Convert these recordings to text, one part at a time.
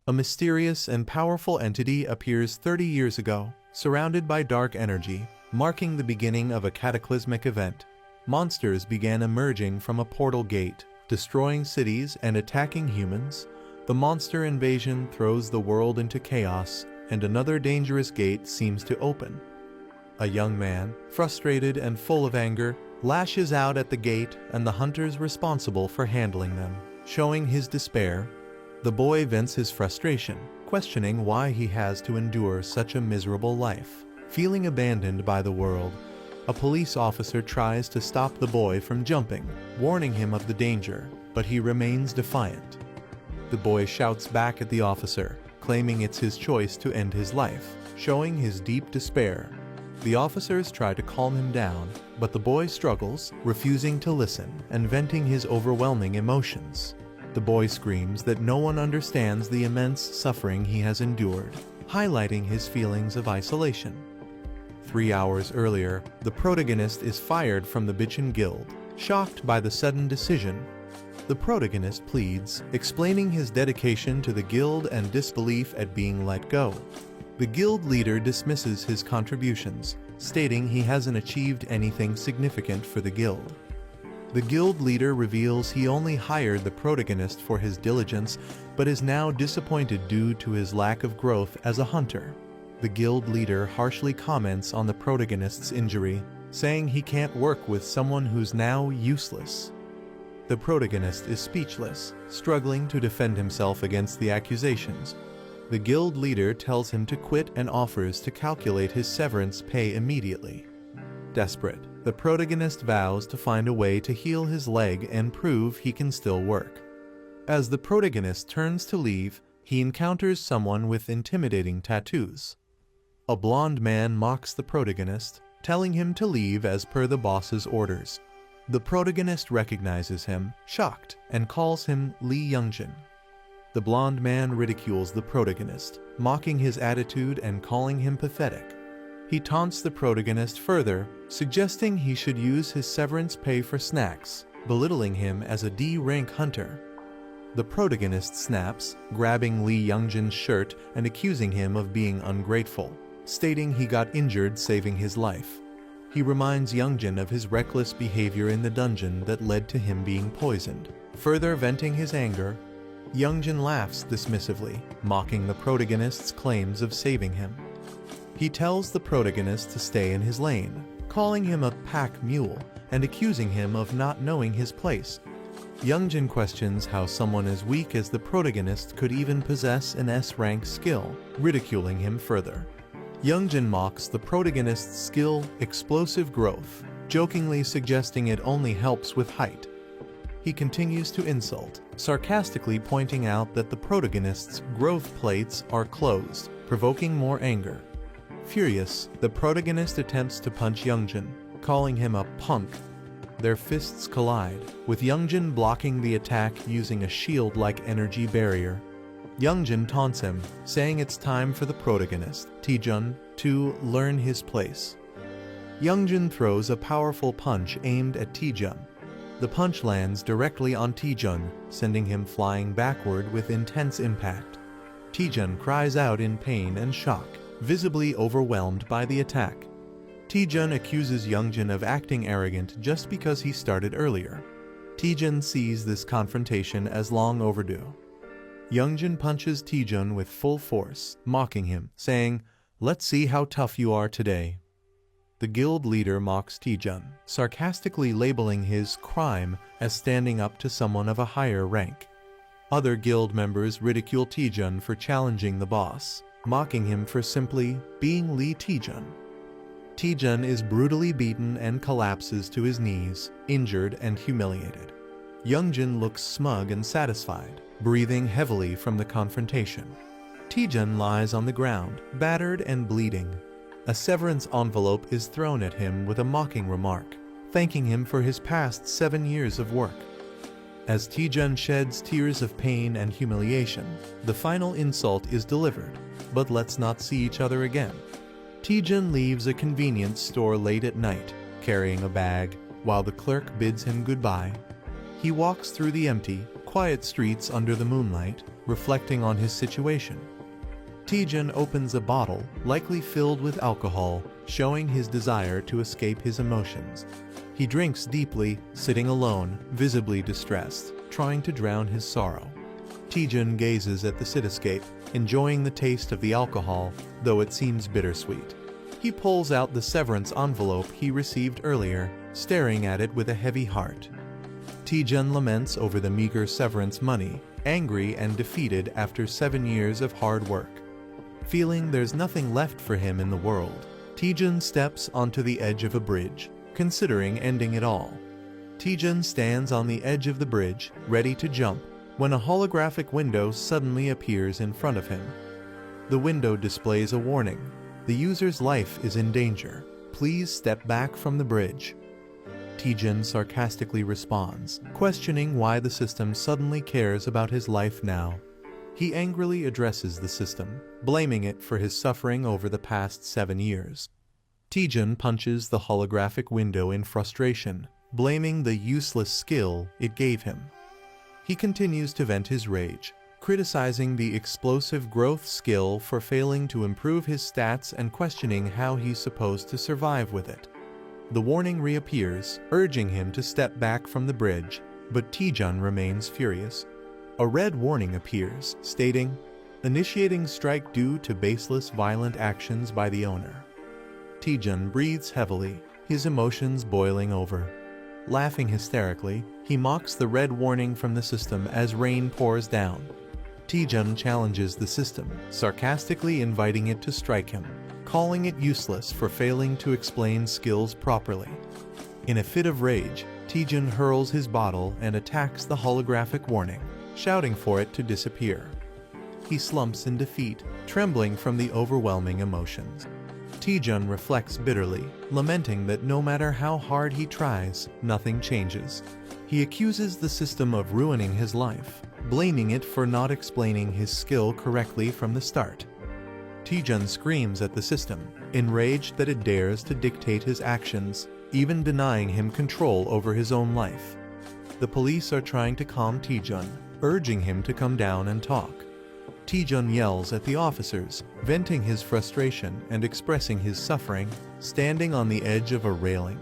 A mysterious and powerful entity appears 30 years ago, surrounded by dark energy, marking the beginning of a cataclysmic event. Monsters began emerging from a portal gate, destroying cities and attacking humans. The monster invasion throws the world into chaos, and another dangerous gate seems to open. A young man, frustrated and full of anger, lashes out at the gate and the hunters responsible for handling them. Showing his despair, the boy vents his frustration, questioning why he has to endure such a miserable life. Feeling abandoned by the world, a police officer tries to stop the boy from jumping, warning him of the danger, but he remains defiant. The boy shouts back at the officer, claiming it's his choice to end his life, showing his deep despair. The officers try to calm him down, but the boy struggles, refusing to listen and venting his overwhelming emotions. The boy screams that no one understands the immense suffering he has endured, highlighting his feelings of isolation. 3 hours earlier, the protagonist is fired from the Bitchin Guild, shocked by the sudden decision. The protagonist pleads, explaining his dedication to the guild and disbelief at being let go. The guild leader dismisses his contributions, stating he hasn't achieved anything significant for the guild. The guild leader reveals he only hired the protagonist for his diligence, but is now disappointed due to his lack of growth as a hunter. The guild leader harshly comments on the protagonist's injury, saying he can't work with someone who's now useless. The protagonist is speechless, struggling to defend himself against the accusations. The guild leader tells him to quit and offers to calculate his severance pay immediately. Desperate, the protagonist vows to find a way to heal his leg and prove he can still work. As the protagonist turns to leave, he encounters someone with intimidating tattoos. A blonde man mocks the protagonist, telling him to leave as per the boss's orders. The protagonist recognizes him, shocked, and calls him Lee Youngjin. The blonde man ridicules the protagonist, mocking his attitude and calling him pathetic. He taunts the protagonist further, suggesting he should use his severance pay for snacks, belittling him as a D-rank hunter. The protagonist snaps, grabbing Lee Youngjin's shirt and accusing him of being ungrateful, stating he got injured saving his life. He reminds Youngjin of his reckless behavior in the dungeon that led to him being poisoned. Further venting his anger, Youngjin laughs dismissively, mocking the protagonist's claims of saving him. He tells the protagonist to stay in his lane, calling him a pack mule and accusing him of not knowing his place. Youngjin questions how someone as weak as the protagonist could even possess an S-rank skill, ridiculing him further. Youngjin mocks the protagonist's skill, explosive growth, jokingly suggesting it only helps with height. He continues to insult, sarcastically pointing out that the protagonist's growth plates are closed, provoking more anger. Furious, the protagonist attempts to punch Youngjin, calling him a punk. Their fists collide, with Youngjin blocking the attack using a shield-like energy barrier. Youngjin taunts him, saying it's time for the protagonist, Taejun, to learn his place. Youngjin throws a powerful punch aimed at Taejun. The punch lands directly on Taejun, sending him flying backward with intense impact. Taejun cries out in pain and shock, visibly overwhelmed by the attack. Taejun accuses Youngjin of acting arrogant just because he started earlier. Taejun sees this confrontation as long overdue. Youngjin punches Taejun with full force, mocking him, saying, "Let's see how tough you are today." The guild leader mocks Taejun, sarcastically labeling his crime as standing up to someone of a higher rank. Other guild members ridicule Taejun for challenging the boss, mocking him for simply being Lee Taejun. Taejun is brutally beaten and collapses to his knees, injured and humiliated. Youngjin looks smug and satisfied, breathing heavily from the confrontation. Taejun lies on the ground, battered and bleeding. A severance envelope is thrown at him with a mocking remark, thanking him for his past 7 years of work. As Taejun sheds tears of pain and humiliation, the final insult is delivered, but let's not see each other again. Taejun leaves a convenience store late at night, carrying a bag, while the clerk bids him goodbye. He walks through the empty, quiet streets under the moonlight, reflecting on his situation. Taejun opens a bottle, likely filled with alcohol, showing his desire to escape his emotions. He drinks deeply, sitting alone, visibly distressed, trying to drown his sorrow. Taejun gazes at the cityscape, enjoying the taste of the alcohol, though it seems bittersweet. He pulls out the severance envelope he received earlier, staring at it with a heavy heart. Taejun laments over the meager severance money, angry and defeated after 7 years of hard work. Feeling there's nothing left for him in the world, Taejun steps onto the edge of a bridge, considering ending it all. Taejun stands on the edge of the bridge, ready to jump, when a holographic window suddenly appears in front of him. The window displays a warning. The user's life is in danger. Please step back from the bridge. Taejun sarcastically responds, questioning why the system suddenly cares about his life now. He angrily addresses the system, blaming it for his suffering over the past 7 years. Taejun punches the holographic window in frustration, blaming the useless skill it gave him. He continues to vent his rage, criticizing the explosive growth skill for failing to improve his stats and questioning how he's supposed to survive with it. The warning reappears, urging him to step back from the bridge, but Taejun remains furious. A red warning appears, stating, "Initiating strike due to baseless violent actions by the owner." Taejun breathes heavily, his emotions boiling over. Laughing hysterically, he mocks the red warning from the system as rain pours down. Taejun challenges the system, sarcastically inviting it to strike him, calling it useless for failing to explain skills properly. In a fit of rage, Taejun hurls his bottle and attacks the holographic warning, shouting for it to disappear. He slumps in defeat, trembling from the overwhelming emotions. Taejun reflects bitterly, lamenting that no matter how hard he tries, nothing changes. He accuses the system of ruining his life, blaming it for not explaining his skill correctly from the start. Taejun screams at the system, enraged that it dares to dictate his actions, even denying him control over his own life. The police are trying to calm Taejun, urging him to come down and talk. Taejun yells at the officers, venting his frustration and expressing his suffering, standing on the edge of a railing.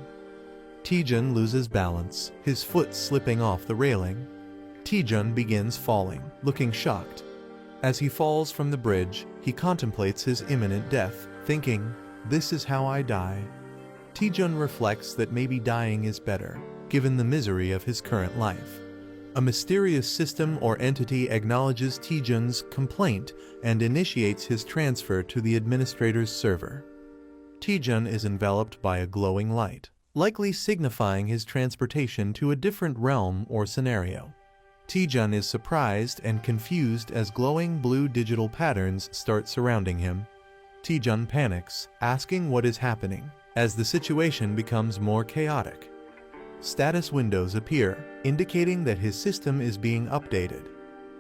Taejun loses balance, his foot slipping off the railing. Taejun begins falling, looking shocked. As he falls from the bridge, he contemplates his imminent death, thinking, "This is how I die." Taejun reflects that maybe dying is better, given the misery of his current life. A mysterious system or entity acknowledges Taejun's complaint and initiates his transfer to the administrator's server. Taejun is enveloped by a glowing light, likely signifying his transportation to a different realm or scenario. Taejun is surprised and confused as glowing blue digital patterns start surrounding him. Taejun panics, asking what is happening, as the situation becomes more chaotic. Status windows appear, indicating that his system is being updated.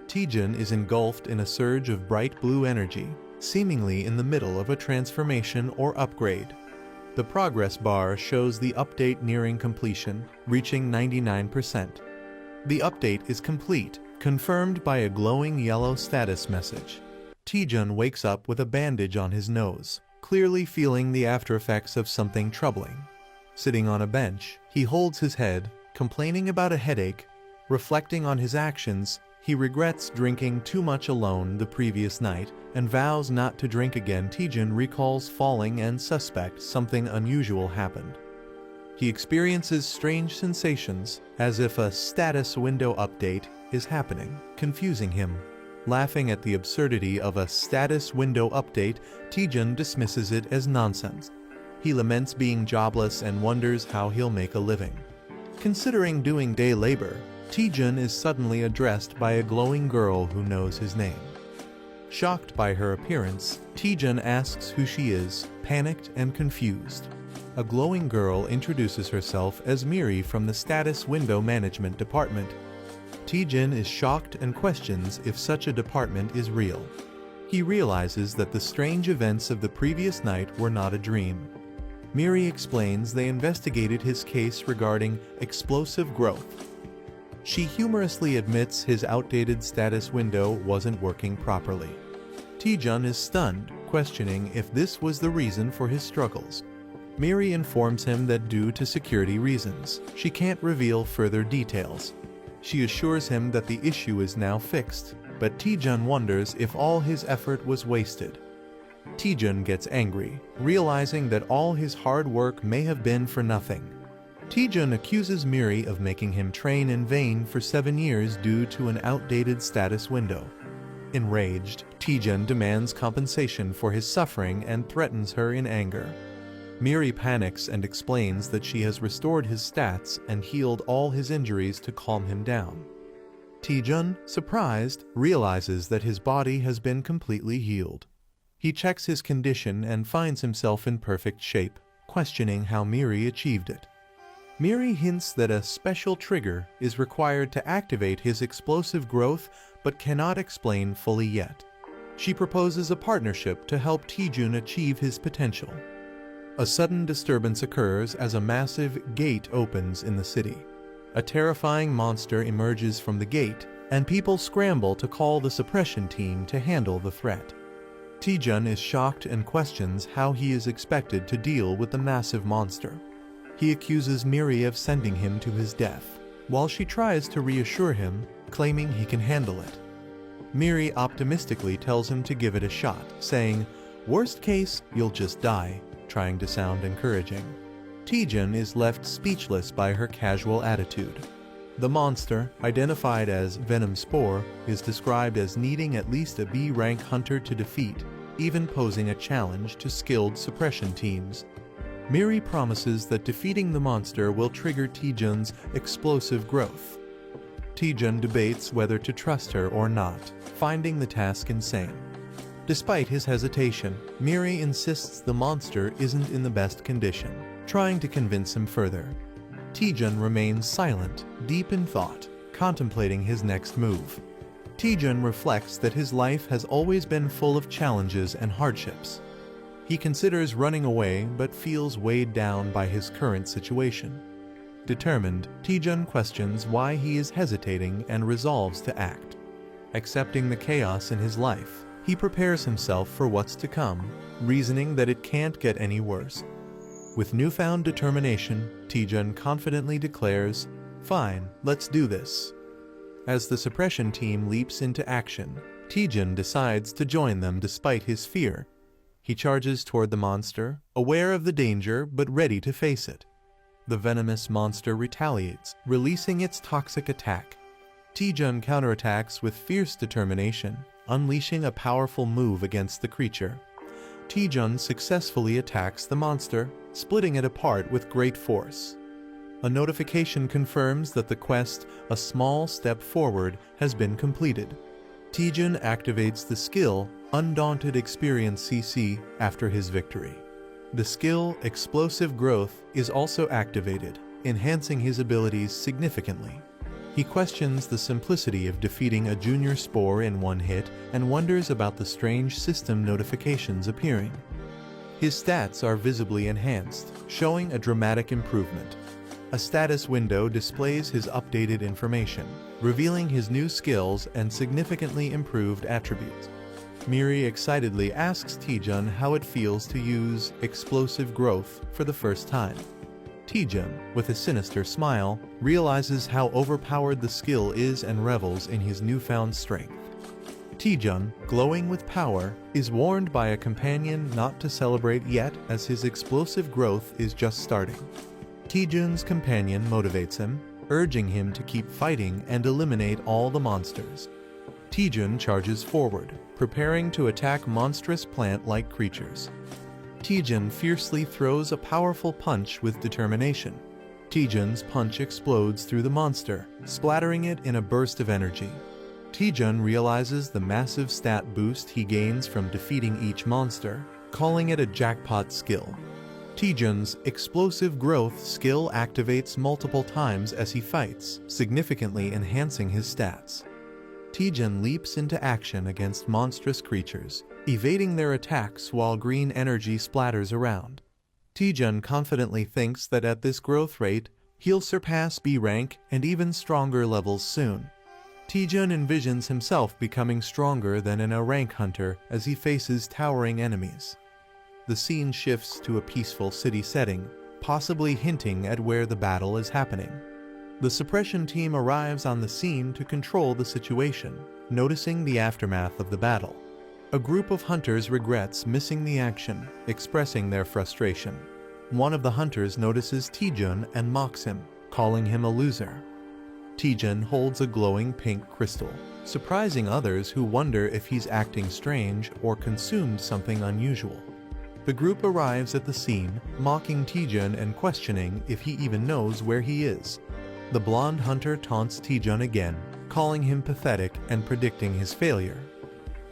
Taejun is engulfed in a surge of bright blue energy, seemingly in the middle of a transformation or upgrade. The progress bar shows the update nearing completion, reaching 99%. The update is complete, confirmed by a glowing yellow status message. Taejun wakes up with a bandage on his nose, clearly feeling the aftereffects of something troubling. Sitting on a bench, he holds his head, complaining about a headache. Reflecting on his actions, he regrets drinking too much alone the previous night and vows not to drink again. Taejun recalls falling and suspects something unusual happened. He experiences strange sensations, as if a status window update is happening, confusing him. Laughing at the absurdity of a status window update, Taejun dismisses it as nonsense. He laments being jobless and wonders how he'll make a living. Considering doing day labor, Taejun is suddenly addressed by a glowing girl who knows his name. Shocked by her appearance, Taejun asks who she is, panicked and confused. A glowing girl introduces herself as Miri from the Status Window Management Department. Taejun is shocked and questions if such a department is real. He realizes that the strange events of the previous night were not a dream. Miri explains they investigated his case regarding explosive growth. She humorously admits his outdated status window wasn't working properly. Taejun is stunned, questioning if this was the reason for his struggles. Miri informs him that due to security reasons, she can't reveal further details. She assures him that the issue is now fixed, but Taejun wonders if all his effort was wasted. Taejun gets angry, realizing that all his hard work may have been for nothing. Taejun accuses Miri of making him train in vain for 7 years due to an outdated status window. Enraged, Taejun demands compensation for his suffering and threatens her in anger. Miri panics and explains that she has restored his stats and healed all his injuries to calm him down. Taejun, surprised, realizes that his body has been completely healed. He checks his condition and finds himself in perfect shape, questioning how Miri achieved it. Miri hints that a special trigger is required to activate his explosive growth but cannot explain fully yet. She proposes a partnership to help Taejun achieve his potential. A sudden disturbance occurs as a massive gate opens in the city. A terrifying monster emerges from the gate, and people scramble to call the suppression team to handle the threat. Taejun is shocked and questions how he is expected to deal with the massive monster. He accuses Miri of sending him to his death, while she tries to reassure him, claiming he can handle it. Miri optimistically tells him to give it a shot, saying, "Worst case, you'll just die," trying to sound encouraging. Taejun is left speechless by her casual attitude. The monster, identified as Venom Spore, is described as needing at least a B-rank hunter to defeat, even posing a challenge to skilled suppression teams. Miri promises that defeating the monster will trigger Taejun's explosive growth. Taejun debates whether to trust her or not, finding the task insane. Despite his hesitation, Miri insists the monster isn't in the best condition, trying to convince him further. Taejun remains silent, deep in thought, contemplating his next move. Taejun reflects that his life has always been full of challenges and hardships. He considers running away but feels weighed down by his current situation. Determined, Taejun questions why he is hesitating and resolves to act. Accepting the chaos in his life, he prepares himself for what's to come, reasoning that it can't get any worse. With newfound determination, Taejun confidently declares, "Fine, let's do this." As the suppression team leaps into action, Taejun decides to join them despite his fear. He charges toward the monster, aware of the danger but ready to face it. The venomous monster retaliates, releasing its toxic attack. Taejun counterattacks with fierce determination, unleashing a powerful move against the creature. Taejun successfully attacks the monster, splitting it apart with great force. A notification confirms that the quest, "A Small Step Forward," has been completed. Taejun activates the skill, Undaunted Experience CC, after his victory. The skill, Explosive Growth, is also activated, enhancing his abilities significantly. He questions the simplicity of defeating a junior spore in one hit and wonders about the strange system notifications appearing. His stats are visibly enhanced, showing a dramatic improvement. A status window displays his updated information, revealing his new skills and significantly improved attributes. Miri excitedly asks Taejun how it feels to use Explosive Growth for the first time. Taejun, with a sinister smile, realizes how overpowered the skill is and revels in his newfound strength. Taejun, glowing with power, is warned by a companion not to celebrate yet as his explosive growth is just starting. Taejun's companion motivates him, urging him to keep fighting and eliminate all the monsters. Taejun charges forward, preparing to attack monstrous plant-like creatures. Taejun fiercely throws a powerful punch with determination. Taejun's punch explodes through the monster, splattering it in a burst of energy. Taejun realizes the massive stat boost he gains from defeating each monster, calling it a jackpot skill. Taejun's Explosive Growth skill activates multiple times as he fights, significantly enhancing his stats. Taejun leaps into action against monstrous creatures, evading their attacks while green energy splatters around. Taejun confidently thinks that at this growth rate, He'll surpass B rank and even stronger levels soon. Taejun envisions himself becoming stronger than an A rank hunter as he faces towering enemies. The scene shifts to a peaceful city setting, possibly hinting at where the battle is happening. The suppression team arrives on the scene to control the situation, noticing the aftermath of the battle. A group of hunters regrets missing the action, expressing their frustration. One of the hunters notices Taejun and mocks him, calling him a loser. Taejun holds a glowing pink crystal, surprising others who wonder if he's acting strange or consumed something unusual. The group arrives at the scene, mocking Taejun and questioning if he even knows where he is. The blonde hunter taunts Taejun again, calling him pathetic and predicting his failure.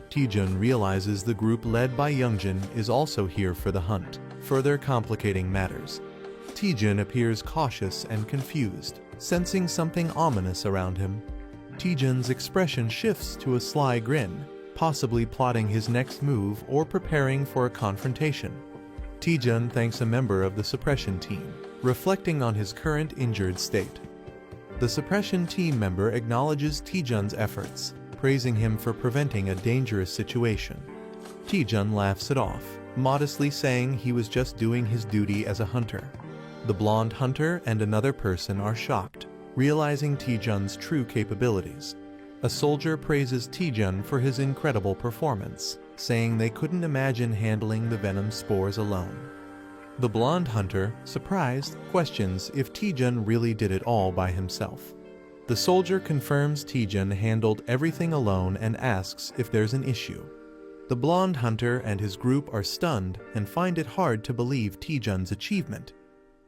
Taejun realizes the group led by Youngjin is also here for the hunt, further complicating matters. Taejun appears cautious and confused, sensing something ominous around him. Taejun's expression shifts to a sly grin, possibly plotting his next move or preparing for a confrontation. Taejun thanks a member of the suppression team, reflecting on his current injured state. The suppression team member acknowledges Taejun's efforts, praising him for preventing a dangerous situation. Taejun laughs it off, modestly saying he was just doing his duty as a hunter. The blonde hunter and another person are shocked, realizing Taejun's true capabilities. A soldier praises Taejun for his incredible performance, saying they couldn't imagine handling the venom spores alone. The blonde hunter, surprised, questions if Taejun really did it all by himself. The soldier confirms Taejun handled everything alone and asks if there's an issue. The blonde hunter and his group are stunned and find it hard to believe Taejun's achievement.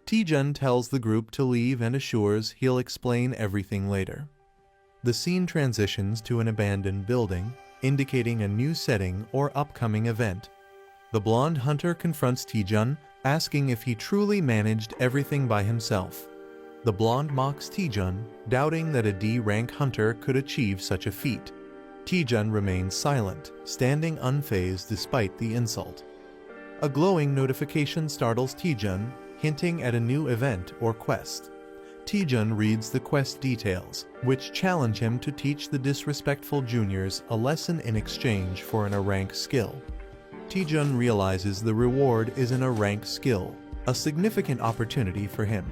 Taejun tells the group to leave and assures he'll explain everything later. The scene transitions to an abandoned building, indicating a new setting or upcoming event. The blonde hunter confronts Taejun, asking if he truly managed everything by himself. The blonde mocks Taejun, doubting that a D-rank hunter could achieve such a feat. Taejun remains silent, standing unfazed despite the insult. A glowing notification startles Taejun, hinting at a new event or quest. Taejun reads the quest details, which challenge him to teach the disrespectful juniors a lesson in exchange for an A-rank skill. Taejun realizes the reward is an A-rank skill, a significant opportunity for him.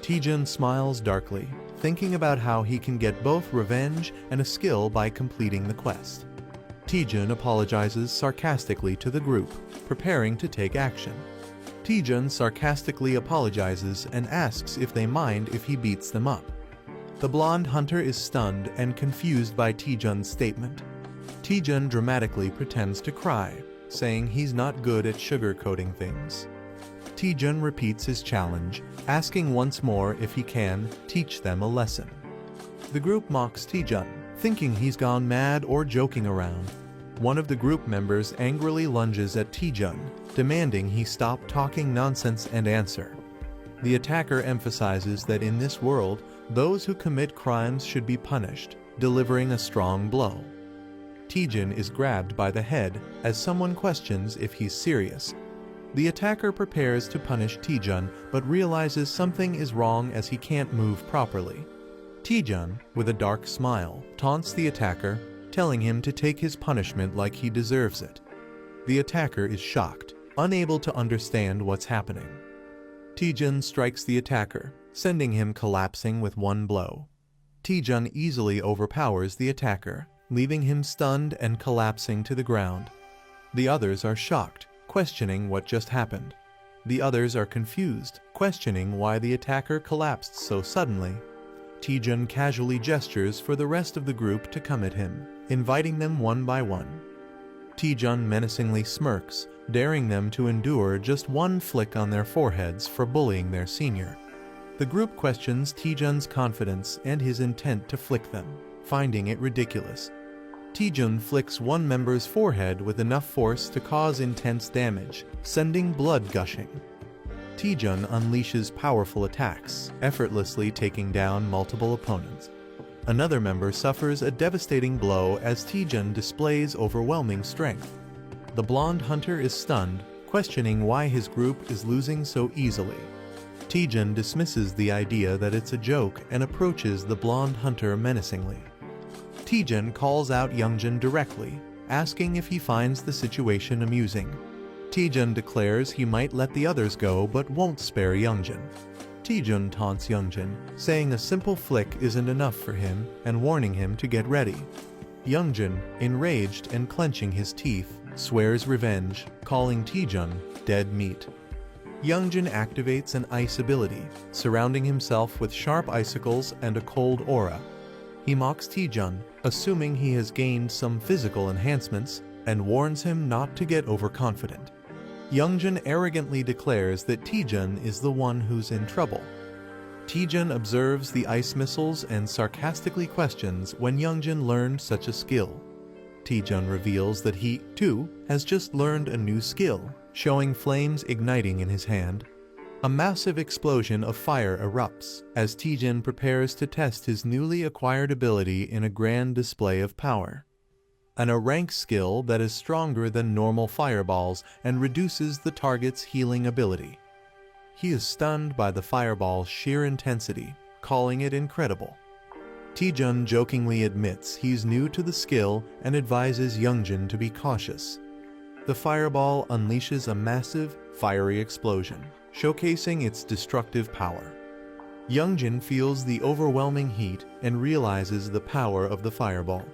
Taejun smiles darkly, thinking about how he can get both revenge and a skill by completing the quest. Taejun apologizes sarcastically to the group, preparing to take action. Taejun sarcastically apologizes and asks if they mind if he beats them up. The blonde hunter is stunned and confused by Taejun's statement. Taejun dramatically pretends to cry, saying he's not good at sugarcoating things. Taejun repeats his challenge, asking once more if he can teach them a lesson. The group mocks Taejun, thinking he's gone mad or joking around. One of the group members angrily lunges at Taejun, demanding he stop talking nonsense and answer. The attacker emphasizes that in this world, those who commit crimes should be punished, delivering a strong blow. Taejun is grabbed by the head as someone questions if he's serious. The attacker prepares to punish Taejun but realizes something is wrong as he can't move properly. Taejun, with a dark smile, taunts the attacker, telling him to take his punishment like he deserves it. The attacker is shocked, unable to understand what's happening. Taejun strikes the attacker, sending him collapsing with one blow. Taejun easily overpowers the attacker, leaving him stunned and collapsing to the ground. The others are shocked, questioning what just happened. The others are confused, questioning why the attacker collapsed so suddenly. Taejun casually gestures for the rest of the group to come at him, inviting them one by one. Taejun menacingly smirks, daring them to endure just one flick on their foreheads for bullying their senior. The group questions Taejun's confidence and his intent to flick them, finding it ridiculous. Taejun flicks one member's forehead with enough force to cause intense damage, sending blood gushing. Taejun unleashes powerful attacks, effortlessly taking down multiple opponents. Another member suffers a devastating blow as Taejun displays overwhelming strength. The blonde hunter is stunned, questioning why his group is losing so easily. Taejun dismisses the idea that it's a joke and approaches the blonde hunter menacingly. Taejun calls out Youngjin directly, asking if he finds the situation amusing. Taejun declares he might let the others go but won't spare Youngjin. Taejun taunts Youngjin, saying a simple flick isn't enough for him and warning him to get ready. Youngjin, enraged and clenching his teeth, swears revenge, calling Taejun dead meat. Youngjin activates an ice ability, surrounding himself with sharp icicles and a cold aura. He mocks Taejun, assuming he has gained some physical enhancements, and warns him not to get overconfident. Youngjin arrogantly declares that Taejun is the one who's in trouble. Taejun observes the ice missiles and sarcastically questions when Youngjin learned such a skill. Taejun reveals that he, too, has just learned a new skill, showing flames igniting in his hand. A massive explosion of fire erupts as Taejun prepares to test his newly acquired ability in a grand display of power. A rank skill that is stronger than normal fireballs and reduces the target's healing ability. He is stunned by the fireball's sheer intensity, calling it incredible. Taejun jokingly admits he's new to the skill and advises Youngjin to be cautious. The fireball unleashes a massive, fiery explosion, showcasing its destructive power. Youngjin feels the overwhelming heat and realizes the power of the fireball.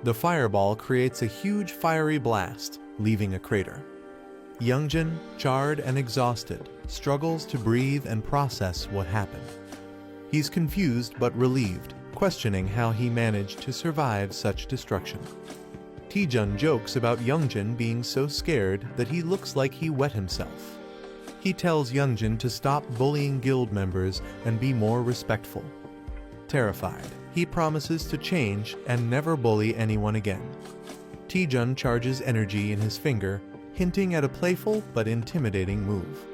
The fireball creates a huge fiery blast, leaving a crater. Youngjin, charred and exhausted, struggles to breathe and process what happened. He's confused but relieved, questioning how he managed to survive such destruction. Taejun jokes about Youngjin being so scared that he looks like he wet himself. He tells Youngjin to stop bullying guild members and be more respectful. Terrified, he promises to change and never bully anyone again. Taejun charges energy in his finger, hinting at a playful but intimidating move.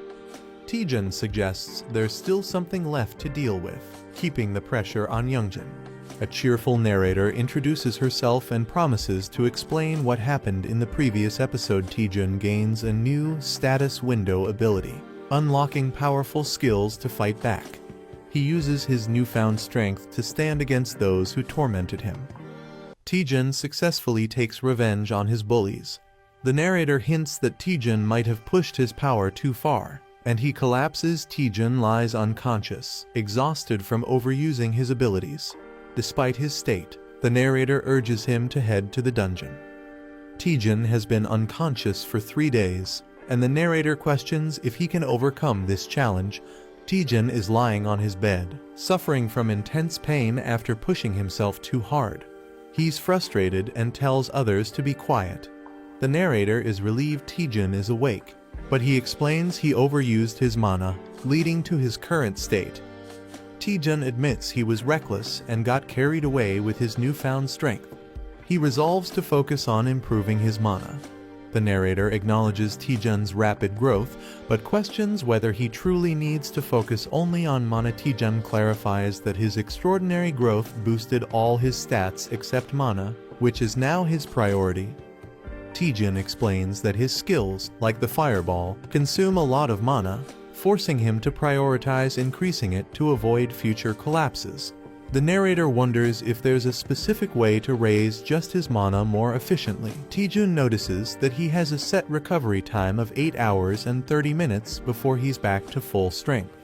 Taejun suggests there's still something left to deal with, keeping the pressure on Youngjin. A cheerful narrator introduces herself and promises to explain what happened in the previous episode. Taejun gains a new status window ability, unlocking powerful skills to fight back. He uses his newfound strength to stand against those who tormented him. Taejun successfully takes revenge on his bullies. The narrator hints that Taejun might have pushed his power too far, and he collapses. Taejun lies unconscious, exhausted from overusing his abilities. Despite his state, the narrator urges him to head to the dungeon. Taejun has been unconscious for 3 days, and the narrator questions if he can overcome this challenge. Taejun is lying on his bed, suffering from intense pain after pushing himself too hard. He's frustrated and tells others to be quiet. The narrator is relieved Taejun is awake, but he explains he overused his mana, leading to his current state. Taejun admits he was reckless and got carried away with his newfound strength. He resolves to focus on improving his mana. The narrator acknowledges Taejun's rapid growth, but questions whether he truly needs to focus only on mana. Taejun clarifies that his extraordinary growth boosted all his stats except mana, which is now his priority. Taejun explains that his skills, like the fireball, consume a lot of mana, forcing him to prioritize increasing it to avoid future collapses. The narrator wonders if there's a specific way to raise just his mana more efficiently. Taejun notices that he has a set recovery time of 8 hours and 30 minutes before he's back to full strength.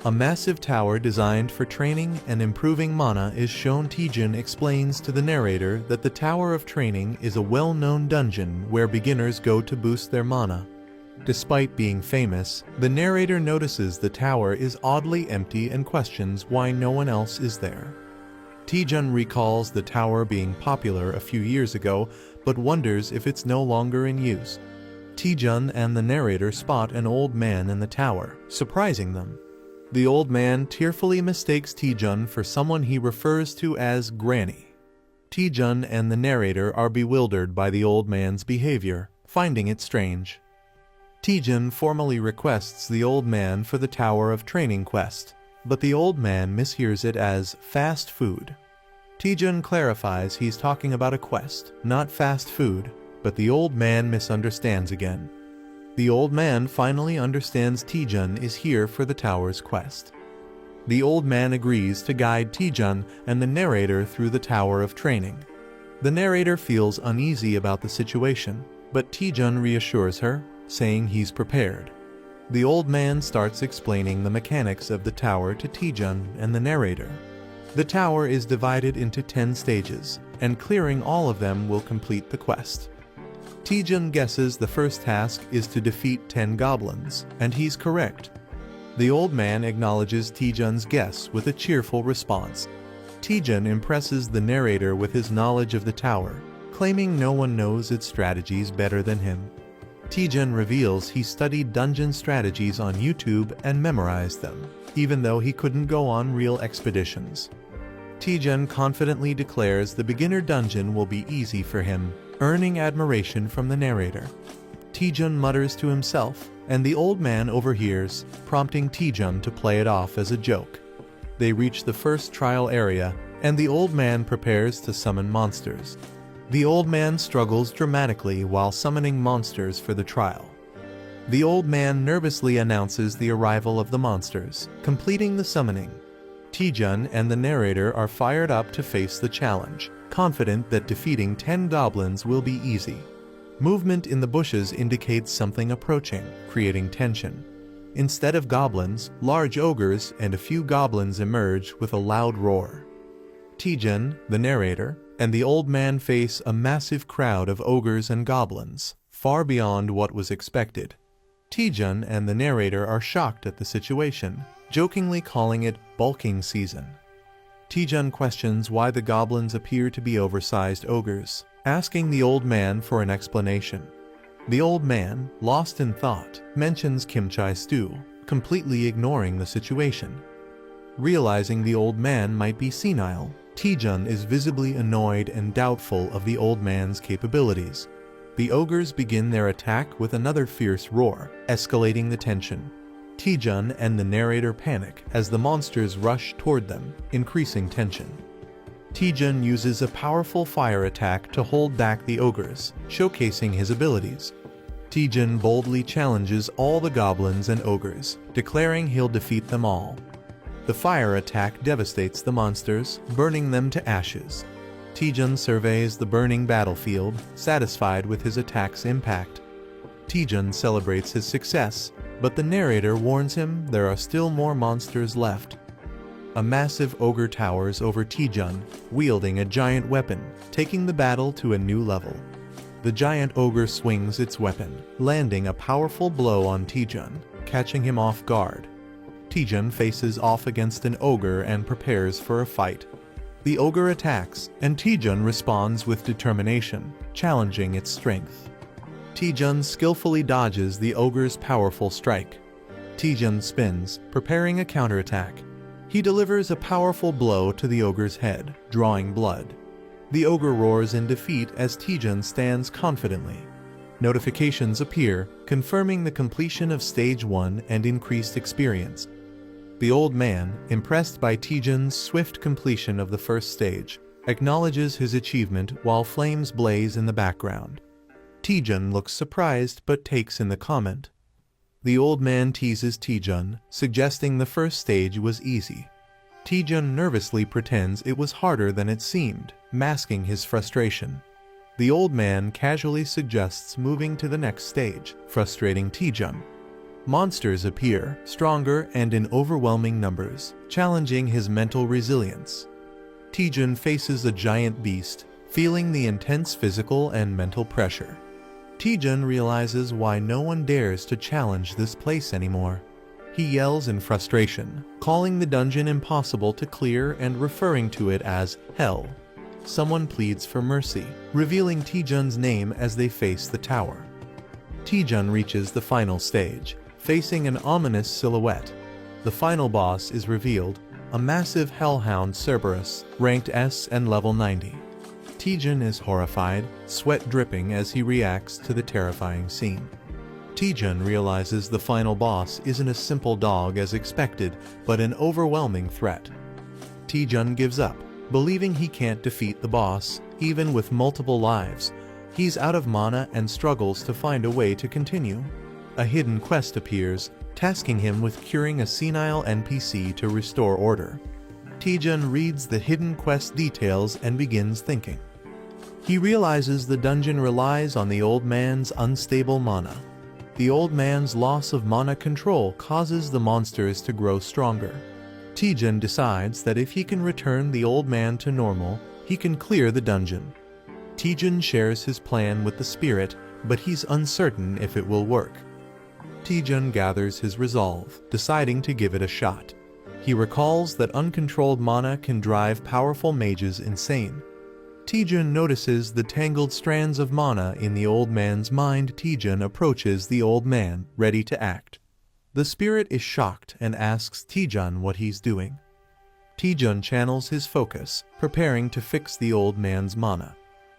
A massive tower designed for training and improving mana is shown. Taejun explains to the narrator that the Tower of Training is a well-known dungeon where beginners go to boost their mana. Despite being famous, the narrator notices the tower is oddly empty and questions why no one else is there. Taejun recalls the tower being popular a few years ago, but wonders if it's no longer in use. Taejun and the narrator spot an old man in the tower, surprising them. The old man tearfully mistakes Taejun for someone he refers to as Granny. Taejun and the narrator are bewildered by the old man's behavior, finding it strange. Taejun formally requests the old man for the Tower of Training quest, but the old man mishears it as fast food. Taejun clarifies he's talking about a quest, not fast food, but the old man misunderstands again. The old man finally understands Taejun is here for the tower's quest. The old man agrees to guide Taejun and the narrator through the tower of training. The narrator feels uneasy about the situation, but Taejun reassures her, saying he's prepared. The old man starts explaining the mechanics of the tower to Taejun and the narrator. The tower is divided into 10 stages, and clearing all of them will complete the quest. Taejun guesses the first task is to defeat 10 goblins, and he's correct. The old man acknowledges Taejun's guess with a cheerful response. Taejun impresses the narrator with his knowledge of the tower, claiming no one knows its strategies better than him. Taejun reveals he studied dungeon strategies on YouTube and memorized them, even though he couldn't go on real expeditions. Taejun confidently declares the beginner dungeon will be easy for him, earning admiration from the narrator. Taejun mutters to himself, and the old man overhears, prompting Taejun to play it off as a joke. They reach the first trial area, and the old man prepares to summon monsters. The old man struggles dramatically while summoning monsters for the trial. The old man nervously announces the arrival of the monsters, completing the summoning. Taejun and the narrator are fired up to face the challenge, confident that defeating 10 goblins will be easy. Movement in the bushes indicates something approaching, creating tension. Instead of goblins, large ogres and a few goblins emerge with a loud roar. Taejun, the narrator, and the old man face a massive crowd of ogres and goblins, far beyond what was expected. Taejun and the narrator are shocked at the situation, jokingly calling it bulking season. Taejun questions why the goblins appear to be oversized ogres, asking the old man for an explanation. The old man, lost in thought, mentions kimchi stew, completely ignoring the situation. Realizing the old man might be senile, Taejun is visibly annoyed and doubtful of the old man's capabilities. The ogres begin their attack with another fierce roar, escalating the tension. Taejun and the narrator panic as the monsters rush toward them, increasing tension. Taejun uses a powerful fire attack to hold back the ogres, showcasing his abilities. Taejun boldly challenges all the goblins and ogres, declaring he'll defeat them all. The fire attack devastates the monsters, burning them to ashes. Taejun surveys the burning battlefield, satisfied with his attack's impact. Taejun celebrates his success, but the narrator warns him there are still more monsters left. A massive ogre towers over Taejun, wielding a giant weapon, taking the battle to a new level. The giant ogre swings its weapon, landing a powerful blow on Taejun, catching him off guard. Taejun faces off against an ogre and prepares for a fight. The ogre attacks, and Taejun responds with determination, challenging its strength. Taejun skillfully dodges the ogre's powerful strike. Taejun spins, preparing a counterattack. He delivers a powerful blow to the ogre's head, drawing blood. The ogre roars in defeat as Taejun stands confidently. Notifications appear, confirming the completion of Stage 1 and increased experience. The old man, impressed by Taejun's swift completion of the first stage, acknowledges his achievement while flames blaze in the background. Taejun looks surprised but takes in the comment. The old man teases Taejun, suggesting the first stage was easy. Taejun nervously pretends it was harder than it seemed, masking his frustration. The old man casually suggests moving to the next stage, frustrating Taejun. Monsters appear, stronger and in overwhelming numbers, challenging his mental resilience. Taejun faces a giant beast, feeling the intense physical and mental pressure. Taejun realizes why no one dares to challenge this place anymore. He yells in frustration, calling the dungeon impossible to clear and referring to it as hell. Someone pleads for mercy, revealing Taejun's name as they face the tower. Taejun reaches the final stage, facing an ominous silhouette. The final boss is revealed, a massive hellhound Cerberus, ranked S and level 90. Taejun is horrified, sweat dripping as he reacts to the terrifying scene. Taejun realizes the final boss isn't a simple dog as expected, but an overwhelming threat. Taejun gives up, believing he can't defeat the boss, even with multiple lives. He's out of mana and struggles to find a way to continue. a hidden quest appears, tasking him with curing a senile NPC to restore order. Taejun reads the hidden quest details and begins thinking. He realizes the dungeon relies on the old man's unstable mana. The old man's loss of mana control causes the monsters to grow stronger. Taejun decides that if he can return the old man to normal, he can clear the dungeon. Taejun shares his plan with the spirit, but he's uncertain if it will work. Taejun gathers his resolve, deciding to give it a shot. He recalls that uncontrolled mana can drive powerful mages insane. Taejun notices the tangled strands of mana in the old man's mind. Taejun approaches the old man, ready to act. The spirit is shocked and asks Taejun what he's doing. Taejun channels his focus, preparing to fix the old man's mana.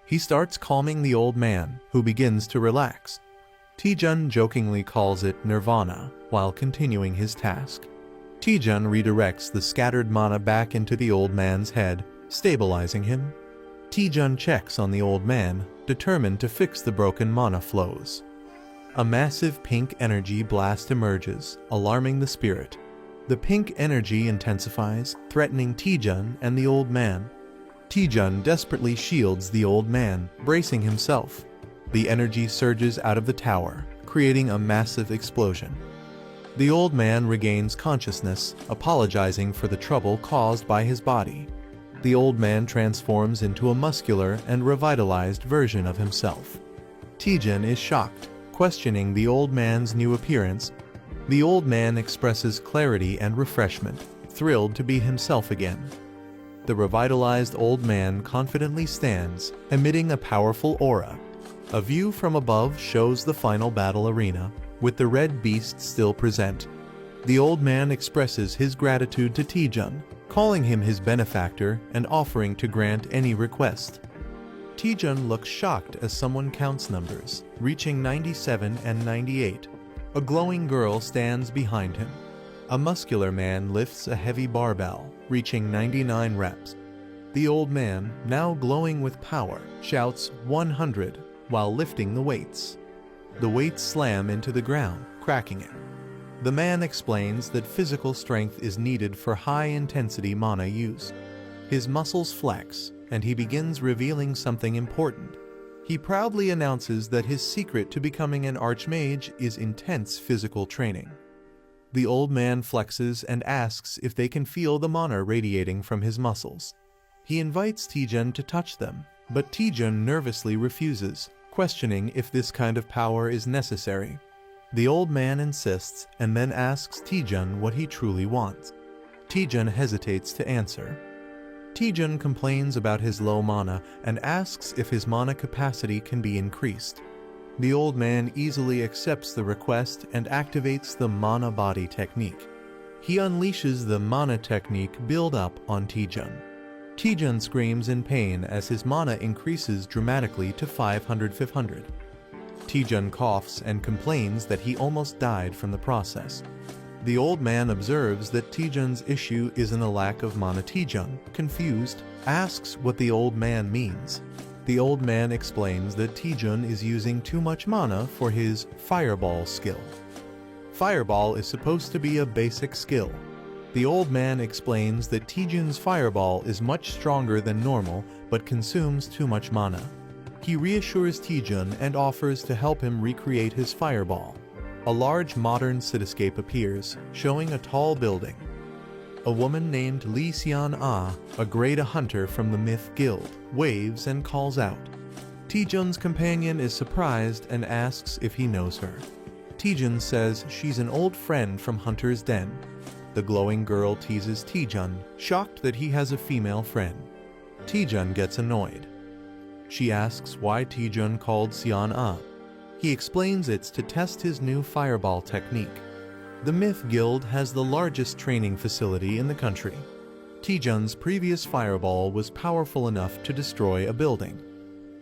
He starts calming the old man, who begins to relax. Taejun jokingly calls it nirvana, while continuing his task. Taejun redirects the scattered mana back into the old man's head, stabilizing him. Taejun checks on the old man, determined to fix the broken mana flows. A massive pink energy blast emerges, alarming the spirit. The pink energy intensifies, threatening Taejun and the old man. Taejun desperately shields the old man, bracing himself. The energy surges out of the tower, creating a massive explosion. The old man regains consciousness, apologizing for the trouble caused by his body. The old man transforms into a muscular and revitalized version of himself. Taejun is shocked, questioning the old man's new appearance. The old man expresses clarity and refreshment, thrilled to be himself again. The revitalized old man confidently stands, emitting a powerful aura. A view from above shows the final battle arena, with the red beast still present. The old man expresses his gratitude to Taejun, calling him his benefactor and offering to grant any request. Taejun looks shocked as someone counts numbers, reaching 97 and 98. A glowing girl stands behind him. A muscular man lifts a heavy barbell, reaching 99 reps. The old man, now glowing with power, shouts 100 while lifting the weights. The weights slam into the ground, cracking it. The man explains that physical strength is needed for high-intensity mana use. His muscles flex, and he begins revealing something important. He proudly announces that his secret to becoming an archmage is intense physical training. The old man flexes and asks if they can feel the mana radiating from his muscles. He invites Taejun to touch them, but Taejun nervously refuses, questioning if this kind of power is necessary. The old man insists and then asks Taejun what he truly wants. Taejun hesitates to answer. Taejun complains about his low mana and asks if his mana capacity can be increased. The old man easily accepts the request and activates the mana body technique. He unleashes the mana technique build-up on Taejun. Taejun screams in pain as his mana increases dramatically to 500. Taejun coughs and complains that he almost died from the process. The old man observes that Taejun's issue isn't a lack of mana. Taejun, confused, asks what the old man means. The old man explains that Taejun is using too much mana for his Fireball skill. Fireball is supposed to be a basic skill. The old man explains that Taejun's Fireball is much stronger than normal but consumes too much mana. He reassures Taejun and offers to help him recreate his Fireball. A large modern cityscape appears, showing a tall building. A woman named Lee Seon-ah, a grade hunter from the Myth Guild, waves and calls out. Taejun's companion is surprised and asks if he knows her. Taejun says she's an old friend from Hunter's Den. The glowing girl teases Taejun, shocked that he has a female friend. Taejun gets annoyed. She asks why Taejun called Seon-ah. He explains it's to test his new Fireball technique. The Myth Guild has the largest training facility in the country. Taejun's previous Fireball was powerful enough to destroy a building.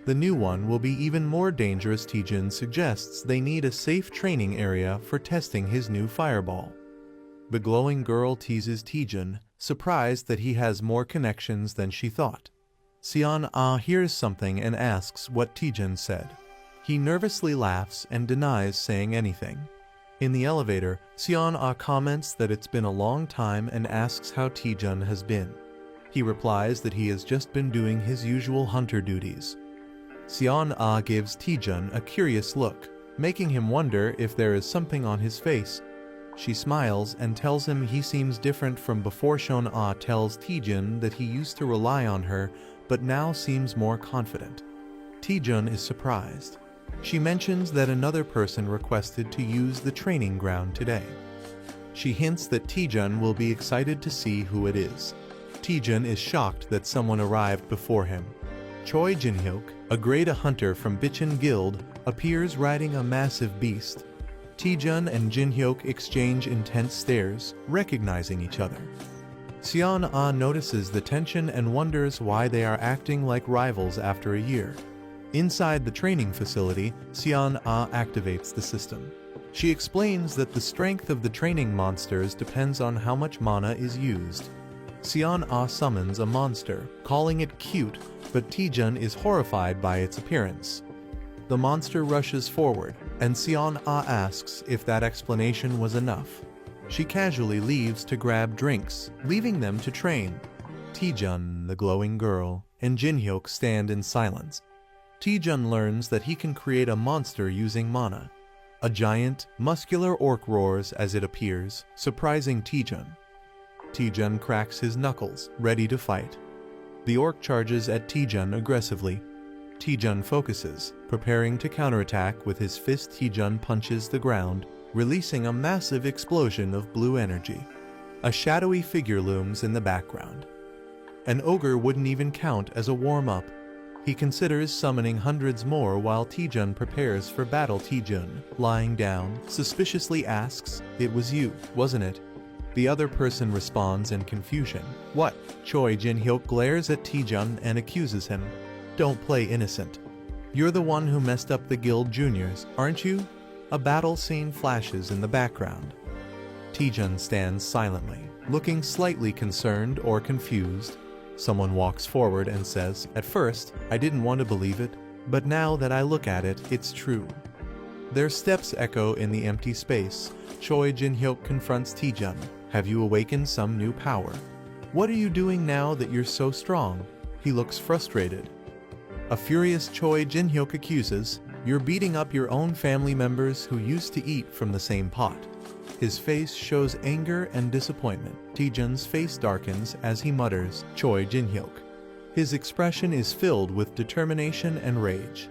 The new one will be even more dangerous. Taejun suggests they need a safe training area for testing his new Fireball. The glowing girl teases Taejun, surprised that he has more connections than she thought. Seon-ah hears something and asks what Taejun said. He nervously laughs and denies saying anything. In the elevator, Seon-ah comments that it's been a long time and asks how Taejun has been. He replies that he has just been doing his usual hunter duties. Seon-ah gives Taejun a curious look, making him wonder if there is something on his face. She smiles and tells him he seems different from before. Seon-ah tells Taejun that he used to rely on her, but now seems more confident. Taejun is surprised. She mentions that another person requested to use the training ground today. She hints that Taejun will be excited to see who it is. Taejun is shocked that someone arrived before him. Choi Jin-hyuk, a grade A hunter from Bichon Guild, appears riding a massive beast. Taejun and Jin-hyuk exchange intense stares, recognizing each other. Seon-ah notices the tension and wonders why they are acting like rivals after a year. Inside the training facility, Seon-ah activates the system. She explains that the strength of the training monsters depends on how much mana is used. Seon-ah summons a monster, calling it cute, but Taejun is horrified by its appearance. The monster rushes forward, and Seon-ah asks if that explanation was enough. She casually leaves to grab drinks, leaving them to train. Taejun, the glowing girl, and Jin-hyuk stand in silence. Taejun learns that he can create a monster using mana. A giant, muscular orc roars as it appears, surprising Taejun. Taejun cracks his knuckles, ready to fight. The orc charges at Taejun aggressively. Taejun focuses, preparing to counterattack with his fist. Taejun punches the ground, releasing a massive explosion of blue energy. A shadowy figure looms in the background. An ogre wouldn't even count as a warm-up. He considers summoning hundreds more while Taejun prepares for battle. Taejun, lying down, suspiciously asks, "It was you, wasn't it?" The other person responds in confusion. "What?" Choi Jin-hyuk glares at Taejun and accuses him. "Don't play innocent. You're the one who messed up the guild juniors, aren't you?" A battle scene flashes in the background. Taejun stands silently, looking slightly concerned or confused. Someone walks forward and says, "At first, I didn't want to believe it, but now that I look at it, it's true." Their steps echo in the empty space. Choi Jin-hyuk confronts Taejun. "Have you awakened some new power? What are you doing now that you're so strong?" He looks frustrated. A furious Choi Jin-hyuk accuses, "You're beating up your own family members who used to eat from the same pot." His face shows anger and disappointment. Taejun's face darkens as he mutters, "Choi Jin-hyuk." His expression is filled with determination and rage.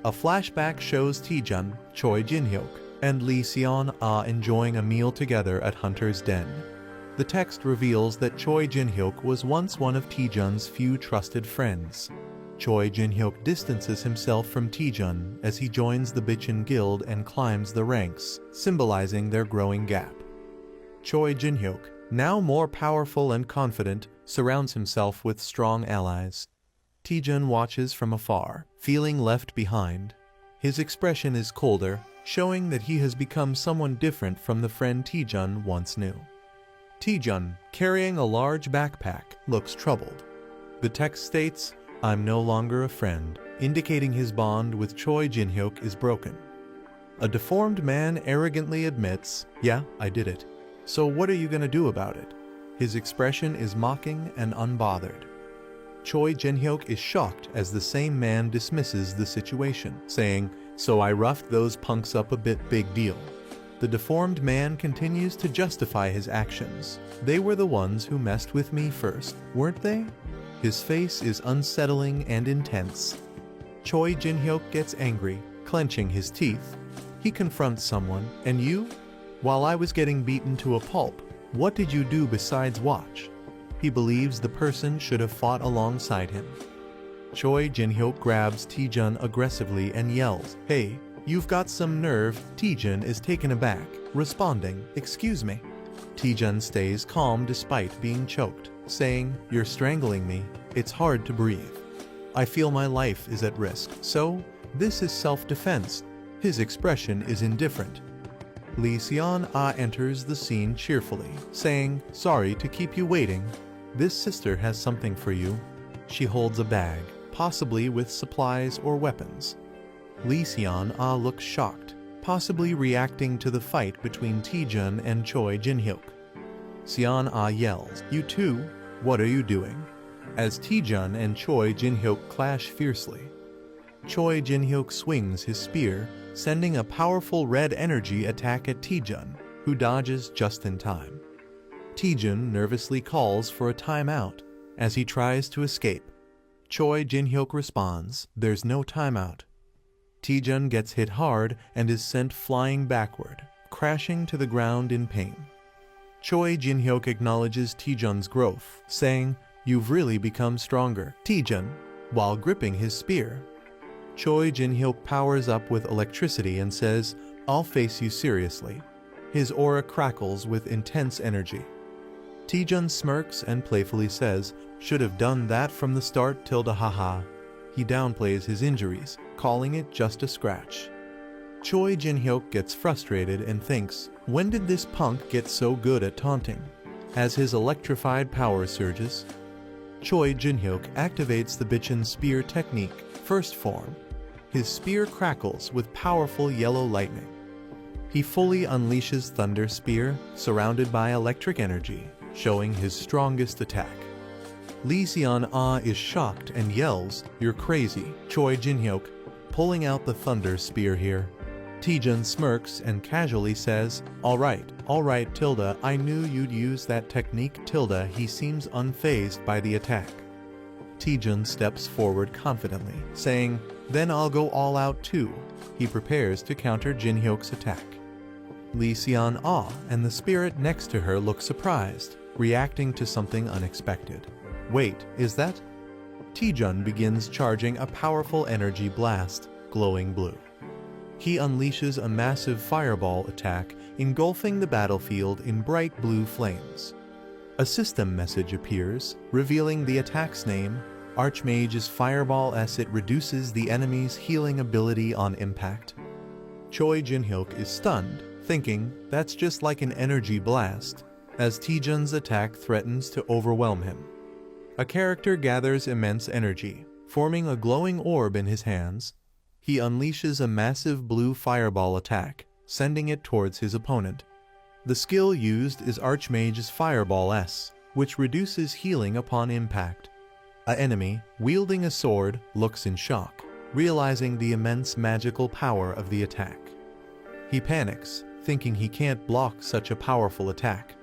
A flashback shows Taejun, Choi Jin-hyuk, and Lee Seon-ah enjoying a meal together at Hunter's Den. The text reveals that Choi Jin-hyuk was once one of Taejun's few trusted friends. Choi Jin-hyuk distances himself from Taejun as he joins the Bichon Guild and climbs the ranks, symbolizing their growing gap. Choi Jin-hyuk, now more powerful and confident, surrounds himself with strong allies. Taejun watches from afar, feeling left behind. His expression is colder, showing that he has become someone different from the friend Taejun once knew. Taejun, carrying a large backpack, looks troubled. The text states, "I'm no longer a friend," indicating his bond with Choi Jin-hyuk is broken. A deformed man arrogantly admits, "Yeah, I did it. So what are you gonna do about it?" His expression is mocking and unbothered. Choi Jin-hyuk is shocked as the same man dismisses the situation, saying, "So I roughed those punks up a bit, big deal." The deformed man continues to justify his actions. "They were the ones who messed with me first, weren't they?" His face is unsettling and intense. Choi Jin-hyuk gets angry, clenching his teeth. He confronts someone, "And you? While I was getting beaten to a pulp, what did you do besides watch?" He believes the person should have fought alongside him. Choi Jin-hyuk grabs Taejun aggressively and yells, "Hey, you've got some nerve." Taejun is taken aback, responding, "Excuse me." Taejun stays calm despite being choked, saying, "You're strangling me. It's hard to breathe. I feel my life is at risk, so this is self-defense." His expression is indifferent. Lee Seon-ah enters the scene cheerfully, saying, "Sorry to keep you waiting. This sister has something for you." She holds a bag, possibly with supplies or weapons. Lee Seon-ah looks shocked, possibly reacting to the fight between Taejun and Choi Jin-hyuk. Seon-ah yells, "You two, what are you doing?" as Taejun and Choi Jin-hyuk clash fiercely. Choi Jin-hyuk swings his spear, sending a powerful red energy attack at Taejun, who dodges just in time. Taejun nervously calls for a timeout as he tries to escape. Choi Jin-hyuk responds, "There's no timeout." Taejun gets hit hard and is sent flying backward, crashing to the ground in pain. Choi Jin-hyuk acknowledges Taejun's growth, saying, "You've really become stronger, Taejun," while gripping his spear. Choi Jin-hyuk powers up with electricity and says, "I'll face you seriously." His aura crackles with intense energy. Taejun smirks and playfully says, "Should have done that from the start, tilde haha." He downplays his injuries, calling it just a scratch. Choi Jin-hyuk gets frustrated and thinks, when did this punk get so good at taunting? As his electrified power surges, Choi Jin-hyuk activates the Bitchin spear technique, first form. His spear crackles with powerful yellow lightning. He fully unleashes Thunder Spear, surrounded by electric energy, showing his strongest attack. Lee Seon-ah is shocked and yells, "You're crazy, Choi Jin-hyuk, pulling out the Thunder Spear here." Taejun smirks and casually says, all right, tilde, I knew you'd use that technique, tilde." He seems unfazed by the attack. Taejun steps forward confidently, saying, "Then I'll go all out too." He prepares to counter Jin-hyuk's attack. Lee Seon-ah and the spirit next to her look surprised, reacting to something unexpected. Wait, is that? Taejun begins charging a powerful energy blast, glowing blue. He unleashes a massive fireball attack, engulfing the battlefield in bright blue flames. A system message appears, revealing the attack's name, Archmage's Fireball as it reduces the enemy's healing ability on impact. Choi Jin-hyuk is stunned, thinking, that's just like an energy blast, as Taejun's attack threatens to overwhelm him. A character gathers immense energy, forming a glowing orb in his hands. He unleashes a massive blue fireball attack, sending it towards his opponent. The skill used is Archmage's Fireball S, which reduces healing upon impact. An enemy, wielding a sword, looks in shock, realizing the immense magical power of the attack. He panics, thinking he can't block such a powerful attack.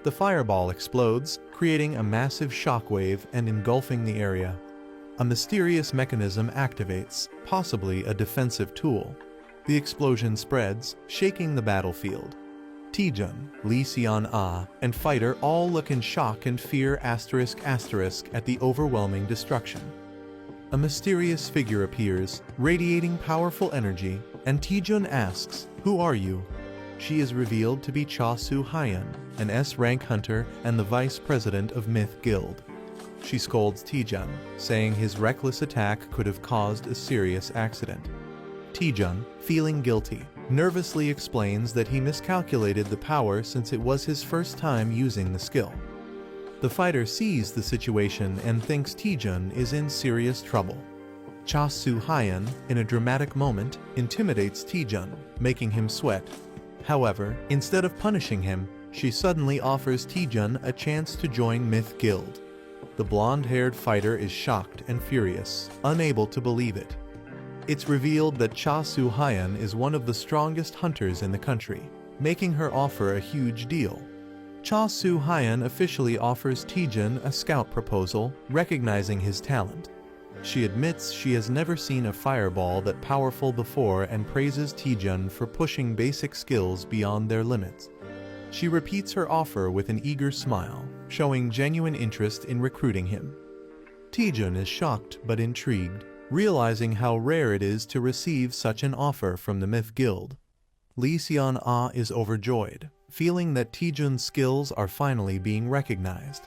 The fireball explodes, creating a massive shockwave and engulfing the area. A mysterious mechanism activates, possibly a defensive tool. The explosion spreads, shaking the battlefield. Taejun, Lee Seon-ah, and Fighter all look in shock and fear *** at the overwhelming destruction. A mysterious figure appears, radiating powerful energy, and Taejun asks, "Who are you?" She is revealed to be Cha Soo-hyun, an S-rank hunter and the vice president of Myth Guild. She scolds Taejun, saying his reckless attack could have caused a serious accident. Taejun, feeling guilty, nervously explains that he miscalculated the power since it was his first time using the skill. The fighter sees the situation and thinks Taejun is in serious trouble. Cha Soo-hyun, in a dramatic moment, intimidates Taejun, making him sweat. However, instead of punishing him, she suddenly offers Taejun a chance to join Myth Guild. The blonde-haired fighter is shocked and furious, unable to believe it. It's revealed that Cha Soo-hyun is one of the strongest hunters in the country, making her offer a huge deal. Cha Soo-hyun officially offers Taejun a scout proposal, recognizing his talent. She admits she has never seen a fireball that powerful before and praises Taejun for pushing basic skills beyond their limits. She repeats her offer with an eager smile, showing genuine interest in recruiting him. Taejun is shocked but intrigued, realizing how rare it is to receive such an offer from the Myth Guild. Lee Seon-ah is overjoyed, feeling that Taejun's skills are finally being recognized.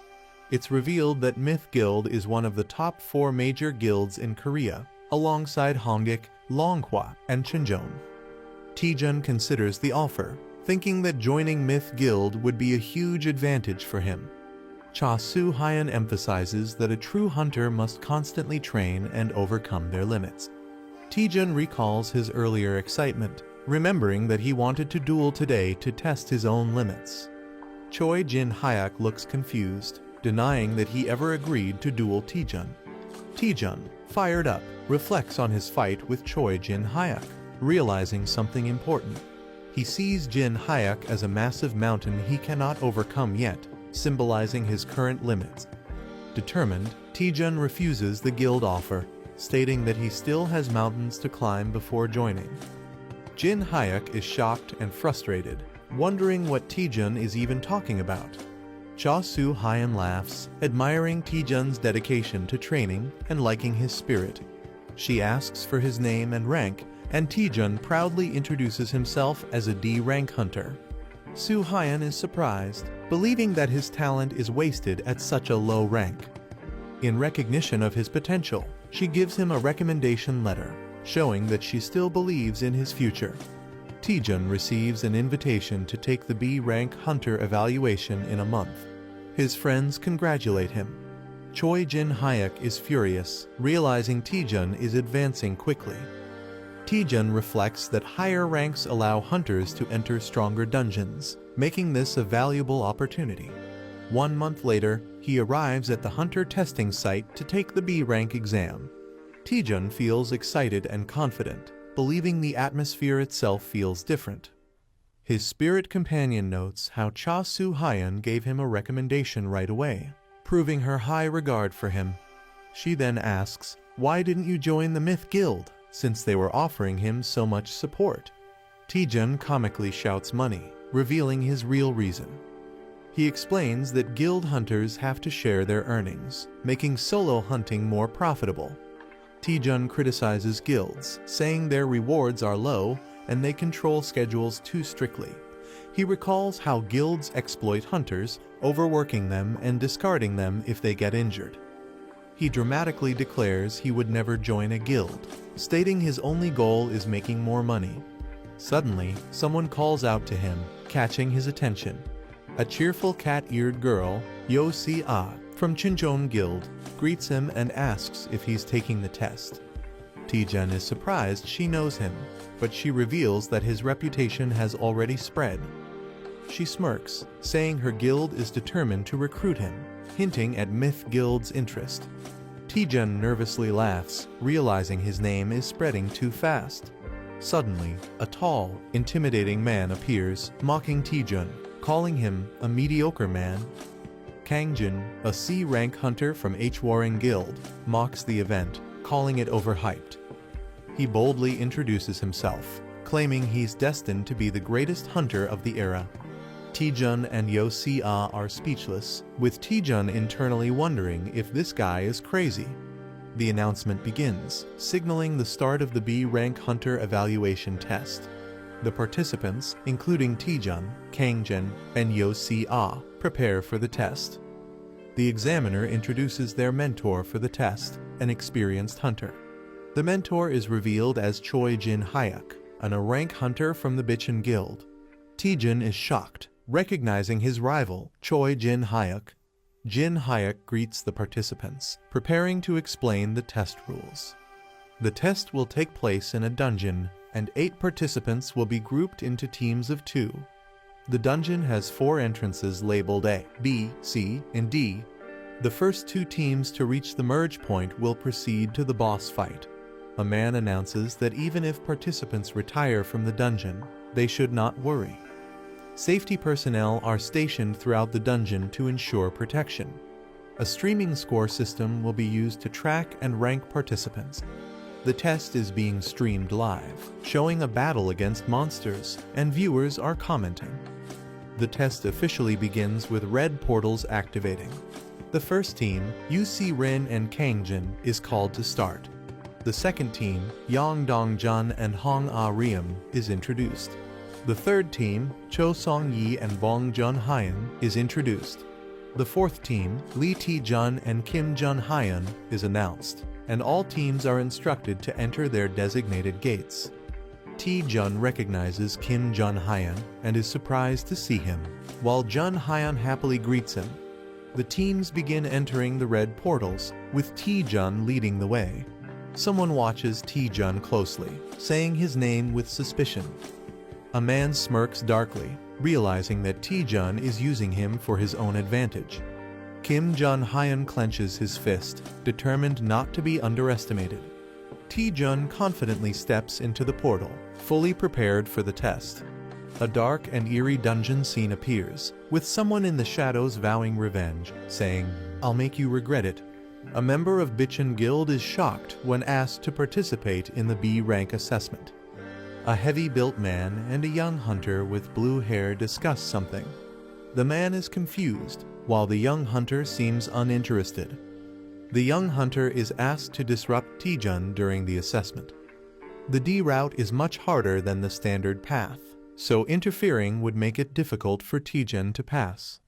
It's revealed that Myth Guild is one of the top 4 major guilds in Korea, alongside Hongik, Longhwa, and Chunjeon. Taejun considers the offer, thinking that joining Myth Guild would be a huge advantage for him. Cha Soo-hyun emphasizes that a true hunter must constantly train and overcome their limits. Taejun recalls his earlier excitement, remembering that he wanted to duel today to test his own limits. Choi Jin-hyuk looks confused, denying that he ever agreed to duel Taejun. Taejun, fired up, reflects on his fight with Choi Jin-hyuk, realizing something important. He sees Jin-hyuk as a massive mountain he cannot overcome yet, symbolizing his current limits. Determined, Taejun refuses the guild offer, stating that he still has mountains to climb before joining. Jin-hyuk is shocked and frustrated, wondering what Taejun is even talking about. Cha Soo-hyun laughs, admiring Taejun's dedication to training and liking his spirit. She asks for his name and rank, and Taejun proudly introduces himself as a D-rank hunter. Soo-hyun is surprised, believing that his talent is wasted at such a low rank. In recognition of his potential, she gives him a recommendation letter, showing that she still believes in his future. Taejun receives an invitation to take the B-rank hunter evaluation in a month. His friends congratulate him. Choi Jin-hyuk is furious, realizing Taejun is advancing quickly. Taejun reflects that higher ranks allow hunters to enter stronger dungeons, making this a valuable opportunity. 1 month later, he arrives at the hunter testing site to take the B-rank exam. Taejun feels excited and confident, believing the atmosphere itself feels different. His spirit companion notes how Cha Soo-hyun gave him a recommendation right away, proving her high regard for him. She then asks, "Why didn't you join the Myth Guild, since they were offering him so much support?" Taejun comically shouts money, revealing his real reason. He explains that guild hunters have to share their earnings, making solo hunting more profitable. Taejun criticizes guilds, saying their rewards are low and they control schedules too strictly. He recalls how guilds exploit hunters, overworking them and discarding them if they get injured. He dramatically declares he would never join a guild, stating his only goal is making more money. Suddenly, someone calls out to him, catching his attention. A cheerful cat-eared girl, Yo Si-ah, from Chincheon Guild, greets him and asks if he's taking the test. Taejun is surprised she knows him, but she reveals that his reputation has already spread. She smirks, saying her guild is determined to recruit him, hinting at Myth Guild's interest. Taejun nervously laughs, realizing his name is spreading too fast. Suddenly, a tall, intimidating man appears, mocking Taejun, calling him a mediocre man. Kangjin, a C-rank hunter from Hwaring Guild, mocks the event, calling it overhyped. He boldly introduces himself, claiming he's destined to be the greatest hunter of the era. Taejun and Yo Si-ah are speechless, with Taejun internally wondering if this guy is crazy. The announcement begins, signaling the start of the B-rank hunter evaluation test. The participants, including Taejun, Kangjin, and Yo Si-ah, prepare for the test. The examiner introduces their mentor for the test, an experienced hunter. The mentor is revealed as Choi Jin-hyuk, an A-rank hunter from the Bichon Guild. Taejun is shocked, recognizing his rival, Choi Jin-hyuk. Jin-hyuk greets the participants, preparing to explain the test rules. The test will take place in a dungeon, and 8 participants will be grouped into teams of 2. The dungeon has 4 entrances labeled A, B, C, and D. The first 2 teams to reach the merge point will proceed to the boss fight. A man announces that even if participants retire from the dungeon, they should not worry. Safety personnel are stationed throughout the dungeon to ensure protection. A streaming score system will be used to track and rank participants. The test is being streamed live, showing a battle against monsters, and viewers are commenting. The test officially begins with red portals activating. The first team, UC Rin and Kangjin, is called to start. The second team, Yang Dongjun and Hong Ah-riem, is introduced. The third team, Cho Song-yi and Bong Jun-hyun, is introduced. The fourth team, Lee Tae-jun and Kim Jun-hyun, is announced, and all teams are instructed to enter their designated gates. Tae-jun recognizes Kim Jun-hyun and is surprised to see him, while Jun-hyun happily greets him. The teams begin entering the red portals, with Tae-jun leading the way. Someone watches Tae-jun closely, saying his name with suspicion. A man smirks darkly, realizing that Taejun is using him for his own advantage. Kim Jun-hyun clenches his fist, determined not to be underestimated. Taejun confidently steps into the portal, fully prepared for the test. A dark and eerie dungeon scene appears, with someone in the shadows vowing revenge, saying, "I'll make you regret it." A member of Bichon Guild is shocked when asked to participate in the B rank assessment. A heavy-built man and a young hunter with blue hair discuss something. The man is confused, while the young hunter seems uninterested. The young hunter is asked to disrupt Taejun during the assessment. The D route is much harder than the standard path, so interfering would make it difficult for Taejun to pass.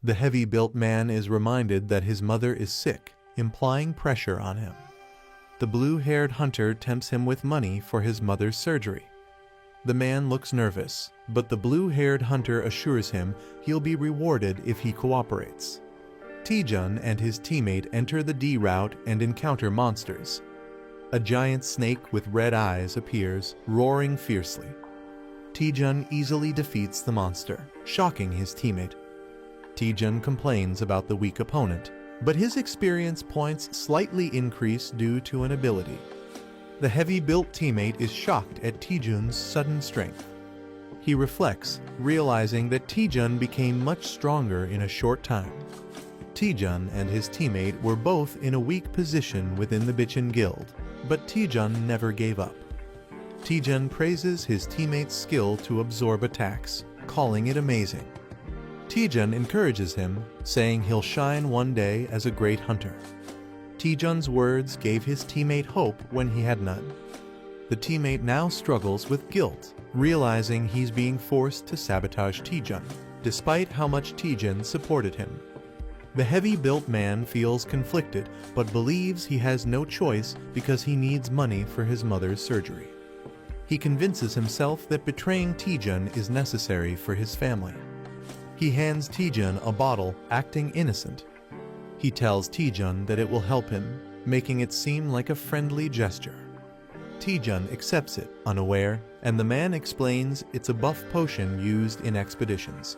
The heavy-built man is reminded that his mother is sick, implying pressure on him. The blue-haired hunter tempts him with money for his mother's surgery. The man looks nervous, but the blue-haired hunter assures him he'll be rewarded if he cooperates. Taejun and his teammate enter the D route and encounter monsters. A giant snake with red eyes appears, roaring fiercely. Taejun easily defeats the monster, shocking his teammate. Taejun complains about the weak opponent, but his experience points slightly increase due to an ability. The heavy-built teammate is shocked at Taejun's sudden strength. He reflects, realizing that Taejun became much stronger in a short time. Taejun and his teammate were both in a weak position within the Bichon Guild, but Taejun never gave up. Taejun praises his teammate's skill to absorb attacks, calling it amazing. Taejun encourages him, saying he'll shine one day as a great hunter. Taejun's words gave his teammate hope when he had none. The teammate now struggles with guilt, realizing he's being forced to sabotage Taejun, despite how much Taejun supported him. The heavy-built man feels conflicted, but believes he has no choice because he needs money for his mother's surgery. He convinces himself that betraying Taejun is necessary for his family. He hands Taejun a bottle, acting innocent. He tells Taejun that it will help him, making it seem like a friendly gesture. Taejun accepts it, unaware, and the man explains it's a buff potion used in expeditions.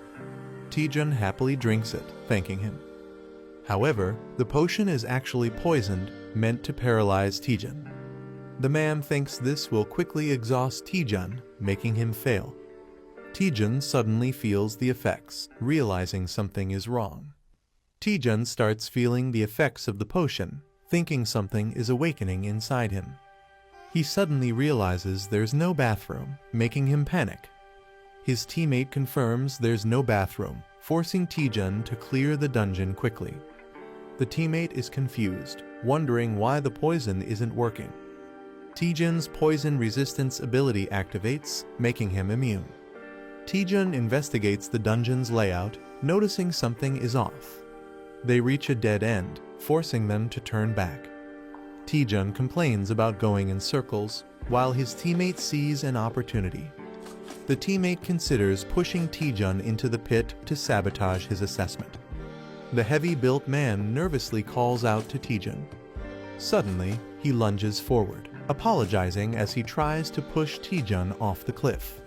Taejun happily drinks it, thanking him. However, the potion is actually poisoned, meant to paralyze Taejun. The man thinks this will quickly exhaust Taejun, making him fail. Taejun suddenly feels the effects, realizing something is wrong. Taejun starts feeling the effects of the potion, thinking something is awakening inside him. He suddenly realizes there's no bathroom, making him panic. His teammate confirms there's no bathroom, forcing Taejun to clear the dungeon quickly. The teammate is confused, wondering why the poison isn't working. Taejun's poison resistance ability activates, making him immune. Taejun investigates the dungeon's layout, noticing something is off. They reach a dead end, forcing them to turn back. Taejun complains about going in circles, while his teammate sees an opportunity. The teammate considers pushing Taejun into the pit to sabotage his assessment. The heavy-built man nervously calls out to Taejun. Suddenly, he lunges forward, apologizing as he tries to push Taejun off the cliff.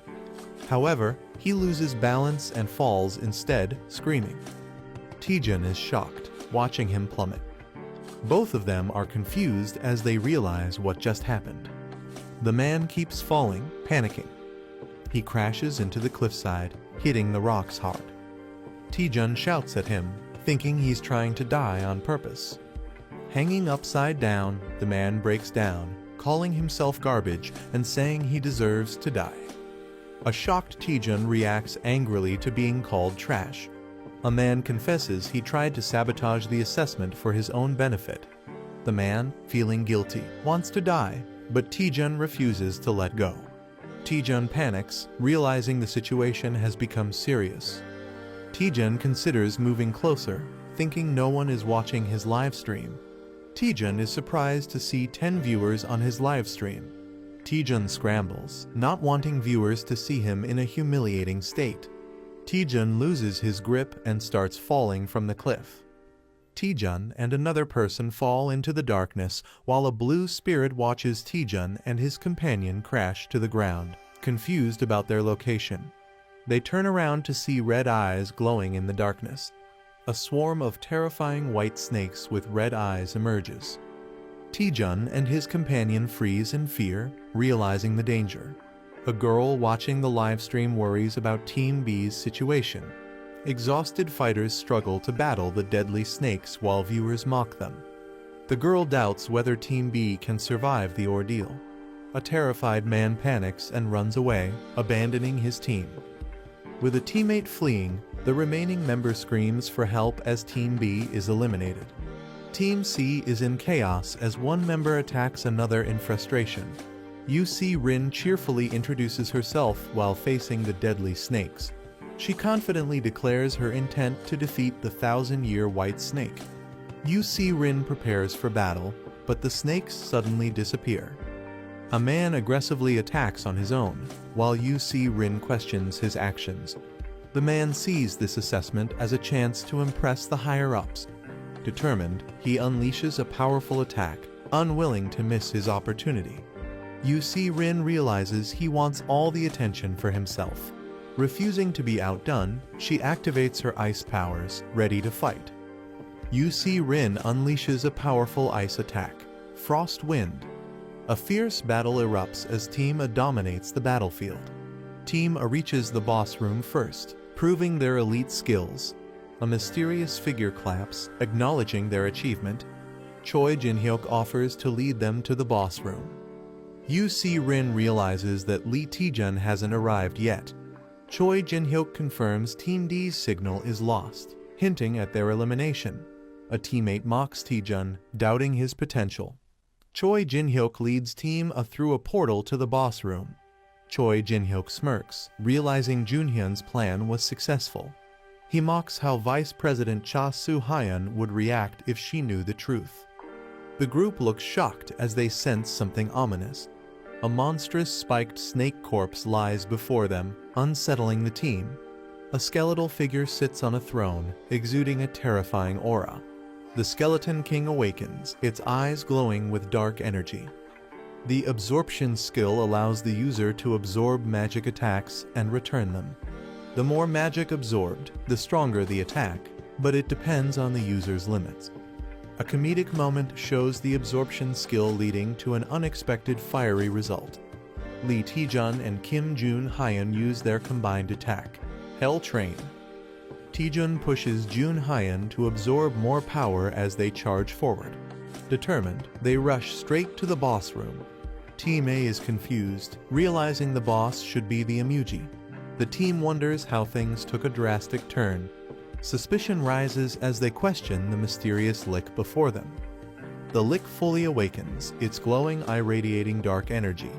However, he loses balance and falls instead, screaming. Taejun is shocked, watching him plummet. Both of them are confused as they realize what just happened. The man keeps falling, panicking. He crashes into the cliffside, hitting the rocks hard. Taejun shouts at him, thinking he's trying to die on purpose. Hanging upside down, the man breaks down, calling himself garbage and saying he deserves to die. A shocked Taejun reacts angrily to being called trash. A man confesses he tried to sabotage the assessment for his own benefit. The man, feeling guilty, wants to die, but Taejun refuses to let go. Taejun panics, realizing the situation has become serious. Taejun considers moving closer, thinking no one is watching his live stream. Taejun is surprised to see 10 viewers on his live stream. Taejun scrambles, not wanting viewers to see him in a humiliating state. Taejun loses his grip and starts falling from the cliff. Taejun and another person fall into the darkness while a blue spirit watches Taejun and his companion crash to the ground, confused about their location. They turn around to see red eyes glowing in the darkness. A swarm of terrifying white snakes with red eyes emerges. Taejun and his companion freeze in fear, realizing the danger. A girl watching the livestream worries about Team B's situation. Exhausted fighters struggle to battle the deadly snakes while viewers mock them. The girl doubts whether Team B can survive the ordeal. A terrified man panics and runs away, abandoning his team. With a teammate fleeing, the remaining member screams for help as Team B is eliminated. Team C is in chaos as one member attacks another in frustration. UC Rin cheerfully introduces herself while facing the deadly snakes. She confidently declares her intent to defeat the 1,000-year white snake. UC Rin prepares for battle, but the snakes suddenly disappear. A man aggressively attacks on his own, while UC Rin questions his actions. The man sees this assessment as a chance to impress the higher-ups. Determined, he unleashes a powerful attack, unwilling to miss his opportunity. UC Rin realizes he wants all the attention for himself. Refusing to be outdone, she activates her ice powers, ready to fight. UC Rin unleashes a powerful ice attack, Frost Wind. A fierce battle erupts as Team A dominates the battlefield. Team A reaches the boss room first, proving their elite skills. A mysterious figure claps, acknowledging their achievement. Choi Jin-hyuk offers to lead them to the boss room. UC Rin realizes that Lee Taejun hasn't arrived yet. Choi Jin-hyuk confirms Team D's signal is lost, hinting at their elimination. A teammate mocks Taejun, doubting his potential. Choi Jin-hyuk leads Team A through a portal to the boss room. Choi Jin-hyuk smirks, realizing Junhyun's plan was successful. He mocks how Vice President Cha Soo-hyun would react if she knew the truth. The group looks shocked as they sense something ominous. A monstrous spiked snake corpse lies before them, unsettling the team. A skeletal figure sits on a throne, exuding a terrifying aura. The Skeleton King awakens, its eyes glowing with dark energy. The absorption skill allows the user to absorb magic attacks and return them. The more magic absorbed, the stronger the attack, but it depends on the user's limits. A comedic moment shows the absorption skill leading to an unexpected fiery result. Lee Taejun and Kim Jun Hyun use their combined attack, Hell Train. Taejun pushes Jun Hyun to absorb more power as they charge forward. Determined, they rush straight to the boss room. Team A is confused, realizing the boss should be the Emuji. The team wonders how things took a drastic turn. Suspicion rises as they question the mysterious lick before them. The lick fully awakens, its glowing eye radiating dark energy.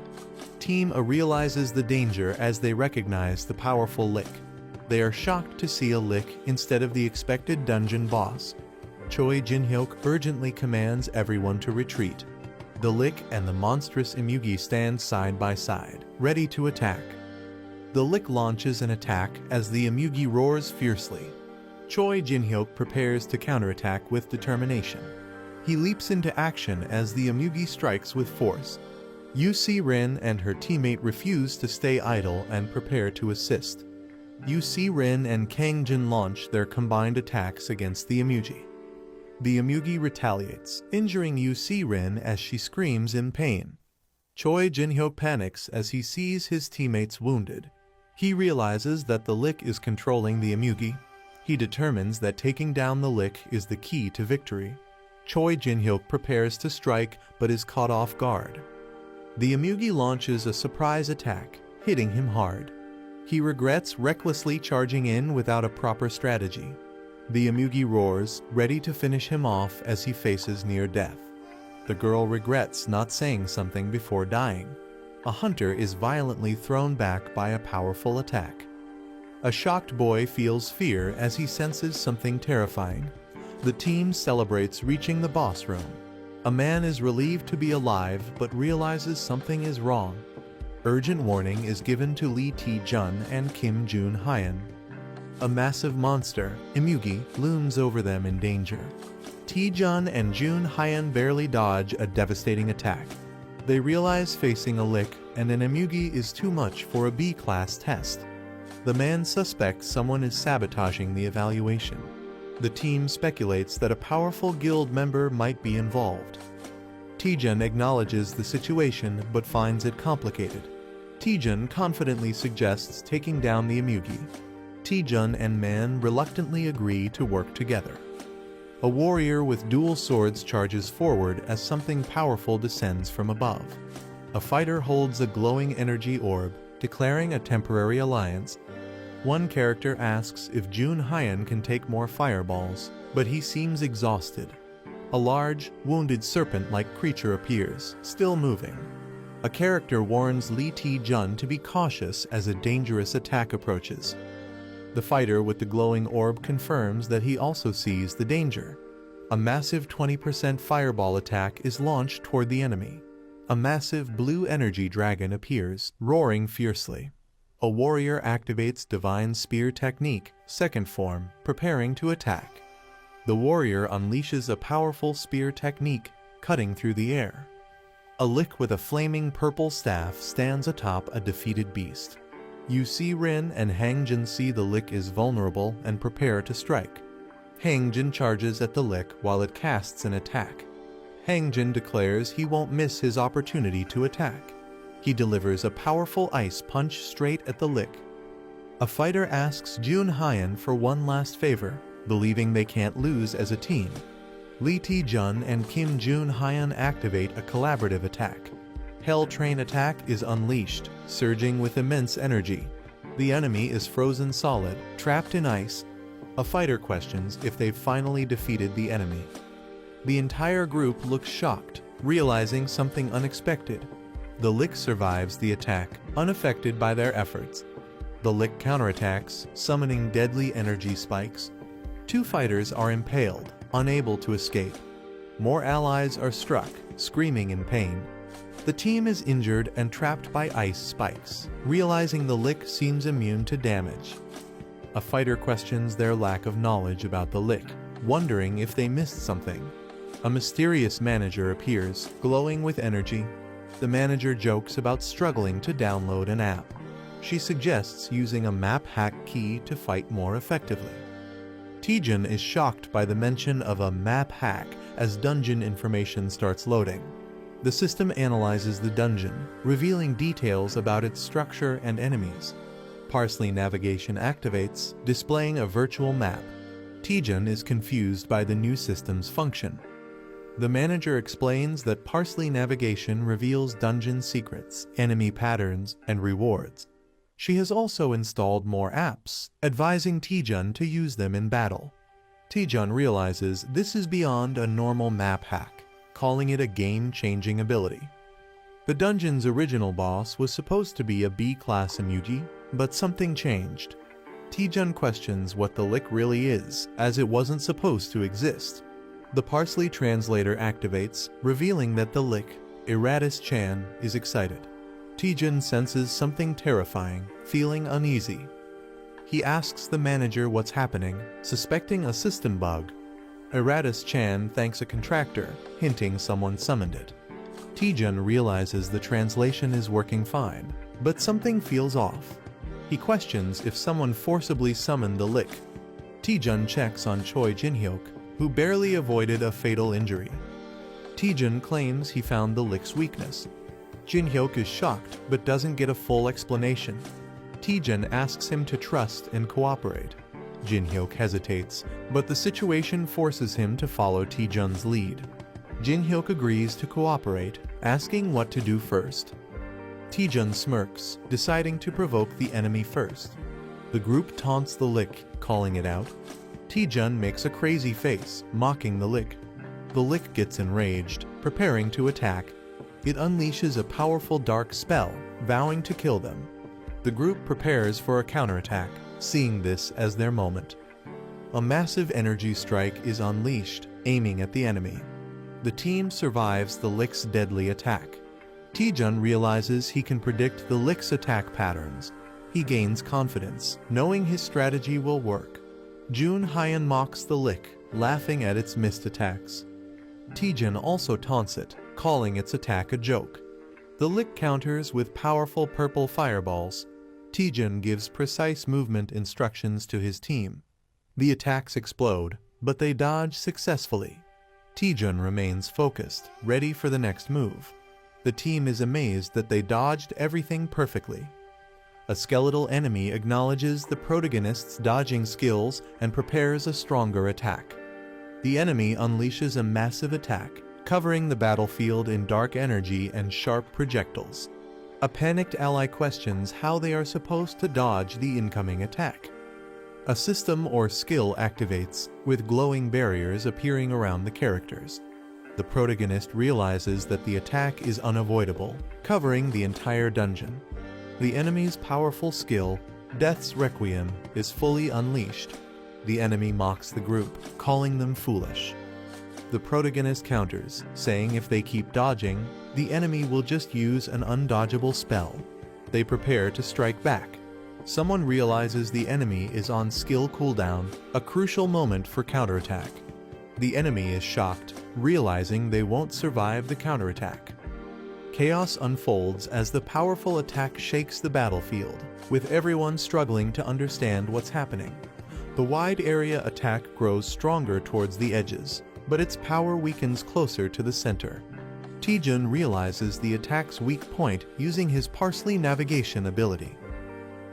Team A realizes the danger as they recognize the powerful lick. They are shocked to see a lick instead of the expected dungeon boss. Choi Jin-hyuk urgently commands everyone to retreat. The lick and the monstrous Emugi stand side by side, ready to attack. The lick launches an attack as the Emugi roars fiercely. Choi Jin-hyuk prepares to counterattack with determination. He leaps into action as the Emugi strikes with force. UC Rin and her teammate refuse to stay idle and prepare to assist. UC Rin and Kang Jin launch their combined attacks against the Emugi. The Emugi retaliates, injuring UC Rin as she screams in pain. Choi Jin-hyuk panics as he sees his teammates wounded. He realizes that the lick is controlling the Emugi. He determines that taking down the lick is the key to victory. Choi Jin-hyuk prepares to strike but is caught off guard. The Emugi launches a surprise attack, hitting him hard. He regrets recklessly charging in without a proper strategy. The Emugi roars, ready to finish him off as he faces near death. The girl regrets not saying something before dying. A hunter is violently thrown back by a powerful attack. A shocked boy feels fear as he senses something terrifying. The team celebrates reaching the boss room. A man is relieved to be alive but realizes something is wrong. Urgent warning is given to Lee Taejun and Kim Jun Hyun. A massive monster, Emugi, looms over them in danger. Taejun and Jun Hyun barely dodge a devastating attack. They realize facing a lick and an emugi is too much for a B-class test. The man suspects someone is sabotaging the evaluation. The team speculates that a powerful guild member might be involved. Taejun acknowledges the situation but finds it complicated. Taejun confidently suggests taking down the emugi. Taejun and Man reluctantly agree to work together. A warrior with dual swords charges forward as something powerful descends from above. A fighter holds a glowing energy orb, declaring a temporary alliance. One character asks if Jun Hyun can take more fireballs, but he seems exhausted. A large, wounded serpent-like creature appears, still moving. A character warns Lee Taejun to be cautious as a dangerous attack approaches. The fighter with the glowing orb confirms that he also sees the danger. A massive 20% fireball attack is launched toward the enemy. A massive blue energy dragon appears, roaring fiercely. A warrior activates Divine Spear Technique, second form, preparing to attack. The warrior unleashes a powerful spear technique, cutting through the air. A lick with a flaming purple staff stands atop a defeated beast. Yu Si-rin and Hangjin see the lick is vulnerable and prepare to strike. Hangjin charges at the lick while it casts an attack. Hangjin declares he won't miss his opportunity to attack. He delivers a powerful ice punch straight at the lick. A fighter asks Jun Hyun for one last favor, believing they can't lose as a team. Lee Taejun and Kim Jun Hyun activate a collaborative attack. Hell Train attack is unleashed, surging with immense energy. The enemy is frozen solid, trapped in ice. A fighter questions if they've finally defeated the enemy. The entire group looks shocked, realizing something unexpected. The lick survives the attack, unaffected by their efforts. The lick counterattacks, summoning deadly energy spikes. Two fighters are impaled, unable to escape. More allies are struck, screaming in pain. The team is injured and trapped by ice spikes, realizing the lick seems immune to damage. A fighter questions their lack of knowledge about the lick, wondering if they missed something. A mysterious manager appears, glowing with energy. The manager jokes about struggling to download an app. She suggests using a map hack key to fight more effectively. Taejun is shocked by the mention of a map hack as dungeon information starts loading. The system analyzes the dungeon, revealing details about its structure and enemies. Parsley navigation activates, displaying a virtual map. Taejun is confused by the new system's function. The manager explains that Parsley navigation reveals dungeon secrets, enemy patterns, and rewards. She has also installed more apps, advising Taejun to use them in battle. Taejun realizes this is beyond a normal map hack, calling it a game-changing ability. The dungeon's original boss was supposed to be a B-class emugi, but something changed. Taejun questions what the lick really is, as it wasn't supposed to exist. The Parsley translator activates, revealing that the lick, Eratus Chan, is excited. Taejun senses something terrifying, feeling uneasy. He asks the manager what's happening, suspecting a system bug. Eratus Chan thanks a contractor, hinting someone summoned it. Taejun realizes the translation is working fine, but something feels off. He questions if someone forcibly summoned the lick. Taejun checks on Choi Jin-hyuk, who barely avoided a fatal injury. Taejun claims he found the lick's weakness. Jin-hyuk is shocked but doesn't get a full explanation. Taejun asks him to trust and cooperate. Jin-hyuk hesitates, but the situation forces him to follow Taejun's lead. Jin-hyuk agrees to cooperate, asking what to do first. Taejun smirks, deciding to provoke the enemy first. The group taunts the lick, calling it out. Taejun makes a crazy face, mocking the lick. The lick gets enraged, preparing to attack. It unleashes a powerful dark spell, vowing to kill them. The group prepares for a counterattack, seeing this as their moment. A massive energy strike is unleashed, aiming at the enemy. The team survives the lick's deadly attack. Taejun realizes he can predict the lick's attack patterns. He gains confidence, knowing his strategy will work. Jun Hyun mocks the lick, laughing at its missed attacks. Taejun also taunts it, calling its attack a joke. The Lick counters with powerful purple fireballs. Taejun gives precise movement instructions to his team. The attacks explode, but they dodge successfully. Taejun remains focused, ready for the next move. The team is amazed that they dodged everything perfectly. A skeletal enemy acknowledges the protagonist's dodging skills and prepares a stronger attack. The enemy unleashes a massive attack, covering the battlefield in dark energy and sharp projectiles. A panicked ally questions how they are supposed to dodge the incoming attack. A system or skill activates, with glowing barriers appearing around the characters. The protagonist realizes that the attack is unavoidable, covering the entire dungeon. The enemy's powerful skill, Death's Requiem, is fully unleashed. The enemy mocks the group, calling them foolish. The protagonist counters, saying if they keep dodging, the enemy will just use an undodgeable spell. They prepare to strike back. Someone realizes the enemy is on skill cooldown, a crucial moment for counterattack. The enemy is shocked, realizing they won't survive the counterattack. Chaos unfolds as the powerful attack shakes the battlefield, with everyone struggling to understand what's happening. The wide area attack grows stronger towards the edges, but its power weakens closer to the center. Taejun realizes the attack's weak point using his parsley navigation ability.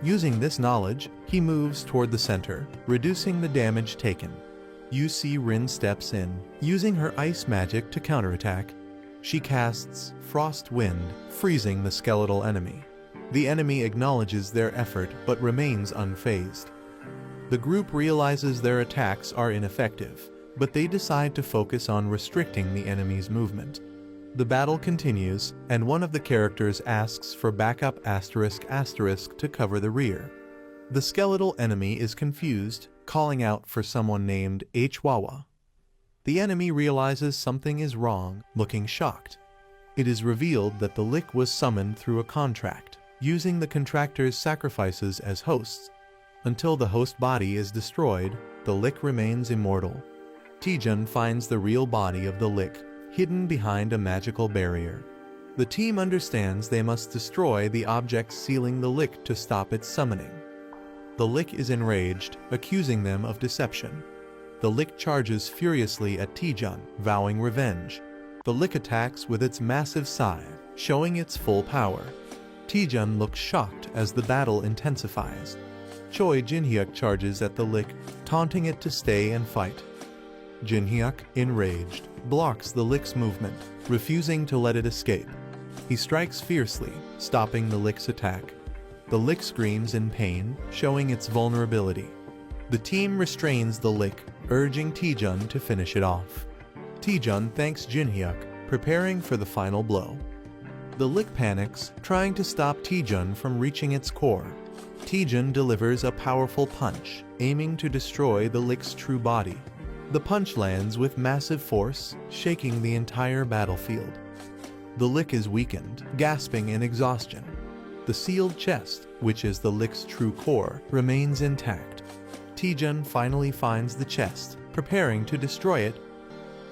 Using this knowledge, he moves toward the center, reducing the damage taken. Yu-Si Rin steps in, using her ice magic to counterattack. She casts Frost Wind, freezing the skeletal enemy. The enemy acknowledges their effort but remains unfazed. The group realizes their attacks are ineffective, but they decide to focus on restricting the enemy's movement. The battle continues, and one of the characters asks for backup *** to cover the rear. The skeletal enemy is confused, calling out for someone named Hwawa. The enemy realizes something is wrong, looking shocked. It is revealed that the Lick was summoned through a contract, using the contractor's sacrifices as hosts. Until the host body is destroyed, the Lick remains immortal. Taejun finds the real body of the Lick, hidden behind a magical barrier. The team understands they must destroy the objects sealing the Lick to stop its summoning. The Lick is enraged, accusing them of deception. The Lick charges furiously at Taejun, vowing revenge. The Lick attacks with its massive scythe, showing its full power. Taejun looks shocked as the battle intensifies. Choi Jinhyuk charges at the Lick, taunting it to stay and fight. Jinhyuk, enraged, blocks the Lick's movement, refusing to let it escape. He strikes fiercely, stopping the Lick's attack. The Lick screams in pain, showing its vulnerability. The team restrains the Lick, urging Taejun to finish it off. Taejun thanks Jinhyuk, preparing for the final blow. The Lick panics, trying to stop Taejun from reaching its core. Taejun delivers a powerful punch, aiming to destroy the Lick's true body. The punch lands with massive force, shaking the entire battlefield. The Lick is weakened, gasping in exhaustion. The sealed chest, which is the Lick's true core, remains intact. Taejun finally finds the chest, preparing to destroy it.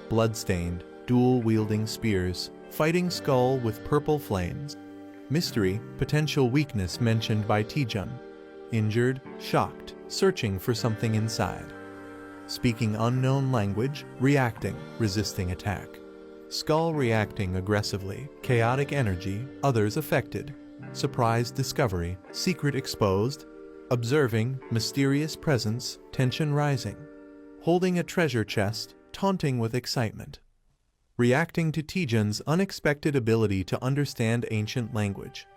Bloodstained, dual-wielding spears, fighting skull with purple flames. Mystery, potential weakness mentioned by Taejun. Injured, shocked, searching for something inside. Speaking unknown language, reacting, resisting attack. Skull reacting aggressively, chaotic energy, others affected. Surprise discovery, secret exposed. Observing, mysterious presence, tension rising. Holding a treasure chest, taunting with excitement. Reacting to Taejun's unexpected ability to understand ancient language.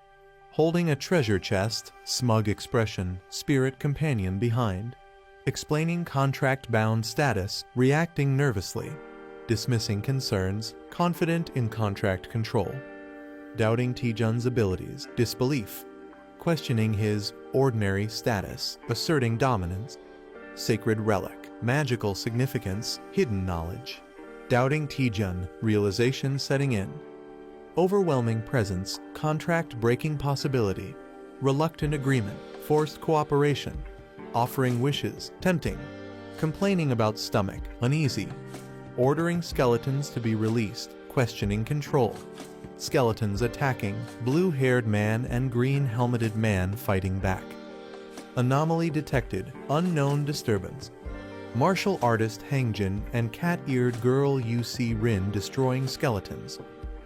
Holding a treasure chest, smug expression, spirit companion behind. Explaining contract-bound status, reacting nervously. Dismissing concerns, confident in contract control. Doubting Taejun's abilities, disbelief. Questioning his ordinary status, asserting dominance. Sacred relic, magical significance, hidden knowledge. Doubting Taejun, realization setting in. Overwhelming presence, contract-breaking possibility. Reluctant agreement, forced cooperation. Offering wishes, tempting. Complaining about stomach, uneasy. Ordering skeletons to be released, questioning control. skeletons attacking, blue-haired man and green-helmeted man fighting back. Anomaly detected, unknown disturbance. Martial artist Hangjin and cat-eared girl UC Rin destroying skeletons.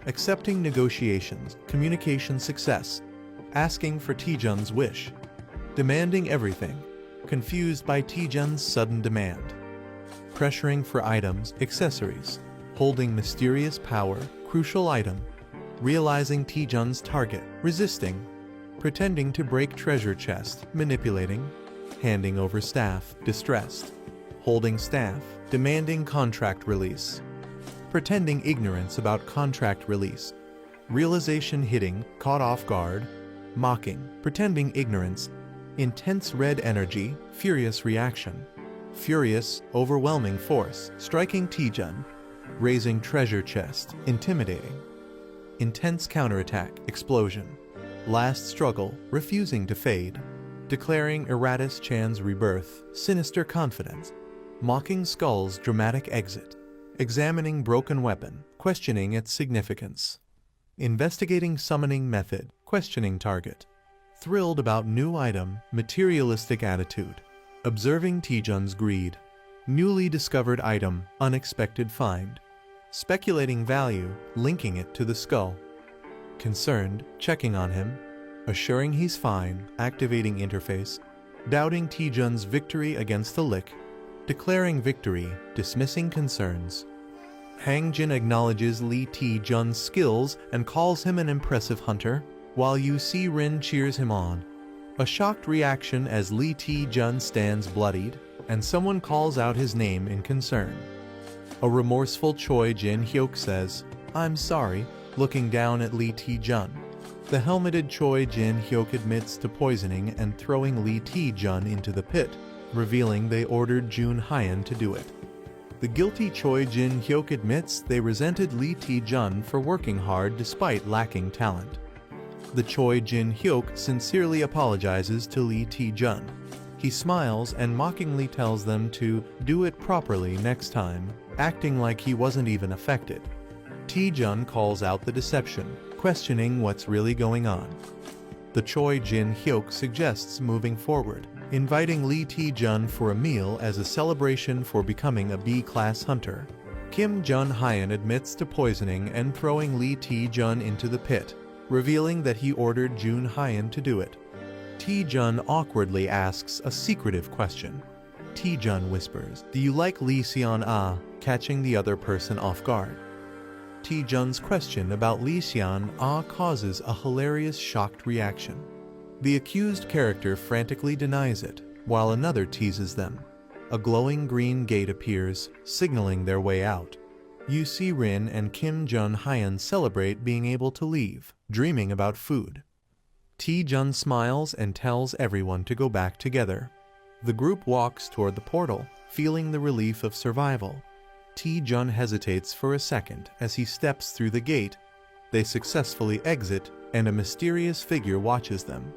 Accepting negotiations, communication success. Asking for Taejun's wish. Demanding everything. Confused by Taejun's sudden demand. Pressuring for items, accessories. Holding mysterious power, crucial item. Realizing Taejun's target, resisting. Pretending to break treasure chest, manipulating. Handing over staff, distressed. Holding staff, demanding contract release. Pretending ignorance about contract release. Realization hitting, caught off guard. Mocking, pretending ignorance. Intense red energy, furious reaction. Furious, overwhelming force, striking Taejun. Raising treasure chest, intimidating. Intense counterattack, explosion. Last struggle, refusing to fade. Declaring Eratus Chan's rebirth, sinister confidence. Mocking Skull's dramatic exit. Examining broken weapon, questioning its significance. Investigating summoning method, questioning target. Thrilled about new item, materialistic attitude. Observing Taejun's greed. Newly discovered item, unexpected find. Speculating value, linking it to the skull. Concerned, checking on him. Assuring he's fine, activating interface. Doubting Taejun's victory against the lick. Declaring victory, dismissing concerns. Hangjin acknowledges Lee Taejun's skills and calls him an impressive hunter, while UC Rin cheers him on. A shocked reaction as Lee Taejun stands bloodied, and someone calls out his name in concern. A remorseful Choi Jin-hyuk says, "I'm sorry," looking down at Lee Taejun. The helmeted Choi Jin-hyuk admits to poisoning and throwing Lee Taejun into the pit, revealing they ordered Jun Hyeon to do it. The guilty Choi Jin-hyuk admits they resented Lee Taejun for working hard despite lacking talent. The Choi Jin-hyuk sincerely apologizes to Lee Taejun. He smiles and mockingly tells them to do it properly next time, acting like he wasn't even affected. Taejun calls out the deception, questioning what's really going on. The Choi Jin-hyuk suggests moving forward, inviting Lee Taejun for a meal as a celebration for becoming a B-class hunter. Kim Jun-hyeon admits to poisoning and throwing Lee Taejun into the pit, revealing that he ordered Jun Hyeon to do it. Taejun awkwardly asks a secretive question. Taejun whispers, "Do you like Lee Seon-ah?" catching the other person off guard. Taejun's question about Lee Seon-ah causes a hilarious shocked reaction. The accused character frantically denies it, while another teases them. A glowing green gate appears, signaling their way out. UC Rin and Kim Jun-hyeon celebrate being able to leave, dreaming about food. Taejun smiles and tells everyone to go back together. The group walks toward the portal, feeling the relief of survival. Taejun hesitates for a second as he steps through the gate. They successfully exit, and a mysterious figure watches them.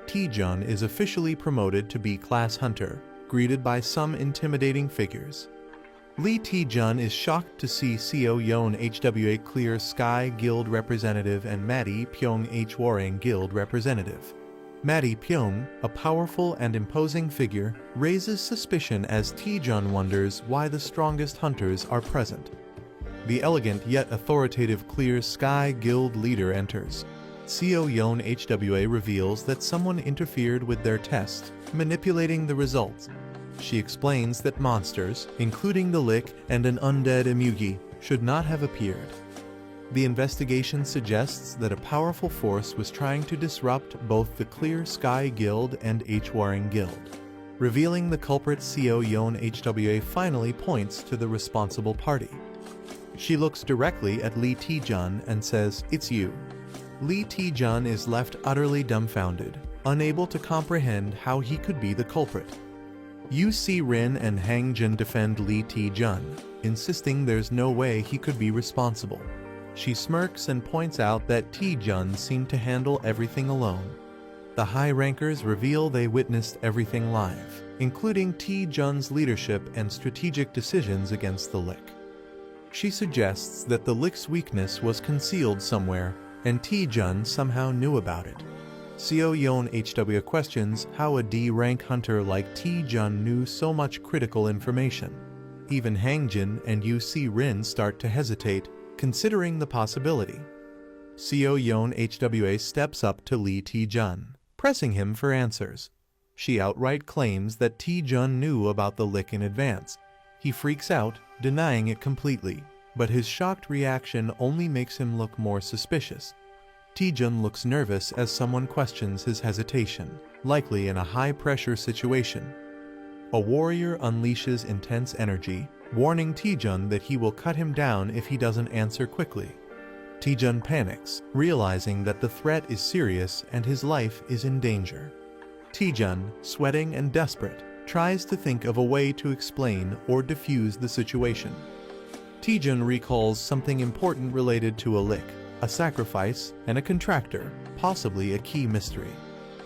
Taejun is officially promoted to B-class hunter, greeted by some intimidating figures. Lee Taejun is shocked to see Seo Yeon HWA Clear Sky Guild representative and Maddie Pyong Hwarang Guild representative. Maddie Pyong, a powerful and imposing figure, raises suspicion as Taejun wonders why the strongest hunters are present. The elegant yet authoritative Clear Sky Guild leader enters. Seo Yeon HWA reveals that someone interfered with their test, manipulating the results. She explains that monsters, including the Lick and an undead Emugi, should not have appeared. The investigation suggests that a powerful force was trying to disrupt both the Clear Sky Guild and Hwarang Guild. Revealing the culprit, Seo Yeon HWA finally points to the responsible party. She looks directly at Lee Taejun and says, "It's you." Lee Taejun is left utterly dumbfounded, unable to comprehend how he could be the culprit. UC Rin and Hangjin defend Lee Taejun, insisting there's no way he could be responsible. She smirks and points out that Taejun seemed to handle everything alone. The high rankers reveal they witnessed everything live, including Taejun's leadership and strategic decisions against the Lick. She suggests that the Lick's weakness was concealed somewhere, and Taejun somehow knew about it. Seo Yeon HW questions how a D-rank hunter like Taejun knew so much critical information. Even Hangjin and Yu Si-rin start to hesitate, considering the possibility. Seo Yeon HWA steps up to Lee Taejun, pressing him for answers. She outright claims that Taejun knew about the Lick in advance. He freaks out, denying it completely, but his shocked reaction only makes him look more suspicious. Taejun looks nervous as someone questions his hesitation, likely in a high-pressure situation. A warrior unleashes intense energy, warning Taejun that he will cut him down if he doesn't answer quickly. Taejun panics, realizing that the threat is serious and his life is in danger. Taejun, sweating and desperate, tries to think of a way to explain or defuse the situation. Taejun recalls something important related to a Lick, a sacrifice, and a contractor, possibly a key mystery.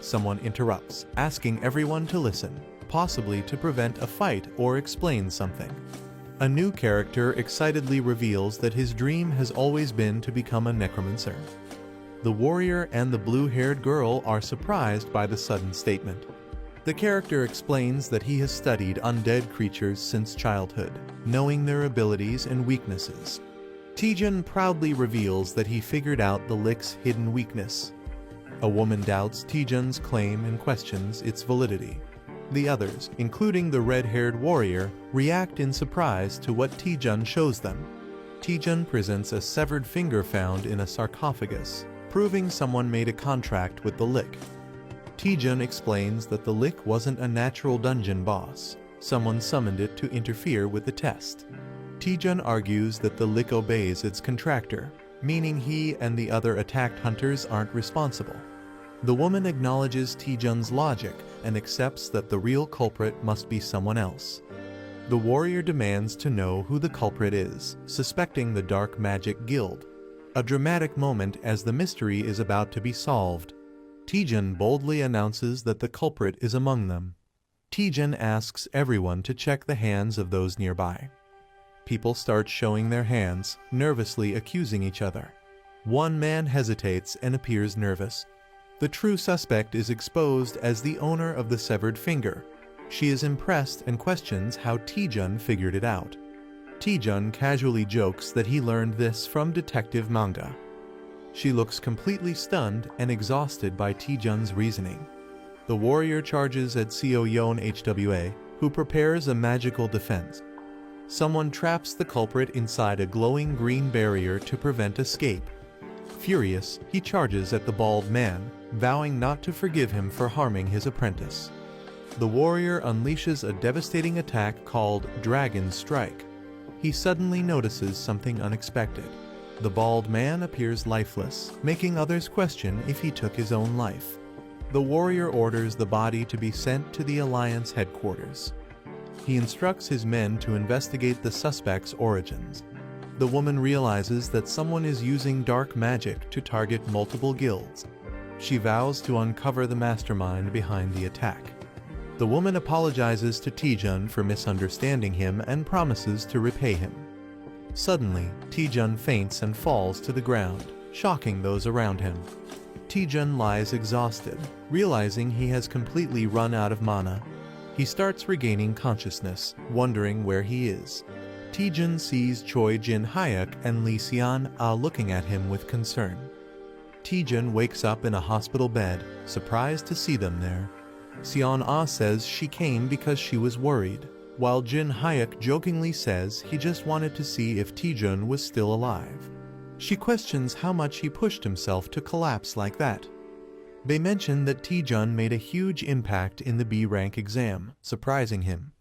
Someone interrupts, asking everyone to listen, possibly to prevent a fight or explain something. A new character excitedly reveals that his dream has always been to become a necromancer. The warrior and the blue-haired girl are surprised by the sudden statement. The character explains that he has studied undead creatures since childhood, knowing their abilities and weaknesses. Taejun proudly reveals that he figured out the Lick's hidden weakness. A woman doubts Taejun's claim and questions its validity. The others, including the red-haired warrior, react in surprise to what Taejun shows them. Taejun presents a severed finger found in a sarcophagus, proving someone made a contract with the Lick. Taejun explains that the Lick wasn't a natural dungeon boss. Someone summoned it to interfere with the test. Taejun argues that the Lick obeys its contractor, meaning he and the other attacked hunters aren't responsible. The woman acknowledges Taejun's logic and accepts that the real culprit must be someone else. The warrior demands to know who the culprit is, suspecting the Dark Magic Guild. A dramatic moment as the mystery is about to be solved. Taejun boldly announces that the culprit is among them. Taejun asks everyone to check the hands of those nearby. People start showing their hands, nervously accusing each other. One man hesitates and appears nervous. The true suspect is exposed as the owner of the severed finger. She is impressed and questions how Taejun figured it out. Taejun casually jokes that he learned this from detective manga. She looks completely stunned and exhausted by Taejun's reasoning. The warrior charges at Seo Yeon HWA, who prepares a magical defense. Someone traps the culprit inside a glowing green barrier to prevent escape. Furious, he charges at the bald man, vowing not to forgive him for harming his apprentice. The warrior unleashes a devastating attack called Dragon Strike. He suddenly notices something unexpected. The bald man appears lifeless, making others question if he took his own life. The warrior orders the body to be sent to the Alliance headquarters. He instructs his men to investigate the suspect's origins. The woman realizes that someone is using dark magic to target multiple guilds. She vows to uncover the mastermind behind the attack. The woman apologizes to Taejun for misunderstanding him and promises to repay him. Suddenly, Taejun faints and falls to the ground, shocking those around him. Taejun lies exhausted, realizing he has completely run out of mana. He starts regaining consciousness, wondering where he is. Taejun sees Choi Jin-hyuk and Lee Seon-ah looking at him with concern. Taejun wakes up in a hospital bed, surprised to see them there. Seon-ah says she came because she was worried, while Jin-hyuk jokingly says he just wanted to see if Taejun was still alive. She questions how much he pushed himself to collapse like that. They mention that Taejun made a huge impact in the B-rank exam, surprising him.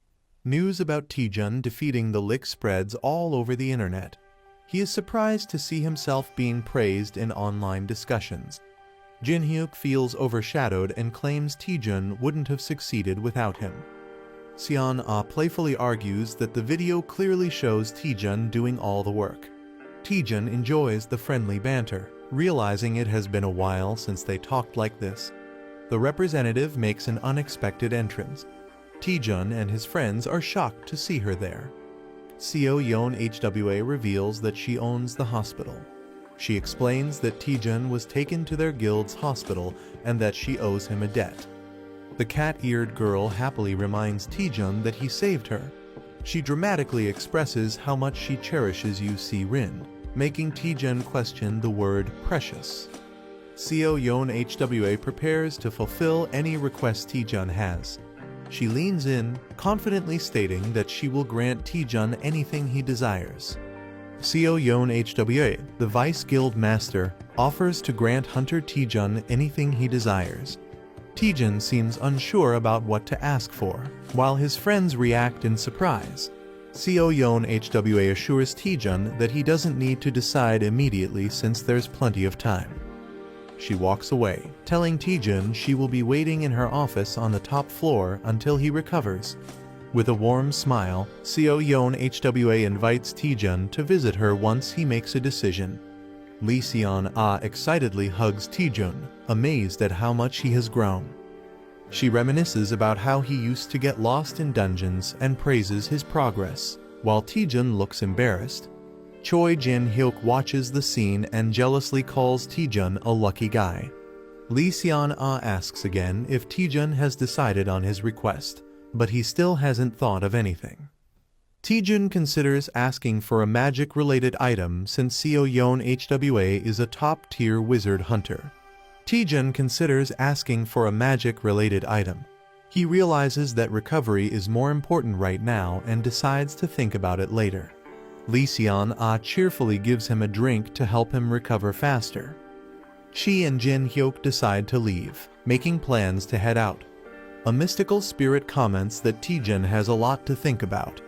News about Taejun defeating the Lick spreads all over the internet. He is surprised to see himself being praised in online discussions. Jin-hyuk feels overshadowed and claims Taejun wouldn't have succeeded without him. Seon-ah playfully argues that the video clearly shows Taejun doing all the work. Taejun enjoys the friendly banter, realizing it has been a while since they talked like this. The representative makes an unexpected entrance. Taejun and his friends are shocked to see her there. Seo Yeon Hwa reveals that she owns the hospital. She explains that Taejun was taken to their guild's hospital and that she owes him a debt. The cat-eared girl happily reminds Taejun that he saved her. She dramatically expresses how much she cherishes Yu Si-rin, making Taejun question the word precious. Seo Yeon Hwa prepares to fulfill any request Taejun has. She leans in, confidently stating that she will grant Taejun anything he desires. Seo Yeon Hwa, the Vice Guild Master, offers to grant Hunter Taejun anything he desires. Taejun seems unsure about what to ask for, while his friends react in surprise. Seo Yeon Hwa assures Taejun that he doesn't need to decide immediately since there's plenty of time. She walks away, telling Taejun she will be waiting in her office on the top floor until he recovers. With a warm smile, Seo Yeon Hwa invites Taejun to visit her once he makes a decision. Lee Seon-ah excitedly hugs Taejun, amazed at how much he has grown. She reminisces about how he used to get lost in dungeons and praises his progress, while Taejun looks embarrassed. Choi Jin-hyuk watches the scene and jealously calls Taejun a lucky guy. Lee Seon-ah asks again if Taejun has decided on his request, but he still hasn't thought of anything. Taejun considers asking for a magic-related item since Seo Yeon Hwa is a top-tier wizard hunter. Taejun considers asking for a magic-related item. He realizes that recovery is more important right now and decides to think about it later. Lee Seon-ah cheerfully gives him a drink to help him recover faster. She and Jin-hyuk decide to leave, making plans to head out. A mystical spirit comments that Taejun has a lot to think about.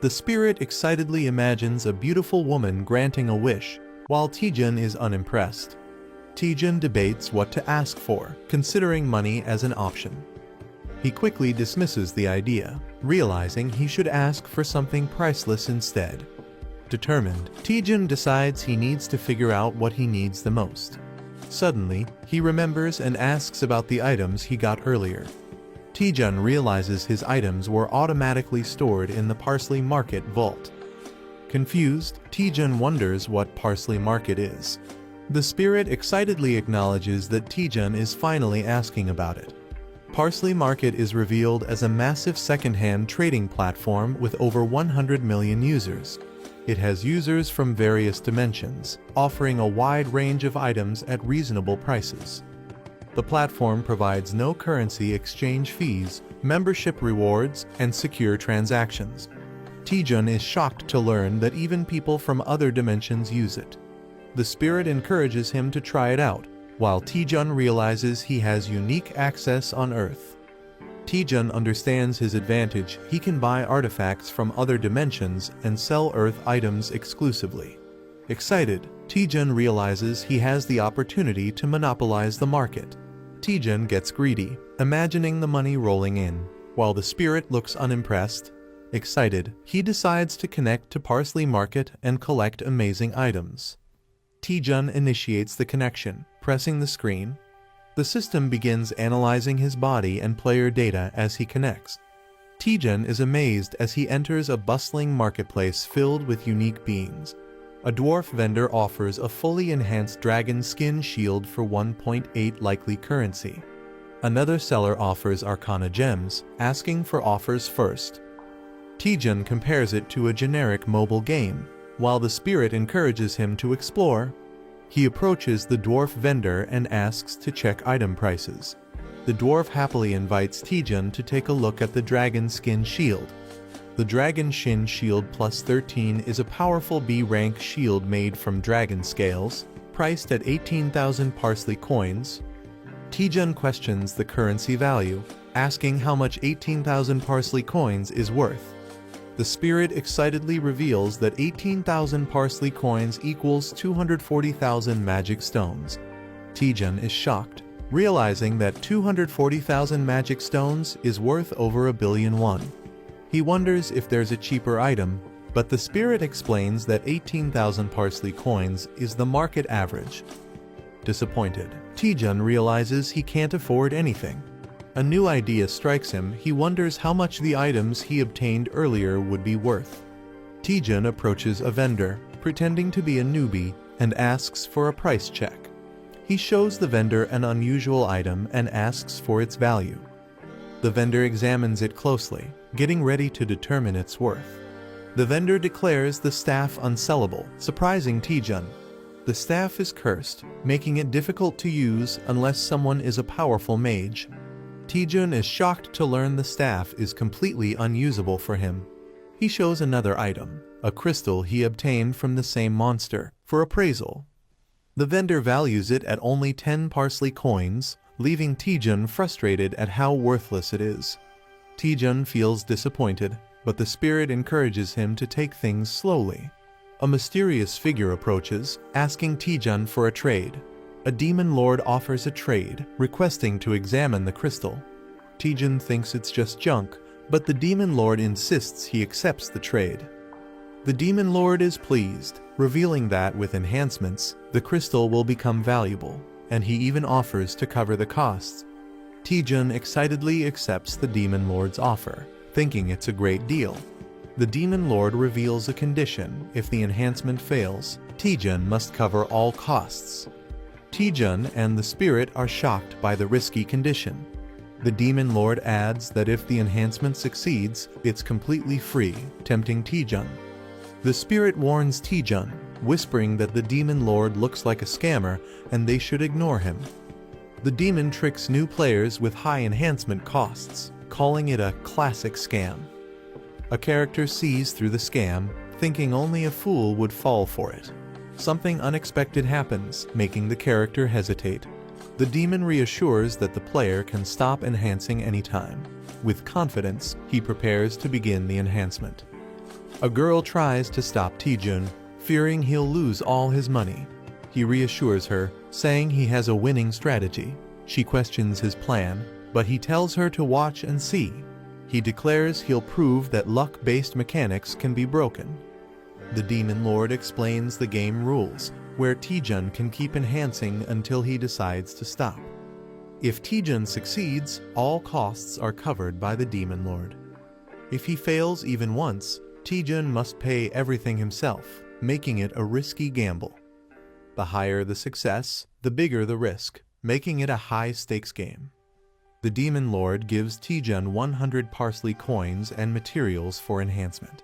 The spirit excitedly imagines a beautiful woman granting a wish, while Taejun is unimpressed. Taejun debates what to ask for, considering money as an option. He quickly dismisses the idea, realizing he should ask for something priceless instead. Determined, Taejun decides he needs to figure out what he needs the most. Suddenly, he remembers and asks about the items he got earlier. Taejun realizes his items were automatically stored in the Parsley Market vault. Confused, Taejun wonders what Parsley Market is. The spirit excitedly acknowledges that Taejun is finally asking about it. Parsley Market is revealed as a massive second-hand trading platform with over 100 million users. It has users from various dimensions, offering a wide range of items at reasonable prices. The platform provides no currency exchange fees, membership rewards, and secure transactions. Taejun is shocked to learn that even people from other dimensions use it. The spirit encourages him to try it out, while Taejun realizes he has unique access on Earth. Taejun understands his advantage. He can buy artifacts from other dimensions and sell Earth items exclusively. Excited, Taejun realizes he has the opportunity to monopolize the market. Taejun gets greedy, imagining the money rolling in, while the spirit looks unimpressed. Excited, he decides to connect to Parsley Market and collect amazing items. Taejun initiates the connection, pressing the screen. The system begins analyzing his body and player data as he connects. Taejun is amazed as he enters a bustling marketplace filled with unique beings. A dwarf vendor offers a fully enhanced dragon skin shield for 1.8 likely currency. Another seller offers arcana gems, asking for offers first. Taejun compares it to a generic mobile game, while the spirit encourages him to explore. He approaches the dwarf vendor and asks to check item prices. The dwarf happily invites Taejun to take a look at the dragon skin shield. The Dragon Shin Shield Plus 13 is a powerful B-rank shield made from dragon scales, priced at 18,000 parsley coins. Taejun questions the currency value, asking how much 18,000 parsley coins is worth. The spirit excitedly reveals that 18,000 parsley coins equals 240,000 magic stones. Taejun is shocked, realizing that 240,000 magic stones is worth over 1 billion won. He wonders if there's a cheaper item, but the spirit explains that 18,000 parsley coins is the market average. Disappointed, Taejun realizes he can't afford anything. A new idea strikes him. He wonders how much the items he obtained earlier would be worth. Taejun approaches a vendor, pretending to be a newbie, and asks for a price check. He shows the vendor an unusual item and asks for its value. The vendor examines it closely, getting ready to determine its worth. The vendor declares the staff unsellable, surprising Taejun. The staff is cursed, making it difficult to use unless someone is a powerful mage. Taejun is shocked to learn the staff is completely unusable for him. He shows another item, a crystal he obtained from the same monster, for appraisal. The vendor values it at only 10 parsley coins, leaving Taejun frustrated at how worthless it is. Taejun feels disappointed, but the spirit encourages him to take things slowly. A mysterious figure approaches, asking Taejun for a trade. A demon lord offers a trade, requesting to examine the crystal. Taejun thinks it's just junk, but the demon lord insists he accepts the trade. The demon lord is pleased, revealing that with enhancements, the crystal will become valuable, and he even offers to cover the costs. Taejun excitedly accepts the demon lord's offer, thinking it's a great deal. The demon lord reveals a condition: if the enhancement fails, Taejun must cover all costs. Taejun and the spirit are shocked by the risky condition. The demon lord adds that if the enhancement succeeds, it's completely free, tempting Taejun. The spirit warns Taejun, whispering that the demon lord looks like a scammer and they should ignore him. The demon tricks new players with high enhancement costs, calling it a classic scam. A character sees through the scam, thinking only a fool would fall for it. Something unexpected happens, making the character hesitate. The demon reassures that the player can stop enhancing anytime. With confidence, he prepares to begin the enhancement. A girl tries to stop Taejun, fearing he'll lose all his money. He reassures her, saying he has a winning strategy. She questions his plan, but he tells her to watch and see. He declares he'll prove that luck-based mechanics can be broken. The demon lord explains the game rules, where Taejun can keep enhancing until he decides to stop. If Taejun succeeds, all costs are covered by the demon lord. If he fails even once, Taejun must pay everything himself, making it a risky gamble. The higher the success, the bigger the risk, making it a high-stakes game. The demon lord gives Taejun 100 parsley coins and materials for enhancement.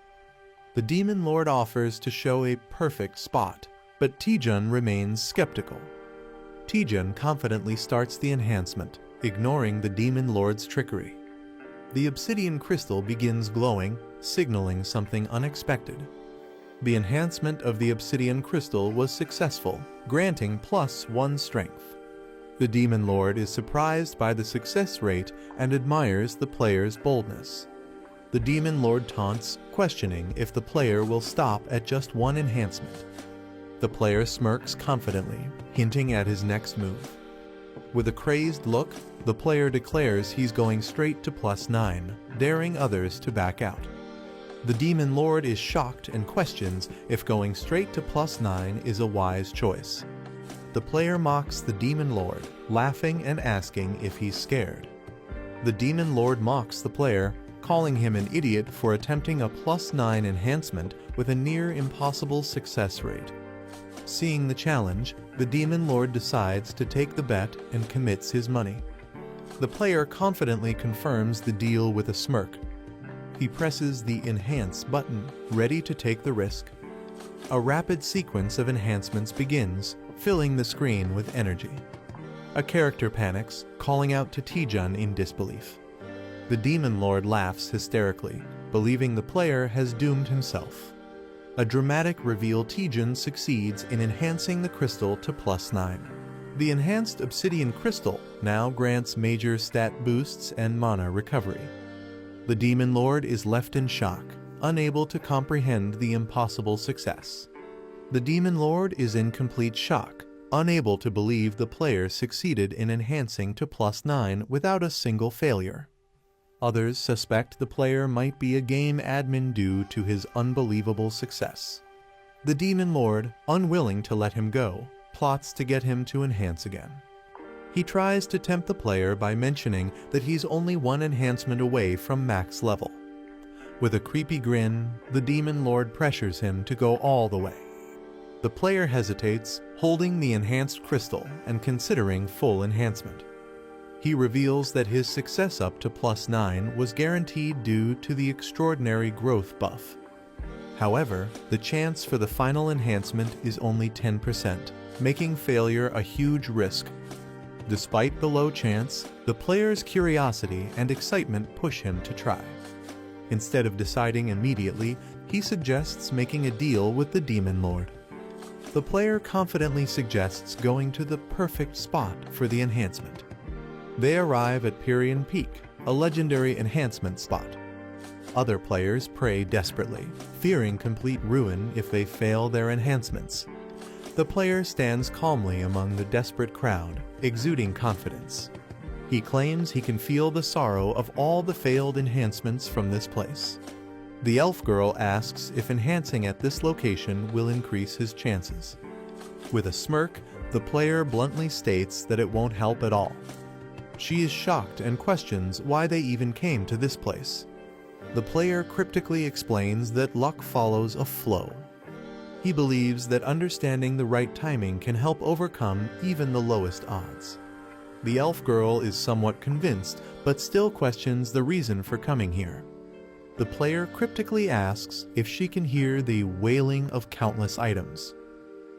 The demon lord offers to show a perfect spot, but Taejun remains skeptical. Taejun confidently starts the enhancement, ignoring the demon lord's trickery. The obsidian crystal begins glowing, signaling something unexpected. The enhancement of the obsidian crystal was successful, granting +1 strength. The demon lord is surprised by the success rate and admires the player's boldness. The demon lord taunts, questioning if the player will stop at just one enhancement. The player smirks confidently, hinting at his next move. With a crazed look, the player declares he's going straight to +9, daring others to back out. The demon lord is shocked and questions if going straight to +9 is a wise choice. The player mocks the demon lord, laughing and asking if he's scared. The demon lord mocks the player, calling him an idiot for attempting a +9 enhancement with a near impossible success rate. Seeing the challenge, the demon lord decides to take the bet and commits his money. The player confidently confirms the deal with a smirk. He presses the Enhance button, ready to take the risk. A rapid sequence of enhancements begins, filling the screen with energy. A character panics, calling out to Taejun in disbelief. The demon lord laughs hysterically, believing the player has doomed himself. A dramatic reveal: Taejun succeeds in enhancing the crystal to +9. The enhanced obsidian crystal now grants major stat boosts and mana recovery. The demon lord is left in shock, unable to comprehend the impossible success. The demon lord is in complete shock, unable to believe the player succeeded in enhancing to +9 without a single failure. Others suspect the player might be a game admin due to his unbelievable success. The demon lord, unwilling to let him go, plots to get him to enhance again. He tries to tempt the player by mentioning that he's only one enhancement away from max level. With a creepy grin, the Demon Lord pressures him to go all the way. The player hesitates, holding the enhanced crystal and considering full enhancement. He reveals that his success up to +9 was guaranteed due to the extraordinary growth buff. However, the chance for the final enhancement is only 10%, making failure a huge risk. Despite the low chance, the player's curiosity and excitement push him to try. Instead of deciding immediately, he suggests making a deal with the Demon Lord. The player confidently suggests going to the perfect spot for the enhancement. They arrive at Pierian Peak, a legendary enhancement spot. Other players pray desperately, fearing complete ruin if they fail their enhancements. The player stands calmly among the desperate crowd, exuding confidence. He claims he can feel the sorrow of all the failed enhancements from this place. The elf girl asks if enhancing at this location will increase his chances. With a smirk, the player bluntly states that it won't help at all. She is shocked and questions why they even came to this place. The player cryptically explains that luck follows a flow. He believes that understanding the right timing can help overcome even the lowest odds. The elf girl is somewhat convinced, but still questions the reason for coming here. The player cryptically asks if she can hear the wailing of countless items.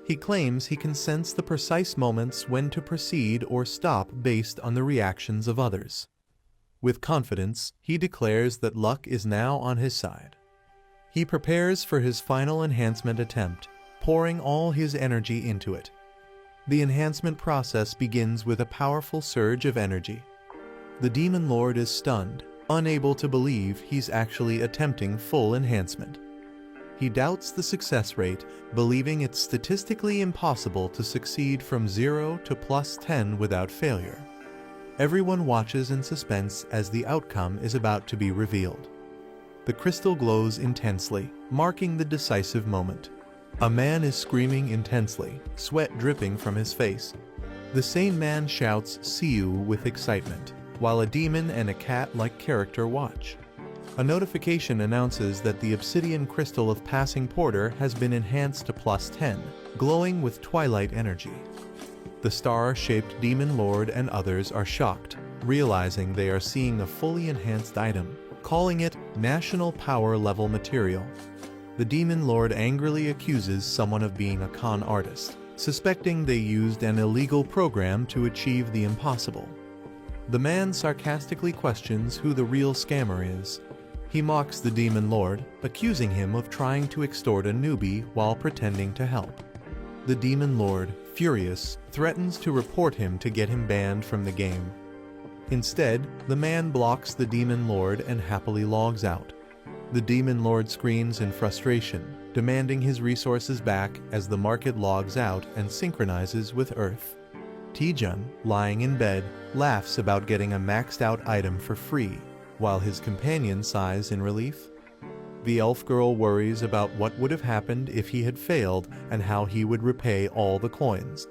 He claims he can sense the precise moments when to proceed or stop based on the reactions of others. With confidence, he declares that luck is now on his side. He prepares for his final enhancement attempt, pouring all his energy into it. The enhancement process begins with a powerful surge of energy. The Demon Lord is stunned, unable to believe he's actually attempting full enhancement. He doubts the success rate, believing it's statistically impossible to succeed from 0 to +10 without failure. Everyone watches in suspense as the outcome is about to be revealed. The crystal glows intensely, marking the decisive moment. A man is screaming intensely, sweat dripping from his face. The same man shouts "See you" with excitement, while a demon and a cat-like character watch. A notification announces that the obsidian crystal of Passing Porter has been enhanced to +10, glowing with twilight energy. The star-shaped Demon Lord and others are shocked, realizing they are seeing a fully enhanced item, calling it National Power Level material. The Demon Lord angrily accuses someone of being a con artist, suspecting they used an illegal program to achieve the impossible. The man sarcastically questions who the real scammer is. He mocks the Demon Lord, accusing him of trying to extort a newbie while pretending to help. The Demon Lord, furious, threatens to report him to get him banned from the game. Instead, the man blocks the Demon Lord and happily logs out. The Demon Lord screams in frustration, demanding his resources back as the market logs out and synchronizes with Earth. Taejun, lying in bed, laughs about getting a maxed-out item for free, while his companion sighs in relief. The elf girl worries about what would have happened if he had failed and how he would repay all the coins.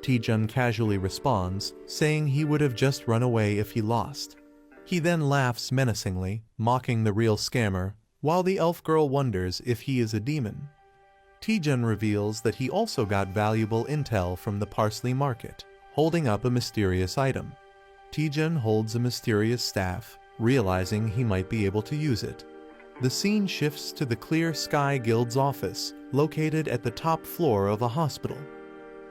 Taejun casually responds, saying he would have just run away if he lost. He then laughs menacingly, mocking the real scammer, while the elf girl wonders if he is a demon. Taejun reveals that he also got valuable intel from the Parsley Market, holding up a mysterious item. Taejun holds a mysterious staff, realizing he might be able to use it. The scene shifts to the Clear Sky Guild's office, located at the top floor of a hospital.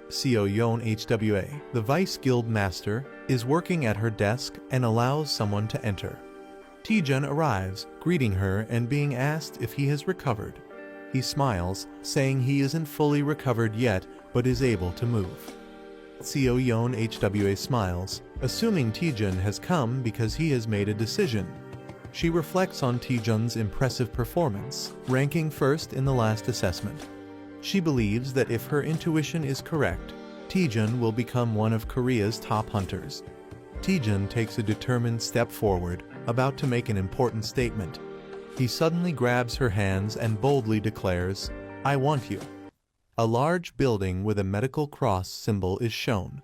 Seo Yeon HWA, the Vice Guild Master, is working at her desk and allows someone to enter. Taejun arrives, greeting her and being asked if he has recovered. He smiles, saying he isn't fully recovered yet, but is able to move. Seo Yeon HWA smiles, assuming Taejun has come because he has made a decision. She reflects on Taejun's impressive performance, ranking first in the last assessment. She believes that if her intuition is correct, Taejun will become one of Korea's top hunters. Taejun takes a determined step forward, about to make an important statement. He suddenly grabs her hands and boldly declares, "I want you." A large building with a medical cross symbol is shown.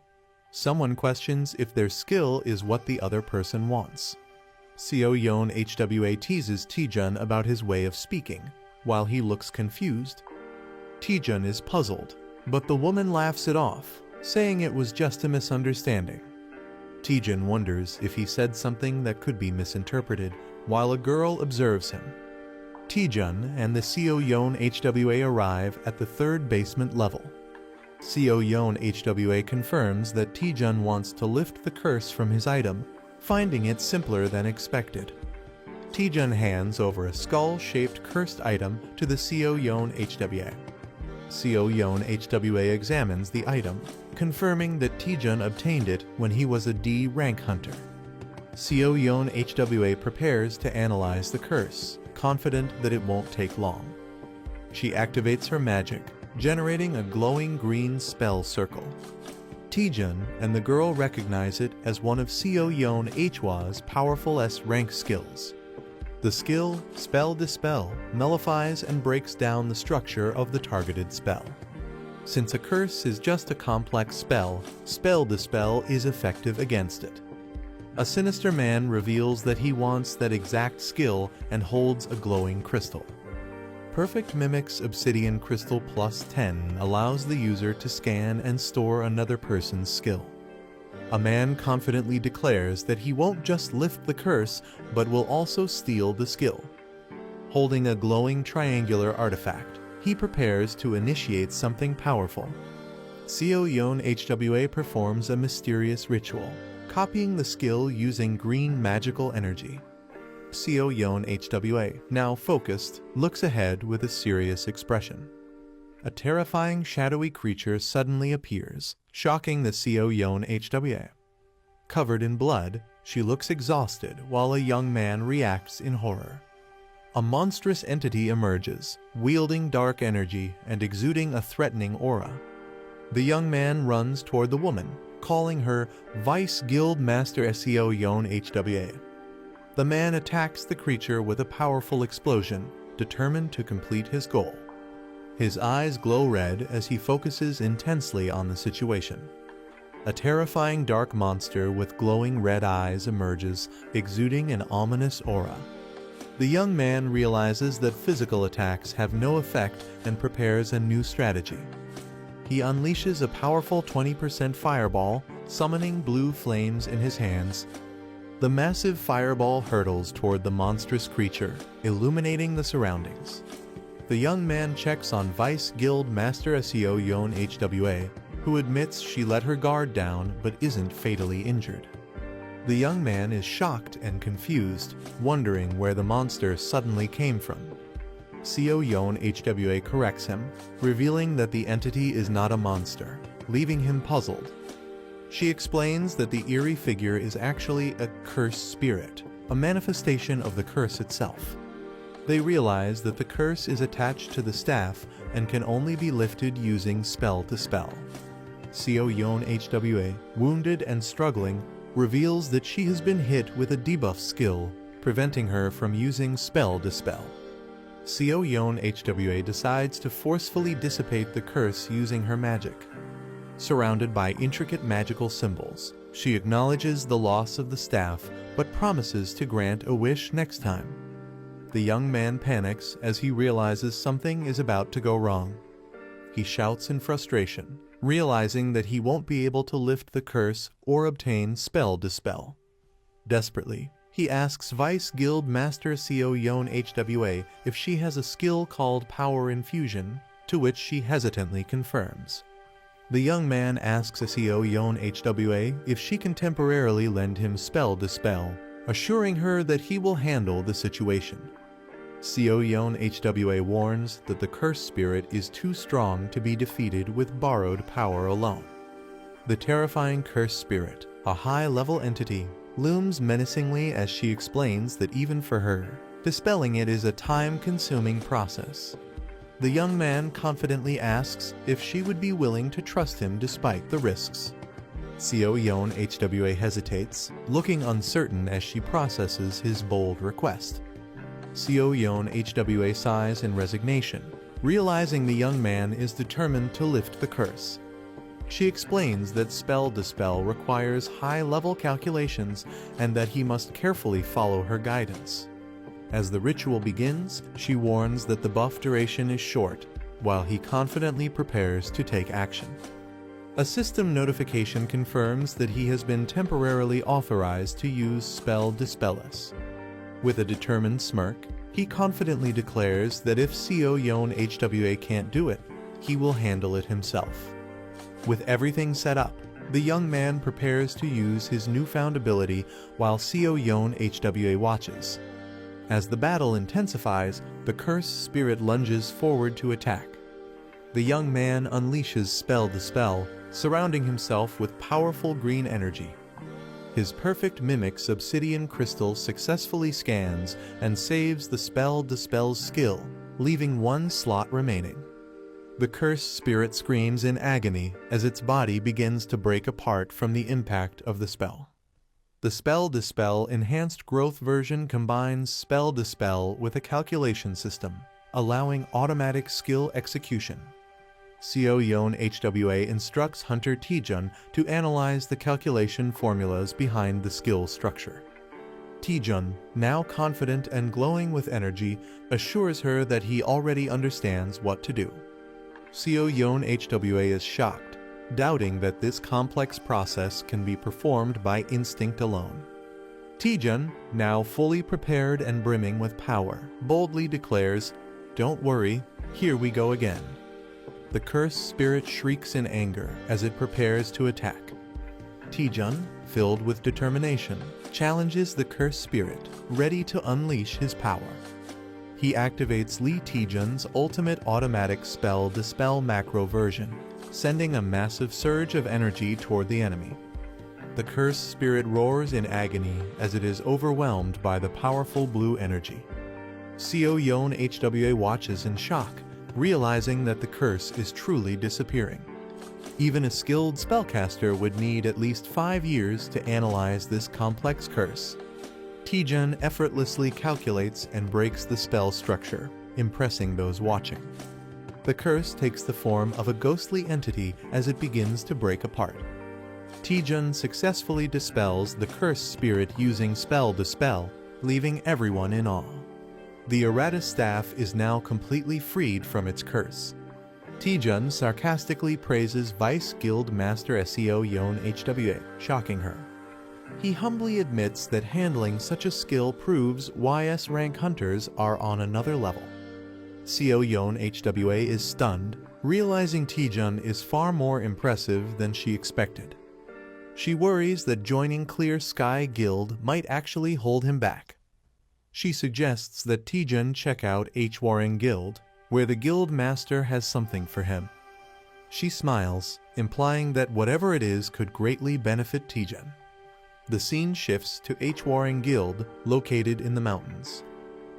Someone questions if their skill is what the other person wants. Seo Yeon HWA teases Taejun about his way of speaking, while he looks confused. Taejun is puzzled, but the woman laughs it off, saying it was just a misunderstanding. Taejun wonders if he said something that could be misinterpreted, while a girl observes him. Taejun and the Seo Yeon HWA arrive at the 3rd basement level. Seo Yeon HWA confirms that Taejun wants to lift the curse from his item, finding it simpler than expected. Taejun hands over a skull-shaped cursed item to the Seo Yeon HWA. Seo Yeon HWA examines the item, confirming that Taejun obtained it when he was a D rank hunter. Seo Yeon HWA prepares to analyze the curse, confident that it won't take long. She activates her magic, generating a glowing green spell circle. Taejun and the girl recognize it as one of Seo Yeon HWA's powerful S-rank skills. The skill, Spell Dispel, nullifies and breaks down the structure of the targeted spell. Since a curse is just a complex spell, Spell Dispel is effective against it. A sinister man reveals that he wants that exact skill and holds a glowing crystal. Perfect Mimic's Obsidian Crystal Plus 10 allows the user to scan and store another person's skill. A man confidently declares that he won't just lift the curse, but will also steal the skill. Holding a glowing triangular artifact, he prepares to initiate something powerful. Seo Yeon HWA performs a mysterious ritual, copying the skill using green magical energy. Seo Yeon HWA, now focused, looks ahead with a serious expression. A terrifying shadowy creature suddenly appears, shocking the Seo Yeon HWA. Covered in blood, she looks exhausted while a young man reacts in horror. A monstrous entity emerges, wielding dark energy and exuding a threatening aura. The young man runs toward the woman, calling her Vice Guild Master Seo Yeon HWA. The man attacks the creature with a powerful explosion, determined to complete his goal. His eyes glow red as he focuses intensely on the situation. A terrifying dark monster with glowing red eyes emerges, exuding an ominous aura. The young man realizes that physical attacks have no effect and prepares a new strategy. He unleashes a powerful 20% fireball, summoning blue flames in his hands. The massive fireball hurtles toward the monstrous creature, illuminating the surroundings. The young man checks on Vice Guild Master Seo Yeon HWA, who admits she let her guard down but isn't fatally injured. The young man is shocked and confused, wondering where the monster suddenly came from. Seo Yeon HWA corrects him, revealing that the entity is not a monster, leaving him puzzled. She explains that the eerie figure is actually a cursed spirit, a manifestation of the curse itself. They realize that the curse is attached to the staff and can only be lifted using spell to spell. Seo Yeon HWA, wounded and struggling, reveals that she has been hit with a debuff skill, preventing her from using spell to spell. Seo Yeon HWA decides to forcefully dissipate the curse using her magic. Surrounded by intricate magical symbols, she acknowledges the loss of the staff but promises to grant a wish next time. The young man panics as he realizes something is about to go wrong. He shouts in frustration, realizing that he won't be able to lift the curse or obtain spell dispel. Desperately, he asks Vice Guild Master Seo Yeon HWA if she has a skill called Power Infusion, to which she hesitantly confirms. The young man asks Seo Yeon HWA if she can temporarily lend him spell dispel, assuring her that he will handle the situation. Seo Yeon HWA warns that the cursed spirit is too strong to be defeated with borrowed power alone. The terrifying cursed spirit, a high-level entity, looms menacingly as she explains that even for her, dispelling it is a time-consuming process. The young man confidently asks if she would be willing to trust him despite the risks. Seo Yeon HWA hesitates, looking uncertain as she processes his bold request. Seo Yeon HWA sighs in resignation, realizing the young man is determined to lift the curse. She explains that spell dispel requires high-level calculations and that he must carefully follow her guidance. As the ritual begins, she warns that the buff duration is short, while he confidently prepares to take action. A system notification confirms that he has been temporarily authorized to use spell dispellus. With a determined smirk, he confidently declares that if Seo Yeon HWA can't do it, he will handle it himself. With everything set up, the young man prepares to use his newfound ability while Seo Yeon HWA watches. As the battle intensifies, the cursed spirit lunges forward to attack. The young man unleashes spell dispel, surrounding himself with powerful green energy. His perfect mimic obsidian crystal successfully scans and saves the spell dispel's skill, leaving one slot remaining. The cursed spirit screams in agony as its body begins to break apart from the impact of the spell. The Spell Dispel Enhanced Growth version combines Spell Dispel with a calculation system, allowing automatic skill execution. Seo Yeon HWA instructs Hunter Taejun to analyze the calculation formulas behind the skill structure. Taejun, now confident and glowing with energy, assures her that he already understands what to do. Seo Yeon HWA is shocked, doubting that this complex process can be performed by instinct alone. Taejun, now fully prepared and brimming with power, boldly declares, "Don't worry, here we go again." The cursed spirit shrieks in anger as it prepares to attack. Taejun, filled with determination, challenges the cursed spirit, ready to unleash his power. He activates Lee Taejun's ultimate automatic spell dispel macro version, sending a massive surge of energy toward the enemy. The cursed spirit roars in agony as it is overwhelmed by the powerful blue energy. Seo Yeon HWA watches in shock, realizing that the curse is truly disappearing. Even a skilled spellcaster would need at least 5 years to analyze this complex curse. Taejun effortlessly calculates and breaks the spell structure, impressing those watching. The curse takes the form of a ghostly entity as it begins to break apart. Taejun successfully dispels the cursed spirit using Spell Dispel, leaving everyone in awe. The errata staff is now completely freed from its curse. Taejun sarcastically praises Vice Guild Master Seo Yeon HWA, shocking her. He humbly admits that handling such a skill proves YS rank hunters are on another level. Seo Yeon HWA is stunned, realizing Taejun is far more impressive than she expected. She worries that joining Clear Sky Guild might actually hold him back. She suggests that Taejun check out Hwarring Guild, where the guild master has something for him. She smiles, implying that whatever it is could greatly benefit Taejun. The scene shifts to Hwarring Guild, located in the mountains.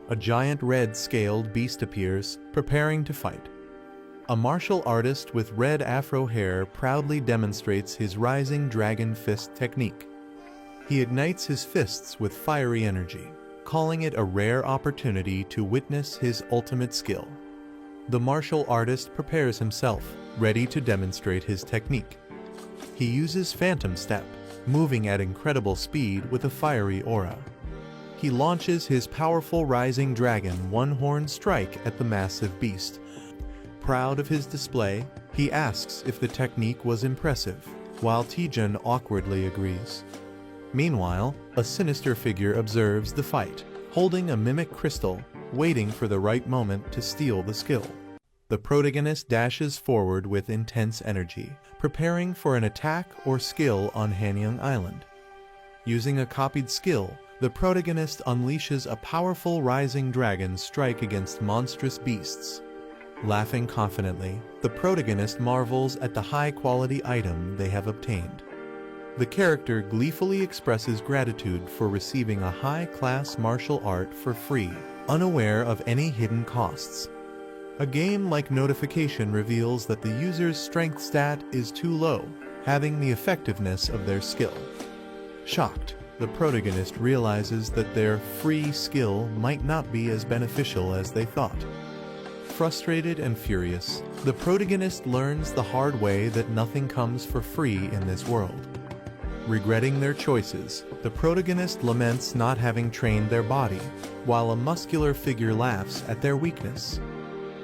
A giant red-scaled beast appears, preparing to fight. A martial artist with red afro hair proudly demonstrates his rising dragon fist technique. He ignites his fists with fiery energy, calling it a rare opportunity to witness his ultimate skill. The martial artist prepares himself, ready to demonstrate his technique. He uses Phantom Step, moving at incredible speed with a fiery aura. He launches his powerful Rising Dragon one-horn strike at the massive beast. Proud of his display, he asks if the technique was impressive, while Taejun awkwardly agrees. Meanwhile, a sinister figure observes the fight, holding a mimic crystal, waiting for the right moment to steal the skill. The protagonist dashes forward with intense energy, preparing for an attack or skill on Hanyang Island. Using a copied skill, the protagonist unleashes a powerful Rising Dragon strike against monstrous beasts. Laughing confidently, the protagonist marvels at the high-quality item they have obtained. The character gleefully expresses gratitude for receiving a high-class martial art for free, unaware of any hidden costs. A game-like notification reveals that the user's strength stat is too low, having the effectiveness of their skill. Shocked, the protagonist realizes that their free skill might not be as beneficial as they thought. Frustrated and furious, the protagonist learns the hard way that nothing comes for free in this world. Regretting their choices, the protagonist laments not having trained their body, while a muscular figure laughs at their weakness.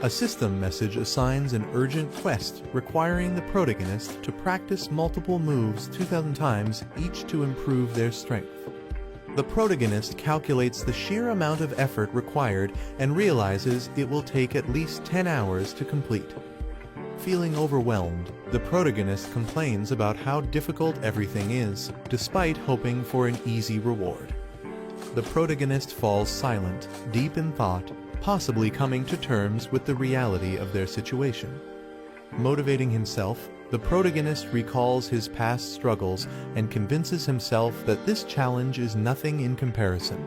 A system message assigns an urgent quest requiring the protagonist to practice multiple moves 2,000 times each to improve their strength. The protagonist calculates the sheer amount of effort required and realizes it will take at least 10 hours to complete. Feeling overwhelmed, the protagonist complains about how difficult everything is, despite hoping for an easy reward. The protagonist falls silent, deep in thought, possibly coming to terms with the reality of their situation. Motivating himself, the protagonist recalls his past struggles and convinces himself that this challenge is nothing in comparison.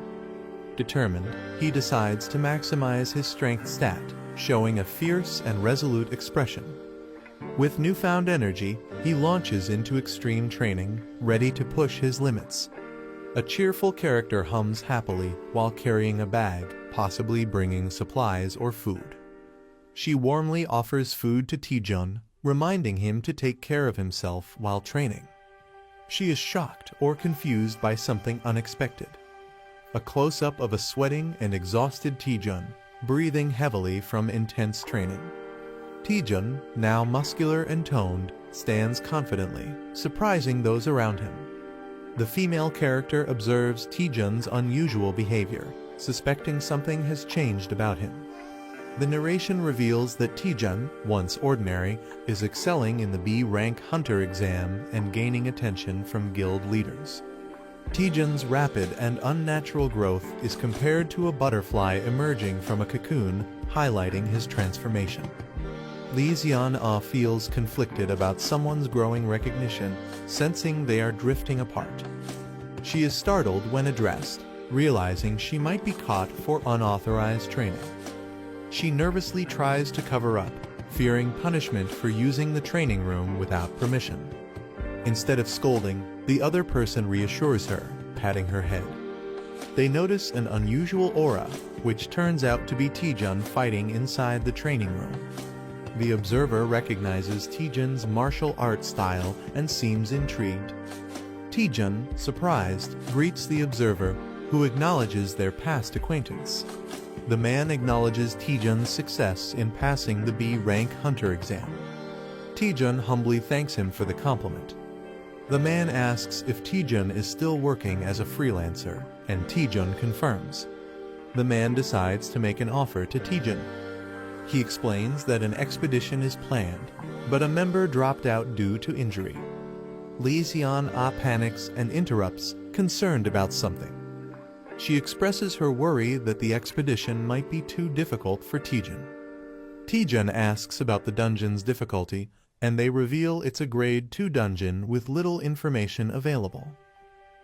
Determined, he decides to maximize his strength stat, showing a fierce and resolute expression. With newfound energy, he launches into extreme training, ready to push his limits. A cheerful character hums happily while carrying a bag, possibly bringing supplies or food. She warmly offers food to Taejun, reminding him to take care of himself while training. She is shocked or confused by something unexpected. A close-up of a sweating and exhausted Taejun, breathing heavily from intense training. Taejun, now muscular and toned, stands confidently, surprising those around him. The female character observes Taejun's unusual behavior, suspecting something has changed about him. The narration reveals that Taejun, once ordinary, is excelling in the B-rank hunter exam and gaining attention from guild leaders. Taejun's rapid and unnatural growth is compared to a butterfly emerging from a cocoon, highlighting his transformation. Lee Xian-ah feels conflicted about someone's growing recognition, sensing they are drifting apart. She is startled when addressed, realizing she might be caught for unauthorized training. She nervously tries to cover up, fearing punishment for using the training room without permission. Instead of scolding, the other person reassures her, patting her head. They notice an unusual aura, which turns out to be Taejun fighting inside the training room. The observer recognizes Taejun's martial arts style and seems intrigued. Taejun, surprised, greets the observer, who acknowledges their past acquaintance. The man acknowledges Taejun's success in passing the B-rank hunter exam. Taejun humbly thanks him for the compliment. The man asks if Taejun is still working as a freelancer, and Taejun confirms. The man decides to make an offer to Taejun. He explains that an expedition is planned, but a member dropped out due to injury. Lee Xian-ah panics and interrupts, concerned about something. She expresses her worry that the expedition might be too difficult for Taejun. Taejun asks about the dungeon's difficulty, and they reveal it's a grade 2 dungeon with little information available.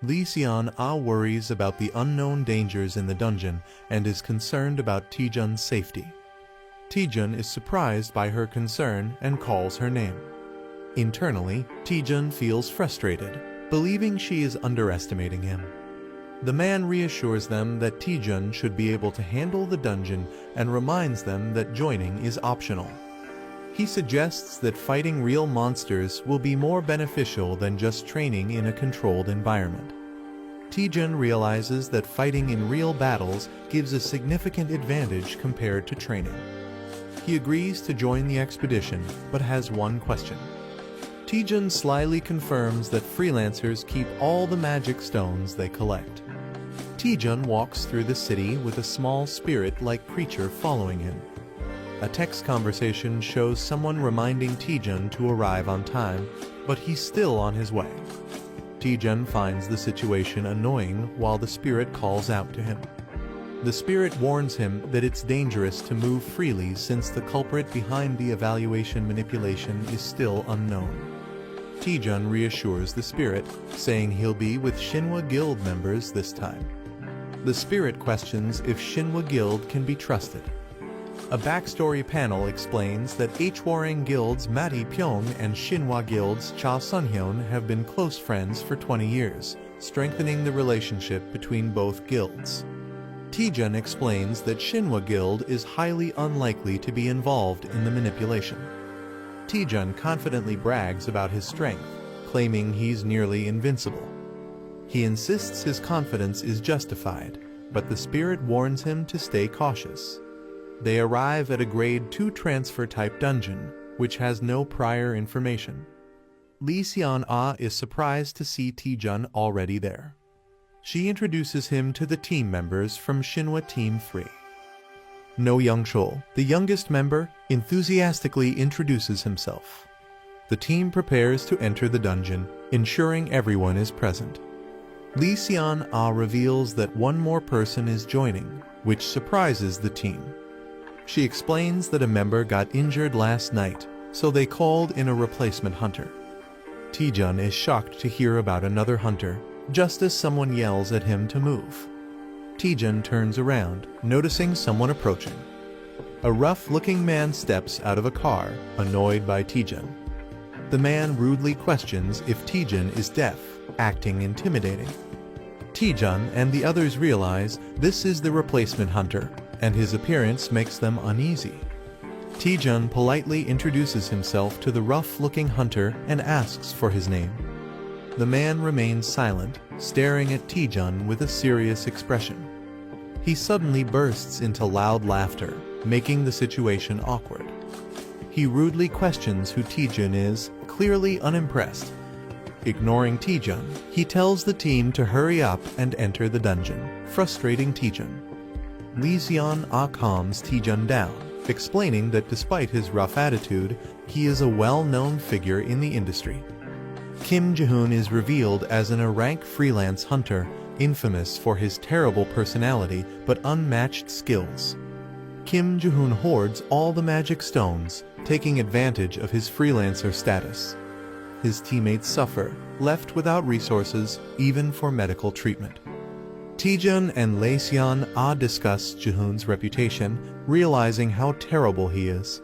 Lee Xian-ah worries about the unknown dangers in the dungeon and is concerned about Taejun's safety. Taejun is surprised by her concern and calls her name. Internally, Taejun feels frustrated, believing she is underestimating him. The man reassures them that Taejun should be able to handle the dungeon and reminds them that joining is optional. He suggests that fighting real monsters will be more beneficial than just training in a controlled environment. Taejun realizes that fighting in real battles gives a significant advantage compared to training. He agrees to join the expedition, but has one question. Taejun slyly confirms that freelancers keep all the magic stones they collect. Taejun walks through the city with a small spirit-like creature following him. A text conversation shows someone reminding Taejun to arrive on time, but he's still on his way. Taejun finds the situation annoying while the spirit calls out to him. The spirit warns him that it's dangerous to move freely since the culprit behind the evaluation manipulation is still unknown. Taejun reassures the spirit, saying he'll be with Shinhwa Guild members this time. The spirit questions if Shinhwa Guild can be trusted. A backstory panel explains that Hwarang Guild's Mati Pyong and Shinhwa Guild's Cha Sunhyun have been close friends for 20 years, strengthening the relationship between both guilds. Taejun explains that Shinhwa Guild is highly unlikely to be involved in the manipulation. Taejun confidently brags about his strength, claiming he's nearly invincible. He insists his confidence is justified, but the spirit warns him to stay cautious. They arrive at a Grade 2 transfer-type dungeon, which has no prior information. Lee Seon-ah is surprised to see Taejun already there. She introduces him to the team members from Shinhwa Team 3. No Young-chul, the youngest member, enthusiastically introduces himself. The team prepares to enter the dungeon, ensuring everyone is present. Lee Seon-ah reveals that one more person is joining, which surprises the team. She explains that a member got injured last night, so they called in a replacement hunter. Taejun is shocked to hear about another hunter, just as someone yells at him to move. Taejun turns around, noticing someone approaching. A rough-looking man steps out of a car, annoyed by Taejun. The man rudely questions if Taejun is deaf, acting intimidating. Taejun and the others realize this is the replacement hunter, and his appearance makes them uneasy. Taejun politely introduces himself to the rough-looking hunter and asks for his name. The man remains silent, staring at Taejun with a serious expression. He suddenly bursts into loud laughter, making the situation awkward. He rudely questions who Taejun is, clearly unimpressed. Ignoring Taejun, he tells the team to hurry up and enter the dungeon, frustrating Taejun. Lee Seon-ah calms Taejun down, explaining that despite his rough attitude, he is a well-known figure in the industry. Kim Ji-hoon is revealed as an A-rank freelance hunter, infamous for his terrible personality but unmatched skills. Kim Ji-hoon hoards all the magic stones, taking advantage of his freelancer status. His teammates suffer, left without resources, even for medical treatment. Taejun and Lee Seon-ah discuss Ji-hoon's reputation, realizing how terrible he is.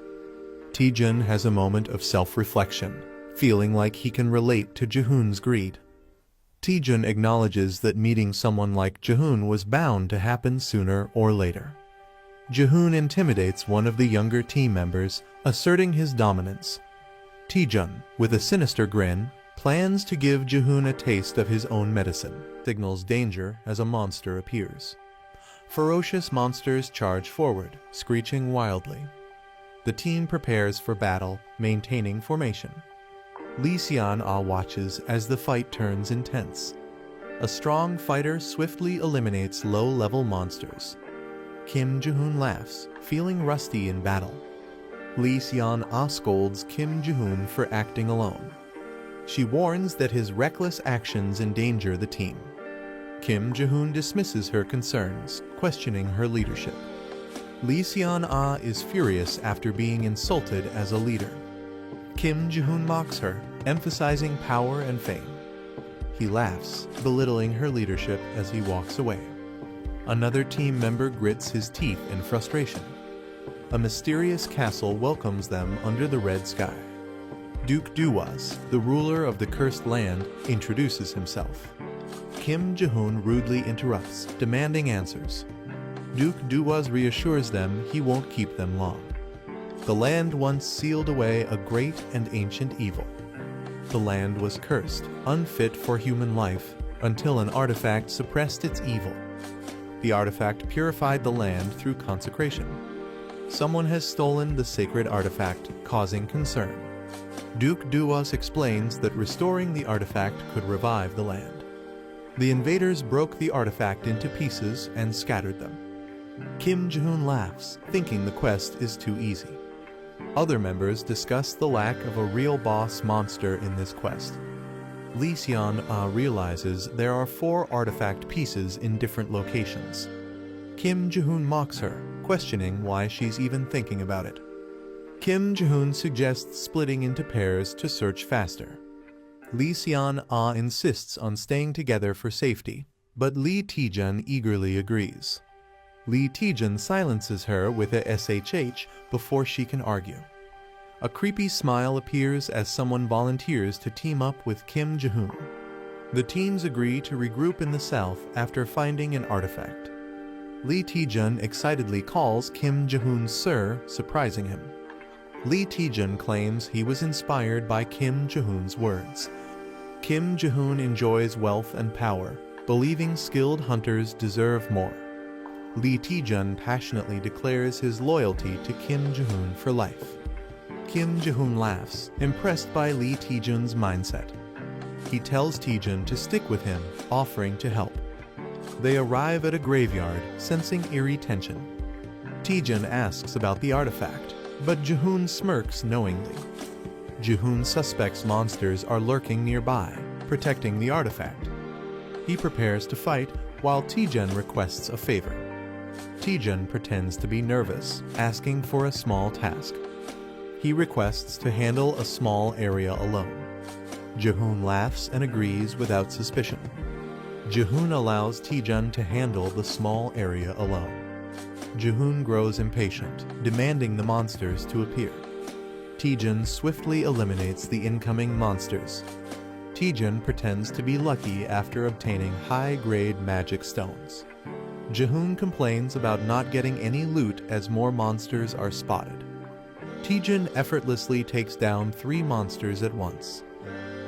Taejun has a moment of self-reflection, feeling like he can relate to Ji-hoon's greed. Taejun acknowledges that meeting someone like Ji-hoon was bound to happen sooner or later. Ji-hoon intimidates one of the younger team members, asserting his dominance. Taejun, with a sinister grin, plans to give Ji-hoon a taste of his own medicine, signals danger as a monster appears. Ferocious monsters charge forward, screeching wildly. The team prepares for battle, maintaining formation. Lee Seon-ah watches as the fight turns intense. A strong fighter swiftly eliminates low-level monsters. Kim Ji-hoon laughs, feeling rusty in battle. Lee Seon-ah scolds Kim Ji-hoon for acting alone. She warns that his reckless actions endanger the team. Kim Ji-hoon dismisses her concerns, questioning her leadership. Lee Seon-ah is furious after being insulted as a leader. Kim Ji-hoon mocks her, emphasizing power and fame. He laughs, belittling her leadership as he walks away. Another team member grits his teeth in frustration. A mysterious castle welcomes them under the red sky. Duke Duwas, the ruler of the cursed land, introduces himself. Kim Ji-hoon rudely interrupts, demanding answers. Duke Duwas reassures them he won't keep them long. The land once sealed away a great and ancient evil. The land was cursed, unfit for human life, until an artifact suppressed its evil. The artifact purified the land through consecration. Someone has stolen the sacred artifact, causing concern. Duke Duwas explains that restoring the artifact could revive the land. The invaders broke the artifact into pieces and scattered them. Kim Ji-hoon laughs, thinking the quest is too easy. Other members discuss the lack of a real boss monster in this quest. Lee Seon-ah realizes there are 4 artifact pieces in different locations. Kim Ji-hoon mocks her, questioning why she's even thinking about it. Kim Ji-hoon suggests splitting into pairs to search faster. Lee Seon-ah insists on staying together for safety, but Lee Taejun eagerly agrees. Lee Taejun silences her with a SHH before she can argue. A creepy smile appears as someone volunteers to team up with Kim Ji-hoon. The teams agree to regroup in the south after finding an artifact. Lee Taejun excitedly calls Kim Jae-hoon sir, surprising him. Lee Taejun claims he was inspired by Kim Jae-hoon's words. Kim Jae-hoon enjoys wealth and power, believing skilled hunters deserve more. Lee Taejun passionately declares his loyalty to Kim Jae-hoon for life. Kim Jae-hoon laughs, impressed by Lee Taejun's mindset. He tells Taejun to stick with him, offering to help. They arrive at a graveyard, sensing eerie tension. Taejun asks about the artifact, but Jae-hoon smirks knowingly. Jae-hoon suspects monsters are lurking nearby, protecting the artifact. He prepares to fight, while Taejun requests a favor. Taejun pretends to be nervous, asking for a small task. He requests to handle a small area alone. Jae-hoon laughs and agrees without suspicion. Jae-hoon allows Taejun to handle the small area alone. Jae-hoon grows impatient, demanding the monsters to appear. Taejun swiftly eliminates the incoming monsters. Taejun pretends to be lucky after obtaining high-grade magic stones. Jae-hoon complains about not getting any loot as more monsters are spotted. Taejun effortlessly takes down 3 monsters at once.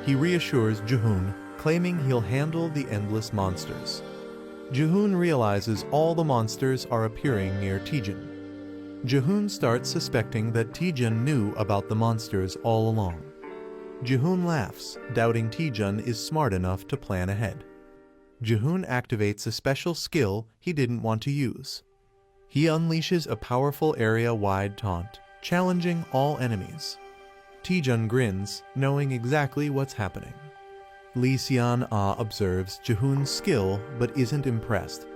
He reassures Jae-hoon, claiming he'll handle the endless monsters. Jae-hoon realizes all the monsters are appearing near Taejun. Jae-hoon starts suspecting that Taejun knew about the monsters all along. Jae-hoon laughs, doubting Taejun is smart enough to plan ahead. Jae-hoon activates a special skill he didn't want to use. He unleashes a powerful area-wide taunt, challenging all enemies. Taejun grins, knowing exactly what's happening. Lee Seon-ah observes Jae-hoon's skill but isn't impressed.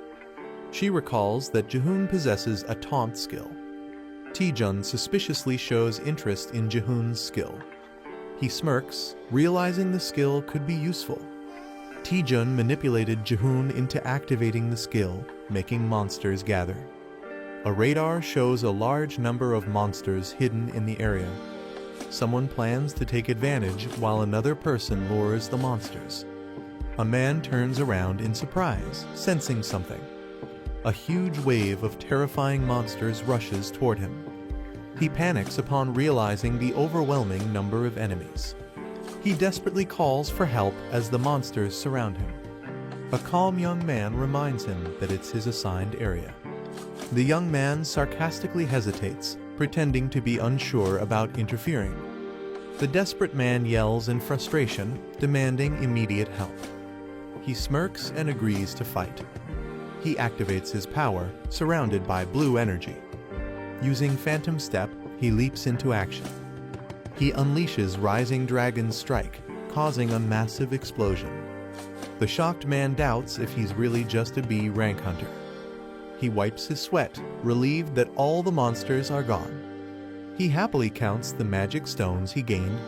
She recalls that Jae-hoon possesses a taunt skill. Taejun suspiciously shows interest in Jae-hoon's skill. He smirks, realizing the skill could be useful. Taejun manipulated Jae-hoon into activating the skill, making monsters gather. A radar shows a large number of monsters hidden in the area. Someone plans to take advantage while another person lures the monsters. A man turns around in surprise, sensing something. A huge wave of terrifying monsters rushes toward him. He panics upon realizing the overwhelming number of enemies. He desperately calls for help as the monsters surround him. A calm young man reminds him that it's his assigned area. The young man sarcastically hesitates, pretending to be unsure about interfering. The desperate man yells in frustration, demanding immediate help. He smirks and agrees to fight. He activates his power, surrounded by blue energy. Using Phantom Step, he leaps into action. He unleashes Rising Dragon's Strike, causing a massive explosion. The shocked man doubts if he's really just a B rank hunter. He wipes his sweat, relieved that all the monsters are gone. He happily counts the magic stones he gained.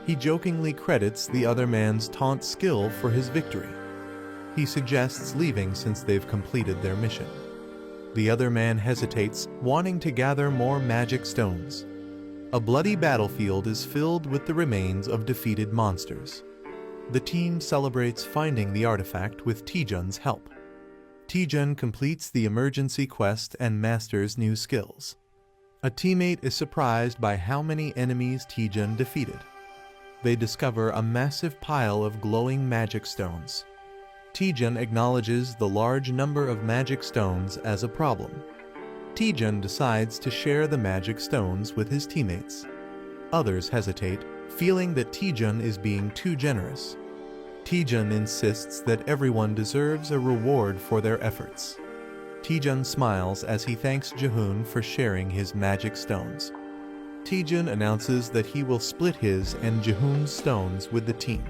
He jokingly credits the other man's taunt skill for his victory. He suggests leaving since they've completed their mission. The other man hesitates, wanting to gather more magic stones. A bloody battlefield is filled with the remains of defeated monsters. The team celebrates finding the artifact with Taejun's help. Taejun completes the emergency quest and masters new skills. A teammate is surprised by how many enemies Taejun defeated. They discover a massive pile of glowing magic stones. Taejun acknowledges the large number of magic stones as a problem. Taejun decides to share the magic stones with his teammates. Others hesitate, feeling that Taejun is being too generous. Taejun insists that everyone deserves a reward for their efforts. Taejun smiles as he thanks Jae-hoon for sharing his magic stones. Taejun announces that he will split his and Jae-hoon's stones with the team.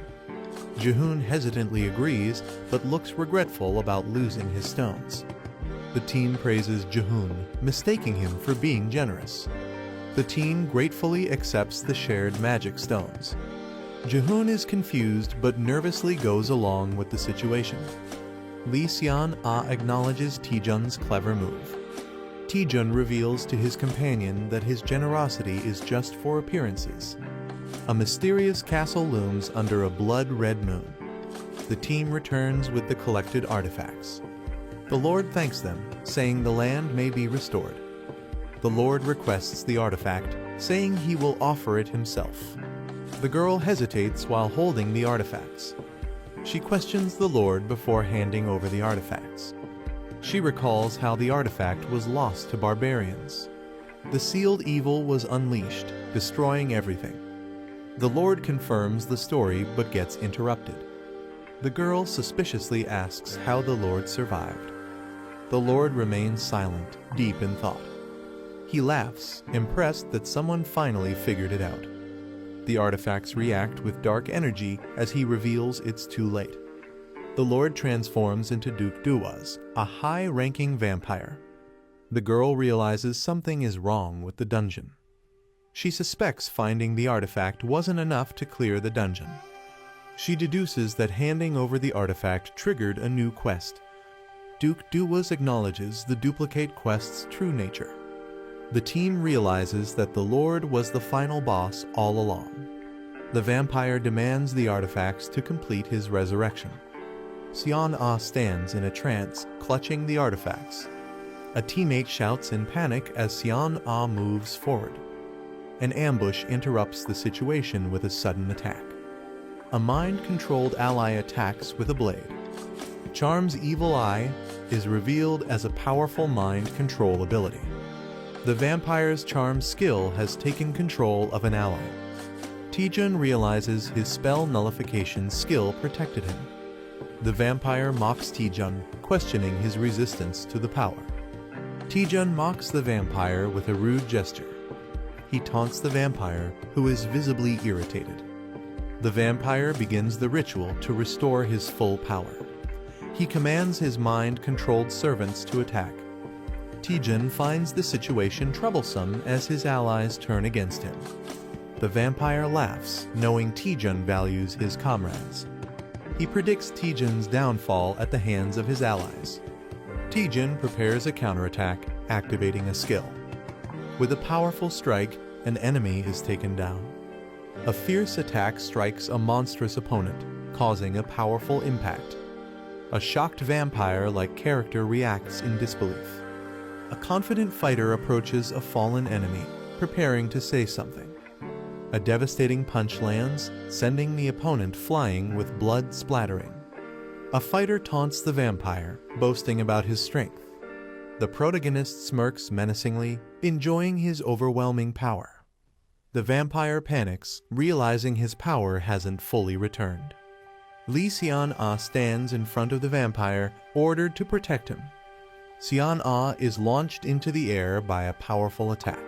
Jae-hoon hesitantly agrees, but looks regretful about losing his stones. The team praises Jae-hoon, mistaking him for being generous. The team gratefully accepts the shared magic stones. Jae-hoon is confused but nervously goes along with the situation. Lee Seon-ah acknowledges Taejun's clever move. Taejun reveals to his companion that his generosity is just for appearances. A mysterious castle looms under a blood-red moon. The team returns with the collected artifacts. The Lord thanks them, saying the land may be restored. The Lord requests the artifact, saying he will offer it himself. The girl hesitates while holding the artifacts. She questions the Lord before handing over the artifacts. She recalls how the artifact was lost to barbarians. The sealed evil was unleashed, destroying everything. The Lord confirms the story but gets interrupted. The girl suspiciously asks how the Lord survived. The Lord remains silent, deep in thought. He laughs, impressed that someone finally figured it out. The artifacts react with dark energy as he reveals it's too late. The Lord transforms into Duke Duwas, a high-ranking vampire. The girl realizes something is wrong with the dungeon. She suspects finding the artifact wasn't enough to clear the dungeon. She deduces that handing over the artifact triggered a new quest. Duke Duwas acknowledges the duplicate quest's true nature. The team realizes that the Lord was the final boss all along. The vampire demands the artifacts to complete his resurrection. Xian-Ah stands in a trance, clutching the artifacts. A teammate shouts in panic as Xian-Ah moves forward. An ambush interrupts the situation with a sudden attack. A mind-controlled ally attacks with a blade. Charm's evil eye is revealed as a powerful mind control ability. The vampire's charm skill has taken control of an ally. Taejun realizes his spell nullification skill protected him. The vampire mocks Taejun, questioning his resistance to the power. Taejun mocks the vampire with a rude gesture. He taunts the vampire, who is visibly irritated. The vampire begins the ritual to restore his full power. He commands his mind-controlled servants to attack. Taejun finds the situation troublesome as his allies turn against him. The vampire laughs, knowing Taejun values his comrades. He predicts Taejun's downfall at the hands of his allies. Taejun prepares a counterattack, activating a skill. With a powerful strike, an enemy is taken down. A fierce attack strikes a monstrous opponent, causing a powerful impact. A shocked vampire-like character reacts in disbelief. A confident fighter approaches a fallen enemy, preparing to say something. A devastating punch lands, sending the opponent flying with blood splattering. A fighter taunts the vampire, boasting about his strength. The protagonist smirks menacingly, enjoying his overwhelming power. The vampire panics, realizing his power hasn't fully returned. Lee Xian-Ah stands in front of the vampire, ordered to protect him. Xian-Ah is launched into the air by a powerful attack.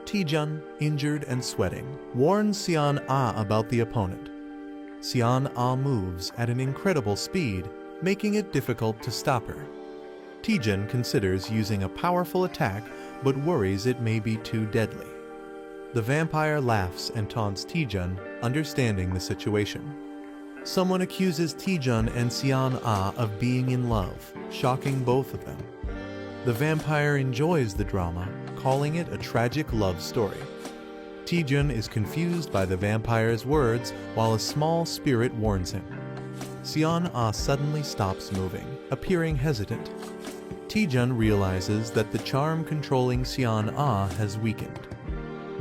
Taejun, injured and sweating, warns Xian-Ah about the opponent. Xian-Ah moves at an incredible speed, making it difficult to stop her. Taejun considers using a powerful attack, but worries it may be too deadly. The vampire laughs and taunts Taejun, understanding the situation. Someone accuses Taejun and Xian-Ah of being in love, shocking both of them. The vampire enjoys the drama, calling it a tragic love story. Taejun is confused by the vampire's words while a small spirit warns him. Xian-Ah suddenly stops moving, appearing hesitant. Taejun realizes that the charm controlling Xian-Ah has weakened.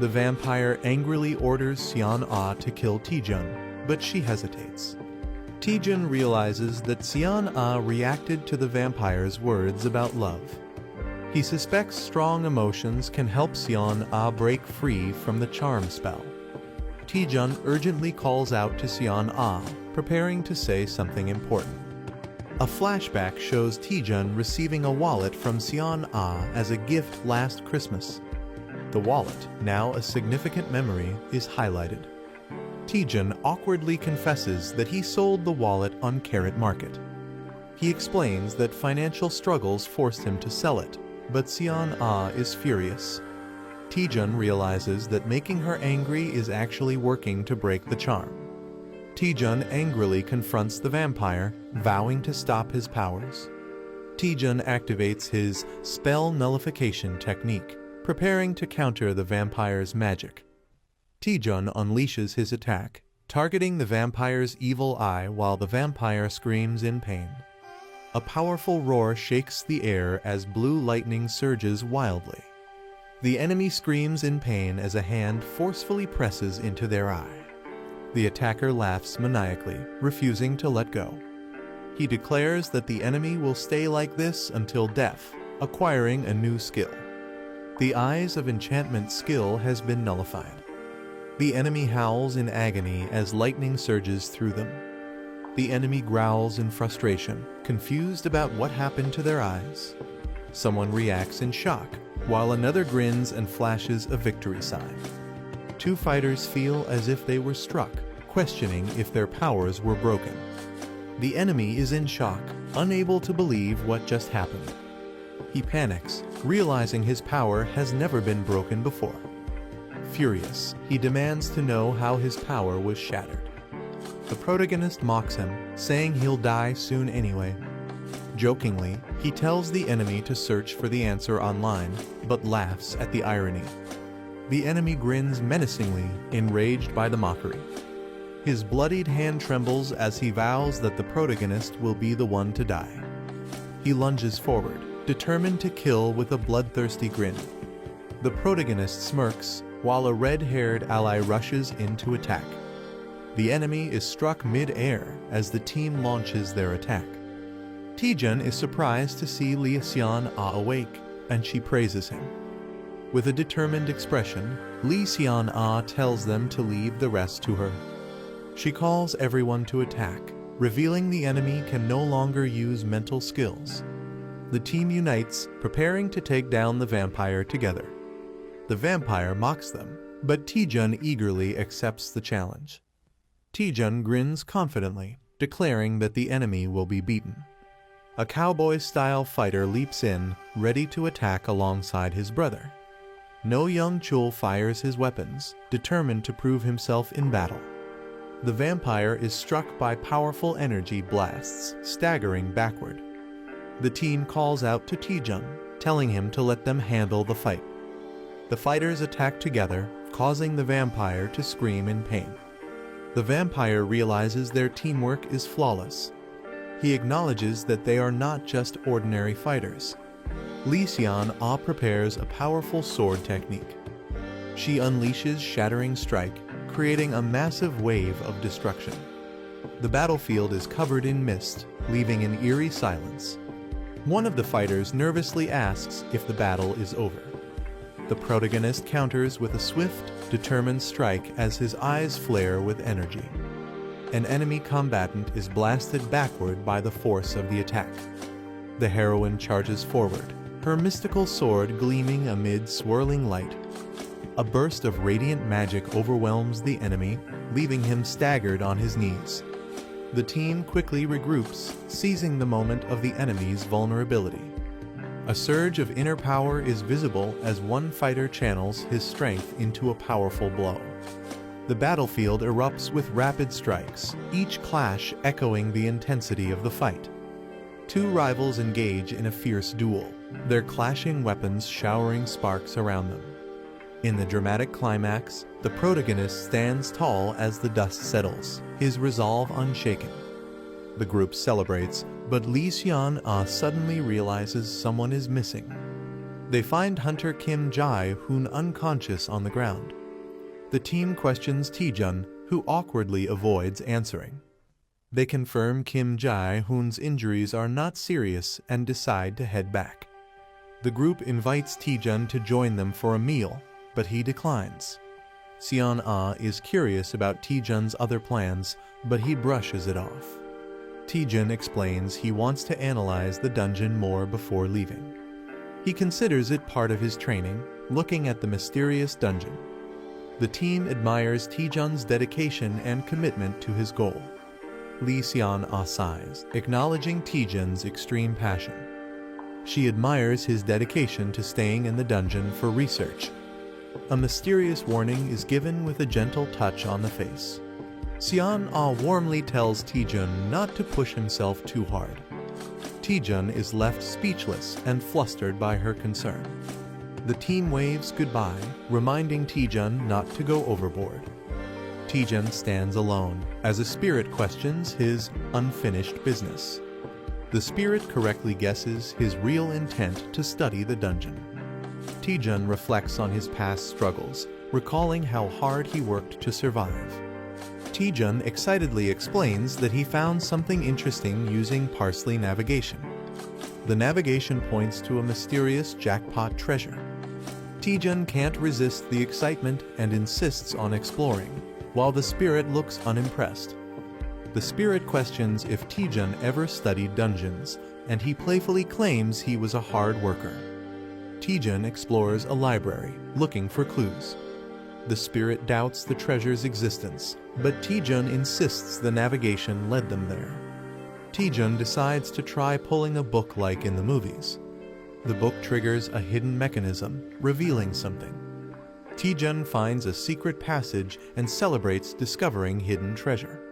The vampire angrily orders Xian-Ah to kill Taejun, but she hesitates. Taejun realizes that Xian-Ah reacted to the vampire's words about love. He suspects strong emotions can help Xian-Ah break free from the charm spell. Taejun urgently calls out to Xian-Ah, preparing to say something important. A flashback shows Taejun receiving a wallet from Xian-Ah as a gift last Christmas. The wallet, now a significant memory, is highlighted. Taejun awkwardly confesses that he sold the wallet on Carrot Market. He explains that financial struggles forced him to sell it, but Xian-Ah is furious. Taejun realizes that making her angry is actually working to break the charm. Taejun angrily confronts the vampire, vowing to stop his powers. Taejun activates his spell nullification technique, preparing to counter the vampire's magic. Taejun unleashes his attack, targeting the vampire's evil eye while the vampire screams in pain. A powerful roar shakes the air as blue lightning surges wildly. The enemy screams in pain as a hand forcefully presses into their eye. The attacker laughs maniacally, refusing to let go. He declares that the enemy will stay like this until death, acquiring a new skill. The Eyes of Enchantment skill has been nullified. The enemy howls in agony as lightning surges through them. The enemy growls in frustration, confused about what happened to their eyes. Someone reacts in shock, while another grins and flashes a victory sign. Two fighters feel as if they were struck, questioning if their powers were broken. The enemy is in shock, unable to believe what just happened. He panics, realizing his power has never been broken before. Furious, he demands to know how his power was shattered. The protagonist mocks him, saying he'll die soon anyway. Jokingly, he tells the enemy to search for the answer online, but laughs at the irony. The enemy grins menacingly, enraged by the mockery. His bloodied hand trembles as he vows that the protagonist will be the one to die. He lunges forward, determined to kill with a bloodthirsty grin. The protagonist smirks, while a red-haired ally rushes in to attack. The enemy is struck mid-air as the team launches their attack. Taejun is surprised to see Lee Seon-ah awake, and she praises him. With a determined expression, Lee Seon-ah tells them to leave the rest to her. She calls everyone to attack, revealing the enemy can no longer use mental skills. The team unites, preparing to take down the vampire together. The vampire mocks them, but Taejun eagerly accepts the challenge. Taejun grins confidently, declaring that the enemy will be beaten. A cowboy-style fighter leaps in, ready to attack alongside his brother. No Young Chul fires his weapons, determined to prove himself in battle. The vampire is struck by powerful energy blasts, staggering backward. The team calls out to Taejun, telling him to let them handle the fight. The fighters attack together, causing the vampire to scream in pain. The vampire realizes their teamwork is flawless. He acknowledges that they are not just ordinary fighters. Lee Seon-ah prepares a powerful sword technique. She unleashes Shattering Strike, creating a massive wave of destruction. The battlefield is covered in mist, leaving an eerie silence. One of the fighters nervously asks if the battle is over. The protagonist counters with a swift, determined strike as his eyes flare with energy. An enemy combatant is blasted backward by the force of the attack. The heroine charges forward, her mystical sword gleaming amid swirling light. A burst of radiant magic overwhelms the enemy, leaving him staggered on his knees. The team quickly regroups, seizing the moment of the enemy's vulnerability. A surge of inner power is visible as one fighter channels his strength into a powerful blow. The battlefield erupts with rapid strikes, each clash echoing the intensity of the fight. Two rivals engage in a fierce duel, their clashing weapons showering sparks around them. In the dramatic climax, the protagonist stands tall as the dust settles, his resolve unshaken. The group celebrates, but Lee Seon-ah suddenly realizes someone is missing. They find Hunter Kim Jae-hoon unconscious on the ground. The team questions Taejun, who awkwardly avoids answering. They confirm Kim Jae-hoon's injuries are not serious and decide to head back. The group invites Taejun to join them for a meal, but he declines. Seon-ah is curious about Taejun's other plans, but he brushes it off. Taejun explains he wants to analyze the dungeon more before leaving. He considers it part of his training, looking at the mysterious dungeon. The team admires Taejun's dedication and commitment to his goal. Lee Seon-ah sighs, acknowledging Taejun's extreme passion. She admires his dedication to staying in the dungeon for research. A mysterious warning is given with a gentle touch on the face. Seon-ah warmly tells Taejun not to push himself too hard. Taejun is left speechless and flustered by her concern. The team waves goodbye, reminding Taejun not to go overboard. Taejun stands alone as a spirit questions his unfinished business. The spirit correctly guesses his real intent to study the dungeon. Taejun reflects on his past struggles, recalling how hard he worked to survive. Taejun excitedly explains that he found something interesting using parsley navigation. The navigation points to a mysterious jackpot treasure. Taejun can't resist the excitement and insists on exploring, while the spirit looks unimpressed. The spirit questions if Taejun ever studied dungeons, and he playfully claims he was a hard worker. Taejun explores a library, looking for clues. The spirit doubts the treasure's existence, but Taejun insists the navigation led them there. Taejun decides to try pulling a book like in the movies. The book triggers a hidden mechanism, revealing something. Taejun finds a secret passage and celebrates discovering hidden treasure.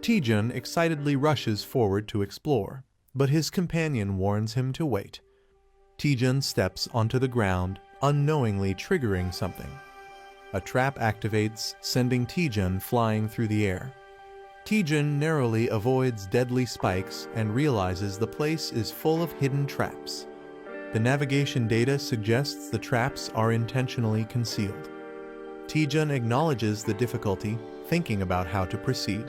Taejun excitedly rushes forward to explore, but his companion warns him to wait. Taejun steps onto the ground, unknowingly triggering something. A trap activates, sending Taejun flying through the air. Taejun narrowly avoids deadly spikes and realizes the place is full of hidden traps. The navigation data suggests the traps are intentionally concealed. Taejun acknowledges the difficulty, thinking about how to proceed.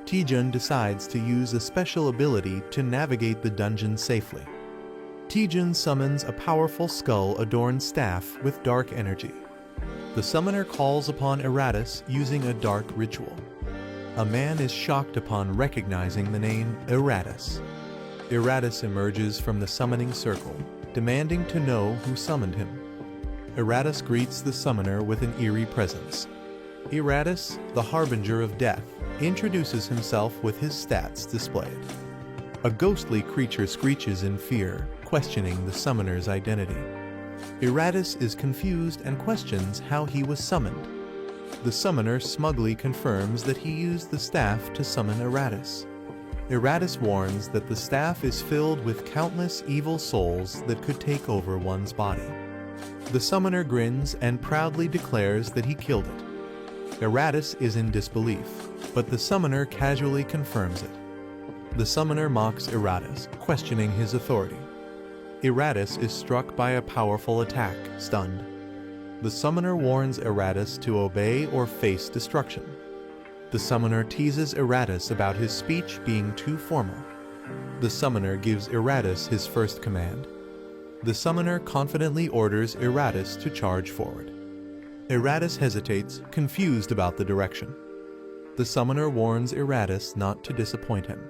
Taejun decides to use a special ability to navigate the dungeon safely. Taejun summons a powerful skull-adorned staff with dark energy. The summoner calls upon Eratus using a dark ritual. A man is shocked upon recognizing the name Eratus. Eratus emerges from the summoning circle, demanding to know who summoned him. Eratus greets the summoner with an eerie presence. Eratus, the harbinger of death, introduces himself with his stats displayed. A ghostly creature screeches in fear, questioning the summoner's identity. Eratus is confused and questions how he was summoned. The summoner smugly confirms that he used the staff to summon Eratus. Eratus warns that the staff is filled with countless evil souls that could take over one's body. The summoner grins and proudly declares that he killed it. Eratus is in disbelief, but the summoner casually confirms it. The summoner mocks Eratus, questioning his authority. Eratus is struck by a powerful attack, stunned. The summoner warns Eratus to obey or face destruction. The summoner teases Eratus about his speech being too formal. The summoner gives Eratus his first command. The summoner confidently orders Eratus to charge forward. Eratus hesitates, confused about the direction. The summoner warns Eratus not to disappoint him.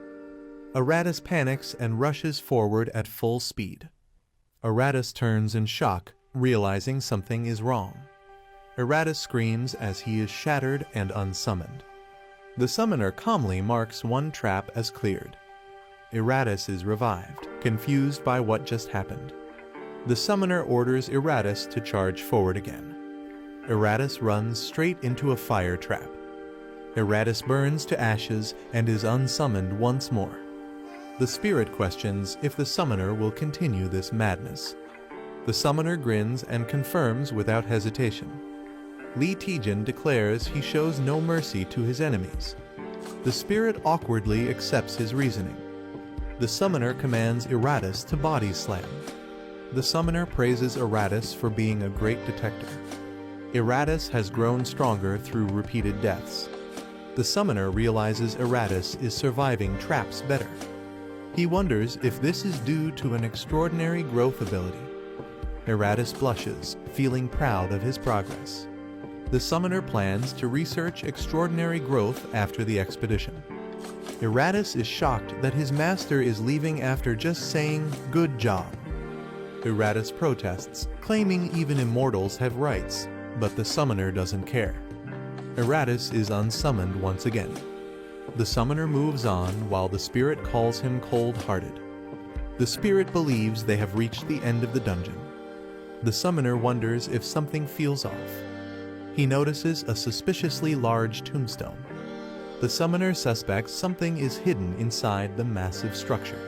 Eratus panics and rushes forward at full speed. Eratus turns in shock, realizing something is wrong. Eratus screams as he is shattered and unsummoned. The summoner calmly marks one trap as cleared. Eratus is revived, confused by what just happened. The summoner orders Eratus to charge forward again. Eratus runs straight into a fire trap. Eratus burns to ashes and is unsummoned once more. The spirit questions if the summoner will continue this madness. The summoner grins and confirms without hesitation. Lee Taejun declares he shows no mercy to his enemies. The spirit awkwardly accepts his reasoning. The summoner commands Eratus to body slam. The summoner praises Eratus for being a great detector. Eratus has grown stronger through repeated deaths. The summoner realizes Eratus is surviving traps better. He wonders if this is due to an extraordinary growth ability. Eratus blushes, feeling proud of his progress. The summoner plans to research extraordinary growth after the expedition. Eratus is shocked that his master is leaving after just saying, "Good job." Eratus protests, claiming even immortals have rights, but the summoner doesn't care. Eratus is unsummoned once again. The summoner moves on while the spirit calls him cold-hearted. The spirit believes they have reached the end of the dungeon. The summoner wonders if something feels off. He notices a suspiciously large tombstone. The summoner suspects something is hidden inside the massive structure.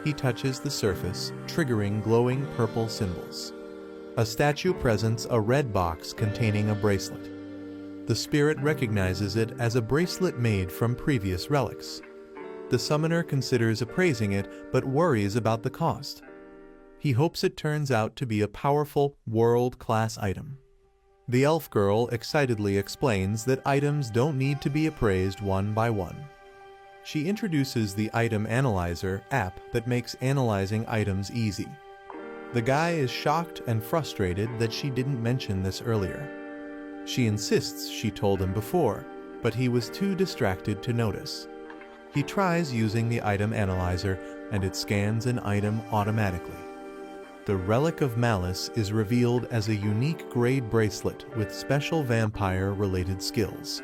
He touches the surface, triggering glowing purple symbols. A statue presents a red box containing a bracelet. The spirit recognizes it as a bracelet made from previous relics. The summoner considers appraising it, but worries about the cost. He hopes it turns out to be a powerful, world-class item. The elf girl excitedly explains that items don't need to be appraised one by one. She introduces the Item Analyzer app that makes analyzing items easy. The guy is shocked and frustrated that she didn't mention this earlier. She insists she told him before, but he was too distracted to notice. He tries using the Item Analyzer, and it scans an item automatically. The Relic of Malice is revealed as a unique grade bracelet with special vampire-related skills.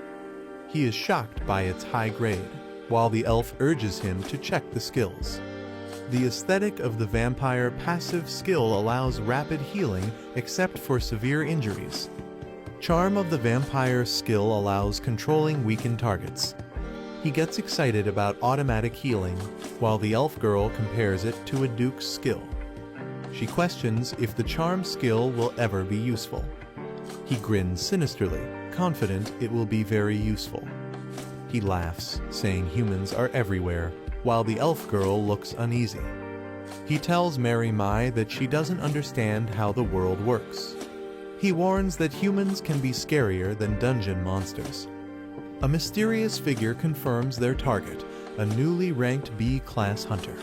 He is shocked by its high grade, while the elf urges him to check the skills. The aesthetic of the vampire passive skill allows rapid healing except for severe injuries. Charm of the vampire skill allows controlling weakened targets. He gets excited about automatic healing, while the elf girl compares it to a duke's skill. She questions if the charm skill will ever be useful. He grins sinisterly, confident it will be very useful. He laughs, saying humans are everywhere, while the elf girl looks uneasy. He tells Mary Mai that she doesn't understand how the world works. He warns that humans can be scarier than dungeon monsters. A mysterious figure confirms their target, a newly ranked B-class hunter.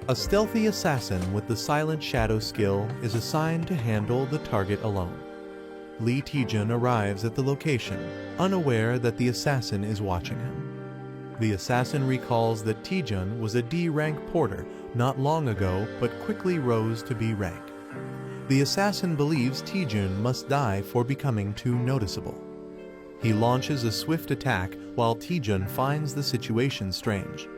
A stealthy assassin with the Silent Shadow skill is assigned to handle the target alone. Lee Taejun arrives at the location, unaware that the assassin is watching him. The assassin recalls that Taejun was a D-rank porter not long ago but quickly rose to B rank. The assassin believes Taejun must die for becoming too noticeable. He launches a swift attack while Taejun finds the situation strange.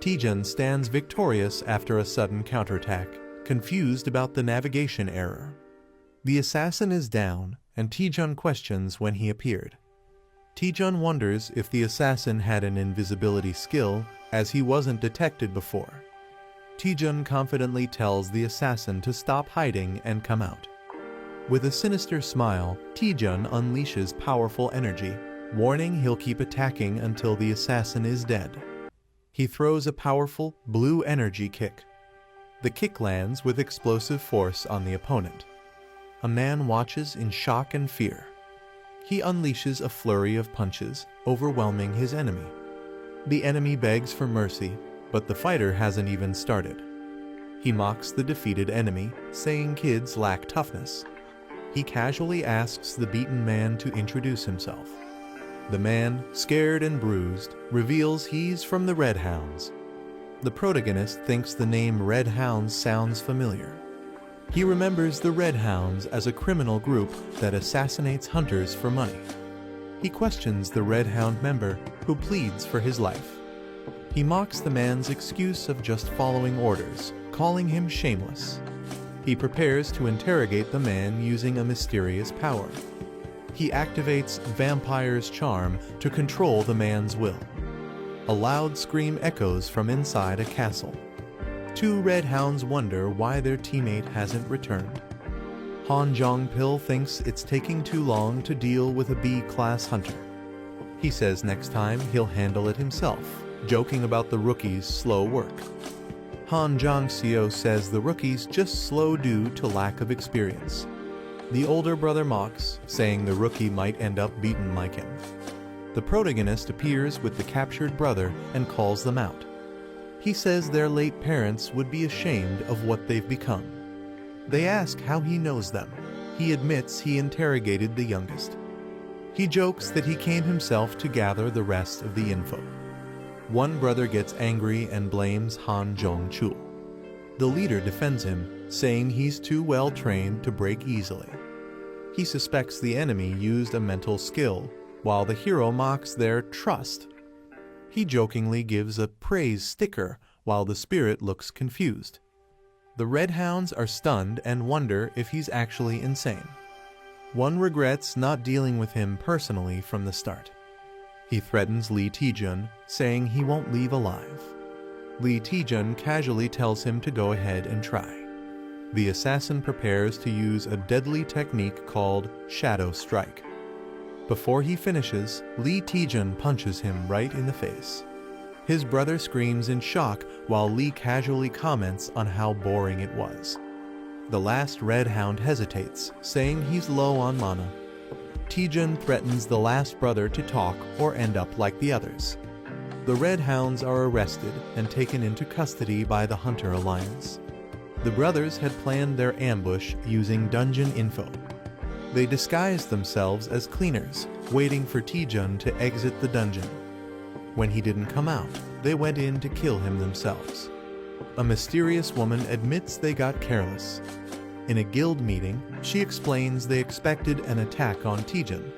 Taejun stands victorious after a sudden counterattack, confused about the navigation error. The assassin is down, and Taejun questions when he appeared. Taejun wonders if the assassin had an invisibility skill, as he wasn't detected before. Taejun confidently tells the assassin to stop hiding and come out. With a sinister smile, Taejun unleashes powerful energy, warning he'll keep attacking until the assassin is dead. He throws a powerful, blue energy kick. The kick lands with explosive force on the opponent. A man watches in shock and fear. He unleashes a flurry of punches, overwhelming his enemy. The enemy begs for mercy, but the fighter hasn't even started. He mocks the defeated enemy, saying kids lack toughness. He casually asks the beaten man to introduce himself. The man, scared and bruised, reveals he's from the Red Hounds. The protagonist thinks the name Red Hounds sounds familiar. He remembers the Red Hounds as a criminal group that assassinates hunters for money. He questions the Red Hound member, who pleads for his life. He mocks the man's excuse of just following orders, calling him shameless. He prepares to interrogate the man using a mysterious power. He activates Vampire's charm to control the man's will. A loud scream echoes from inside a castle. Two Red Hounds wonder why their teammate hasn't returned. Han Jong-pil thinks it's taking too long to deal with a B-class hunter. He says next time he'll handle it himself, joking about the rookie's slow work. Han Jong-seo says the rookie's just slow due to lack of experience. The older brother mocks, saying the rookie might end up beaten like him. The protagonist appears with the captured brother and calls them out. He says their late parents would be ashamed of what they've become. They ask how he knows them. He admits he interrogated the youngest. He jokes that he came himself to gather the rest of the info. One brother gets angry and blames Han Jong-chul. The leader defends him, saying he's too well trained to break easily. He suspects the enemy used a mental skill, while the hero mocks their trust. He jokingly gives a praise sticker, while the spirit looks confused. The Red Hounds are stunned and wonder if he's actually insane. One regrets not dealing with him personally from the start. He threatens Lee Taejun, saying he won't leave alive. Lee Taejun casually tells him to go ahead and try. The assassin prepares to use a deadly technique called Shadow Strike. Before he finishes, Lee Taejun punches him right in the face. His brother screams in shock while Lee casually comments on how boring it was. The last Red Hound hesitates, saying he's low on mana. Taejun threatens the last brother to talk or end up like the others. The Red Hounds are arrested and taken into custody by the Hunter Alliance. The brothers had planned their ambush using dungeon info. They disguised themselves as cleaners, waiting for Taejun to exit the dungeon. When he didn't come out, they went in to kill him themselves. A mysterious woman admits they got careless. In a guild meeting, she explains they expected an attack on Taejun.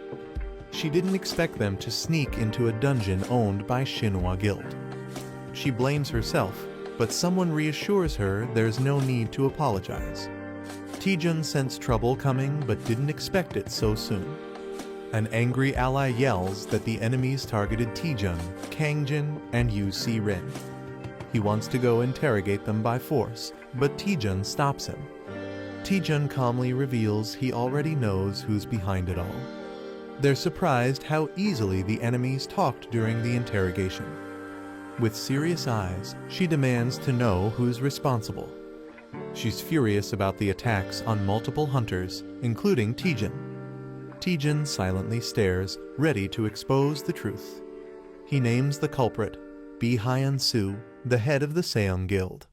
She didn't expect them to sneak into a dungeon owned by Shinhwa Guild. She blames herself, but someone reassures her there's no need to apologize. Taejun sensed trouble coming but didn't expect it so soon. An angry ally yells that the enemies targeted Taejun, Kangjin, and Yu Si-rin. He wants to go interrogate them by force, but Taejun stops him. Taejun calmly reveals he already knows who's behind it all. They're surprised how easily the enemies talked during the interrogation. With serious eyes, she demands to know who's responsible. She's furious about the attacks on multiple hunters, including Taejun. Taejun silently stares, ready to expose the truth. He names the culprit, Bi Hyun-soo, the head of the Seong Guild.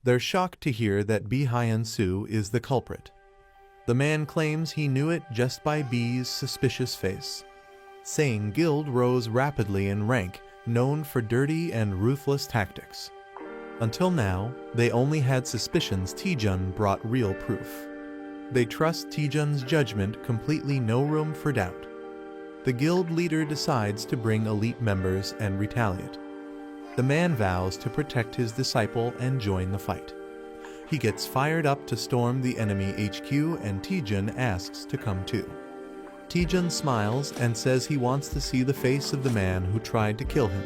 They're shocked to hear that Bi Hyun-soo is the culprit. The man claims he knew it just by Bi's suspicious face. Seong Guild rose rapidly in rank, known for dirty and ruthless tactics. Until now, they only had suspicions Taejun brought real proof. They trust Taejun's judgment, completely no room for doubt. The guild leader decides to bring elite members and retaliate. The man vows to protect his disciple and join the fight. He gets fired up to storm the enemy HQ and Taejun asks to come too. Taejun smiles and says he wants to see the face of the man who tried to kill him.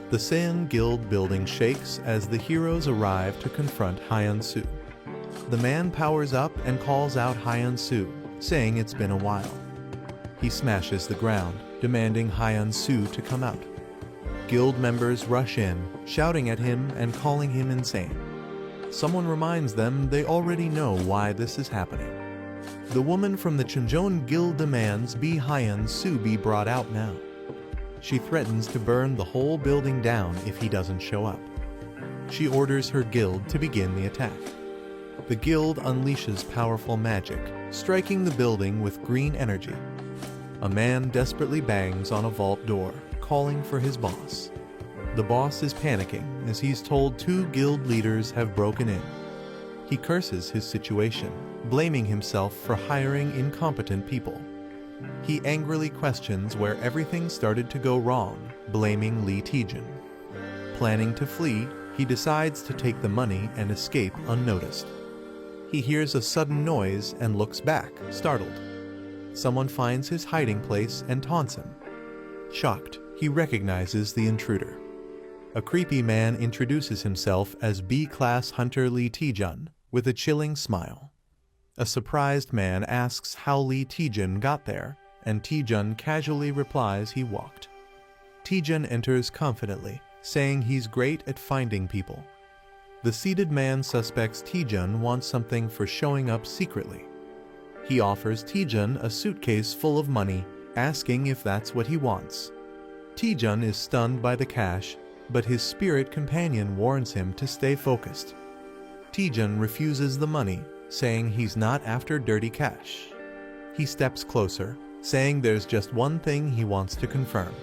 The Seong Guild building shakes as the heroes arrive to confront Hyun-soo. The man powers up and calls out Hyun-soo, saying it's been a while. He smashes the ground, demanding Hyun-soo to come out. Guild members rush in, shouting at him and calling him insane. Someone reminds them they already know why this is happening. The woman from the Chunjeon Guild demands Bi Hyun-soo be brought out now. She threatens to burn the whole building down if he doesn't show up. She orders her guild to begin the attack. The guild unleashes powerful magic, striking the building with green energy. A man desperately bangs on a vault door, calling for his boss. The boss is panicking as he's told 2 guild leaders have broken in. He curses his situation, blaming himself for hiring incompetent people. He angrily questions where everything started to go wrong, blaming Lee Taejun. Planning to flee, he decides to take the money and escape unnoticed. He hears a sudden noise and looks back, startled. Someone finds his hiding place and taunts him. Shocked, he recognizes the intruder. A creepy man introduces himself as B-class hunter Lee Taejun with a chilling smile. A surprised man asks how Lee Taejun got there, and Taejun casually replies he walked. Taejun enters confidently, saying he's great at finding people. The seated man suspects Taejun wants something for showing up secretly. He offers Taejun a suitcase full of money, asking if that's what he wants. Taejun is stunned by the cash, but his spirit companion warns him to stay focused. Taejun refuses the money, saying he's not after dirty cash. He steps closer, saying there's just one thing he wants to confirm.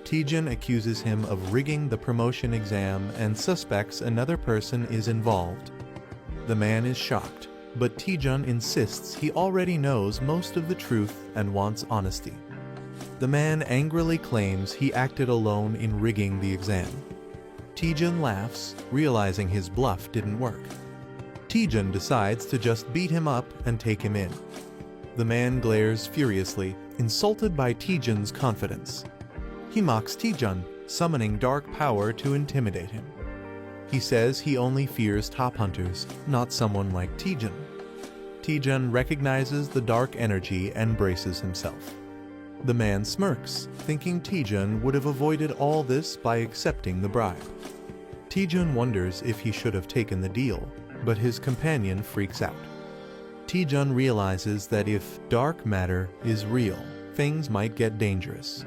Taejun accuses him of rigging the promotion exam and suspects another person is involved. The man is shocked, but Taejun insists he already knows most of the truth and wants honesty. The man angrily claims he acted alone in rigging the exam. Taejun laughs, realizing his bluff didn't work. Taejun decides to just beat him up and take him in. The man glares furiously, insulted by Taejun's confidence. He mocks Taejun, summoning dark power to intimidate him. He says he only fears top hunters, not someone like Taejun. Taejun recognizes the dark energy and braces himself. The man smirks, thinking Taejun would have avoided all this by accepting the bribe. Taejun wonders if he should have taken the deal, but his companion freaks out. Taejun realizes that if dark matter is real, things might get dangerous.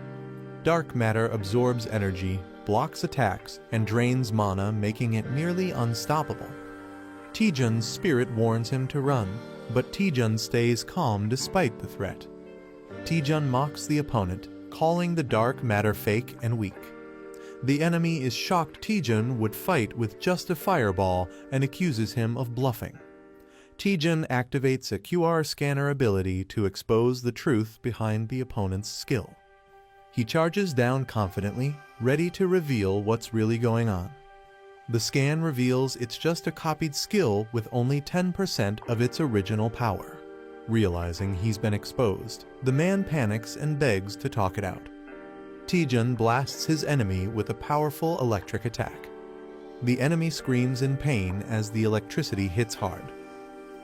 Dark matter absorbs energy, blocks attacks, and drains mana, making it nearly unstoppable. Taejun's spirit warns him to run, but Taejun stays calm despite the threat. Taejun mocks the opponent, calling the dark matter fake and weak. The enemy is shocked Taejun would fight with just a fireball and accuses him of bluffing. Taejun activates a QR scanner ability to expose the truth behind the opponent's skill. He charges down confidently, ready to reveal what's really going on. The scan reveals it's just a copied skill with only 10% of its original power. Realizing he's been exposed, the man panics and begs to talk it out. Taejun blasts his enemy with a powerful electric attack. The enemy screams in pain as the electricity hits hard.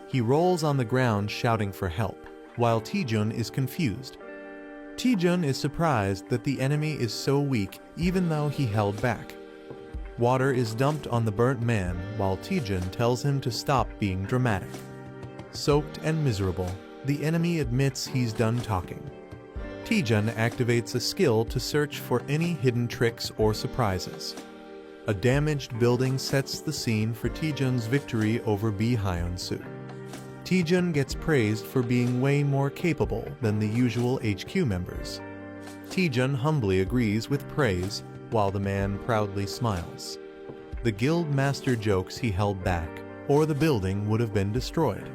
He rolls on the ground shouting for help, while Taejun is confused. Taejun is surprised that the enemy is so weak even though he held back. Water is dumped on the burnt man while Taejun tells him to stop being dramatic. Soaked and miserable, the enemy admits he's done talking. Taejun activates a skill to search for any hidden tricks or surprises. A damaged building sets the scene for Taejun's victory over Bi Hyun-soo. Taejun gets praised for being way more capable than the usual HQ members. Taejun humbly agrees with praise, while the man proudly smiles. The guild master jokes he held back, or the building would have been destroyed.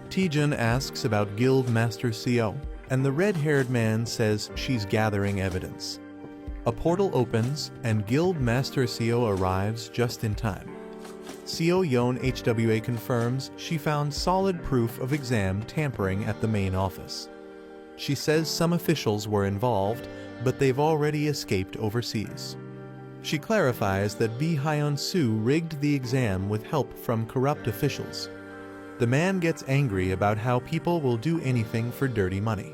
Taejun asks about Guild Master Seo, and the red-haired man says she's gathering evidence. A portal opens, and Guild Master Seo arrives just in time. Seo Yeon HWA confirms she found solid proof of exam tampering at the main office. She says some officials were involved, but they've already escaped overseas. She clarifies that Bi Hyun-soo rigged the exam with help from corrupt officials. The man gets angry about how people will do anything for dirty money.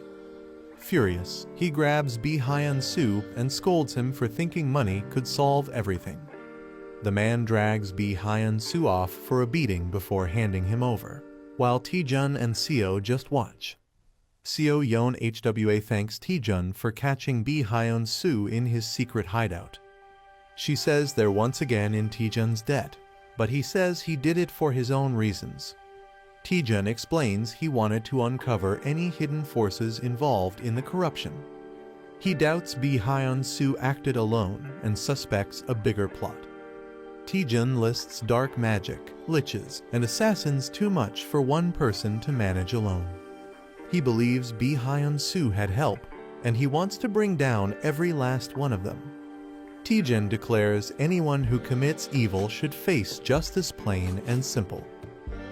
Furious, he grabs Bi Hyun-soo and scolds him for thinking money could solve everything. The man drags Bi Hyun-soo off for a beating before handing him over, while Taejun and Seo just watch. Seo Yeon HWA thanks Taejun for catching Bi Hyun-soo in his secret hideout. She says they're once again in Taejun's debt, but he says he did it for his own reasons. Taejun explains he wanted to uncover any hidden forces involved in the corruption. He doubts Bi Hyun-soo acted alone and suspects a bigger plot. Taejun lists dark magic, liches, and assassins too much for one person to manage alone. He believes Bi Hyun-soo had help, and he wants to bring down every last one of them. Taejun declares anyone who commits evil should face justice plain and simple.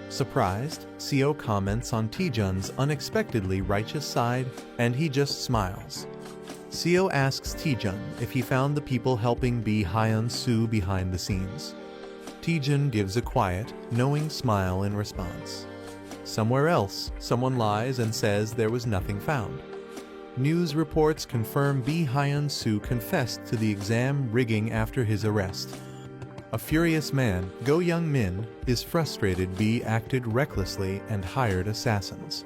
Surprised, Seo comments on Taejun's unexpectedly righteous side, and he just smiles. Seo asks Taejun if he found the people helping Bi Hyun-soo behind the scenes. Taejun gives a quiet, knowing smile in response. Somewhere else, someone lies and says there was nothing found. News reports confirm Bi Hyun-soo confessed to the exam rigging after his arrest. A furious man, Go Young-min, is frustrated Bi acted recklessly and hired assassins.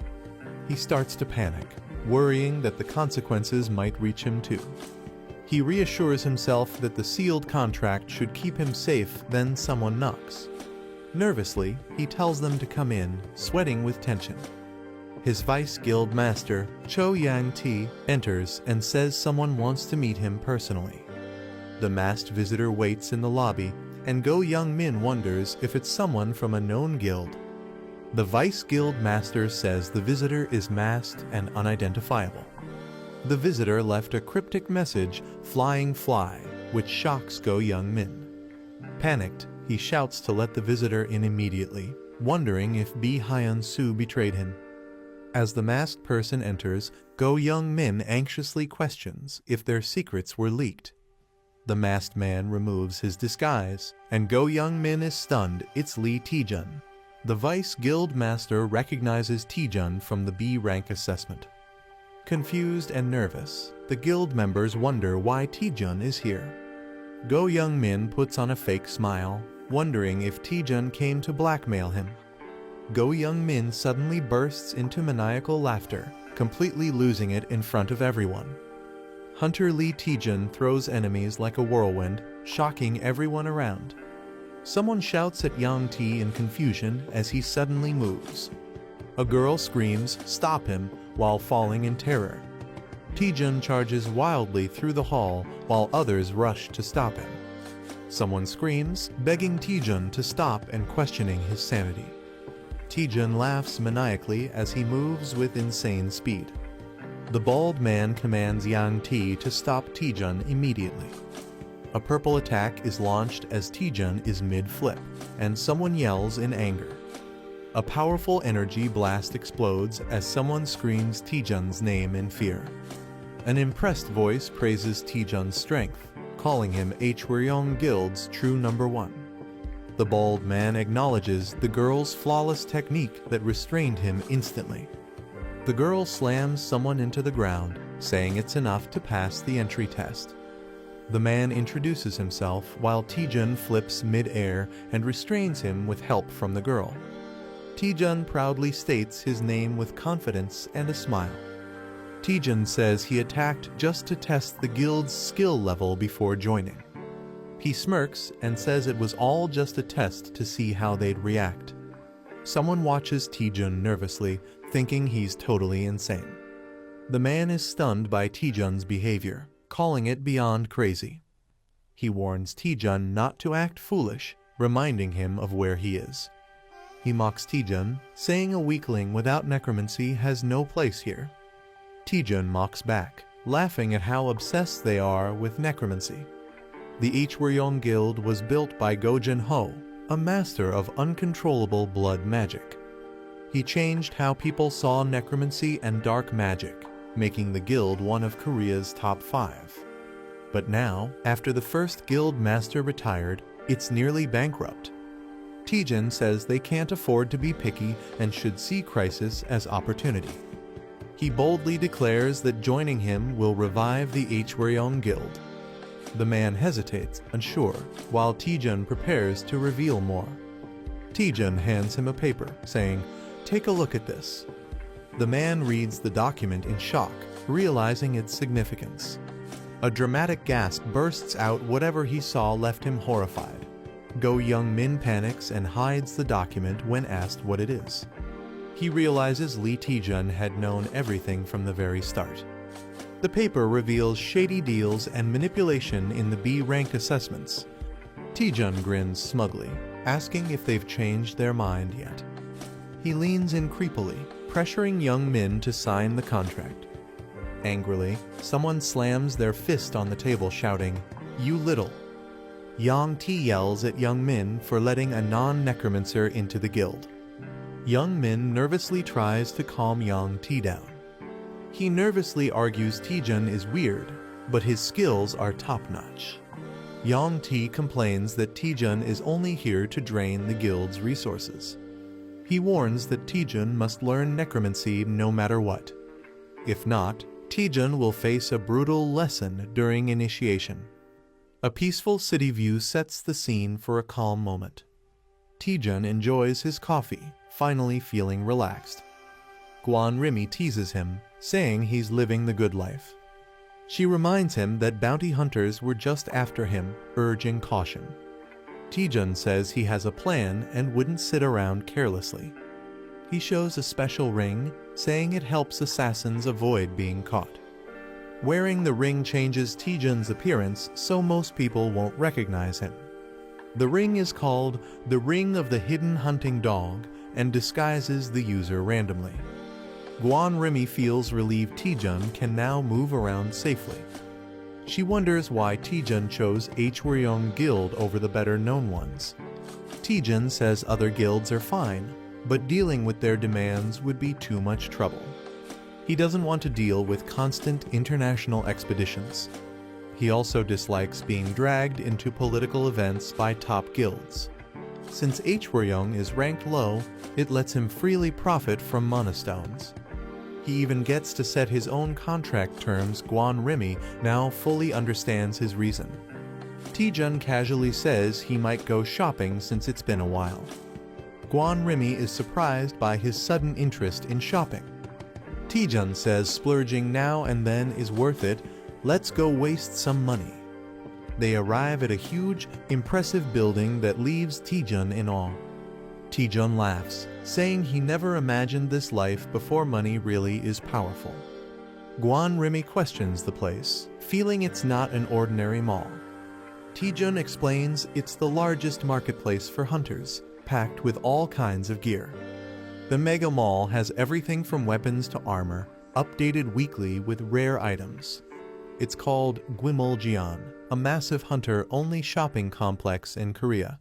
He starts to panic, worrying that the consequences might reach him too. He reassures himself that the sealed contract should keep him safe, then someone knocks. Nervously, he tells them to come in, sweating with tension. His vice guild master, Cho Yang-ti, enters and says someone wants to meet him personally. The masked visitor waits in the lobby, and Go Young-min wonders if it's someone from a known guild. The vice guild master says the visitor is masked and unidentifiable. The visitor left a cryptic message, "Flying Fly," which shocks Go Young-min. Panicked, he shouts to let the visitor in immediately, wondering if Bi Hyun-soo betrayed him. As the masked person enters, Go Young-min anxiously questions if their secrets were leaked. The masked man removes his disguise, and Go Young-min is stunned it's Lee Taejun. The vice guild master recognizes Taejun from the B rank assessment. Confused and nervous, the guild members wonder why Taejun is here. Go Young-min puts on a fake smile, wondering if Taejun came to blackmail him. Go Young-min suddenly bursts into maniacal laughter, completely losing it in front of everyone. Hunter Lee Taejun throws enemies like a whirlwind, shocking everyone around. Someone shouts at Yang T in confusion as he suddenly moves. A girl screams, "Stop him," while falling in terror. Taejun charges wildly through the hall while others rush to stop him. Someone screams, begging Taejun to stop and questioning his sanity. Taejun laughs maniacally as he moves with insane speed. The bald man commands Yang T to stop Taejun immediately. A purple attack is launched as Taejun is mid-flip, and someone yells in anger. A powerful energy blast explodes as someone screams Taejun's name in fear. An impressed voice praises Taejun's strength, calling him Hwryong Guild's true number one. The bald man acknowledges the girl's flawless technique that restrained him instantly. The girl slams someone into the ground, saying it's enough to pass the entry test. The man introduces himself while Taejun flips mid-air and restrains him with help from the girl. Taejun proudly states his name with confidence and a smile. Taejun says he attacked just to test the guild's skill level before joining. He smirks and says it was all just a test to see how they'd react. Someone watches Taejun nervously, thinking he's totally insane. The man is stunned by Taejun's behavior, calling it beyond crazy. He warns Taejun not to act foolish, reminding him of where he is. He mocks Taejun, saying a weakling without necromancy has no place here. Taejun mocks back, laughing at how obsessed they are with necromancy. The Hwryong Guild was built by Go Jin-ho, a master of uncontrollable blood magic. He changed how people saw necromancy and dark magic, making the guild one of Korea's top 5. But now, after the first guild master retired, it's nearly bankrupt. Taejun says they can't afford to be picky and should see crisis as opportunity. He boldly declares that joining him will revive the Hwryong Guild. The man hesitates, unsure, while Taejun prepares to reveal more. Taejun hands him a paper, saying, "Take a look at this." The man reads the document in shock, realizing its significance. A dramatic gasp bursts out. Whatever he saw left him horrified. Go Young-min panics and hides the document when asked what it is. He realizes Lee Taejun had known everything from the very start. The paper reveals shady deals and manipulation in the B-rank assessments. Taejun grins smugly, asking if they've changed their mind yet. He leans in creepily, pressuring Young-min to sign the contract. Angrily, someone slams their fist on the table, shouting, "You little." Yang T yells at Young-min for letting a non-necromancer into the guild. Young-min nervously tries to calm Yang T down. He nervously argues Taejun is weird, but his skills are top-notch. Yang T complains that Taejun is only here to drain the guild's resources. He warns that Taejun must learn necromancy no matter what. If not, Taejun will face a brutal lesson during initiation. A peaceful city view sets the scene for a calm moment. Taejun enjoys his coffee, finally feeling relaxed. Guan Rimi teases him, saying he's living the good life. She reminds him that bounty hunters were just after him, urging caution. Taejun says he has a plan and wouldn't sit around carelessly. He shows a special ring, saying it helps assassins avoid being caught. Wearing the ring changes Taejun's appearance so most people won't recognize him. The ring is called the Ring of the Hidden Hunting Dog and disguises the user randomly. Guan Rimi feels relieved Taejun can now move around safely. She wonders why Taejun chose Hwryong Guild over the better-known ones. Taejun says other guilds are fine, but dealing with their demands would be too much trouble. He doesn't want to deal with constant international expeditions. He also dislikes being dragged into political events by top guilds. Since Hwryong is ranked low, it lets him freely profit from monastones. He even gets to set his own contract terms. Guan Rimi now fully understands his reason. Taejun casually says he might go shopping since it's been a while. Guan Rimi is surprised by his sudden interest in shopping. Taejun says splurging now and then is worth it. Let's go waste some money. They arrive at a huge, impressive building that leaves Taejun in awe. Taejun laughs, saying he never imagined this life before money really is powerful. Guan Rimi questions the place, feeling it's not an ordinary mall. Taejun explains it's the largest marketplace for hunters, packed with all kinds of gear. The mega mall has everything from weapons to armor, updated weekly with rare items. It's called Gwimuljeon, a massive hunter-only shopping complex in Korea.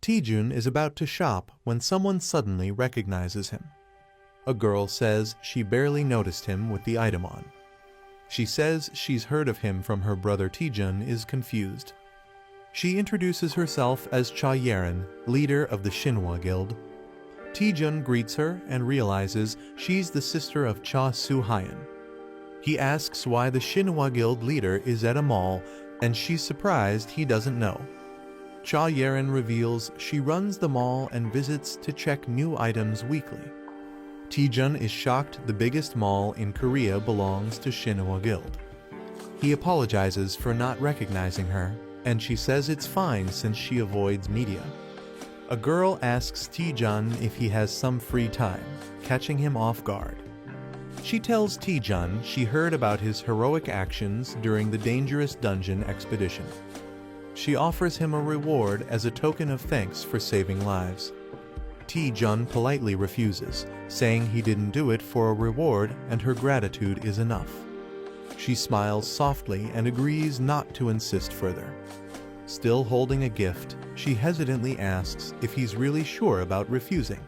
Taejun is about to shop when someone suddenly recognizes him. A girl says she barely noticed him with the item on. She says she's heard of him from her brother. Taejun is confused. She introduces herself as Cha Yerin, leader of the Shinhwa Guild. Taejun greets her and realizes she's the sister of Cha Soo-hyun. He asks why the Shinhwa Guild leader is at a mall, and she's surprised he doesn't know. Cha Yerin reveals she runs the mall and visits to check new items weekly. Taejun is shocked the biggest mall in Korea belongs to Shinhwa Guild. He apologizes for not recognizing her, and she says it's fine since she avoids media. A girl asks Taejun if he has some free time, catching him off guard. She tells Taejun she heard about his heroic actions during the dangerous dungeon expedition. She offers him a reward as a token of thanks for saving lives. Taejun politely refuses, saying he didn't do it for a reward and her gratitude is enough. She smiles softly and agrees not to insist further. Still holding a gift, she hesitantly asks if he's really sure about refusing.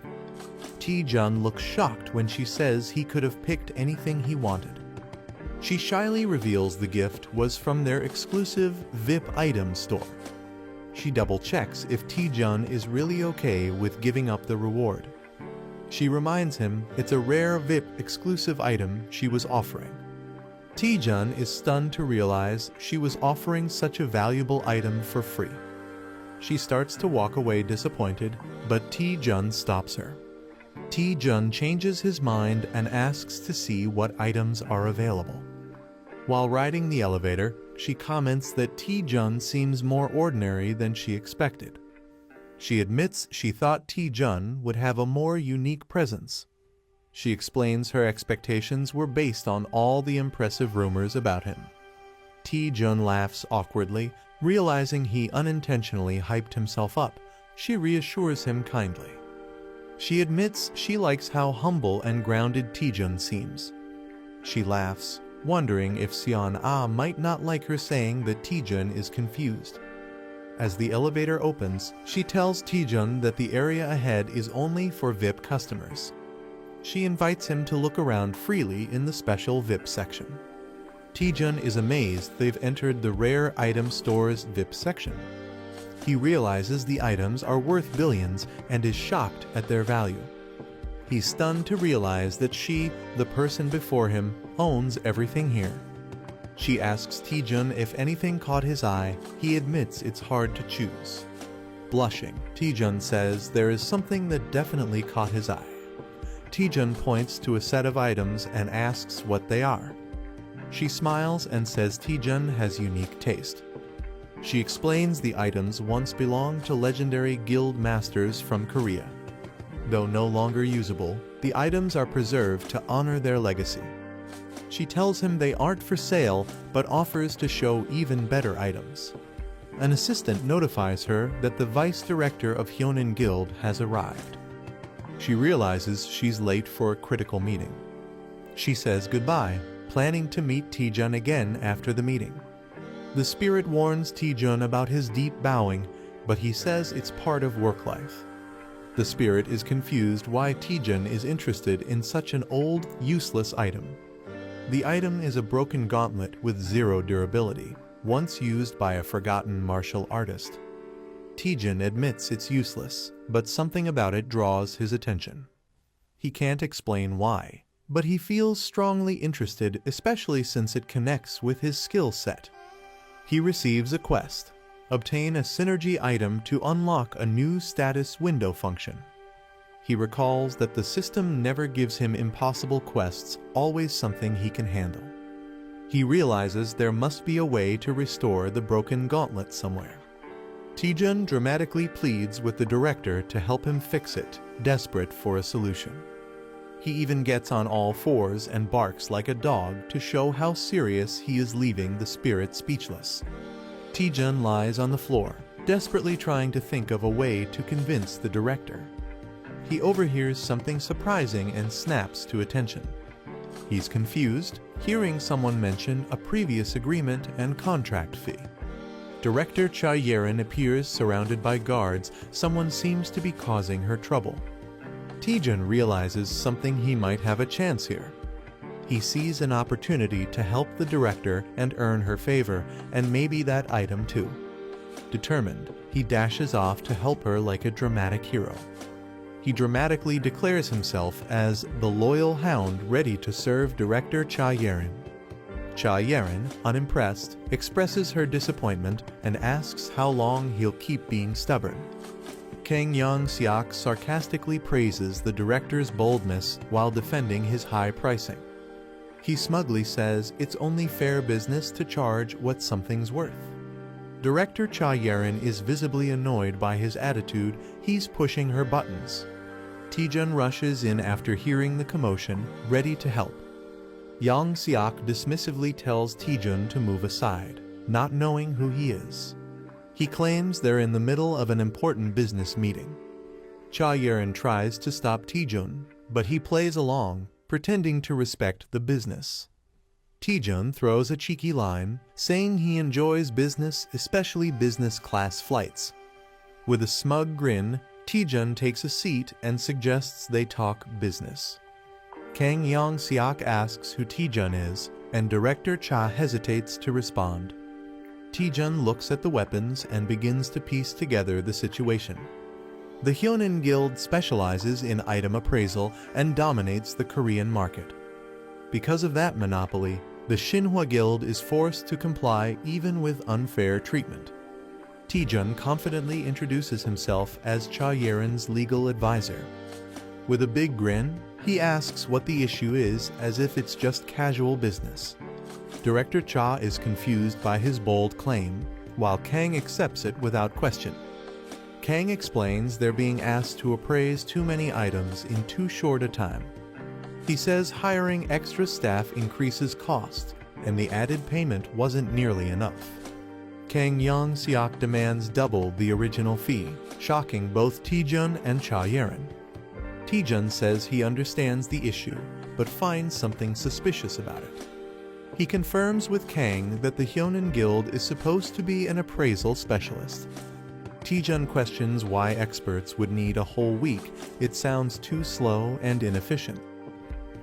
Taejun looks shocked when she says he could have picked anything he wanted. She shyly reveals the gift was from their exclusive VIP item store. She double-checks if Taejun is really okay with giving up the reward. She reminds him it's a rare VIP exclusive item she was offering. Taejun is stunned to realize she was offering such a valuable item for free. She starts to walk away disappointed, but Taejun stops her. Taejun changes his mind and asks to see what items are available. While riding the elevator, she comments that Taejun seems more ordinary than she expected. She admits she thought Taejun would have a more unique presence. She explains her expectations were based on all the impressive rumors about him. Taejun laughs awkwardly, realizing he unintentionally hyped himself up. She reassures him kindly. She admits she likes how humble and grounded Taejun seems. She laughs, wondering if Seon-ah might not like her saying that Taejun is confused. As the elevator opens, she tells Taejun that the area ahead is only for VIP customers. She invites him to look around freely in the special VIP section. Taejun is amazed they've entered the rare item store's VIP section. He realizes the items are worth billions and is shocked at their value. He's stunned to realize that she, the person before him, owns everything here. She asks Taejun if anything caught his eye. He admits it's hard to choose. Blushing, Taejun says there is something that definitely caught his eye. Taejun points to a set of items and asks what they are. She smiles and says Taejun has unique taste. She explains the items once belonged to legendary guild masters from Korea. Though no longer usable, the items are preserved to honor their legacy. She tells him they aren't for sale, but offers to show even better items. An assistant notifies her that the vice director of Hyonin Guild has arrived. She realizes she's late for a critical meeting. She says goodbye, planning to meet Taejun again after the meeting. The spirit warns Taejun about his deep bowing, but he says it's part of work life. The spirit is confused why Taejun is interested in such an old, useless item. The item is a broken gauntlet with zero durability, once used by a forgotten martial artist. Taejun admits it's useless, but something about it draws his attention. He can't explain why, but he feels strongly interested, especially since it connects with his skill set. He receives a quest: obtain a synergy item to unlock a new status window function. He recalls that the system never gives him impossible quests, always something he can handle. He realizes there must be a way to restore the broken gauntlet somewhere. Taejun dramatically pleads with the director to help him fix it, desperate for a solution. He even gets on all fours and barks like a dog to show how serious he is, leaving the spirit speechless. Taejun lies on the floor, desperately trying to think of a way to convince the director. He overhears something surprising and snaps to attention. He's confused, hearing someone mention a previous agreement and contract fee. Director Cha Yerin appears surrounded by guards. Someone seems to be causing her trouble. Taejun realizes something: he might have a chance here. He sees an opportunity to help the director and earn her favor, and maybe that item too. Determined, he dashes off to help her like a dramatic hero. He dramatically declares himself as the loyal hound, ready to serve Director Cha Yerin. Cha Yerin, unimpressed, expresses her disappointment and asks how long he'll keep being stubborn. Kang Young-seok sarcastically praises the director's boldness while defending his high pricing. He smugly says it's only fair business to charge what something's worth. Director Cha Yerin is visibly annoyed by his attitude. He's pushing her buttons. Taejun rushes in after hearing the commotion, ready to help. Young-seok dismissively tells Taejun to move aside, not knowing who he is. He claims they're in the middle of an important business meeting. Cha Yerin tries to stop Taejun, but he plays along, pretending to respect the business. Taejun throws a cheeky line, saying he enjoys business, especially business class flights. With a smug grin, Taejun takes a seat and suggests they talk business. Kang Young-seok asks who Taejun is, and Director Cha hesitates to respond. Taejun looks at the weapons and begins to piece together the situation. The Hyonin Guild specializes in item appraisal and dominates the Korean market. Because of that monopoly, the Shinhwa Guild is forced to comply even with unfair treatment. Taejun confidently introduces himself as Cha Yerin's legal advisor. With a big grin, he asks what the issue is, as if it's just casual business. Director Cha is confused by his bold claim, while Kang accepts it without question. Kang explains they're being asked to appraise too many items in too short a time. He says hiring extra staff increases cost, and the added payment wasn't nearly enough. Kang Young-seok demands double the original fee, shocking both Taejun and Cha Yerin. Taejun says he understands the issue, but finds something suspicious about it. He confirms with Kang that the Hyonin Guild is supposed to be an appraisal specialist. Taejun questions why experts would need a whole week. It sounds too slow and inefficient.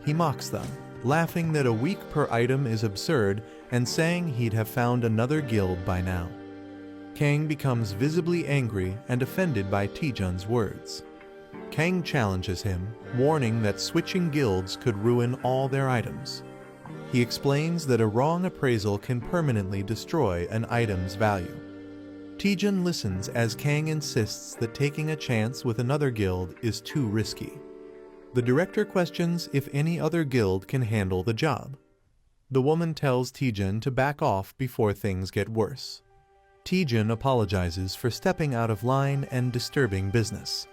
He mocks them, laughing that a week per item is absurd and saying he'd have found another guild by now. Kang becomes visibly angry and offended by Taejun's words. Kang challenges him, warning that switching guilds could ruin all their items. He explains that a wrong appraisal can permanently destroy an item's value. Taejun listens as Kang insists that taking a chance with another guild is too risky. The director questions if any other guild can handle the job. The woman tells Taejun to back off before things get worse. Taejun apologizes for stepping out of line and disturbing business.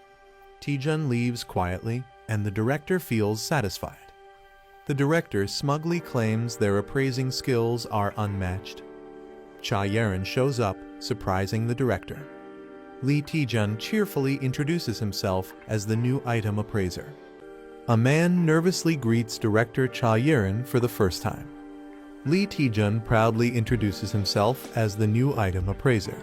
Taejun leaves quietly, and the director feels satisfied. The director smugly claims their appraising skills are unmatched. Cha Yerin shows up, surprising the director. Lee Taejun cheerfully introduces himself as the new item appraiser. A man nervously greets Director Cha Yerin for the first time. Lee Taejun proudly introduces himself as the new item appraiser.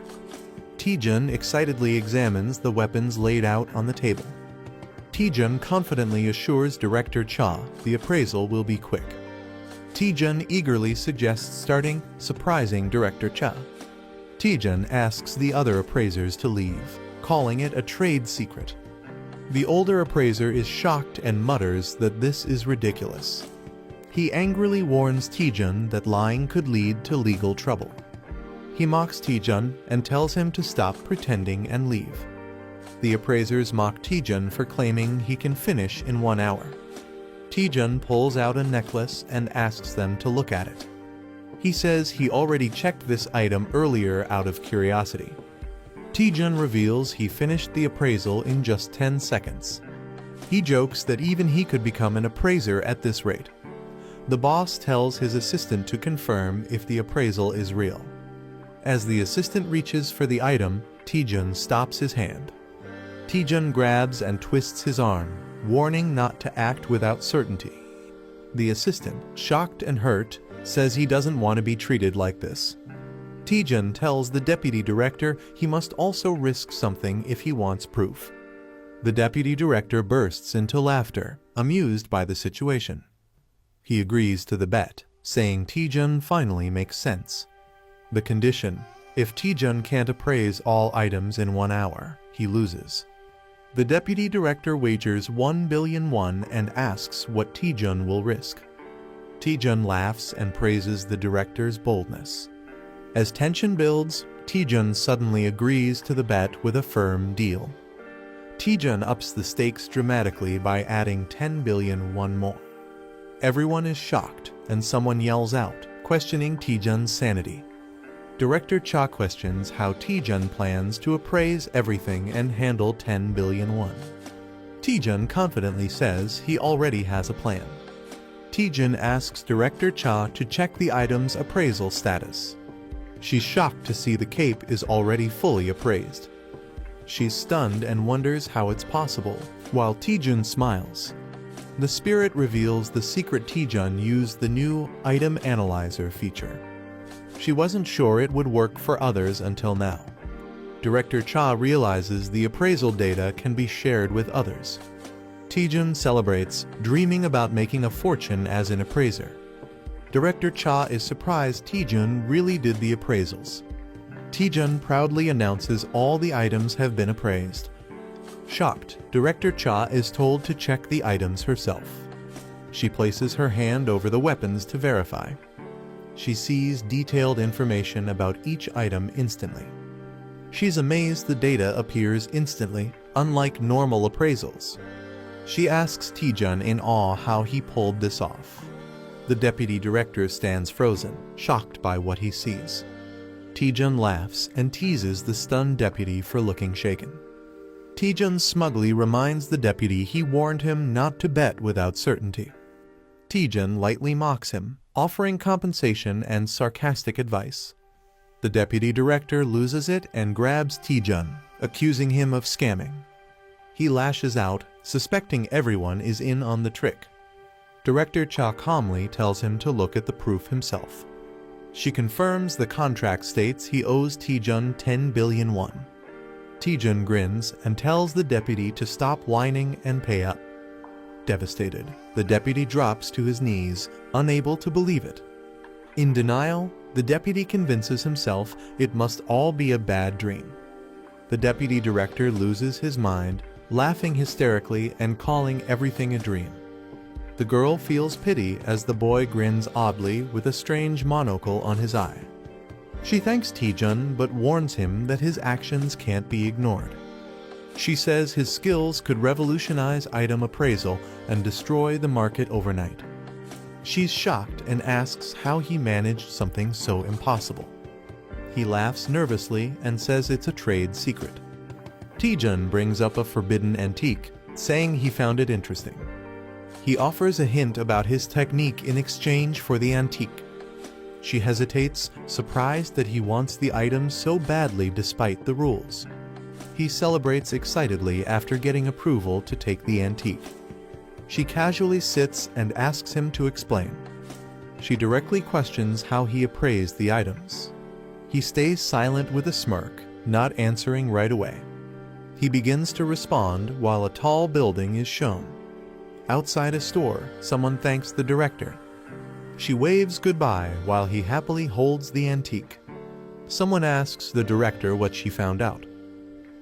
Taejun excitedly examines the weapons laid out on the table. Taejun confidently assures Director Cha the appraisal will be quick. Taejun eagerly suggests starting, surprising Director Cha. Taejun asks the other appraisers to leave, calling it a trade secret. The older appraiser is shocked and mutters that this is ridiculous. He angrily warns Taejun that lying could lead to legal trouble. He mocks Taejun and tells him to stop pretending and leave. The appraisers mock Taejun for claiming he can finish in 1 hour. Taejun pulls out a necklace and asks them to look at it. He says he already checked this item earlier out of curiosity. Taejun reveals he finished the appraisal in just 10 seconds. He jokes that even he could become an appraiser at this rate. The boss tells his assistant to confirm if the appraisal is real. As the assistant reaches for the item, Taejun stops his hand. Taejun grabs and twists his arm, warning not to act without certainty. The assistant, shocked and hurt, says he doesn't want to be treated like this. Taejun tells the deputy director he must also risk something if he wants proof. The deputy director bursts into laughter, amused by the situation. He agrees to the bet, saying Taejun finally makes sense. The condition: if Taejun can't appraise all items in 1 hour, he loses. The deputy director wagers 1 billion won and asks what Taejun will risk. Taejun laughs and praises the director's boldness. As tension builds, Taejun suddenly agrees to the bet with a firm deal. Taejun ups the stakes dramatically by adding 10 billion won more. Everyone is shocked, and someone yells out, questioning Taejun's sanity. Director Cha questions how Taejun plans to appraise everything and handle 10 billion won. Taejun confidently says he already has a plan. Taejun asks Director Cha to check the item's appraisal status. She's shocked to see the cape is already fully appraised. She's stunned and wonders how it's possible, while Taejun smiles. The spirit reveals the secret Taejun used the new Item Analyzer feature. She wasn't sure it would work for others until now. Director Cha realizes the appraisal data can be shared with others. Taejun celebrates, dreaming about making a fortune as an appraiser. Director Cha is surprised Taejun really did the appraisals. Taejun proudly announces all the items have been appraised. Shocked, Director Cha is told to check the items herself. She places her hand over the weapons to verify. She sees detailed information about each item instantly. She's amazed the data appears instantly, unlike normal appraisals. She asks Taejun in awe how he pulled this off. The deputy director stands frozen, shocked by what he sees. Taejun laughs and teases the stunned deputy for looking shaken. Taejun smugly reminds the deputy he warned him not to bet without certainty. Taejun lightly mocks him, offering compensation and sarcastic advice. The deputy director loses it and grabs Taejun, accusing him of scamming. He lashes out, suspecting everyone is in on the trick. Director Cha calmly tells him to look at the proof himself. She confirms the contract states he owes Taejun 10 billion won. Taejun grins and tells the deputy to stop whining and pay up. Devastated, the deputy drops to his knees, unable to believe it. In denial, the deputy convinces himself it must all be a bad dream. The deputy director loses his mind, laughing hysterically and calling everything a dream. The girl feels pity as the boy grins oddly with a strange monocle on his eye. She thanks Taejun but warns him that his actions can't be ignored. She says his skills could revolutionize item appraisal and destroy the market overnight. She's shocked and asks how he managed something so impossible. He laughs nervously and says it's a trade secret. Taejun brings up a forbidden antique, saying he found it interesting. He offers a hint about his technique in exchange for the antique. She hesitates, surprised that he wants the item so badly despite the rules. He celebrates excitedly after getting approval to take the antique. She casually sits and asks him to explain. She directly questions how he appraised the items. He stays silent with a smirk, not answering right away. He begins to respond while a tall building is shown. Outside a store, someone thanks the director. She waves goodbye while he happily holds the antique. Someone asks the director what she found out.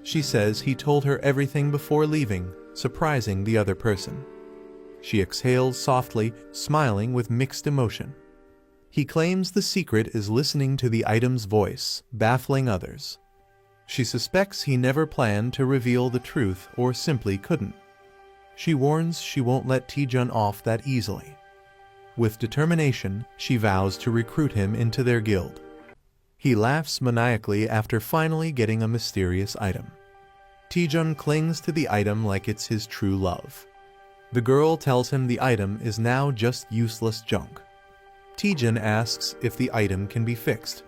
She says he told her everything before leaving, surprising the other person. She exhales softly, smiling with mixed emotion. He claims the secret is listening to the item's voice, baffling others. She suspects he never planned to reveal the truth or simply couldn't. She warns she won't let Taejun off that easily. With determination, she vows to recruit him into their guild. He laughs maniacally after finally getting a mysterious item. Taejun clings to the item like it's his true love. The girl tells him the item is now just useless junk. Taejun asks if the item can be fixed.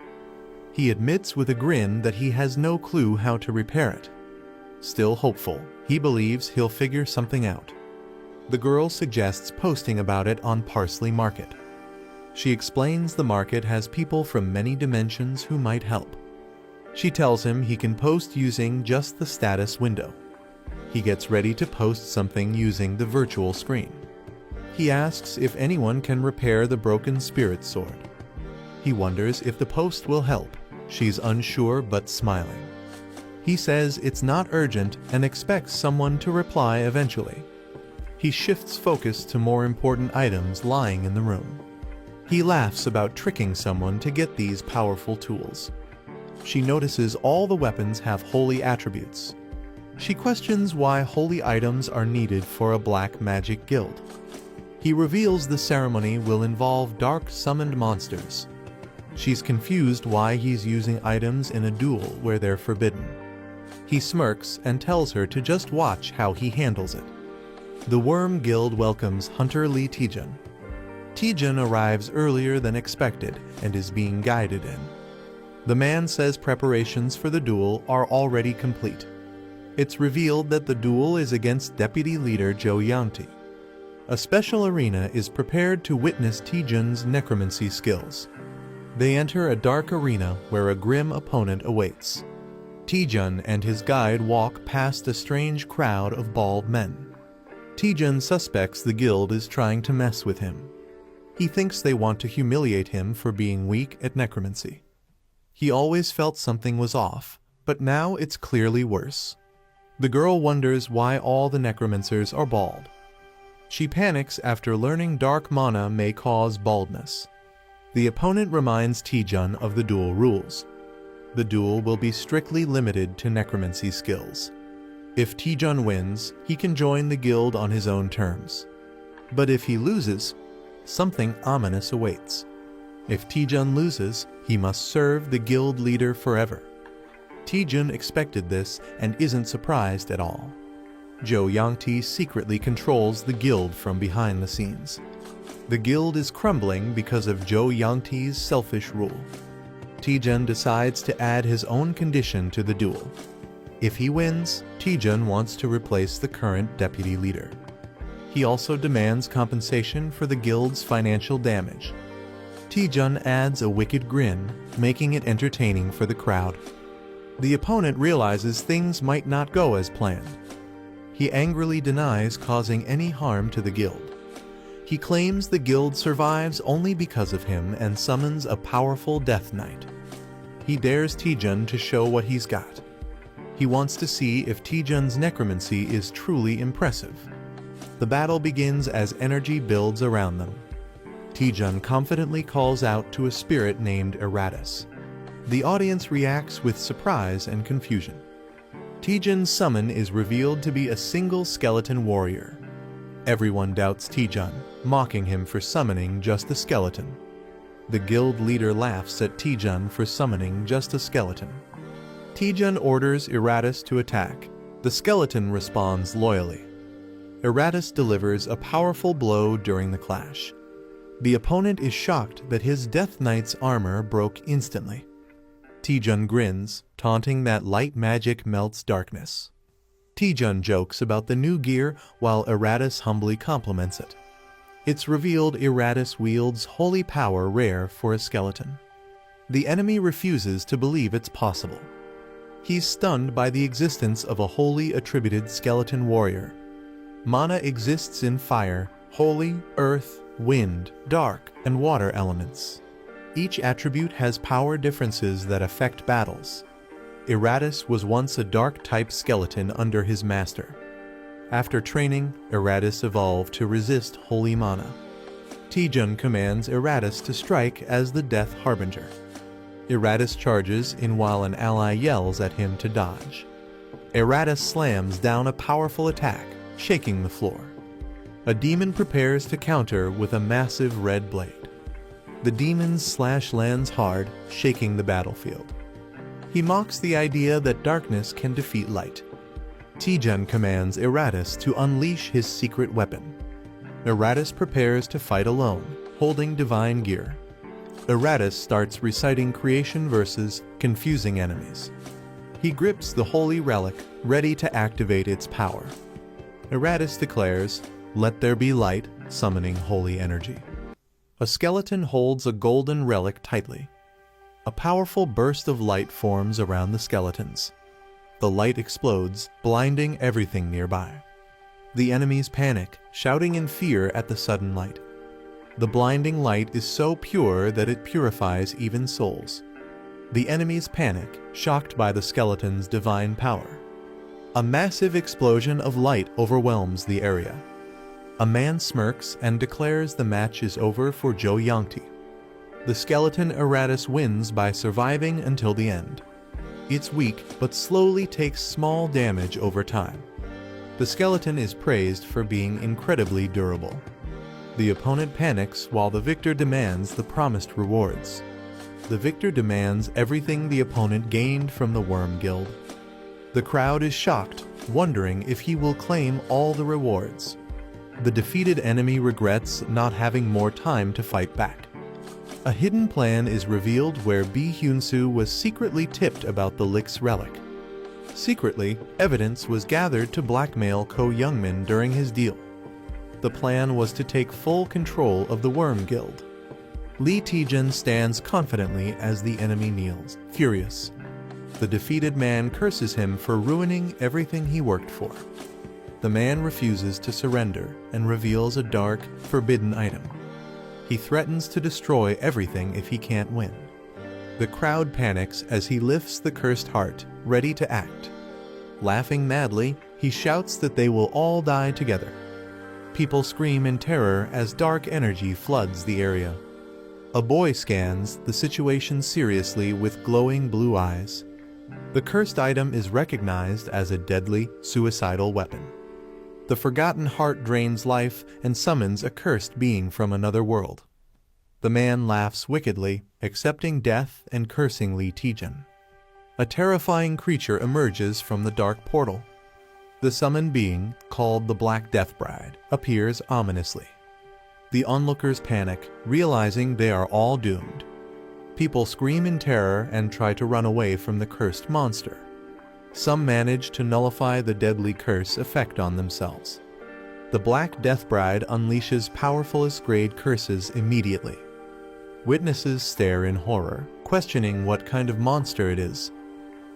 He admits with a grin that he has no clue how to repair it. Still hopeful, he believes he'll figure something out. The girl suggests posting about it on Parsley Market. She explains the market has people from many dimensions who might help. She tells him he can post using just the status window. He gets ready to post something using the virtual screen. He asks if anyone can repair the broken spirit sword. He wonders if the post will help. She's unsure but smiling. He says it's not urgent and expects someone to reply eventually. He shifts focus to more important items lying in the room. He laughs about tricking someone to get these powerful tools. She notices all the weapons have holy attributes. She questions why holy items are needed for a black magic guild. He reveals the ceremony will involve dark summoned monsters. She's confused why he's using items in a duel where they're forbidden. He smirks and tells her to just watch how he handles it. The Worm Guild welcomes Hunter Lee Taejun. Taejun arrives earlier than expected and is being guided in. The man says preparations for the duel are already complete. It's revealed that the duel is against Deputy Leader Jo Young-tae. A special arena is prepared to witness Taejun's necromancy skills. They enter a dark arena where a grim opponent awaits. Taejun and his guide walk past a strange crowd of bald men. Taejun suspects the guild is trying to mess with him. He thinks they want to humiliate him for being weak at necromancy. He always felt something was off, but now it's clearly worse. The girl wonders why all the necromancers are bald. She panics after learning dark mana may cause baldness. The opponent reminds Taejun of the duel rules. The duel will be strictly limited to necromancy skills. If Taejun wins, he can join the guild on his own terms. But if he loses, something ominous awaits. If Taejun loses, he must serve the guild leader forever. Taejun expected this and isn't surprised at all. Jo Young-tae secretly controls the guild from behind the scenes. The guild is crumbling because of Jo Young-tae's selfish rule. Taejun decides to add his own condition to the duel. If he wins, Taejun wants to replace the current deputy leader. He also demands compensation for the guild's financial damage. Taejun adds a wicked grin, making it entertaining for the crowd. The opponent realizes things might not go as planned. He angrily denies causing any harm to the guild. He claims the guild survives only because of him and summons a powerful Death Knight. He dares Taejun to show what he's got. He wants to see if Taejun's necromancy is truly impressive. The battle begins as energy builds around them. Taejun confidently calls out to a spirit named Eratus. The audience reacts with surprise and confusion. Taejun's summon is revealed to be a single skeleton warrior. Everyone doubts Taejun, mocking him for summoning just a skeleton. The guild leader laughs at Taejun for summoning just a skeleton. Taejun orders Eratus to attack. The skeleton responds loyally. Eratus delivers a powerful blow during the clash. The opponent is shocked that his Death Knight's armor broke instantly. Taejun grins, taunting that light magic melts darkness. Taejun jokes about the new gear while Eratus humbly compliments it. It's revealed Eratus wields holy power rare for a skeleton. The enemy refuses to believe it's possible. He's stunned by the existence of a wholly attributed skeleton warrior. Mana exists in fire, holy, earth, wind, dark, and water elements. Each attribute has power differences that affect battles. Eratus was once a dark-type skeleton under his master. After training, Eratus evolved to resist holy mana. Taejun commands Eratus to strike as the Death Harbinger. Eratus charges in while an ally yells at him to dodge. Eratus slams down a powerful attack, shaking the floor. A demon prepares to counter with a massive red blade. The demon's slash lands hard, shaking the battlefield. He mocks the idea that darkness can defeat light. Taejun commands Eratus to unleash his secret weapon. Eratus prepares to fight alone, holding divine gear. Eratus starts reciting creation verses, confusing enemies. He grips the holy relic, ready to activate its power. Eratus declares, "Let there be light," summoning holy energy. A skeleton holds a golden relic tightly. A powerful burst of light forms around the skeletons. The light explodes, blinding everything nearby. The enemies panic, shouting in fear at the sudden light. The blinding light is so pure that it purifies even souls. The enemies panic, shocked by the skeleton's divine power. A massive explosion of light overwhelms the area. A man smirks and declares the match is over for Jo Yangti. The skeleton Eratus wins by surviving until the end. It's weak, but slowly takes small damage over time. The skeleton is praised for being incredibly durable. The opponent panics while the victor demands the promised rewards. The victor demands everything the opponent gained from the Worm Guild. The crowd is shocked, wondering if he will claim all the rewards. The defeated enemy regrets not having more time to fight back. A hidden plan is revealed where Bi Hyun-soo was secretly tipped about the Lick's relic. Secretly, evidence was gathered to blackmail Ko Youngmin during his deal. The plan was to take full control of the Worm Guild. Lee Taejun stands confidently as the enemy kneels, furious. The defeated man curses him for ruining everything he worked for. The man refuses to surrender and reveals a dark, forbidden item. He threatens to destroy everything if he can't win. The crowd panics as he lifts the cursed heart, ready to act. Laughing madly, he shouts that they will all die together. People scream in terror as dark energy floods the area. A boy scans the situation seriously with glowing blue eyes. The cursed item is recognized as a deadly, suicidal weapon. The forgotten heart drains life and summons a cursed being from another world. The man laughs wickedly, accepting death and cursing Lee Taejun. A terrifying creature emerges from the dark portal. The summoned being, called the Black Death Bride, appears ominously. The onlookers panic, realizing they are all doomed. People scream in terror and try to run away from the cursed monster. Some manage to nullify the deadly curse effect on themselves. The Black Death Bride unleashes powerful grade curses immediately. Witnesses stare in horror, questioning what kind of monster it is.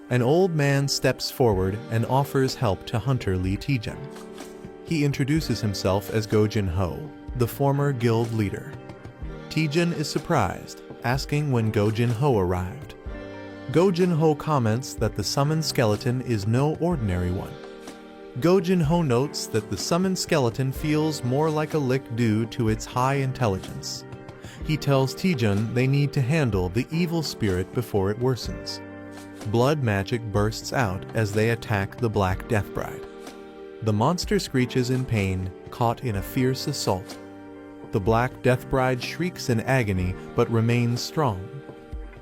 An old man steps forward and offers help to Hunter Lee Taejun. He introduces himself as Go Jin-ho, the former guild leader. Taejun is surprised, asking when Go Jin-ho arrived. Go Jin-ho comments that the summoned skeleton is no ordinary one. Go Jin-ho notes that the summoned skeleton feels more like a lick due to its high intelligence. He tells Taejun they need to handle the evil spirit before it worsens. Blood magic bursts out as they attack the Black Death Bride. The monster screeches in pain, caught in a fierce assault. The Black Death Bride shrieks in agony but remains strong.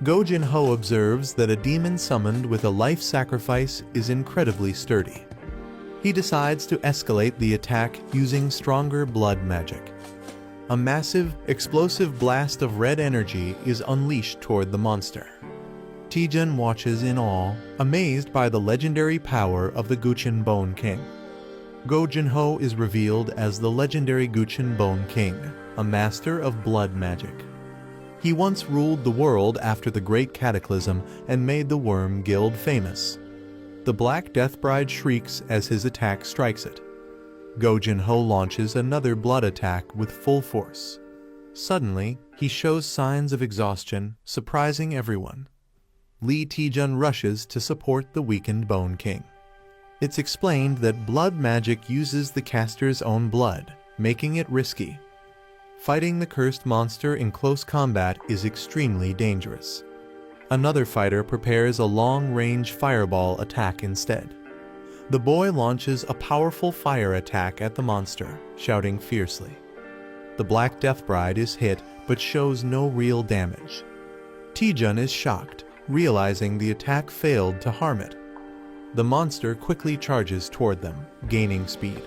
Go Jin-ho observes that a demon summoned with a life sacrifice is incredibly sturdy. He decides to escalate the attack using stronger blood magic. A massive, explosive blast of red energy is unleashed toward the monster. Taejun watches in awe, amazed by the legendary power of the Guchin Bone King. Go Jin-ho is revealed as the legendary Guchin Bone King, a master of blood magic. He once ruled the world after the Great Cataclysm and made the Worm Guild famous. The Black Death Bride shrieks as his attack strikes it. Go Jin-ho launches another blood attack with full force. Suddenly, he shows signs of exhaustion, surprising everyone. Lee Taejun rushes to support the weakened Bone King. It's explained that blood magic uses the caster's own blood, making it risky. Fighting the cursed monster in close combat is extremely dangerous. Another fighter prepares a long-range fireball attack instead. The boy launches a powerful fire attack at the monster, shouting fiercely. The Black Death Bride is hit but shows no real damage. Taejun is shocked, realizing the attack failed to harm it. The monster quickly charges toward them, gaining speed.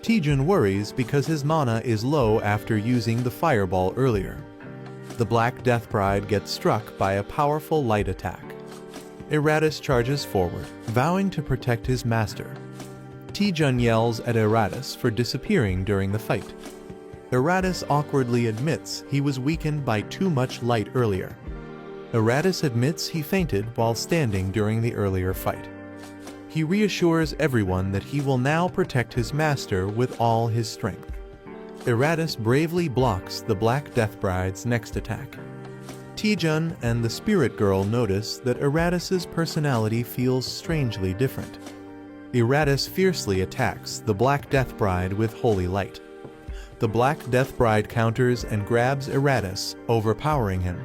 Taejun worries because his mana is low after using the fireball earlier. The Black Death Bride gets struck by a powerful light attack. Eratus charges forward, vowing to protect his master. Taejun yells at Eratus for disappearing during the fight. Eratus awkwardly admits he was weakened by too much light earlier. Eratus admits he fainted while standing during the earlier fight. He reassures everyone that he will now protect his master with all his strength. Eratus bravely blocks the Black Death Bride's next attack. Taejun and the Spirit Girl notice that Eratus's personality feels strangely different. Eratus fiercely attacks the Black Death Bride with holy light. The Black Death Bride counters and grabs Eratus, overpowering him.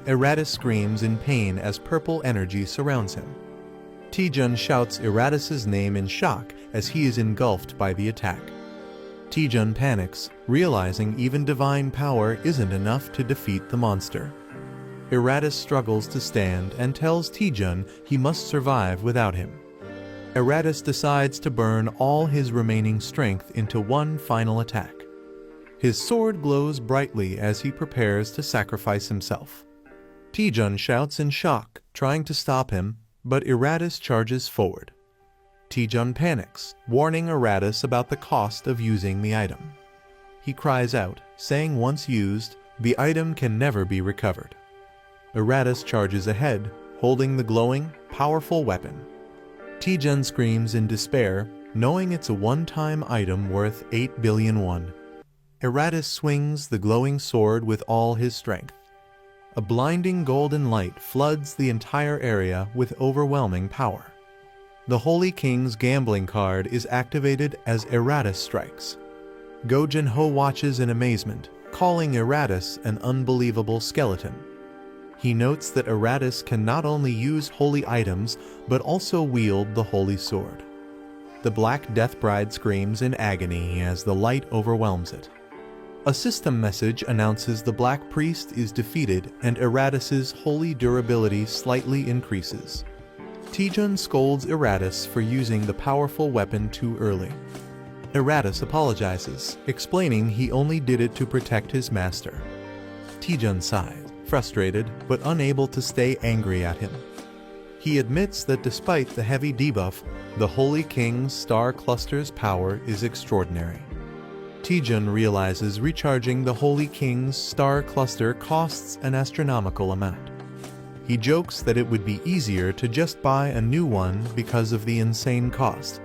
Eratus screams in pain as purple energy surrounds him. Taejun shouts Eratus's name in shock as he is engulfed by the attack. Taejun panics, realizing even divine power isn't enough to defeat the monster. Eratus struggles to stand and tells Taejun he must survive without him. Eratus decides to burn all his remaining strength into one final attack. His sword glows brightly as he prepares to sacrifice himself. Taejun shouts in shock, trying to stop him, but Eratus charges forward. Taejun panics, warning Eratus about the cost of using the item. He cries out, saying once used, the item can never be recovered. Eratus charges ahead, holding the glowing, powerful weapon. Taejun screams in despair, knowing it's a one-time item worth 8 billion won. Eratus swings the glowing sword with all his strength. A blinding golden light floods the entire area with overwhelming power. The Holy King's gambling card is activated as Eratus strikes. Go Jin-ho watches in amazement, calling Eratus an unbelievable skeleton. He notes that Eratus can not only use holy items, but also wield the holy sword. The Black Death Bride screams in agony as the light overwhelms it. A system message announces the Black Priest is defeated and Eratus's holy durability slightly increases. Taejun scolds Eratus for using the powerful weapon too early. Eratus apologizes, explaining he only did it to protect his master. Taejun sighs, frustrated but unable to stay angry at him. He admits that despite the heavy debuff, the Holy King's star cluster's power is extraordinary. Taejun realizes recharging the Holy King's star cluster costs an astronomical amount. He jokes that it would be easier to just buy a new one because of the insane cost.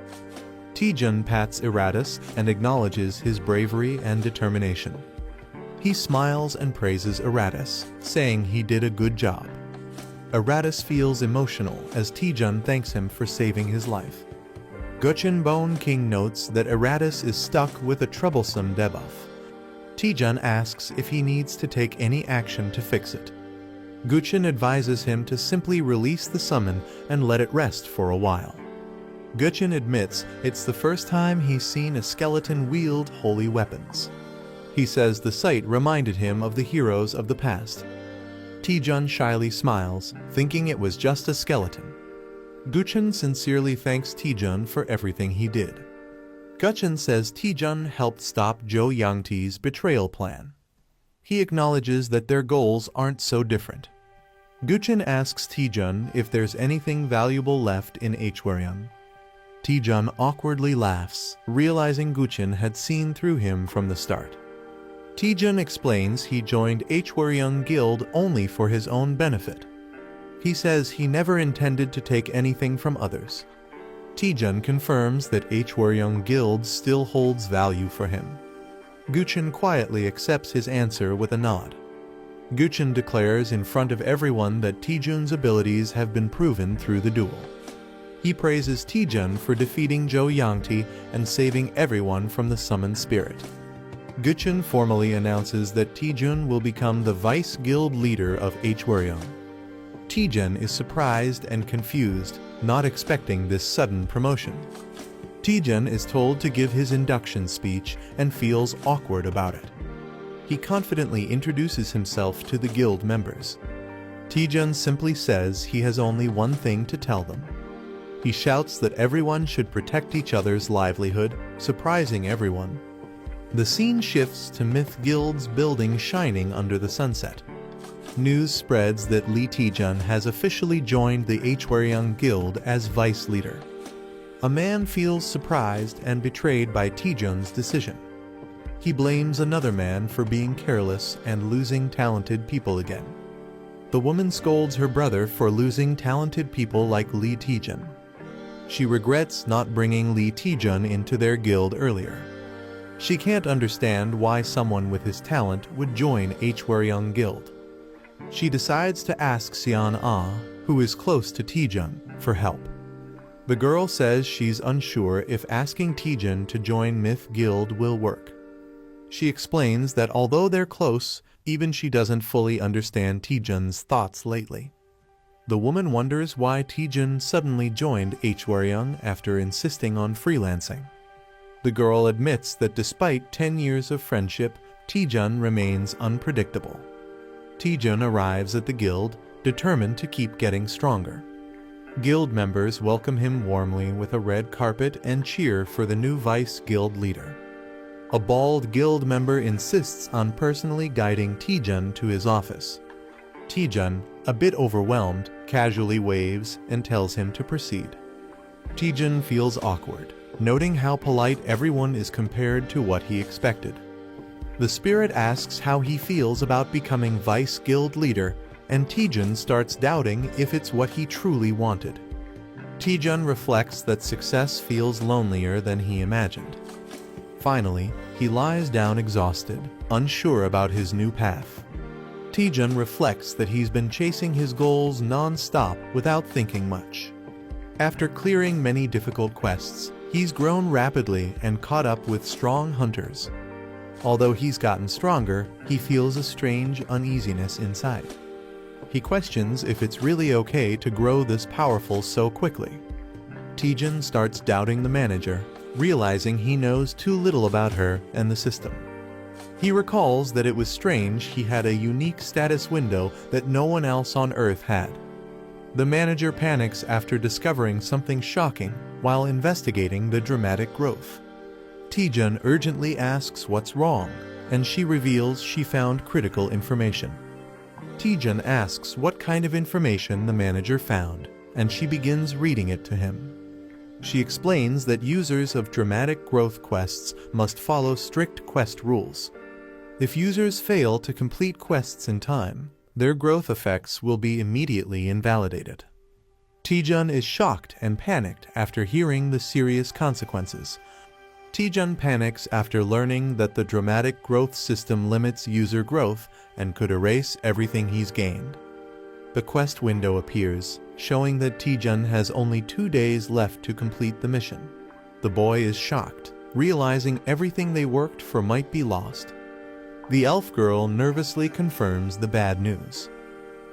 Taejun pats Eratus and acknowledges his bravery and determination. He smiles and praises Eratus, saying he did a good job. Eratus feels emotional as Taejun thanks him for saving his life. Guchin Bone King notes that Eratus is stuck with a troublesome debuff. Taejun asks if he needs to take any action to fix it. Guchin advises him to simply release the summon and let it rest for a while. Guchin admits it's the first time he's seen a skeleton wield holy weapons. He says the sight reminded him of the heroes of the past. Taejun shyly smiles, thinking it was just a skeleton. Guchin sincerely thanks Taejun for everything he did. Guchin says Taejun helped stop Zhou Yangti's betrayal plan. He acknowledges that their goals aren't so different. Guchin asks Taejun if there's anything valuable left in Hwaryeong. Taejun awkwardly laughs, realizing Guchin had seen through him from the start. Taejun explains he joined Hwaryeong Guild only for his own benefit. He says he never intended to take anything from others. Taejun confirms that Hwaryeong Guild still holds value for him. Guchin quietly accepts his answer with a nod. Guchin declares in front of everyone that Taejun's abilities have been proven through the duel. He praises Taejun for defeating Jo Yangti and saving everyone from the summoned spirit. Guchun formally announces that Taejun will become the vice guild leader of Hwaryeong. Taejun is surprised and confused, not expecting this sudden promotion. Taejun is told to give his induction speech and feels awkward about it. He confidently introduces himself to the guild members. Taejun simply says he has only one thing to tell them. He shouts that everyone should protect each other's livelihood, surprising everyone. The scene shifts to Myth Guild's building shining under the sunset. News spreads that Lee Taejun has officially joined the Hwaryeong Guild as vice leader. A man feels surprised and betrayed by Taejun's decision. He blames another man for being careless and losing talented people again. The woman scolds her brother for losing talented people like Lee Taejun. She regrets not bringing Lee Taejun into their guild earlier. She can't understand why someone with his talent would join Hwaryeong Guild. She decides to ask Seon Ah, who is close to Taejun, for help. The girl says she's unsure if asking Taejun to join Myth Guild will work. She explains that although they're close, even she doesn't fully understand Taejun's thoughts lately. The woman wonders why Taejun suddenly joined Hwaryeong after insisting on freelancing. The girl admits that despite 10 years of friendship, Taejun remains unpredictable. Taejun arrives at the guild, determined to keep getting stronger. Guild members welcome him warmly with a red carpet and cheer for the new vice guild leader. A bald guild member insists on personally guiding Taejun to his office. Taejun, a bit overwhelmed, casually waves and tells him to proceed. Taejun feels awkward, noting how polite everyone is compared to what he expected. The spirit asks how he feels about becoming vice guild leader, and Taejun starts doubting if it's what he truly wanted. Taejun reflects that success feels lonelier than he imagined. Finally, he lies down exhausted, unsure about his new path. Taejun reflects that he's been chasing his goals non-stop without thinking much. After clearing many difficult quests, he's grown rapidly and caught up with strong hunters. Although he's gotten stronger, he feels a strange uneasiness inside. He questions if it's really okay to grow this powerful so quickly. Taejun starts doubting the manager, realizing he knows too little about her and the system. He recalls that it was strange he had a unique status window that no one else on Earth had. The manager panics after discovering something shocking while investigating the dramatic growth. Taejun urgently asks what's wrong, and she reveals she found critical information. Taejun asks what kind of information the manager found, and she begins reading it to him. She explains that users of dramatic growth quests must follow strict quest rules. If users fail to complete quests in time, their growth effects will be immediately invalidated. Taejun is shocked and panicked after hearing the serious consequences. Taejun panics after learning that the dramatic growth system limits user growth and could erase everything he's gained. The quest window appears, showing that Taejun has only 2 days left to complete the mission. The boy is shocked, realizing everything they worked for might be lost. The elf girl nervously confirms the bad news.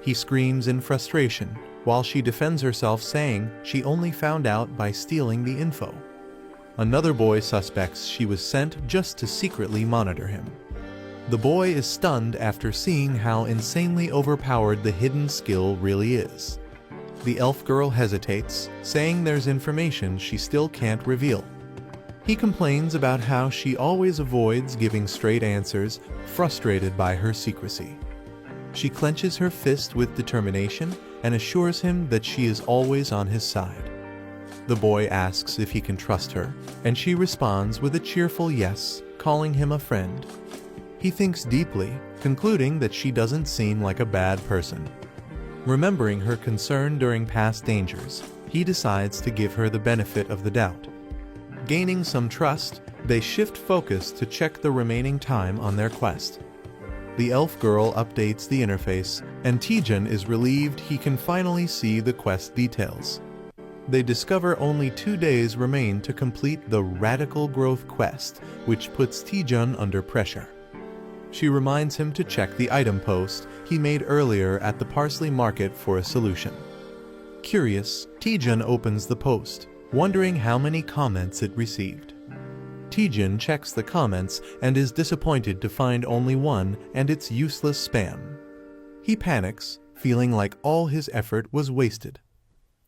He screams in frustration, while she defends herself saying she only found out by stealing the info. Another boy suspects she was sent just to secretly monitor him. The boy is stunned after seeing how insanely overpowered the hidden skill really is. The elf girl hesitates, saying there's information she still can't reveal. He complains about how she always avoids giving straight answers, frustrated by her secrecy. She clenches her fist with determination and assures him that she is always on his side. The boy asks if he can trust her, and she responds with a cheerful yes, calling him a friend. He thinks deeply, concluding that she doesn't seem like a bad person. Remembering her concern during past dangers, he decides to give her the benefit of the doubt. Gaining some trust, they shift focus to check the remaining time on their quest. The elf girl updates the interface, and Taejun is relieved he can finally see the quest details. They discover only 2 days remain to complete the Radical Growth quest, which puts Taejun under pressure. She reminds him to check the item post he made earlier at the Parsley Market for a solution. Curious, Taejun opens the post, wondering how many comments it received. Taejun checks the comments and is disappointed to find only one, and it's useless spam. He panics, feeling like all his effort was wasted.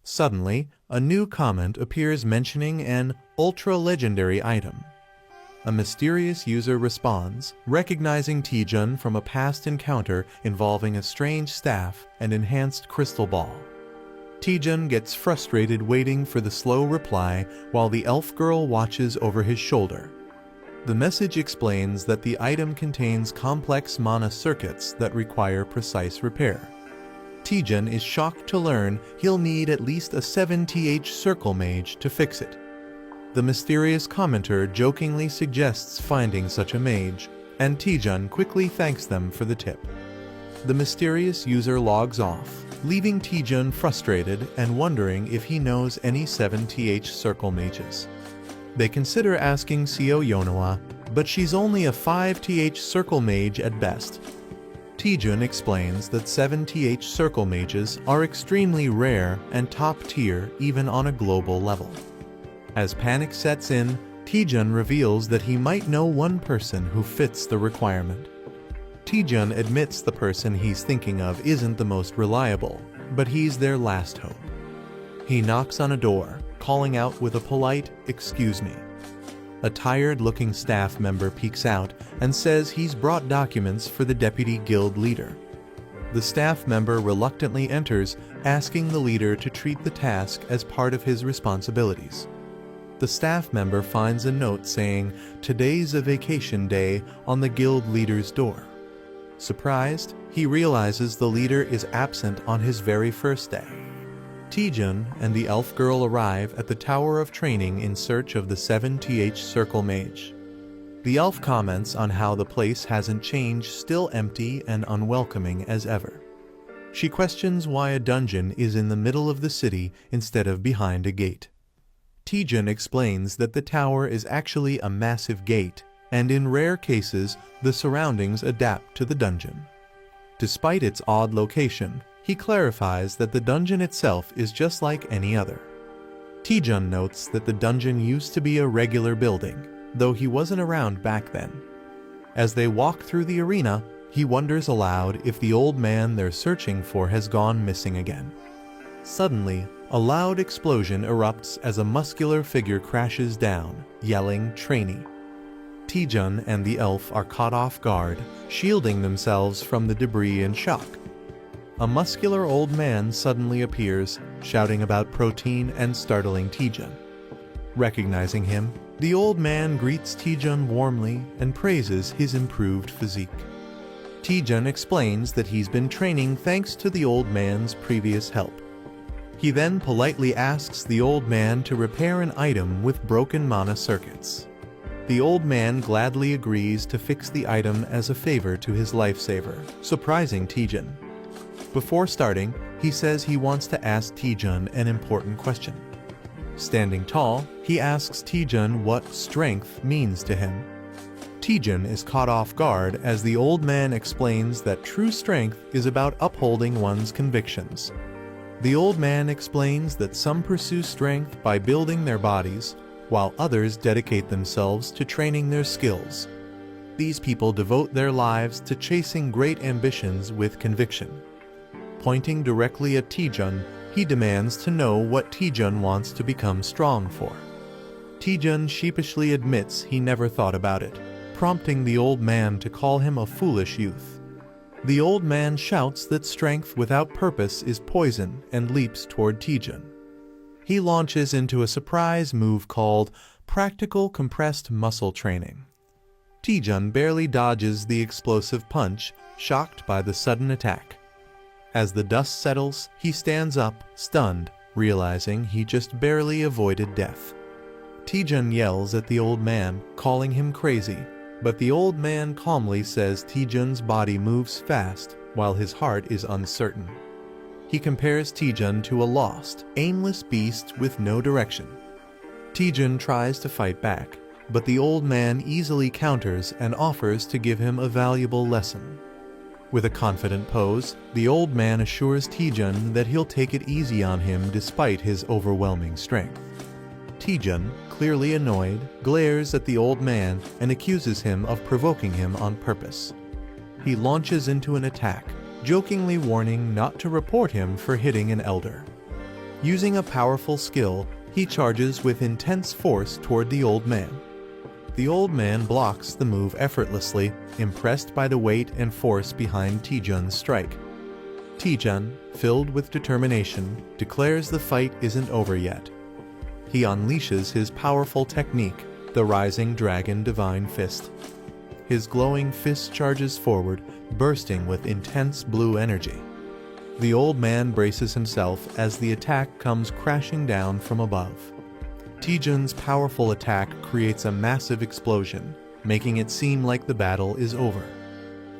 Suddenly, a new comment appears mentioning an ultra-legendary item. A mysterious user responds, recognizing Taejun from a past encounter involving a strange staff and enhanced crystal ball. Taejun gets frustrated waiting for the slow reply while the elf girl watches over his shoulder. The message explains that the item contains complex mana circuits that require precise repair. Taejun is shocked to learn he'll need at least a 7th circle mage to fix it. The mysterious commenter jokingly suggests finding such a mage, and Taejun quickly thanks them for the tip. The mysterious user logs off, leaving Taejun frustrated and wondering if he knows any 7th circle mages. They consider asking Seo Yonawa, but she's only a 5th circle mage at best. Taejun explains that 7th circle mages are extremely rare and top tier even on a global level. As panic sets in, Taejun reveals that he might know one person who fits the requirement. Taejun admits the person he's thinking of isn't the most reliable, but he's their last hope. He knocks on a door, calling out with a polite, "Excuse me." A tired-looking staff member peeks out and says he's brought documents for the deputy guild leader. The staff member reluctantly enters, asking the leader to treat the task as part of his responsibilities. The staff member finds a note saying, "Today's a vacation day," on the guild leader's door. Surprised, he realizes the leader is absent on his very first day. Taejun and the elf girl arrive at the Tower of Training in search of the 7th circle mage. The elf comments on how the place hasn't changed, still empty and unwelcoming as ever. She questions why a dungeon is in the middle of the city instead of behind a gate. Taejun explains that the tower is actually a massive gate, and in rare cases, the surroundings adapt to the dungeon. Despite its odd location, he clarifies that the dungeon itself is just like any other. Taejun notes that the dungeon used to be a regular building, though he wasn't around back then. As they walk through the arena, he wonders aloud if the old man they're searching for has gone missing again. Suddenly, a loud explosion erupts as a muscular figure crashes down, yelling, "Trainee." Taejun and the elf are caught off guard, shielding themselves from the debris in shock. A muscular old man suddenly appears, shouting about protein and startling Taejun. Recognizing him, the old man greets Taejun warmly and praises his improved physique. Taejun explains that he's been training thanks to the old man's previous help. He then politely asks the old man to repair an item with broken mana circuits. The old man gladly agrees to fix the item as a favor to his lifesaver, surprising Taejun. Before starting, he says he wants to ask Taejun an important question. Standing tall, he asks Taejun what strength means to him. Taejun is caught off guard as the old man explains that true strength is about upholding one's convictions. The old man explains that some pursue strength by building their bodies, while others dedicate themselves to training their skills. These people devote their lives to chasing great ambitions with conviction. Pointing directly at Taejun, he demands to know what Taejun wants to become strong for. Taejun sheepishly admits he never thought about it, prompting the old man to call him a foolish youth. The old man shouts that strength without purpose is poison and leaps toward Taejun. He launches into a surprise move called practical compressed muscle training. Taejun barely dodges the explosive punch, shocked by the sudden attack. As the dust settles, he stands up, stunned, realizing he just barely avoided death. Taejun yells at the old man, calling him crazy, but the old man calmly says Taejun's body moves fast while his heart is uncertain. He compares Taejun to a lost, aimless beast with no direction. Taejun tries to fight back, but the old man easily counters and offers to give him a valuable lesson. With a confident pose, the old man assures Taejun that he'll take it easy on him despite his overwhelming strength. Taejun, clearly annoyed, glares at the old man and accuses him of provoking him on purpose. He launches into an attack, jokingly warning not to report him for hitting an elder. Using a powerful skill, he charges with intense force toward the old man. The old man blocks the move effortlessly, impressed by the weight and force behind Taejun's strike. Taejun, filled with determination, declares the fight isn't over yet. He unleashes his powerful technique, the Rising Dragon Divine Fist. His glowing fist charges forward, bursting with intense blue energy. The old man braces himself as the attack comes crashing down from above. Taejun's powerful attack creates a massive explosion, making it seem like the battle is over.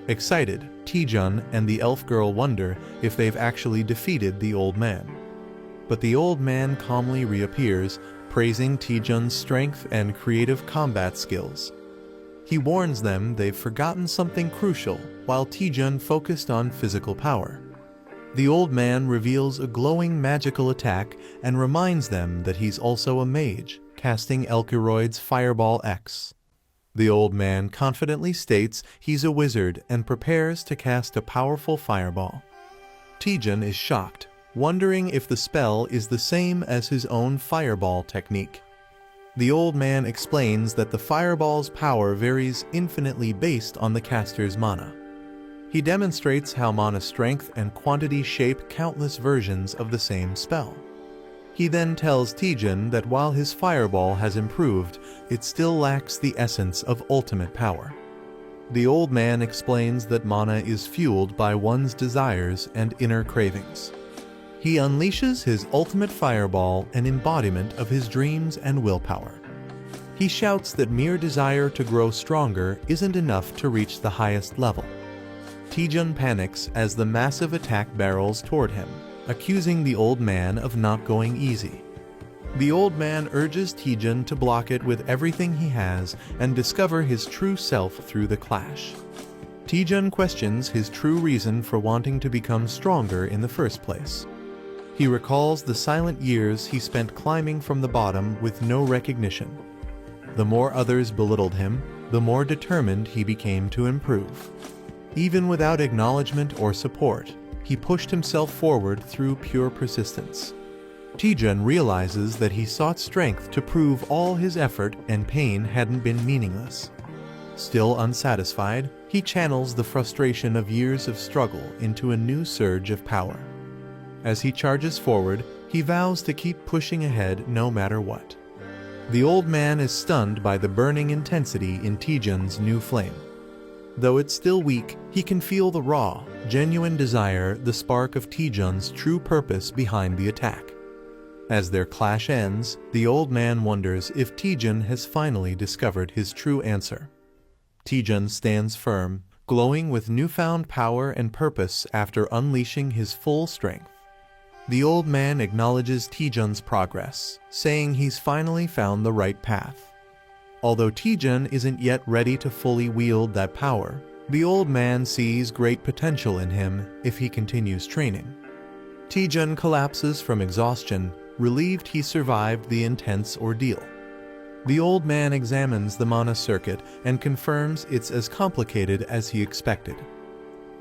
Excited, Taejun and the elf girl wonder if they've actually defeated the old man. But the old man calmly reappears, praising Taejun's strength and creative combat skills. He warns them they've forgotten something crucial while Taejun focused on physical power. The old man reveals a glowing magical attack and reminds them that he's also a mage, casting Elkeroid's Fireball X. The old man confidently states he's a wizard and prepares to cast a powerful fireball. Taejun is shocked, wondering if the spell is the same as his own fireball technique. The old man explains that the fireball's power varies infinitely based on the caster's mana. He demonstrates how mana strength and quantity shape countless versions of the same spell. He then tells Taejun that while his fireball has improved, it still lacks the essence of ultimate power. The old man explains that mana is fueled by one's desires and inner cravings. He unleashes his ultimate fireball, an embodiment of his dreams and willpower. He shouts that mere desire to grow stronger isn't enough to reach the highest level. Taejun panics as the massive attack barrels toward him, accusing the old man of not going easy. The old man urges Taejun to block it with everything he has and discover his true self through the clash. Taejun questions his true reason for wanting to become stronger in the first place. He recalls the silent years he spent climbing from the bottom with no recognition. The more others belittled him, the more determined he became to improve. Even without acknowledgement or support, he pushed himself forward through pure persistence. Taejun realizes that he sought strength to prove all his effort and pain hadn't been meaningless. Still unsatisfied, he channels the frustration of years of struggle into a new surge of power. As he charges forward, he vows to keep pushing ahead no matter what. The old man is stunned by the burning intensity in Taejun's new flame. Though it's still weak, he can feel the raw, genuine desire, the spark of Taejun's true purpose behind the attack. As their clash ends, the old man wonders if Taejun has finally discovered his true answer. Taejun stands firm, glowing with newfound power and purpose after unleashing his full strength. The old man acknowledges Taejun's progress, saying he's finally found the right path. Although Taejun isn't yet ready to fully wield that power, the old man sees great potential in him if he continues training. Taejun collapses from exhaustion, relieved he survived the intense ordeal. The old man examines the mana circuit and confirms it's as complicated as he expected.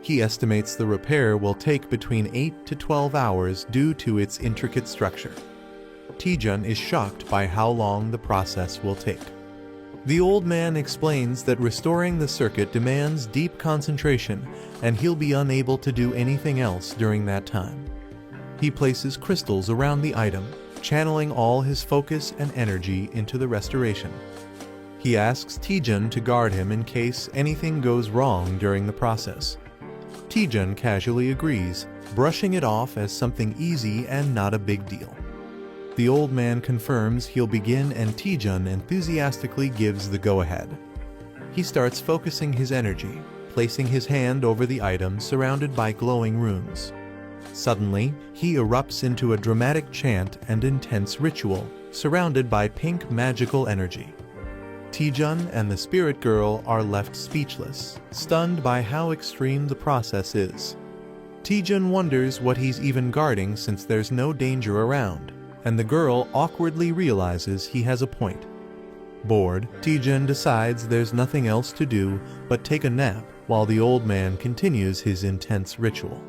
He estimates the repair will take between 8 to 12 hours due to its intricate structure. Taejun is shocked by how long the process will take. The old man explains that restoring the circuit demands deep concentration, and he'll be unable to do anything else during that time. He places crystals around the item, channeling all his focus and energy into the restoration. He asks Taejun to guard him in case anything goes wrong during the process. Taejun casually agrees, brushing it off as something easy and not a big deal. The old man confirms he'll begin and Taejun enthusiastically gives the go-ahead. He starts focusing his energy, placing his hand over the item surrounded by glowing runes. Suddenly, he erupts into a dramatic chant and intense ritual, surrounded by pink magical energy. Taejun and the spirit girl are left speechless, stunned by how extreme the process is. Taejun wonders what he's even guarding since there's no danger around, and the girl awkwardly realizes he has a point. Bored, Taejun decides there's nothing else to do but take a nap while the old man continues his intense ritual.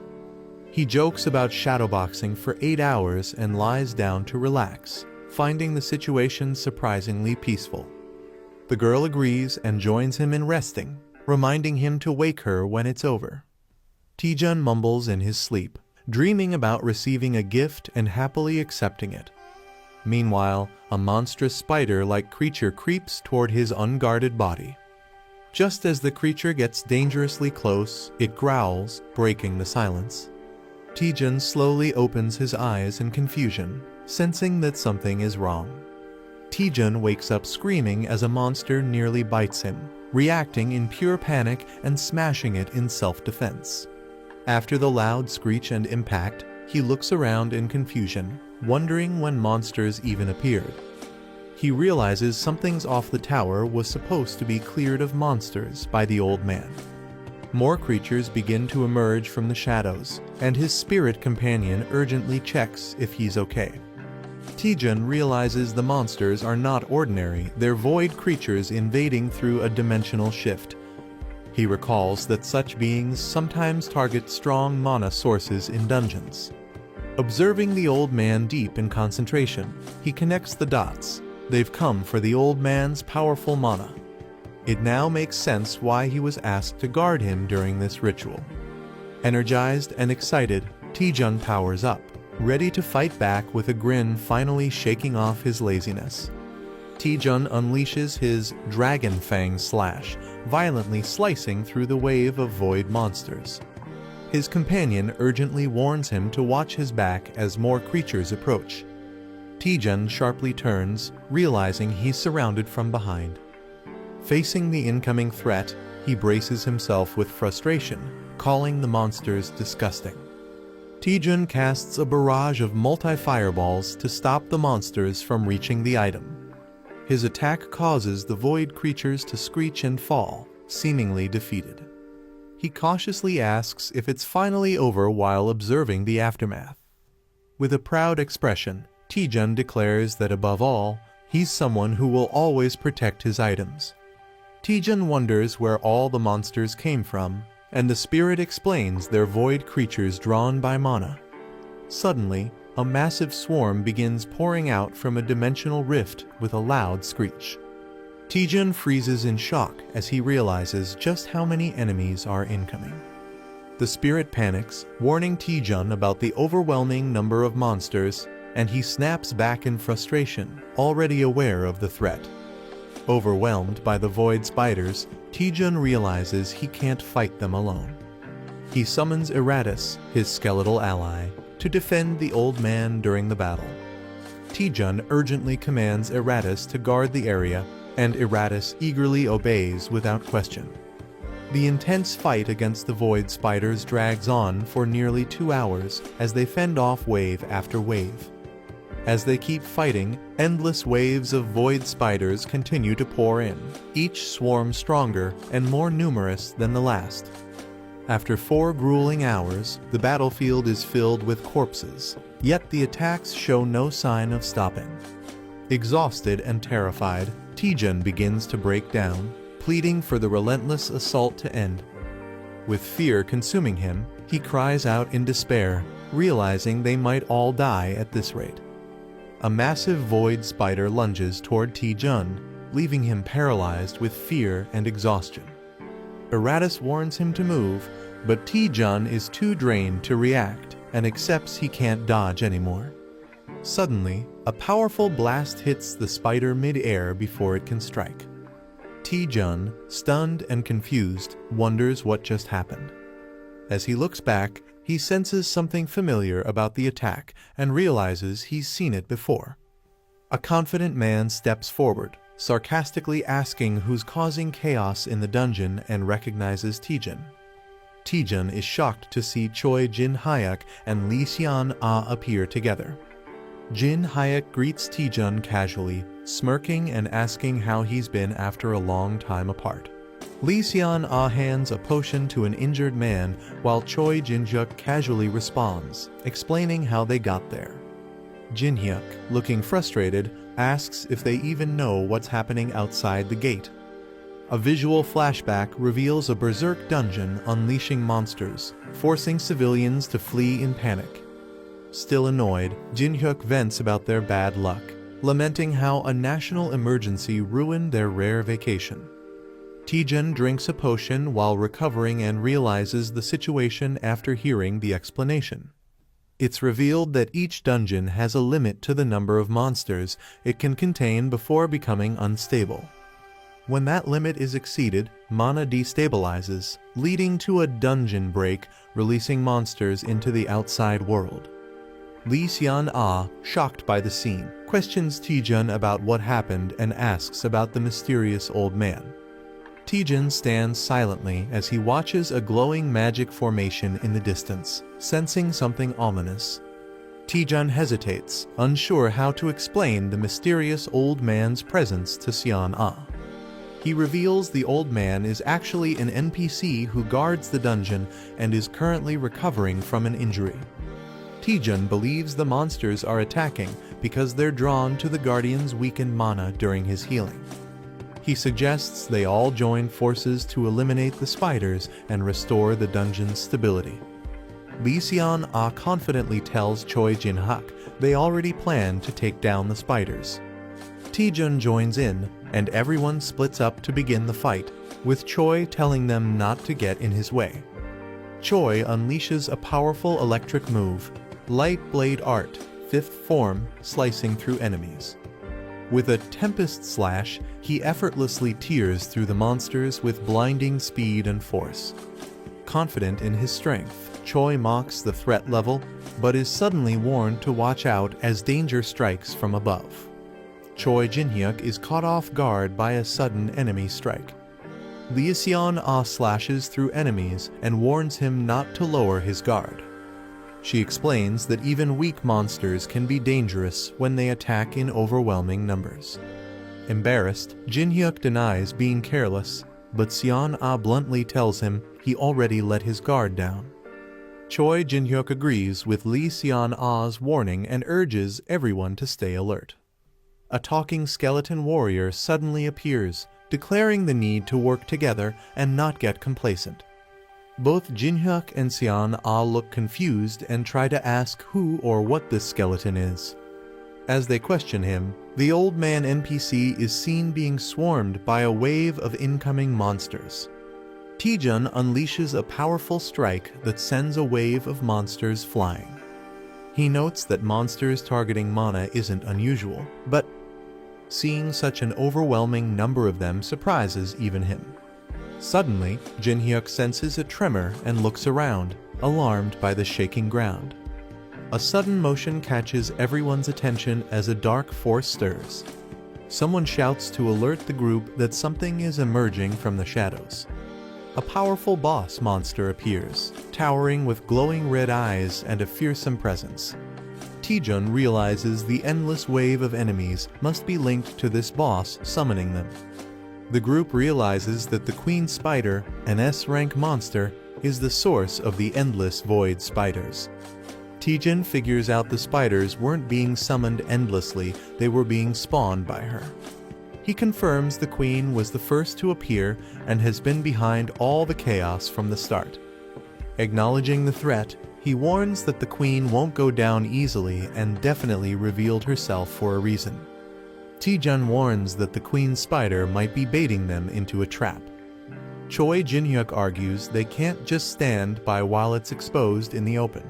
He jokes about shadowboxing for 8 hours and lies down to relax, finding the situation surprisingly peaceful. The girl agrees and joins him in resting, reminding him to wake her when it's over. Taejun mumbles in his sleep, dreaming about receiving a gift and happily accepting it. Meanwhile, a monstrous spider-like creature creeps toward his unguarded body. Just as the creature gets dangerously close, it growls, breaking the silence. Taejun slowly opens his eyes in confusion, sensing that something is wrong. Taejun wakes up screaming as a monster nearly bites him, reacting in pure panic and smashing it in self-defense. After the loud screech and impact, he looks around in confusion, wondering when monsters even appeared. He realizes something's off. The tower was supposed to be cleared of monsters by the old man. More creatures begin to emerge from the shadows, and his spirit companion urgently checks if he's okay. Taejun realizes the monsters are not ordinary, they're void creatures invading through a dimensional shift. He recalls that such beings sometimes target strong mana sources in dungeons. Observing the old man deep in concentration, he connects the dots. They've come for the old man's powerful mana. It now makes sense why he was asked to guard him during this ritual. Energized and excited, Taejun powers up, ready to fight back with a grin finally shaking off his laziness. Taejun unleashes his Dragon Fang Slash, violently slicing through the wave of void monsters. His companion urgently warns him to watch his back as more creatures approach. Taejun sharply turns, realizing he's surrounded from behind. Facing the incoming threat, he braces himself with frustration, calling the monsters disgusting. Taejun casts a barrage of multi-fireballs to stop the monsters from reaching the item. His attack causes the void creatures to screech and fall, seemingly defeated. He cautiously asks if it's finally over while observing the aftermath. With a proud expression, Taejun declares that above all, he's someone who will always protect his items. Taejun wonders where all the monsters came from, and the spirit explains they're void creatures drawn by mana. Suddenly, a massive swarm begins pouring out from a dimensional rift with a loud screech. Taejun freezes in shock as he realizes just how many enemies are incoming. The spirit panics, warning Taejun about the overwhelming number of monsters, and he snaps back in frustration, already aware of the threat. Overwhelmed by the void spiders, Taejun realizes he can't fight them alone. He summons Eratus, his skeletal ally, to defend the old man during the battle. Taejun urgently commands Eratus to guard the area, and Eratus eagerly obeys without question. The intense fight against the void spiders drags on for nearly 2 hours as they fend off wave after wave. As they keep fighting, endless waves of void spiders continue to pour in, each swarm stronger and more numerous than the last. After 4 grueling hours, the battlefield is filled with corpses, yet the attacks show no sign of stopping. Exhausted and terrified, Taejun begins to break down, pleading for the relentless assault to end. With fear consuming him, he cries out in despair, realizing they might all die at this rate. A massive void spider lunges toward Taejun, leaving him paralyzed with fear and exhaustion. Eratus warns him to move, but Taejun is too drained to react and accepts he can't dodge anymore. Suddenly, a powerful blast hits the spider mid-air before it can strike. Taejun, stunned and confused, wonders what just happened. As he looks back, he senses something familiar about the attack and realizes he's seen it before. A confident man steps forward, sarcastically asking who's causing chaos in the dungeon, and recognizes Taejun. Taejun is shocked to see Choi Jin-hyuk and Lee Seon-ah appear together. Jin-hyuk greets Taejun casually, smirking and asking how he's been after a long time apart. Lee Seon-ah hands a potion to an injured man while Choi Jin-hyuk casually responds, explaining how they got there. Jin-hyuk, looking frustrated, asks if they even know what's happening outside the gate. A visual flashback reveals a berserk dungeon unleashing monsters, forcing civilians to flee in panic. Still annoyed, Jin-hyuk vents about their bad luck, lamenting how a national emergency ruined their rare vacation. Taejun drinks a potion while recovering and realizes the situation after hearing the explanation. It's revealed that each dungeon has a limit to the number of monsters it can contain before becoming unstable. When that limit is exceeded, mana destabilizes, leading to a dungeon break, releasing monsters into the outside world. Lee Seon-ah, shocked by the scene, questions Taejun about what happened and asks about the mysterious old man. Taejun stands silently as he watches a glowing magic formation in the distance, sensing something ominous. Taejun hesitates, unsure how to explain the mysterious old man's presence to Seon-ah. He reveals the old man is actually an NPC who guards the dungeon and is currently recovering from an injury. Taejun believes the monsters are attacking because they're drawn to the guardian's weakened mana during his healing. He suggests they all join forces to eliminate the spiders and restore the dungeon's stability. Lee Seon-ah confidently tells Choi Jin-hyuk they already plan to take down the spiders. Taejun joins in, and everyone splits up to begin the fight, with Choi telling them not to get in his way. Choi unleashes a powerful electric move, Light Blade Art, 5th form, slicing through enemies. With a Tempest Slash, he effortlessly tears through the monsters with blinding speed and force. Confident in his strength, Choi mocks the threat level, but is suddenly warned to watch out as danger strikes from above. Choi Jin-hyuk is caught off guard by a sudden enemy strike. Lee Seon-ah slashes through enemies and warns him not to lower his guard. She explains that even weak monsters can be dangerous when they attack in overwhelming numbers. Embarrassed, Jin-hyuk denies being careless, but Seon-ah bluntly tells him he already let his guard down. Choi Jin-hyuk agrees with Lee Seon-ah's warning and urges everyone to stay alert. A talking skeleton warrior suddenly appears, declaring the need to work together and not get complacent. Both Jin-hyuk and Seon-ah look confused and try to ask who or what this skeleton is. As they question him, the old man NPC is seen being swarmed by a wave of incoming monsters. Taejun unleashes a powerful strike that sends a wave of monsters flying. He notes that monsters targeting mana isn't unusual, but seeing such an overwhelming number of them surprises even him. Suddenly, Jin-hyuk senses a tremor and looks around, alarmed by the shaking ground. A sudden motion catches everyone's attention as a dark force stirs. Someone shouts to alert the group that something is emerging from the shadows. A powerful boss monster appears, towering with glowing red eyes and a fearsome presence. Taejun realizes the endless wave of enemies must be linked to this boss summoning them. The group realizes that the Queen Spider, an S-rank monster, is the source of the endless void spiders. Taejun figures out the spiders weren't being summoned endlessly, they were being spawned by her. He confirms the Queen was the first to appear and has been behind all the chaos from the start. Acknowledging the threat, he warns that the Queen won't go down easily and definitely revealed herself for a reason. Taejun warns that the Queen Spider might be baiting them into a trap. Choi Jin-hyuk argues they can't just stand by while it's exposed in the open.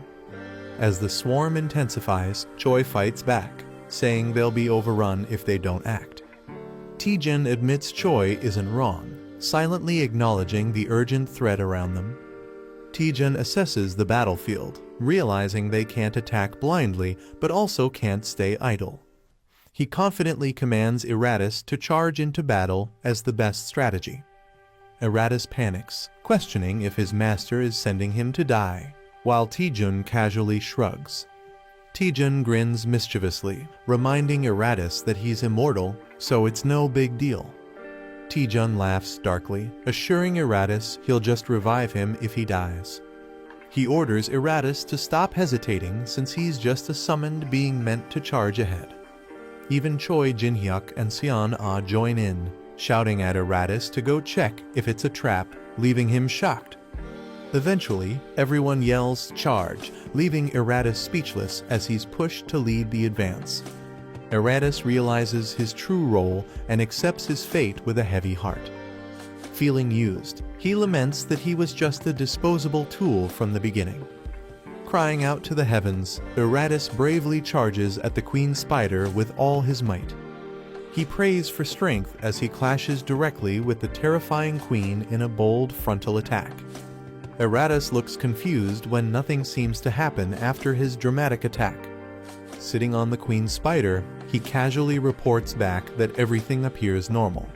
As the swarm intensifies, Choi fights back, saying they'll be overrun if they don't act. Taejun admits Choi isn't wrong, silently acknowledging the urgent threat around them. Taejun assesses the battlefield, realizing they can't attack blindly but also can't stay idle. He confidently commands Iratus to charge into battle as the best strategy. Eratus panics, questioning if his master is sending him to die, while Taejun casually shrugs. Taejun grins mischievously, reminding Eratus that he's immortal, so it's no big deal. Taejun laughs darkly, assuring Eratus he'll just revive him if he dies. He orders Eratus to stop hesitating since he's just a summoned being meant to charge ahead. Even Choi Jin-hyuk and Seon-ah join in, shouting at Eratus to go check if it's a trap, leaving him shocked. Eventually, everyone yells "charge," leaving Eratus speechless as he's pushed to lead the advance. Eratus realizes his true role and accepts his fate with a heavy heart. Feeling used, he laments that he was just a disposable tool from the beginning. Crying out to the heavens, Eratus bravely charges at the Queen Spider with all his might. He prays for strength as he clashes directly with the terrifying Queen in a bold frontal attack. Eratus looks confused when nothing seems to happen after his dramatic attack. Sitting on the Queen Spider, he casually reports back that everything appears normal.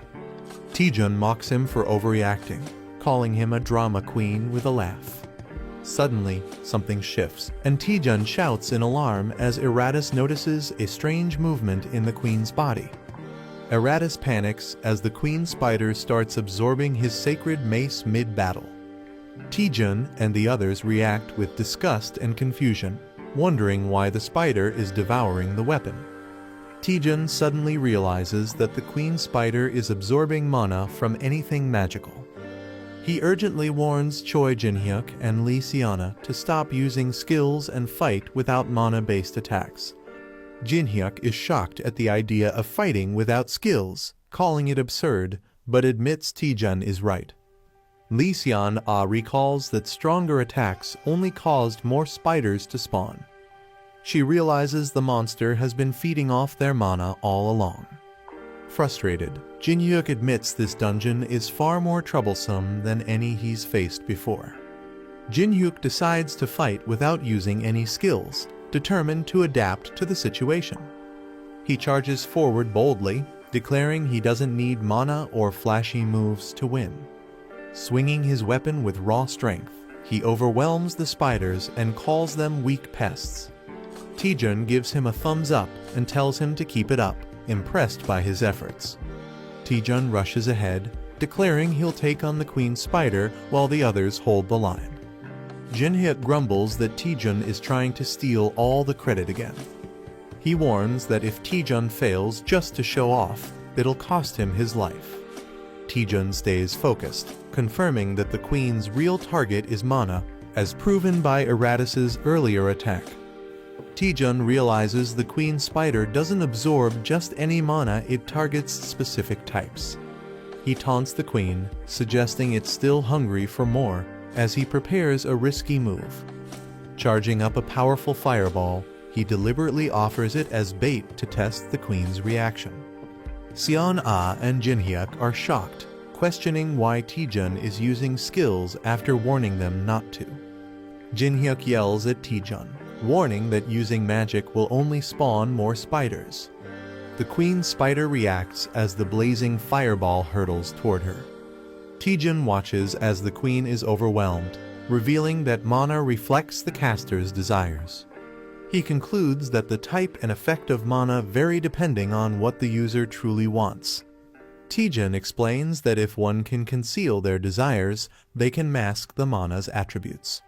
Taejun mocks him for overreacting, calling him a drama queen with a laugh. Suddenly, something shifts, and Taejun shouts in alarm as Eratus notices a strange movement in the Queen's body. Eratus panics as the Queen Spider starts absorbing his sacred mace mid-battle. Taejun and the others react with disgust and confusion, wondering why the spider is devouring the weapon. Taejun suddenly realizes that the Queen Spider is absorbing mana from anything magical. He urgently warns Choi Jin-hyuk and Lee Seon-ah to stop using skills and fight without mana-based attacks. Jin-hyuk is shocked at the idea of fighting without skills, calling it absurd, but admits Taejun is right. Lee Seon-ah recalls that stronger attacks only caused more spiders to spawn. She realizes the monster has been feeding off their mana all along. Frustrated, Jin-hyuk admits this dungeon is far more troublesome than any he's faced before. Jin-hyuk decides to fight without using any skills, determined to adapt to the situation. He charges forward boldly, declaring he doesn't need mana or flashy moves to win. Swinging his weapon with raw strength, he overwhelms the spiders and calls them weak pests. Taejun gives him a thumbs up and tells him to keep it up, impressed by his efforts. Taejun rushes ahead, declaring he'll take on the Queen Spider while the others hold the line. Jin-hyuk grumbles that Taejun is trying to steal all the credit again. He warns that if Taejun fails just to show off, it'll cost him his life. Taejun stays focused, confirming that the Queen's real target is mana, as proven by Eratus's earlier attack. Taejun realizes the Queen Spider doesn't absorb just any mana, it targets specific types. He taunts the Queen, suggesting it's still hungry for more, as he prepares a risky move. Charging up a powerful fireball, he deliberately offers it as bait to test the Queen's reaction. Seon-ah and Jin-hyuk are shocked, questioning why Taejun is using skills after warning them not to. Jin-hyuk yells at Taejun, warning that using magic will only spawn more spiders. The Queen Spider reacts as the blazing fireball hurtles toward her. Taejun watches as the Queen is overwhelmed, revealing that mana reflects the caster's desires. He concludes that the type and effect of mana vary depending on what the user truly wants. Taejun explains that if one can conceal their desires, they can mask the mana's attributes.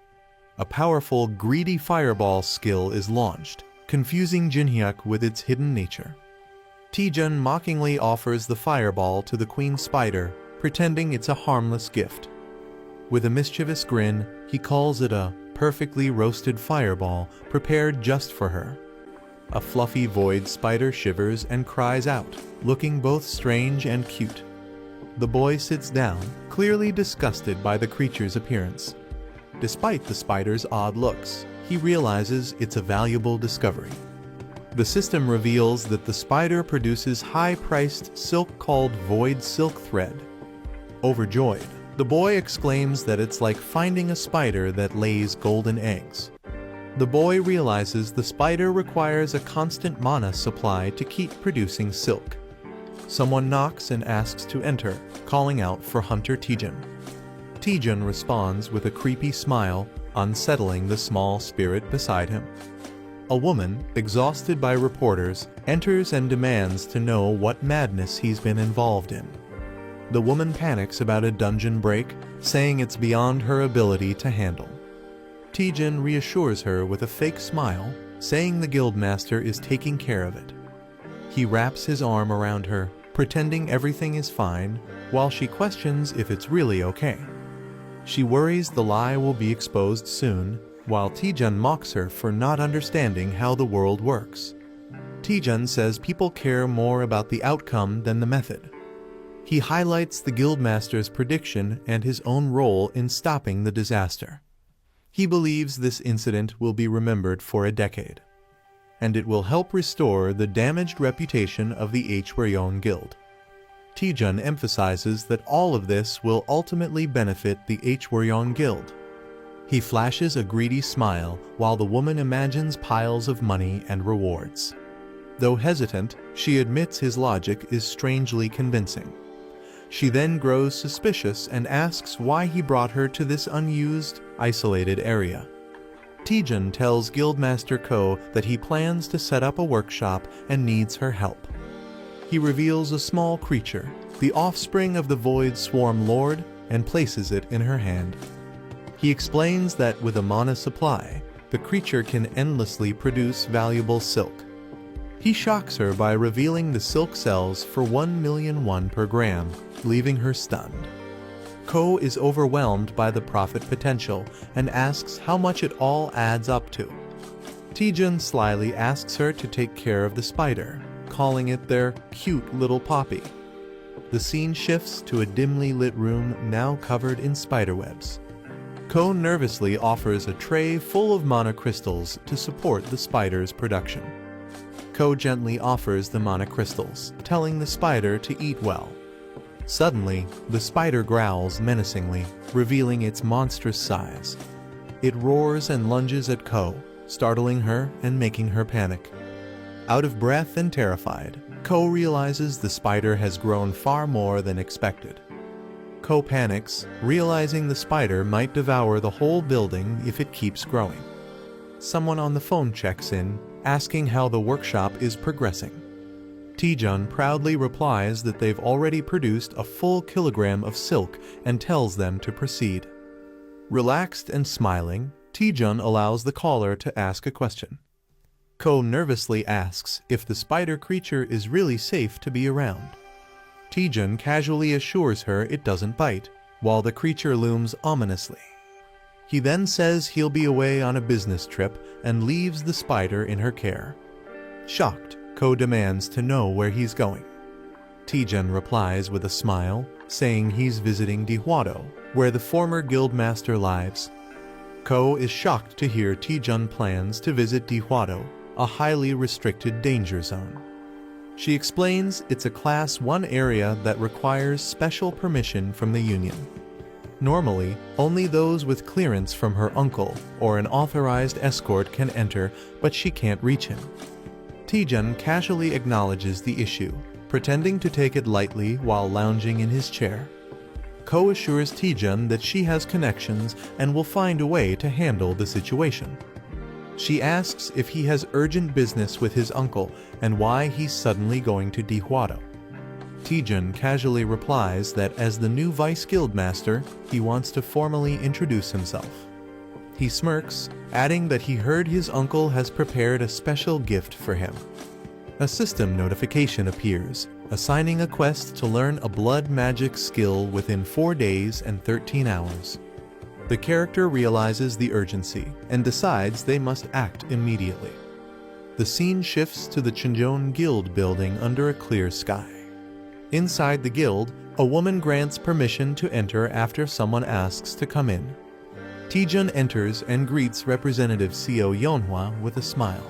A powerful, greedy fireball skill is launched, confusing Jin-hyuk with its hidden nature. Taejun mockingly offers the fireball to the Queen Spider, pretending it's a harmless gift. With a mischievous grin, he calls it a perfectly roasted fireball prepared just for her. A fluffy void spider shivers and cries out, looking both strange and cute. The boy sits down, clearly disgusted by the creature's appearance. Despite the spider's odd looks, he realizes it's a valuable discovery. The system reveals that the spider produces high-priced silk called void silk thread. Overjoyed, the boy exclaims that it's like finding a spider that lays golden eggs. The boy realizes the spider requires a constant mana supply to keep producing silk. Someone knocks and asks to enter, calling out for Hunter Taejun. Taejun responds with a creepy smile, unsettling the small spirit beside him. A woman, exhausted by reporters, enters and demands to know what madness he's been involved in. The woman panics about a dungeon break, saying it's beyond her ability to handle. Taejun reassures her with a fake smile, saying the guildmaster is taking care of it. He wraps his arm around her, pretending everything is fine, while she questions if it's really okay. She worries the lie will be exposed soon, while Taejun mocks her for not understanding how the world works. Taejun says people care more about the outcome than the method. He highlights the guildmaster's prediction and his own role in stopping the disaster. He believes this incident will be remembered for a decade, and it will help restore the damaged reputation of the Hwaryeon Guild. Taejun emphasizes that all of this will ultimately benefit the Hwaryeon Guild. He flashes a greedy smile while the woman imagines piles of money and rewards. Though hesitant, she admits his logic is strangely convincing. She then grows suspicious and asks why he brought her to this unused, isolated area. Taejun tells Guildmaster Ko that he plans to set up a workshop and needs her help. He reveals a small creature, the offspring of the Void Swarm Lord, and places it in her hand. He explains that with a mana supply, the creature can endlessly produce valuable silk. He shocks her by revealing the silk sells for 1,000,000 won per gram, leaving her stunned. Ko is overwhelmed by the profit potential and asks how much it all adds up to. Taejun slyly asks her to take care of the spider, calling it their cute little poppy. The scene shifts to a dimly lit room now covered in spiderwebs. Ko nervously offers a tray full of mana crystals to support the spider's production. Ko gently offers the mana crystals, telling the spider to eat well. Suddenly, the spider growls menacingly, revealing its monstrous size. It roars and lunges at Ko, startling her and making her panic. Out of breath and terrified, Ko realizes the spider has grown far more than expected. Ko panics, realizing the spider might devour the whole building if it keeps growing. Someone on the phone checks in, asking how the workshop is progressing. Taejun proudly replies that they've already produced a full kilogram of silk and tells them to proceed. Relaxed and smiling, Taejun allows the caller to ask a question. Ko nervously asks if the spider creature is really safe to be around. Taejun casually assures her it doesn't bite, while the creature looms ominously. He then says he'll be away on a business trip and leaves the spider in her care. Shocked, Ko demands to know where he's going. Taejun replies with a smile, saying he's visiting Dihwado, where the former guildmaster lives. Ko is shocked to hear Taejun plans to visit Dihwado, a highly restricted danger zone. She explains it's a Class 1 area that requires special permission from the Union. Normally, only those with clearance from her uncle or an authorized escort can enter, but she can't reach him. Taejun casually acknowledges the issue, pretending to take it lightly while lounging in his chair. Ko assures Taejun that she has connections and will find a way to handle the situation. She asks if he has urgent business with his uncle and why he's suddenly going to Dihwado. Taejun casually replies that as the new vice guildmaster, he wants to formally introduce himself. He smirks, adding that he heard his uncle has prepared a special gift for him. A system notification appears, assigning a quest to learn a blood magic skill within 4 days and 13 hours. The character realizes the urgency and decides they must act immediately. The scene shifts to the Chunjeon Guild building under a clear sky. Inside the guild, a woman grants permission to enter after someone asks to come in. Taejun enters and greets Representative Seo Yeonhwa with a smile.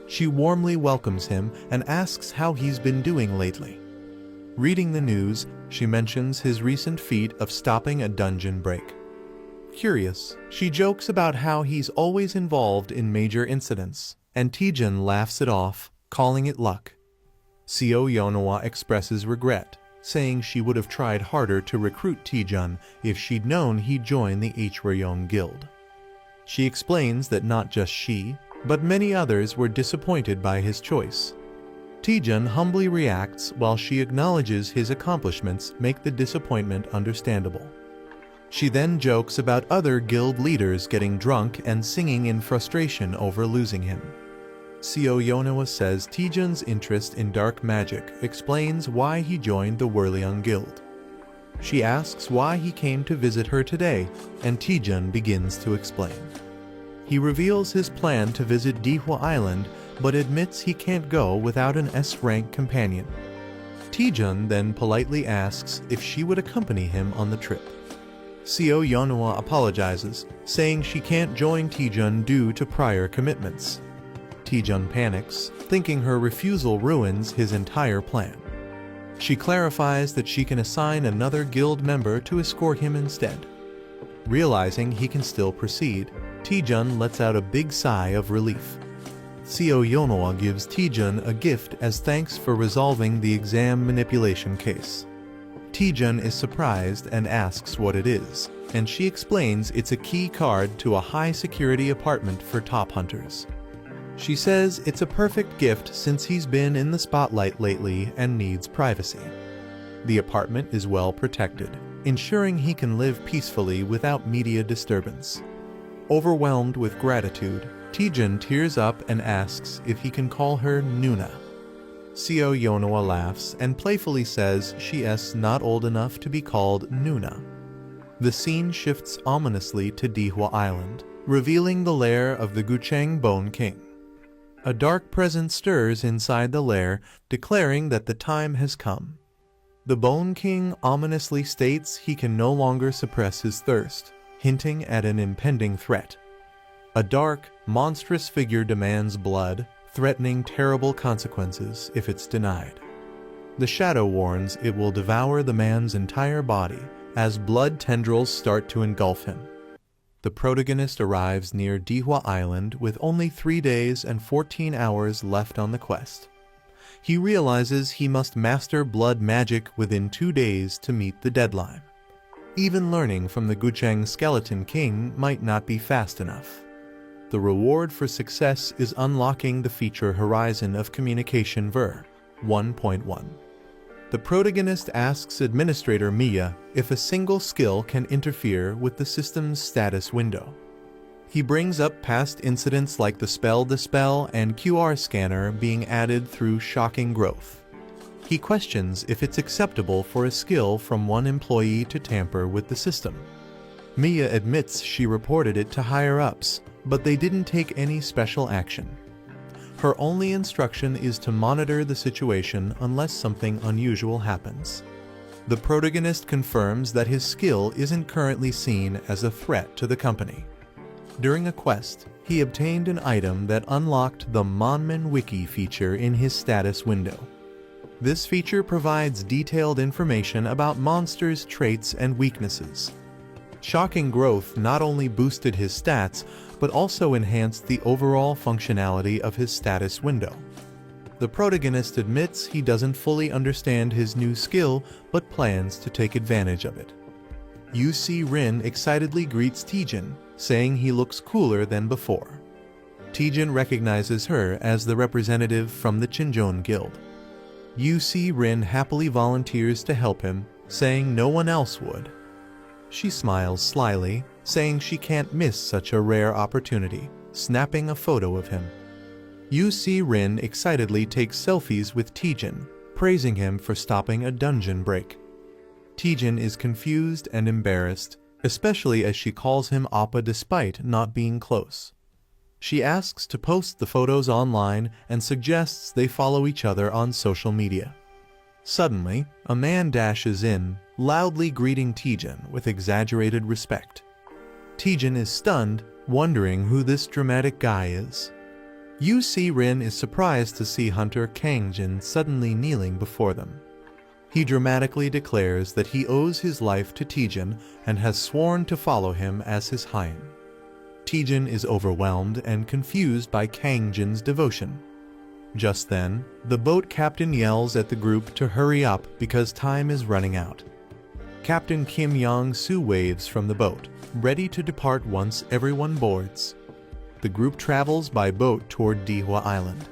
She warmly welcomes him and asks how he's been doing lately. Reading the news, she mentions his recent feat of stopping a dungeon break. Curious, she jokes about how he's always involved in major incidents, and Taejun laughs it off, calling it luck. Seo Yeonhwa expresses regret, saying she would have tried harder to recruit Taejun if she'd known he'd join the Hwaryong Guild. She explains that not just she, but many others were disappointed by his choice. Taejun humbly reacts while she acknowledges his accomplishments make the disappointment understandable. She then jokes about other guild leaders getting drunk and singing in frustration over losing him. Seo Yeonhwa says Taejun's interest in dark magic explains why he joined the Hwaryong Guild. She asks why he came to visit her today, and Taejun begins to explain. He reveals his plan to visit Dihwa Island, but admits he can't go without an S-rank companion. Taejun then politely asks if she would accompany him on the trip. Seo Yeonhwa apologizes, saying she can't join Taejun due to prior commitments. Taejun panics, thinking her refusal ruins his entire plan. She clarifies that she can assign another guild member to escort him instead. Realizing he can still proceed, Taejun lets out a big sigh of relief. Seo Yeonhwa gives Taejun a gift as thanks for resolving the exam manipulation case. Taejun is surprised and asks what it is, and she explains it's a key card to a high-security apartment for top hunters. She says it's a perfect gift since he's been in the spotlight lately and needs privacy. The apartment is well protected, ensuring he can live peacefully without media disturbance. Overwhelmed with gratitude, Taejun tears up and asks if he can call her Nuna. Seo Yeonhwa laughs and playfully says she's not old enough to be called Nuna. The scene shifts ominously to Dihwa Island, revealing the lair of the Gucheng Bone King. A dark presence stirs inside the lair, declaring that the time has come. The Bone King ominously states he can no longer suppress his thirst, hinting at an impending threat. A dark, monstrous figure demands blood, threatening terrible consequences if it's denied. The shadow warns it will devour the man's entire body as blood tendrils start to engulf him. The protagonist arrives near Dihwa Island with only 3 days and 14 hours left on the quest. He realizes he must master blood magic within 2 days to meet the deadline. Even learning from the Gucheng Skeleton King might not be fast enough. The reward for success is unlocking the feature horizon of Communication Ver 1.1. The protagonist asks Administrator Mia if a single skill can interfere with the system's status window. He brings up past incidents like the Spell Dispel and QR scanner being added through shocking growth. He questions if it's acceptable for a skill from one employee to tamper with the system. Mia admits she reported it to higher-ups, but they didn't take any special action. Her only instruction is to monitor the situation unless something unusual happens. The protagonist confirms that his skill isn't currently seen as a threat to the company. During a quest, he obtained an item that unlocked the Monman Wiki feature in his status window. This feature provides detailed information about monsters' traits and weaknesses. Shocking growth not only boosted his stats, but also enhanced the overall functionality of his status window. The protagonist admits he doesn't fully understand his new skill, but plans to take advantage of it. UC Rin excitedly greets Taejun, saying he looks cooler than before. Taejun recognizes her as the representative from the Chinjon Guild. UC Rin happily volunteers to help him, saying no one else would. She smiles slyly, saying she can't miss such a rare opportunity, snapping a photo of him. UC Rin excitedly takes selfies with Taejun, praising him for stopping a dungeon break. Taejun is confused and embarrassed, especially as she calls him Appa despite not being close. She asks to post the photos online and suggests they follow each other on social media. Suddenly, a man dashes in, loudly greeting Taejun with exaggerated respect. Taejun is stunned, wondering who this dramatic guy is. UC Rin is surprised to see Hunter Kangjin suddenly kneeling before them. He dramatically declares that he owes his life to Taejun and has sworn to follow him as his Hain. Taejun is overwhelmed and confused by Kangjin's devotion. Just then, the boat captain yells at the group to hurry up because time is running out. Captain Kim Yong-soo waves from the boat, ready to depart once everyone boards. The group travels by boat toward Dihwa Island.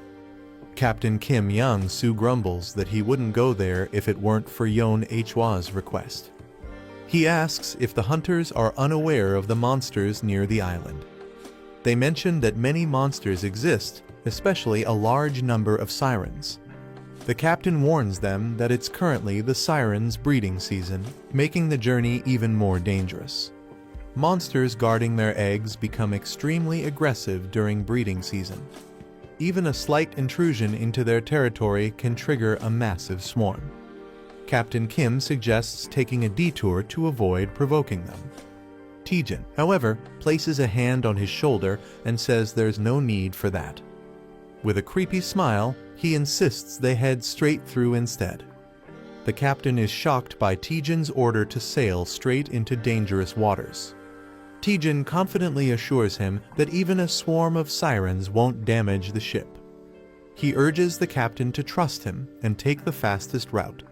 Captain Kim Yong-soo grumbles that he wouldn't go there if it weren't for Yeon Hwa's request. He asks if the hunters are unaware of the monsters near the island. They mention that many monsters exist, especially a large number of sirens. The captain warns them that it's currently the sirens' breeding season, making the journey even more dangerous. Monsters guarding their eggs become extremely aggressive during breeding season. Even a slight intrusion into their territory can trigger a massive swarm. Captain Kim suggests taking a detour to avoid provoking them. Taejun, however, places a hand on his shoulder and says there's no need for that. With a creepy smile, he insists they head straight through instead. The captain is shocked by Taejun's order to sail straight into dangerous waters. Taejun confidently assures him that even a swarm of sirens won't damage the ship. He urges the captain to trust him and take the fastest route.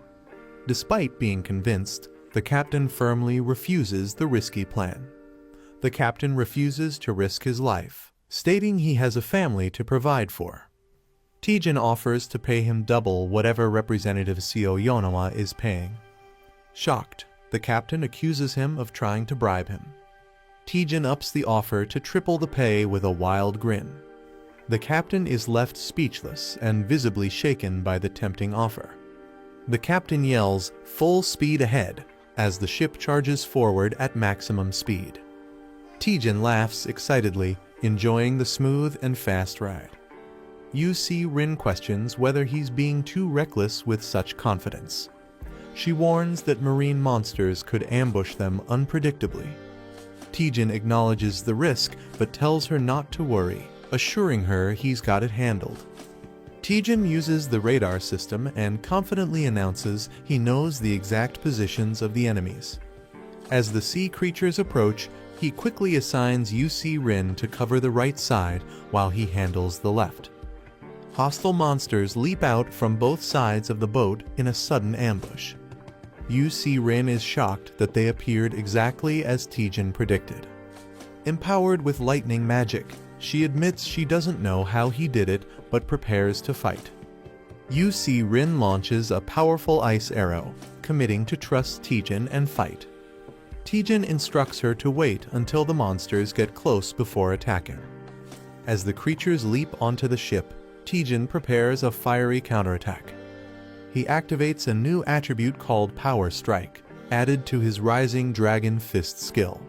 Despite being convinced, the captain firmly refuses the risky plan. The captain refuses to risk his life, stating he has a family to provide for. Taejun offers to pay him double whatever Representative Seo Yeonhwa is paying. Shocked, the captain accuses him of trying to bribe him. Taejun ups the offer to triple the pay with a wild grin. The captain is left speechless and visibly shaken by the tempting offer. The captain yells, "Full speed ahead," as the ship charges forward at maximum speed. Taejun laughs excitedly, enjoying the smooth and fast ride. Rin questions whether he's being too reckless with such confidence. She warns that marine monsters could ambush them unpredictably. Taejun acknowledges the risk but tells her not to worry, assuring her he's got it handled. Taejun uses the radar system and confidently announces he knows the exact positions of the enemies. As the sea creatures approach, he quickly assigns Rin to cover the right side while he handles the left. Hostile monsters leap out from both sides of the boat in a sudden ambush. Rin is shocked that they appeared exactly as Taejun predicted. Empowered with lightning magic, she admits she doesn't know how he did it but prepares to fight. Rin launches a powerful ice arrow, committing to trust Taejun and fight. Taejun instructs her to wait until the monsters get close before attacking. As the creatures leap onto the ship, Taejun prepares a fiery counterattack. He activates a new attribute called Power Strike, added to his Rising Dragon Fist skill.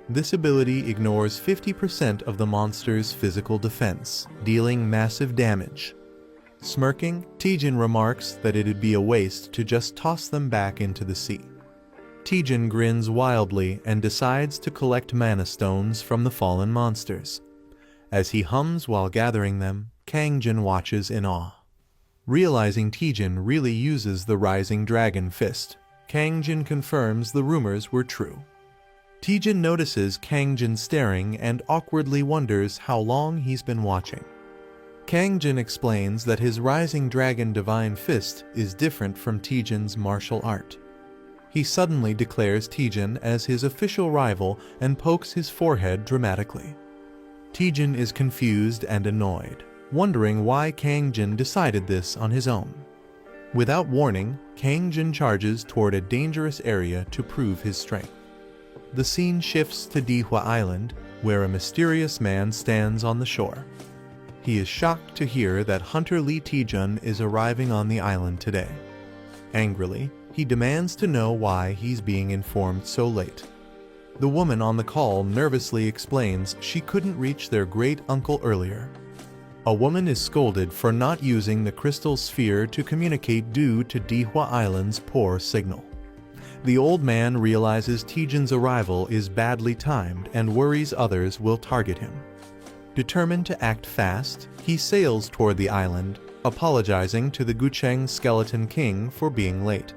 This ability ignores 50% of the monster's physical defense, dealing massive damage. Smirking, Taejun remarks that it'd be a waste to just toss them back into the sea. Taejun grins wildly and decides to collect mana stones from the fallen monsters. As he hums while gathering them, Kangjin watches in awe. Realizing Taejun really uses the Rising Dragon Fist, Kangjin confirms the rumors were true. Taejun notices Kangjin staring and awkwardly wonders how long he's been watching. Kangjin explains that his Rising Dragon Divine Fist is different from Taejun's martial art. He suddenly declares Taejun as his official rival and pokes his forehead dramatically. Taejun is confused and annoyed, wondering why Kangjin decided this on his own. Without warning, Kangjin charges toward a dangerous area to prove his strength. The scene shifts to Dihwa Island, where a mysterious man stands on the shore. He is shocked to hear that Hunter Lee Taejun is arriving on the island today. Angrily, he demands to know why he's being informed so late. The woman on the call nervously explains she couldn't reach their great-uncle earlier. A woman is scolded for not using the crystal sphere to communicate due to Dihwa Island's poor signal. The old man realizes Taejun's arrival is badly timed and worries others will target him. Determined to act fast, he sails toward the island, apologizing to the Gucheng Skeleton King for being late.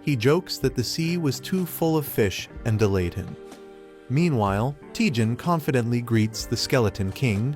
He jokes that the sea was too full of fish and delayed him. Meanwhile, Taejun confidently greets the Skeleton King,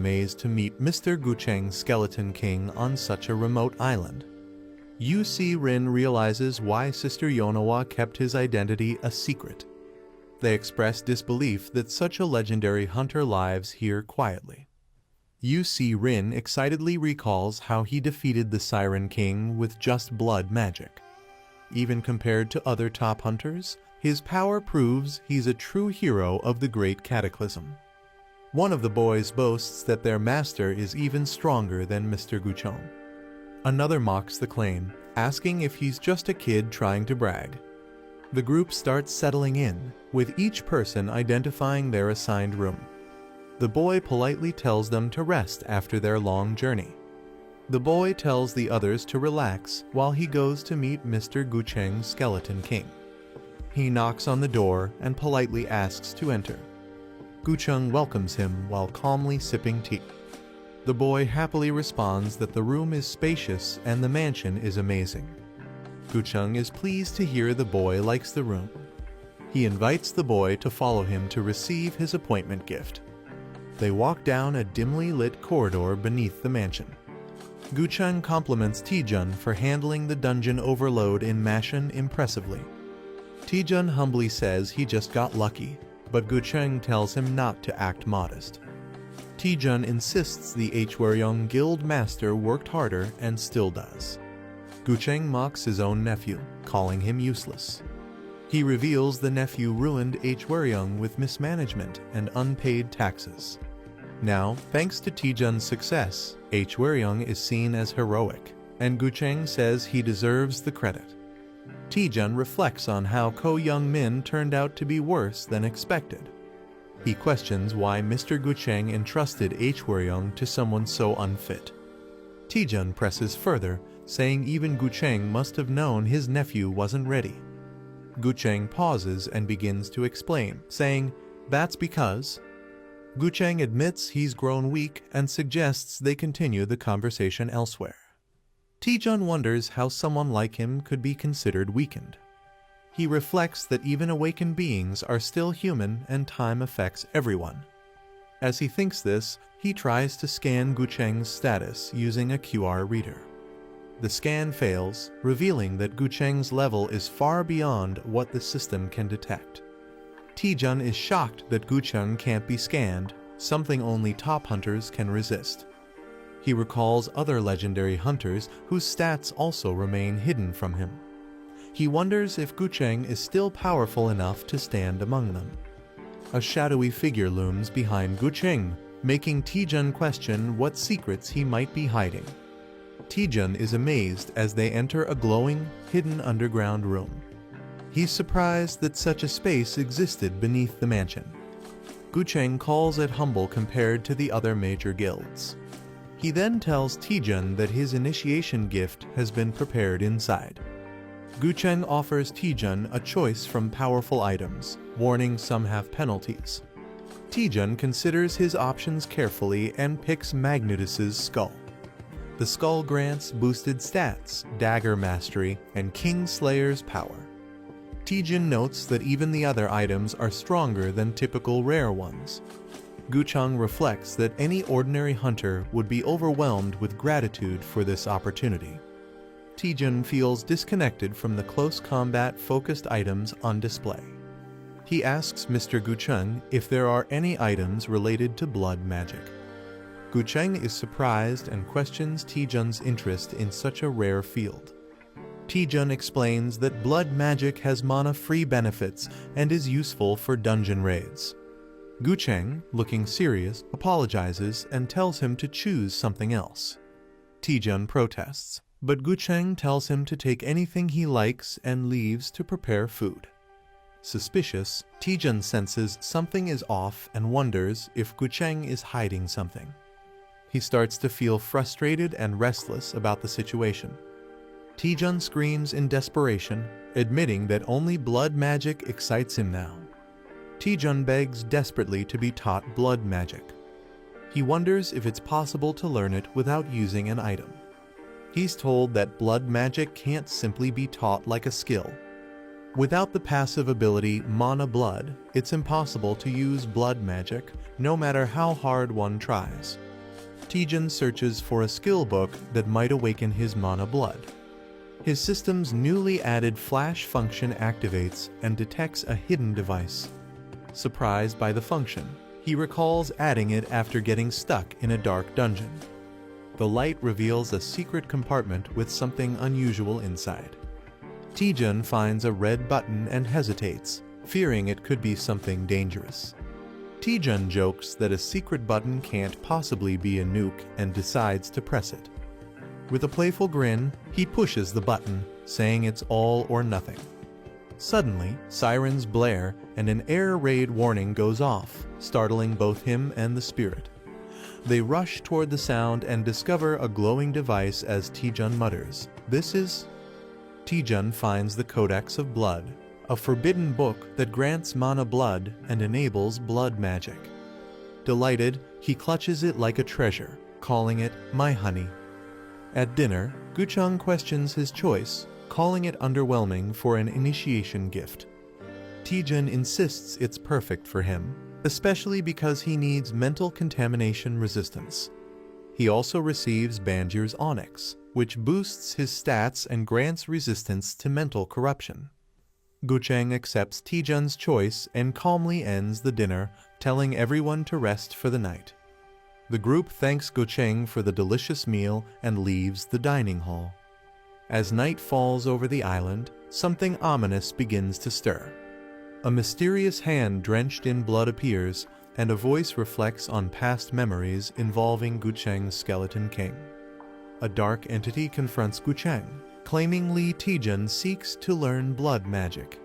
amazed to meet Mr. Gucheng's Skeleton King on such a remote island. Yu Si-rin realizes why Sister Yonawa kept his identity a secret. They express disbelief that such a legendary hunter lives here quietly. Yu Si-rin excitedly recalls how he defeated the Siren King with just blood magic. Even compared to other top hunters, his power proves he's a true hero of the Great Cataclysm. One of the boys boasts that their master is even stronger than Mr. Gucheng. Another mocks the claim, asking if he's just a kid trying to brag. The group starts settling in, with each person identifying their assigned room. The boy politely tells them to rest after their long journey. The boy tells the others to relax while he goes to meet Mr. Gucheng's Skeleton King. He knocks on the door and politely asks to enter. Gucheng welcomes him while calmly sipping tea. The boy happily responds that the room is spacious and the mansion is amazing. Gucheng is pleased to hear the boy likes the room. He invites the boy to follow him to receive his appointment gift. They walk down a dimly lit corridor beneath the mansion. Gucheng compliments Taejun for handling the dungeon overload in mansion impressively. Taejun humbly says he just got lucky, but Gucheng tells him not to act modest. Taejun insists the Hwaryeong Guild Master worked harder and still does. Gucheng mocks his own nephew, calling him useless. He reveals the nephew ruined Hwaryeong with mismanagement and unpaid taxes. Now, thanks to Taejun's success, Hwaryeong is seen as heroic, and Gucheng says he deserves the credit. Taejun reflects on how Ko Young-min turned out to be worse than expected. He questions why Mr. Gucheng entrusted Hwaryeong to someone so unfit. Taejun presses further, saying even Gucheng must have known his nephew wasn't ready. Gucheng pauses and begins to explain, saying, "That's because..." Gucheng admits he's grown weak and suggests they continue the conversation elsewhere. Taejun wonders how someone like him could be considered weakened. He reflects that even awakened beings are still human and time affects everyone. As he thinks this, he tries to scan Gucheng's status using a QR reader. The scan fails, revealing that Gucheng's level is far beyond what the system can detect. Taejun is shocked that Gucheng can't be scanned, something only top hunters can resist. He recalls other legendary hunters whose stats also remain hidden from him. He wonders if Gucheng is still powerful enough to stand among them. A shadowy figure looms behind Gucheng, making Taejun question what secrets he might be hiding. Taejun is amazed as they enter a glowing, hidden underground room. He's surprised that such a space existed beneath the mansion. Gucheng calls it humble compared to the other major guilds. He then tells Taejun that his initiation gift has been prepared inside. Gucheng offers Taejun a choice from powerful items, warning some have penalties. Taejun considers his options carefully and picks Magnetus's skull. The skull grants boosted stats, dagger mastery, and Kingslayer's power. Taejun notes that even the other items are stronger than typical rare ones. Gucheng reflects that any ordinary hunter would be overwhelmed with gratitude for this opportunity. Taejun feels disconnected from the close combat-focused items on display. He asks Mr. Gucheng if there are any items related to blood magic. Gucheng is surprised and questions Taejun's interest in such a rare field. Taejun explains that blood magic has mana-free benefits and is useful for dungeon raids. Gucheng, looking serious, apologizes and tells him to choose something else. Taejun protests, but Gucheng tells him to take anything he likes and leaves to prepare food. Suspicious, Taejun senses something is off and wonders if Gucheng is hiding something. He starts to feel frustrated and restless about the situation. Taejun screams in desperation, admitting that only blood magic excites him now. Taejun begs desperately to be taught blood magic. He wonders if it's possible to learn it without using an item. He's told that blood magic can't simply be taught like a skill. Without the passive ability Mana Blood, it's impossible to use blood magic, no matter how hard one tries. Taejun searches for a skill book that might awaken his Mana Blood. His system's newly added flash function activates and detects a hidden device. Surprised by the function, he recalls adding it after getting stuck in a dark dungeon. The light reveals a secret compartment with something unusual inside. Taejun finds a red button and hesitates, fearing it could be something dangerous. Taejun jokes that a secret button can't possibly be a nuke and decides to press it. With a playful grin, he pushes the button, saying it's all or nothing. Suddenly, sirens blare and an air raid warning goes off, startling both him and the spirit. They rush toward the sound and discover a glowing device as Taejun mutters, "This is..." Taejun finds the Codex of Blood, a forbidden book that grants mana blood and enables blood magic. Delighted, he clutches it like a treasure, calling it "my honey." At dinner, Gucheng questions his choice, calling it underwhelming for an initiation gift. Taejun insists it's perfect for him, especially because he needs mental contamination resistance. He also receives Banjir's Onyx, which boosts his stats and grants resistance to mental corruption. Gucheng accepts Taejun's choice and calmly ends the dinner, telling everyone to rest for the night. The group thanks Gucheng for the delicious meal and leaves the dining hall. As night falls over the island, something ominous begins to stir. A mysterious hand drenched in blood appears, and a voice reflects on past memories involving Gucheng's Skeleton King. A dark entity confronts Gucheng, claiming Lee Taejun seeks to learn blood magic.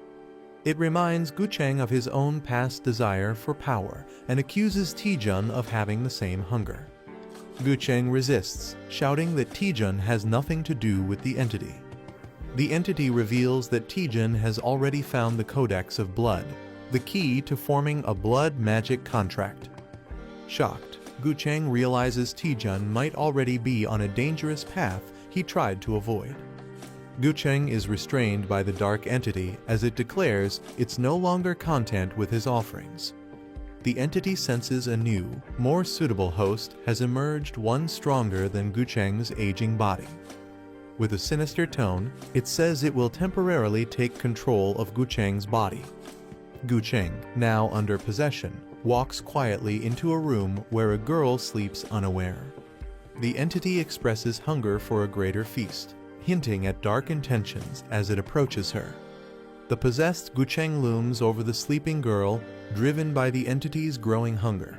It reminds Gucheng of his own past desire for power and accuses Taejun of having the same hunger. Gucheng resists, shouting that Taejun has nothing to do with the entity. The entity reveals that Taejun has already found the Codex of Blood, the key to forming a blood magic contract. Shocked, Gucheng realizes Taejun might already be on a dangerous path he tried to avoid. Gucheng is restrained by the dark entity as it declares it's no longer content with his offerings. The entity senses a new, more suitable host has emerged, one stronger than Gucheng's aging body. With a sinister tone, it says it will temporarily take control of Gucheng's body. Gucheng, now under possession, walks quietly into a room where a girl sleeps unaware. The entity expresses hunger for a greater feast, hinting at dark intentions as it approaches her. The possessed Gucheng looms over the sleeping girl, driven by the entity's growing hunger.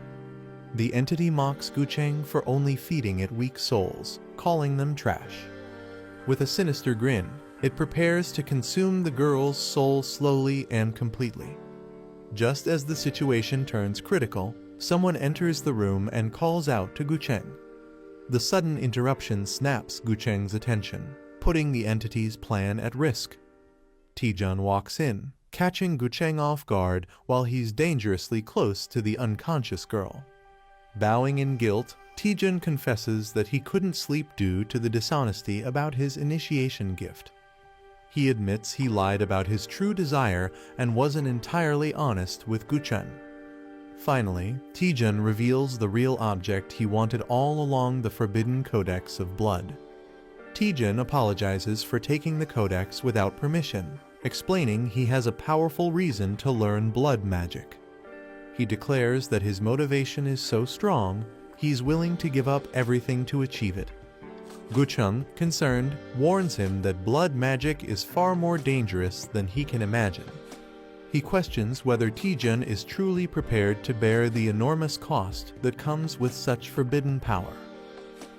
The entity mocks Gucheng for only feeding it weak souls, calling them trash. With a sinister grin, it prepares to consume the girl's soul slowly and completely. Just as the situation turns critical, someone enters the room and calls out to Gucheng. The sudden interruption snaps Gucheng's attention, putting the entity's plan at risk. Taejun walks in, catching Gucheng off guard while he's dangerously close to the unconscious girl. Bowing in guilt, Taejun confesses that he couldn't sleep due to the dishonesty about his initiation gift. He admits he lied about his true desire and wasn't entirely honest with Gucheng. Finally, Taejun reveals the real object he wanted all along, the Forbidden Codex of Blood. Taejun apologizes for taking the codex without permission, explaining he has a powerful reason to learn blood magic. He declares that his motivation is so strong, he's willing to give up everything to achieve it. Gucheng, concerned, warns him that blood magic is far more dangerous than he can imagine. He questions whether Taejun is truly prepared to bear the enormous cost that comes with such forbidden power.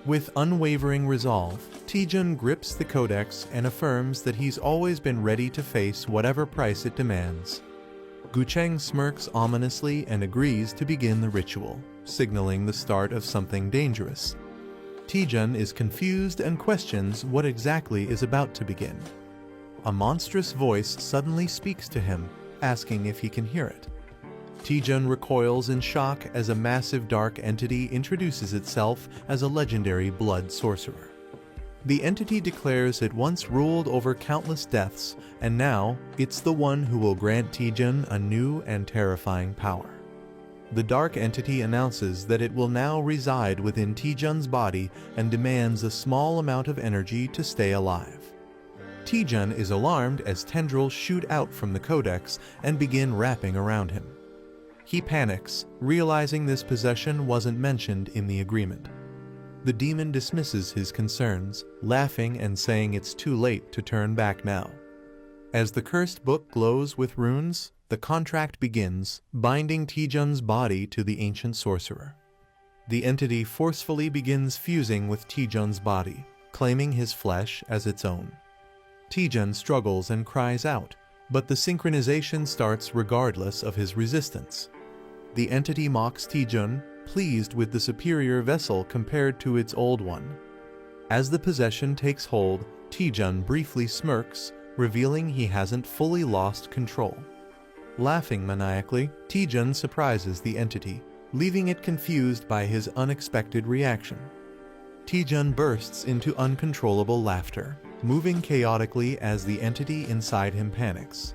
With unwavering resolve, Taejun grips the codex and affirms that he's always been ready to face whatever price it demands. Gucheng smirks ominously and agrees to begin the ritual, signaling the start of something dangerous. Taejun is confused and questions what exactly is about to begin. A monstrous voice suddenly speaks to him, asking if he can hear it. Taejun recoils in shock as a massive dark entity introduces itself as a legendary blood sorcerer. The entity declares it once ruled over countless deaths, and now it's the one who will grant Taejun a new and terrifying power. The dark entity announces that it will now reside within Taejun's body and demands a small amount of energy to stay alive. Taejun is alarmed as tendrils shoot out from the codex and begin wrapping around him. He panics, realizing this possession wasn't mentioned in the agreement. The demon dismisses his concerns, laughing and saying it's too late to turn back now. As the cursed book glows with runes, the contract begins, binding Taejun's body to the ancient sorcerer. The entity forcefully begins fusing with Taejun's body, claiming his flesh as its own. Taejun struggles and cries out, but the synchronization starts regardless of his resistance. The entity mocks Taejun, pleased with the superior vessel compared to its old one. As the possession takes hold, Taejun briefly smirks, revealing he hasn't fully lost control. Laughing maniacally, Taejun surprises the entity, leaving it confused by his unexpected reaction. Taejun bursts into uncontrollable laughter, moving chaotically as the entity inside him panics.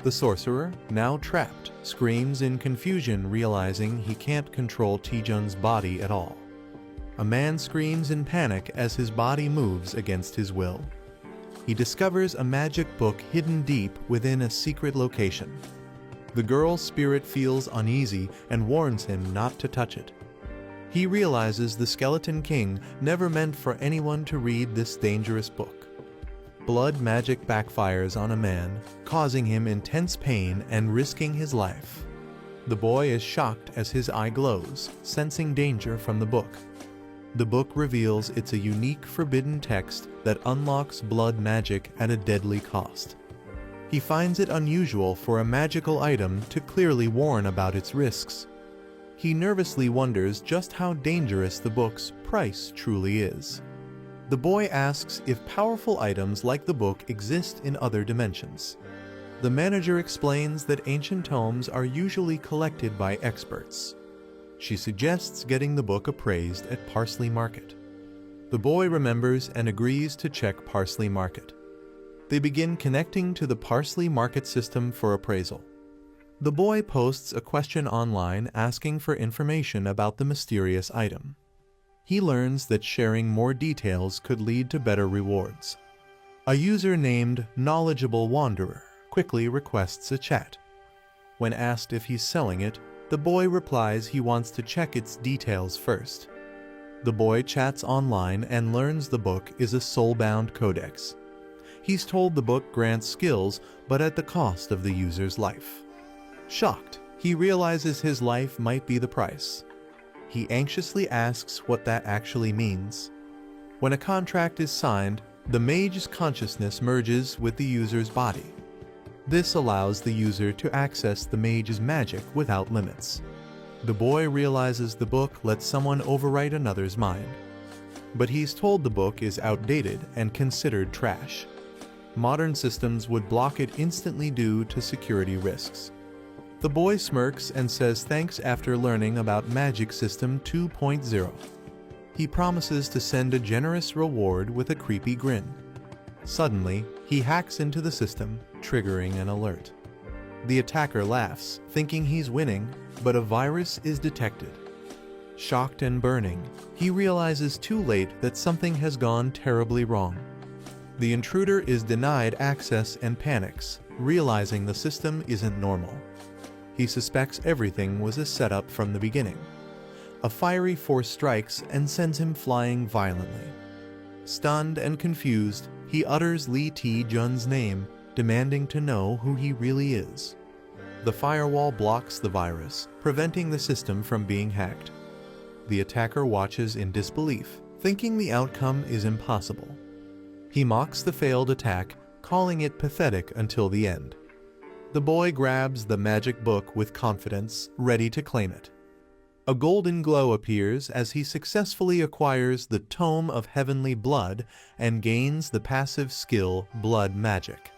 The sorcerer, now trapped, screams in confusion, realizing he can't control Taejun's body at all. A man screams in panic as his body moves against his will. He discovers a magic book hidden deep within a secret location. The girl's spirit feels uneasy and warns him not to touch it. He realizes the Skeleton King never meant for anyone to read this dangerous book. Blood magic backfires on a man, causing him intense pain and risking his life. The boy is shocked as his eye glows, sensing danger from the book. The book reveals it's a unique forbidden text that unlocks blood magic at a deadly cost. He finds it unusual for a magical item to clearly warn about its risks. He nervously wonders just how dangerous the book's price truly is. The boy asks if powerful items like the book exist in other dimensions. The manager explains that ancient tomes are usually collected by experts. She suggests getting the book appraised at Parsley Market. The boy remembers and agrees to check Parsley Market. They begin connecting to the Parsley Market system for appraisal. The boy posts a question online asking for information about the mysterious item. He learns that sharing more details could lead to better rewards. A user named Knowledgeable Wanderer quickly requests a chat. When asked if he's selling it, the boy replies he wants to check its details first. The boy chats online and learns the book is a soulbound codex. He's told the book grants skills, but at the cost of the user's life. Shocked, he realizes his life might be the price. He anxiously asks what that actually means. When a contract is signed, the mage's consciousness merges with the user's body. This allows the user to access the mage's magic without limits. The boy realizes the book lets someone overwrite another's mind. But he's told the book is outdated and considered trash. Modern systems would block it instantly due to security risks. The boy smirks and says thanks after learning about Magic System 2.0. He promises to send a generous reward with a creepy grin. Suddenly, he hacks into the system, triggering an alert. The attacker laughs, thinking he's winning, but a virus is detected. Shocked and burning, he realizes too late that something has gone terribly wrong. The intruder is denied access and panics, realizing the system isn't normal. He suspects everything was a setup from the beginning. A fiery force strikes and sends him flying violently. Stunned and confused, he utters Lee Taejun's name, demanding to know who he really is. The firewall blocks the virus, preventing the system from being hacked. The attacker watches in disbelief, thinking the outcome is impossible. He mocks the failed attack, calling it pathetic until the end. The boy grabs the magic book with confidence, ready to claim it. A golden glow appears as he successfully acquires the Tome of Heavenly Blood and gains the passive skill Blood Magic.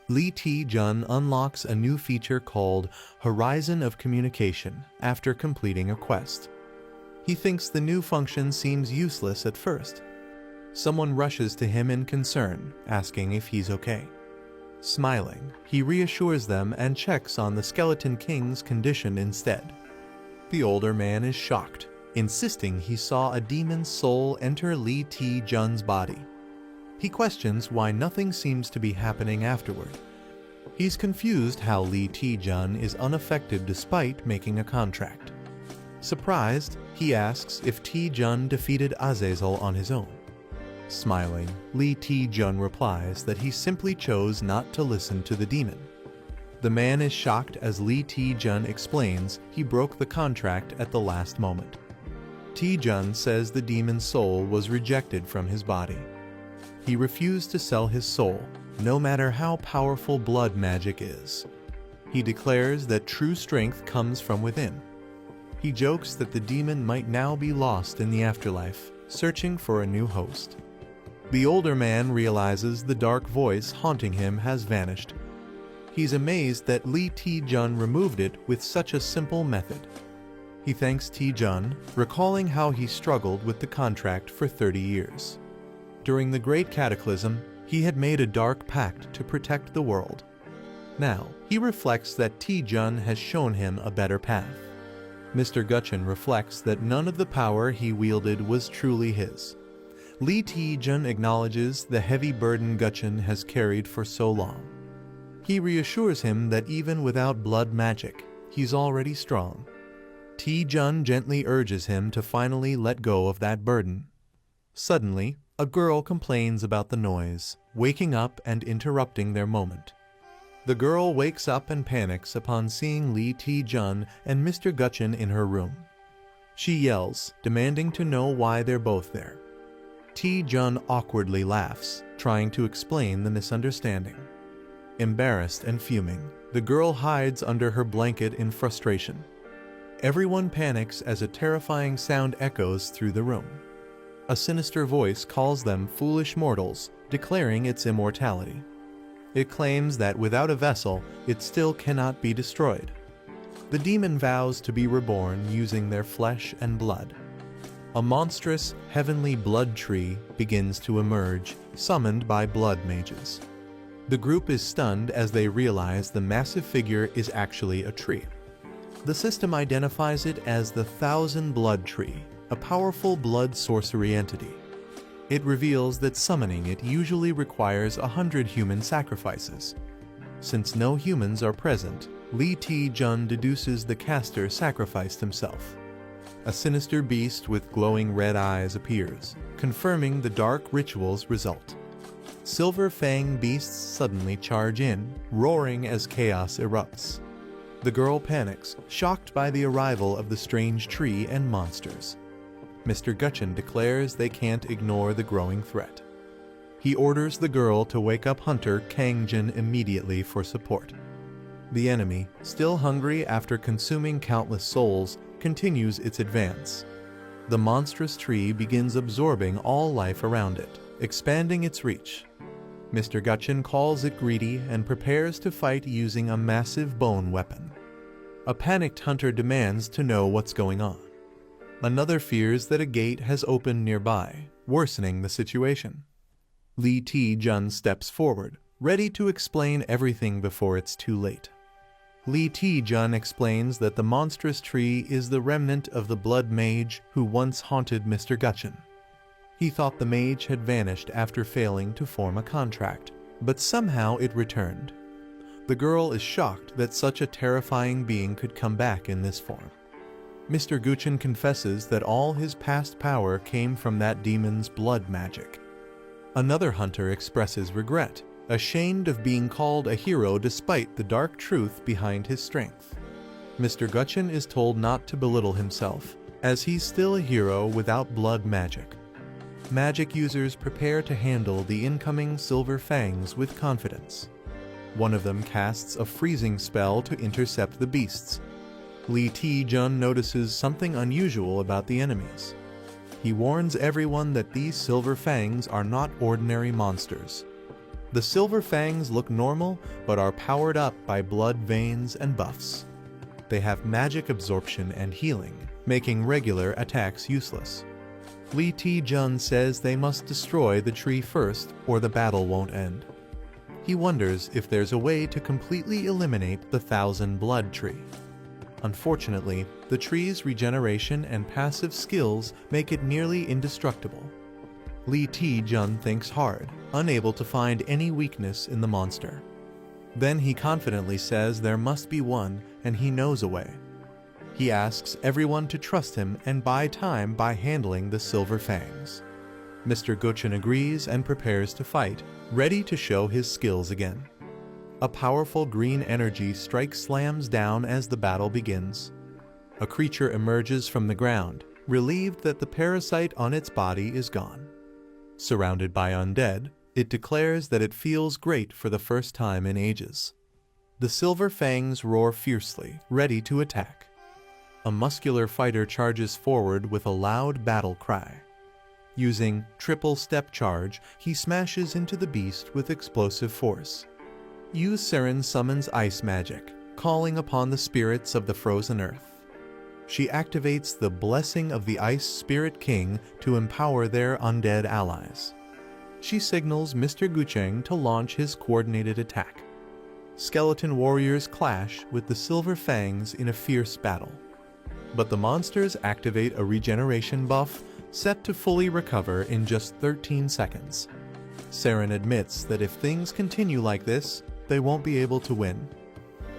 Lee Taejun unlocks a new feature called Horizon of Communication after completing a quest. He thinks the new function seems useless at first. Someone rushes to him in concern, asking if he's okay. Smiling, he reassures them and checks on the Skeleton King's condition instead. The older man is shocked, insisting he saw a demon's soul enter Lee Taejun's body. He questions why nothing seems to be happening afterward. He's confused how Lee Taejun is unaffected despite making a contract. Surprised, he asks if Taejun defeated Azazel on his own. Smiling, Lee Taejun replies that he simply chose not to listen to the demon. The man is shocked as Lee Taejun explains he broke the contract at the last moment. Taejun says the demon's soul was rejected from his body. He refused to sell his soul, no matter how powerful blood magic is. He declares that true strength comes from within. He jokes that the demon might now be lost in the afterlife, searching for a new host. The older man realizes the dark voice haunting him has vanished. He's amazed that Lee Taejun removed it with such a simple method. He thanks Taejun, recalling how he struggled with the contract for 30 years. During the Great Cataclysm, he had made a dark pact to protect the world. Now, he reflects that Taejun has shown him a better path. Mr. Gutchen reflects that none of the power he wielded was truly his. Lee Taejun acknowledges the heavy burden Gutchen has carried for so long. He reassures him that even without blood magic, he's already strong. Taejun gently urges him to finally let go of that burden. Suddenly, a girl complains about the noise, waking up and interrupting their moment. The girl wakes up and panics upon seeing Lee Taejun and Mr. Gutchen in her room. She yells, demanding to know why they're both there. Taejun awkwardly laughs, trying to explain the misunderstanding. Embarrassed and fuming, the girl hides under her blanket in frustration. Everyone panics as a terrifying sound echoes through the room. A sinister voice calls them foolish mortals, declaring its immortality. It claims that without a vessel, it still cannot be destroyed. The demon vows to be reborn using their flesh and blood. A monstrous, heavenly blood tree begins to emerge, summoned by blood mages. The group is stunned as they realize the massive figure is actually a tree. The system identifies it as the Thousand Blood Tree, a powerful blood sorcery entity. It reveals that summoning it usually requires 100 human sacrifices. Since no humans are present, Lee Taejun deduces the caster sacrificed himself. A sinister beast with glowing red eyes appears, confirming the dark ritual's result. Silver Fang beasts suddenly charge in, roaring as chaos erupts. The girl panics, shocked by the arrival of the strange tree and monsters. Mr. Gutchen declares they can't ignore the growing threat. He orders the girl to wake up hunter Kangjin immediately for support. The enemy, still hungry after consuming countless souls, continues its advance. The monstrous tree begins absorbing all life around it, expanding its reach. Mr. Gutchen calls it greedy and prepares to fight using a massive bone weapon. A panicked hunter demands to know what's going on. Another fears that a gate has opened nearby, worsening the situation. Lee Taejun steps forward, ready to explain everything before it's too late. Lee Taejun explains that the monstrous tree is the remnant of the blood mage who once haunted Mr. Gutchen. He thought the mage had vanished after failing to form a contract, but somehow it returned. The girl is shocked that such a terrifying being could come back in this form. Mr. Gutchen confesses that all his past power came from that demon's blood magic. Another hunter expresses regret, ashamed of being called a hero despite the dark truth behind his strength. Mr. Gutchen is told not to belittle himself, as he's still a hero without blood magic. Magic users prepare to handle the incoming Silver Fangs with confidence. One of them casts a freezing spell to intercept the beasts. Lee Taejun notices something unusual about the enemies. He warns everyone that these Silver Fangs are not ordinary monsters. The Silver Fangs look normal, but are powered up by blood veins and buffs. They have magic absorption and healing, making regular attacks useless. Lee Taejun says they must destroy the tree first, or the battle won't end. He wonders if there's a way to completely eliminate the Thousand Blood Tree. Unfortunately, the tree's regeneration and passive skills make it nearly indestructible. Lee Taejun thinks hard, unable to find any weakness in the monster. Then he confidently says there must be one, and he knows a way. He asks everyone to trust him and buy time by handling the Silver Fangs. Mr. Gutchen agrees and prepares to fight, ready to show his skills again. A powerful green energy strike slams down as the battle begins. A creature emerges from the ground, relieved that the parasite on its body is gone. Surrounded by undead, it declares that it feels great for the first time in ages. The silver fangs roar fiercely, ready to attack. A muscular fighter charges forward with a loud battle cry. Using triple step charge, he smashes into the beast with explosive force. Seren summons ice magic, calling upon the spirits of the frozen earth. She activates the blessing of the Ice Spirit King to empower their undead allies. She signals Mr. Gucheng to launch his coordinated attack. Skeleton warriors clash with the Silver Fangs in a fierce battle. But the monsters activate a regeneration buff set to fully recover in just 13 seconds. Seren admits that if things continue like this, they won't be able to win.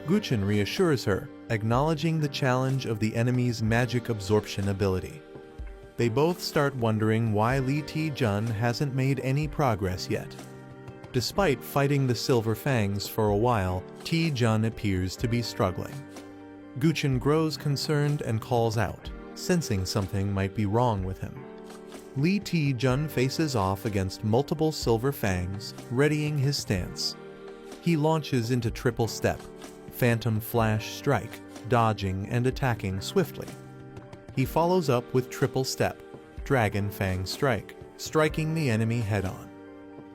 Guchen reassures her, acknowledging the challenge of the enemy's magic absorption ability. They both start wondering why Li Ti-jun hasn't made any progress yet. Despite fighting the Silver Fangs for a while, Ti-jun appears to be struggling. Guchen grows concerned and calls out, sensing something might be wrong with him. Li Ti-jun faces off against multiple Silver Fangs, readying his stance. He launches into triple step, Phantom Flash Strike, dodging and attacking swiftly. He follows up with triple step, Dragon Fang Strike, striking the enemy head-on.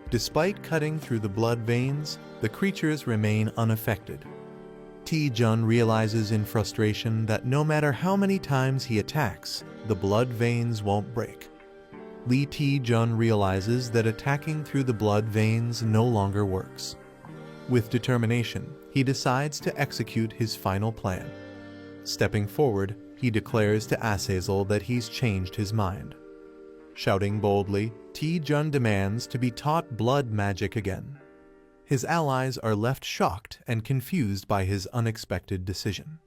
Despite cutting through the blood veins, the creatures remain unaffected. Ti-jun realizes in frustration that no matter how many times he attacks, the blood veins won't break. Li Ti-jun realizes that attacking through the blood veins no longer works. With determination, he decides to execute his final plan. Stepping forward, he declares to Azazel that he's changed his mind. Shouting boldly, Ti-jun demands to be taught blood magic again. His allies are left shocked and confused by his unexpected decision.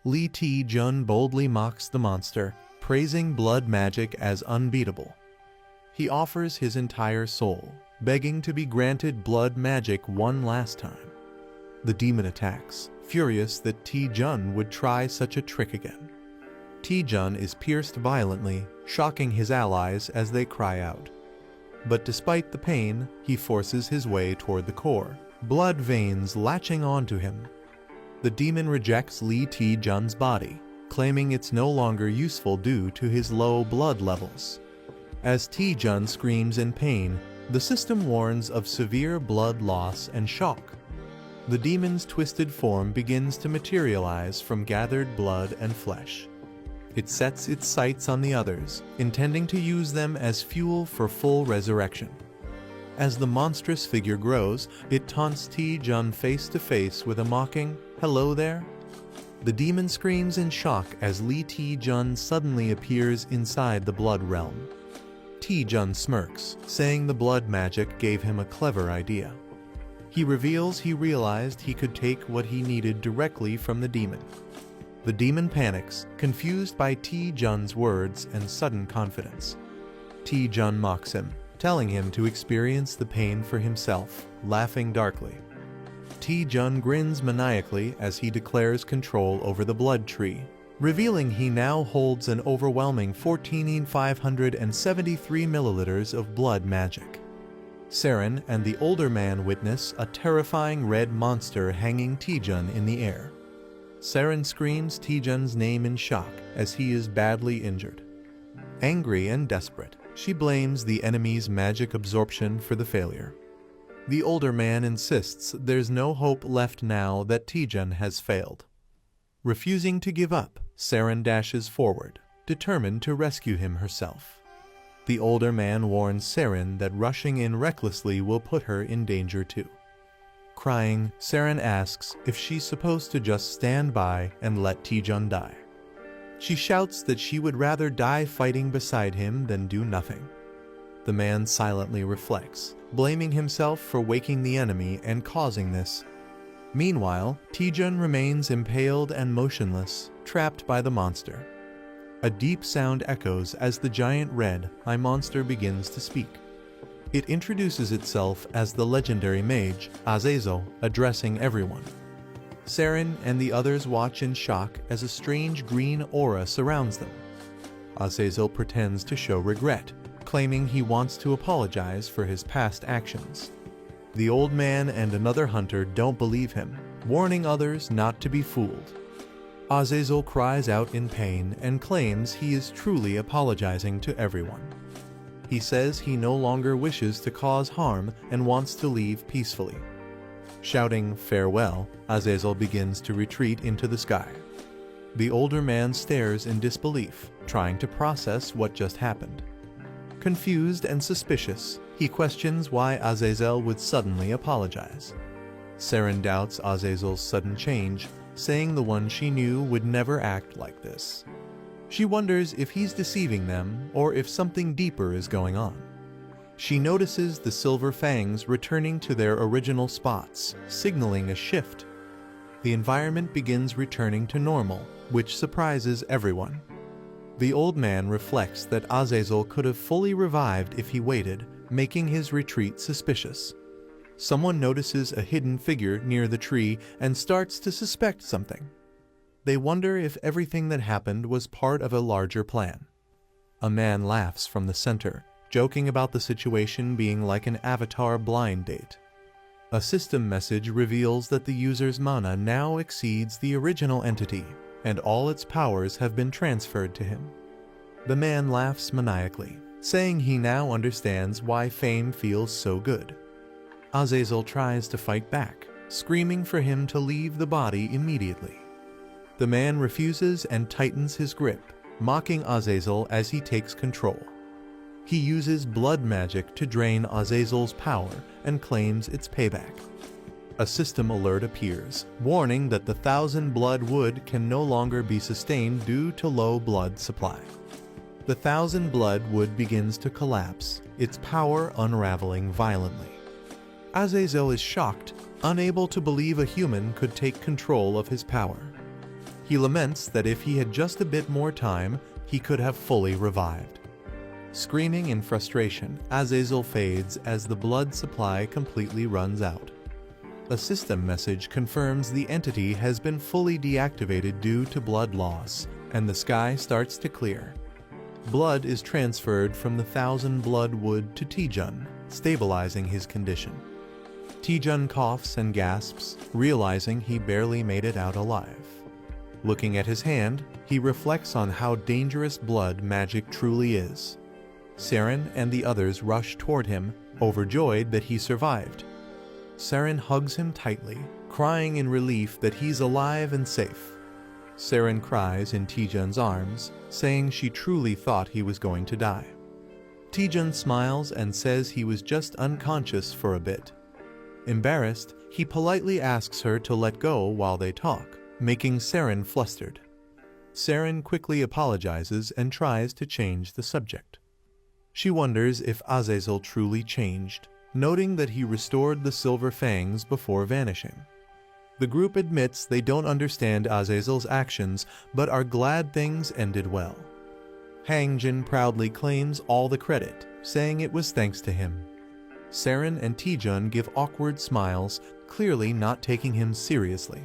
Li Ti-jun boldly mocks the monster, praising blood magic as unbeatable. He offers his entire soul, begging to be granted blood magic one last time. The demon attacks, furious that Ti-jun would try such a trick again. Ti-jun is pierced violently, shocking his allies as they cry out. But despite the pain, he forces his way toward the core, blood veins latching onto him. The demon rejects Li Ti-jun's body, claiming it's no longer useful due to his low blood levels. As Ti-jun screams in pain, the system warns of severe blood loss and shock. The demon's twisted form begins to materialize from gathered blood and flesh. It sets its sights on the others, intending to use them as fuel for full resurrection. As the monstrous figure grows, it taunts Ti-jun face to face with a mocking, "Hello there?" The demon screams in shock as Li Ti-jun suddenly appears inside the blood realm. Ti-jun smirks, saying the blood magic gave him a clever idea. He reveals he realized he could take what he needed directly from the demon. The demon panics, confused by Ti-jun's words and sudden confidence. Ti-jun mocks him, telling him to experience the pain for himself, laughing darkly. Ti-jun grins maniacally as he declares control over the blood tree, revealing he now holds an overwhelming 14,573 milliliters of blood magic. Seren and the older man witness a terrifying red monster hanging Ti-jun in the air. Seren screams Ti-jun's name in shock as he is badly injured. Angry and desperate, she blames the enemy's magic absorption for the failure. The older man insists there's no hope left now that Ti-jun has failed. Refusing to give up, Seren dashes forward, determined to rescue him herself. The older man warns Seren that rushing in recklessly will put her in danger too. Crying, Seren asks if she's supposed to just stand by and let Ti-jun die. She shouts that she would rather die fighting beside him than do nothing. The man silently reflects, blaming himself for waking the enemy and causing this. Meanwhile, Ti-jun remains impaled and motionless, trapped by the monster. A deep sound echoes as the giant red eye monster begins to speak. It introduces itself as the legendary mage, Azazel, addressing everyone. Seren and the others watch in shock as a strange green aura surrounds them. Azazel pretends to show regret, claiming he wants to apologize for his past actions. The old man and another hunter don't believe him, warning others not to be fooled. Azazel cries out in pain and claims he is truly apologizing to everyone. He says he no longer wishes to cause harm and wants to leave peacefully. Shouting farewell, Azazel begins to retreat into the sky. The older man stares in disbelief, trying to process what just happened. Confused and suspicious, he questions why Azazel would suddenly apologize. Saren doubts Azazel's sudden change, saying the one she knew would never act like this. She wonders if he's deceiving them or if something deeper is going on. She notices the silver fangs returning to their original spots, signaling a shift. The environment begins returning to normal, which surprises everyone. The old man reflects that Azazel could have fully revived if he waited, making his retreat suspicious. Someone notices a hidden figure near the tree and starts to suspect something. They wonder if everything that happened was part of a larger plan. A man laughs from the center, joking about the situation being like an avatar blind date. A system message reveals that the user's mana now exceeds the original entity, and all its powers have been transferred to him. The man laughs maniacally, saying he now understands why fame feels so good. Azazel tries to fight back, screaming for him to leave the body immediately. The man refuses and tightens his grip, mocking Azazel as he takes control. He uses blood magic to drain Azazel's power and claims its payback. A system alert appears, warning that the 1,000 blood wood can no longer be sustained due to low blood supply. The 1,000 blood wood begins to collapse, its power unraveling violently. Azazel is shocked, unable to believe a human could take control of his power. He laments that if he had just a bit more time, he could have fully revived. Screaming in frustration, Azazel fades as the blood supply completely runs out. A system message confirms the entity has been fully deactivated due to blood loss, and the sky starts to clear. Blood is transferred from the 1,000 blood wood to Taejun, stabilizing his condition. Taejun coughs and gasps, realizing he barely made it out alive. Looking at his hand, he reflects on how dangerous blood magic truly is. Saren and the others rush toward him, overjoyed that he survived. Saren hugs him tightly, crying in relief that he's alive and safe. Saren cries in Taejun's arms, saying she truly thought he was going to die. Taejun smiles and says he was just unconscious for a bit. Embarrassed, he politely asks her to let go while they talk, making Saren flustered. Saren quickly apologizes and tries to change the subject. She wonders if Azazel truly changed, noting that he restored the silver fangs before vanishing. The group admits they don't understand Azazel's actions, but are glad things ended well. Hangjin proudly claims all the credit, saying it was thanks to him. Saren and Taejun give awkward smiles, clearly not taking him seriously.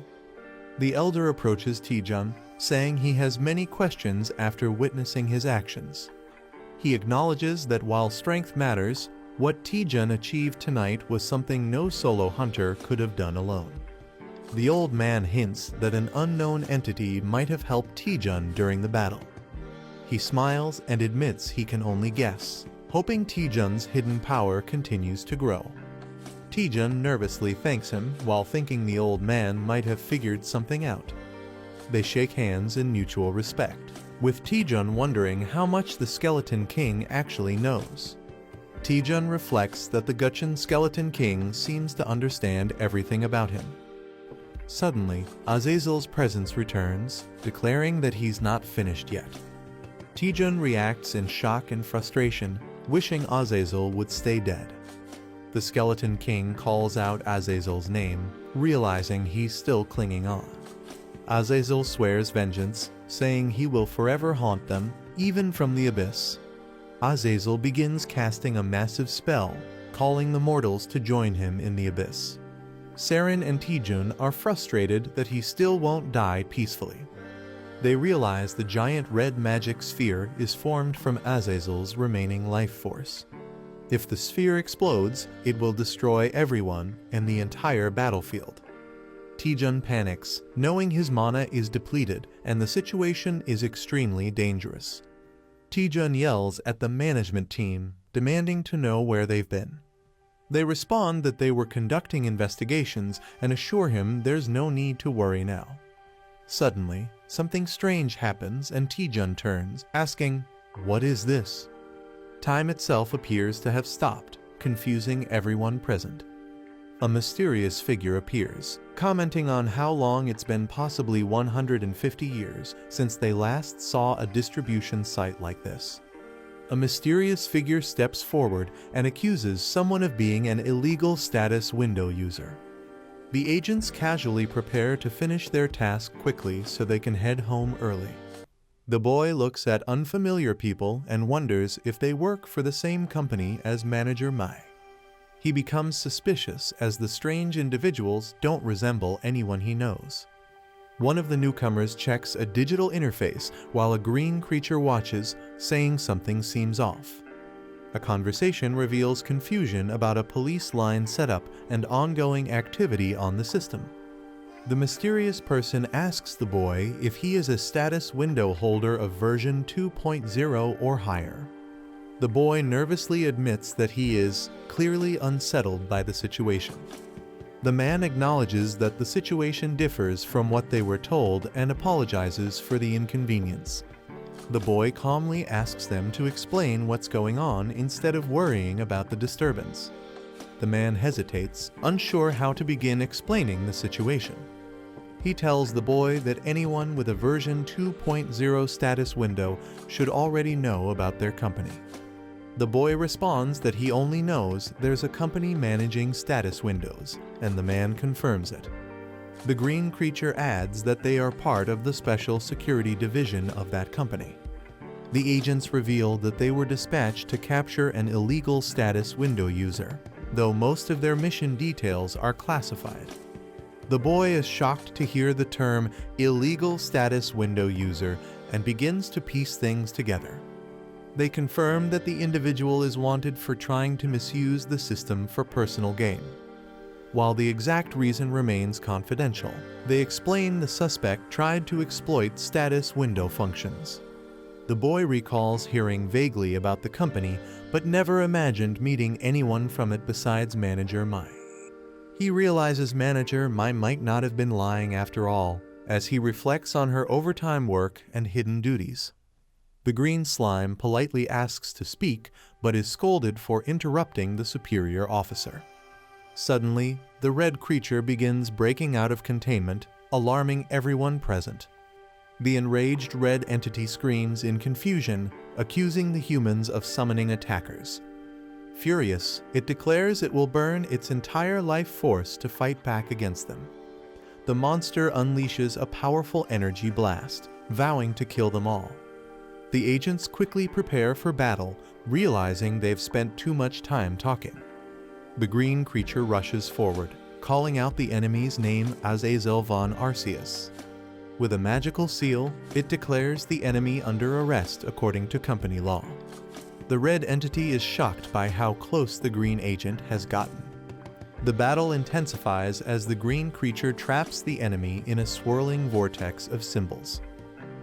The elder approaches Taejun, saying he has many questions after witnessing his actions. He acknowledges that while strength matters, what Taejun achieved tonight was something no solo hunter could have done alone. The old man hints that an unknown entity might have helped Taejun during the battle. He smiles and admits he can only guess, hoping Taejun's hidden power continues to grow. Taejun nervously thanks him while thinking the old man might have figured something out. They shake hands in mutual respect, with Taejun wondering how much the Skeleton King actually knows. Taejun reflects that the Gutchen Skeleton King seems to understand everything about him. Suddenly, Azazel's presence returns, declaring that he's not finished yet. Taejun reacts in shock and frustration, wishing Azazel would stay dead. The Skeleton King calls out Azazel's name, realizing he's still clinging on. Azazel swears vengeance, saying he will forever haunt them, even from the abyss. Azazel begins casting a massive spell, calling the mortals to join him in the abyss. Saren and Taejun are frustrated that he still won't die peacefully. They realize the giant red magic sphere is formed from Azazel's remaining life force. If the sphere explodes, it will destroy everyone and the entire battlefield. Taejun panics, knowing his mana is depleted and the situation is extremely dangerous. Taejun yells at the management team, demanding to know where they've been. They respond that they were conducting investigations and assure him there's no need to worry now. Suddenly, something strange happens and Taejun turns, asking, "What is this?" Time itself appears to have stopped, confusing everyone present. A mysterious figure appears, commenting on how long it's been, possibly 150 years, since they last saw a distribution site like this. A mysterious figure steps forward and accuses someone of being an illegal status window user. The agents casually prepare to finish their task quickly so they can head home early. The boy looks at unfamiliar people and wonders if they work for the same company as Manager Mai. He becomes suspicious as the strange individuals don't resemble anyone he knows. One of the newcomers checks a digital interface while a green creature watches, saying something seems off. A conversation reveals confusion about a police line setup and ongoing activity on the system. The mysterious person asks the boy if he is a status window holder of version 2.0 or higher. The boy nervously admits that he is, clearly unsettled by the situation. The man acknowledges that the situation differs from what they were told and apologizes for the inconvenience. The boy calmly asks them to explain what's going on instead of worrying about the disturbance. The man hesitates, unsure how to begin explaining the situation. He tells the boy that anyone with a version 2.0 status window should already know about their company. The boy responds that he only knows there's a company managing status windows, and the man confirms it. The green creature adds that they are part of the special security division of that company. The agents reveal that they were dispatched to capture an illegal status window user, though most of their mission details are classified. The boy is shocked to hear the term illegal status window user and begins to piece things together. They confirm that the individual is wanted for trying to misuse the system for personal gain. While the exact reason remains confidential, they explain the suspect tried to exploit status window functions. The boy recalls hearing vaguely about the company, but never imagined meeting anyone from it besides Manager Mai. He realizes Manager Mai might not have been lying after all, as he reflects on her overtime work and hidden duties. The green slime politely asks to speak, but is scolded for interrupting the superior officer. Suddenly, the red creature begins breaking out of containment, alarming everyone present. The enraged red entity screams in confusion, accusing the humans of summoning attackers. Furious, it declares it will burn its entire life force to fight back against them. The monster unleashes a powerful energy blast, vowing to kill them all. The agents quickly prepare for battle, realizing they've spent too much time talking. The green creature rushes forward, calling out the enemy's name Azazel von Arceus. With a magical seal, it declares the enemy under arrest according to company law. The red entity is shocked by how close the green agent has gotten. The battle intensifies as the green creature traps the enemy in a swirling vortex of symbols.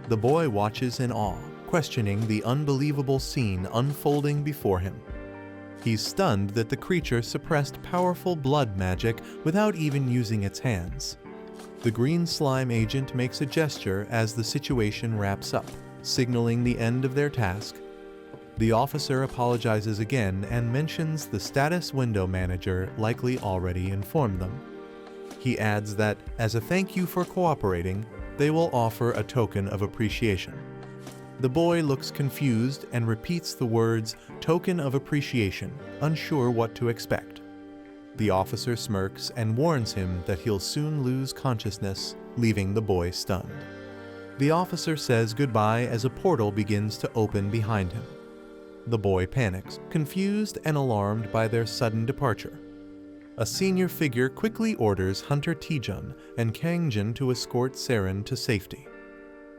The boy watches in awe, questioning the unbelievable scene unfolding before him. He's stunned that the creature suppressed powerful blood magic without even using its hands. The green slime agent makes a gesture as the situation wraps up, signaling the end of their task. The officer apologizes again and mentions the status window manager likely already informed them. He adds that, as a thank you for cooperating, they will offer a token of appreciation. The boy looks confused and repeats the words, "token of appreciation," unsure what to expect. The officer smirks and warns him that he'll soon lose consciousness, leaving the boy stunned. The officer says goodbye as a portal begins to open behind him. The boy panics, confused and alarmed by their sudden departure. A senior figure quickly orders Hunter Taejun and Kangjin to escort Seren to safety.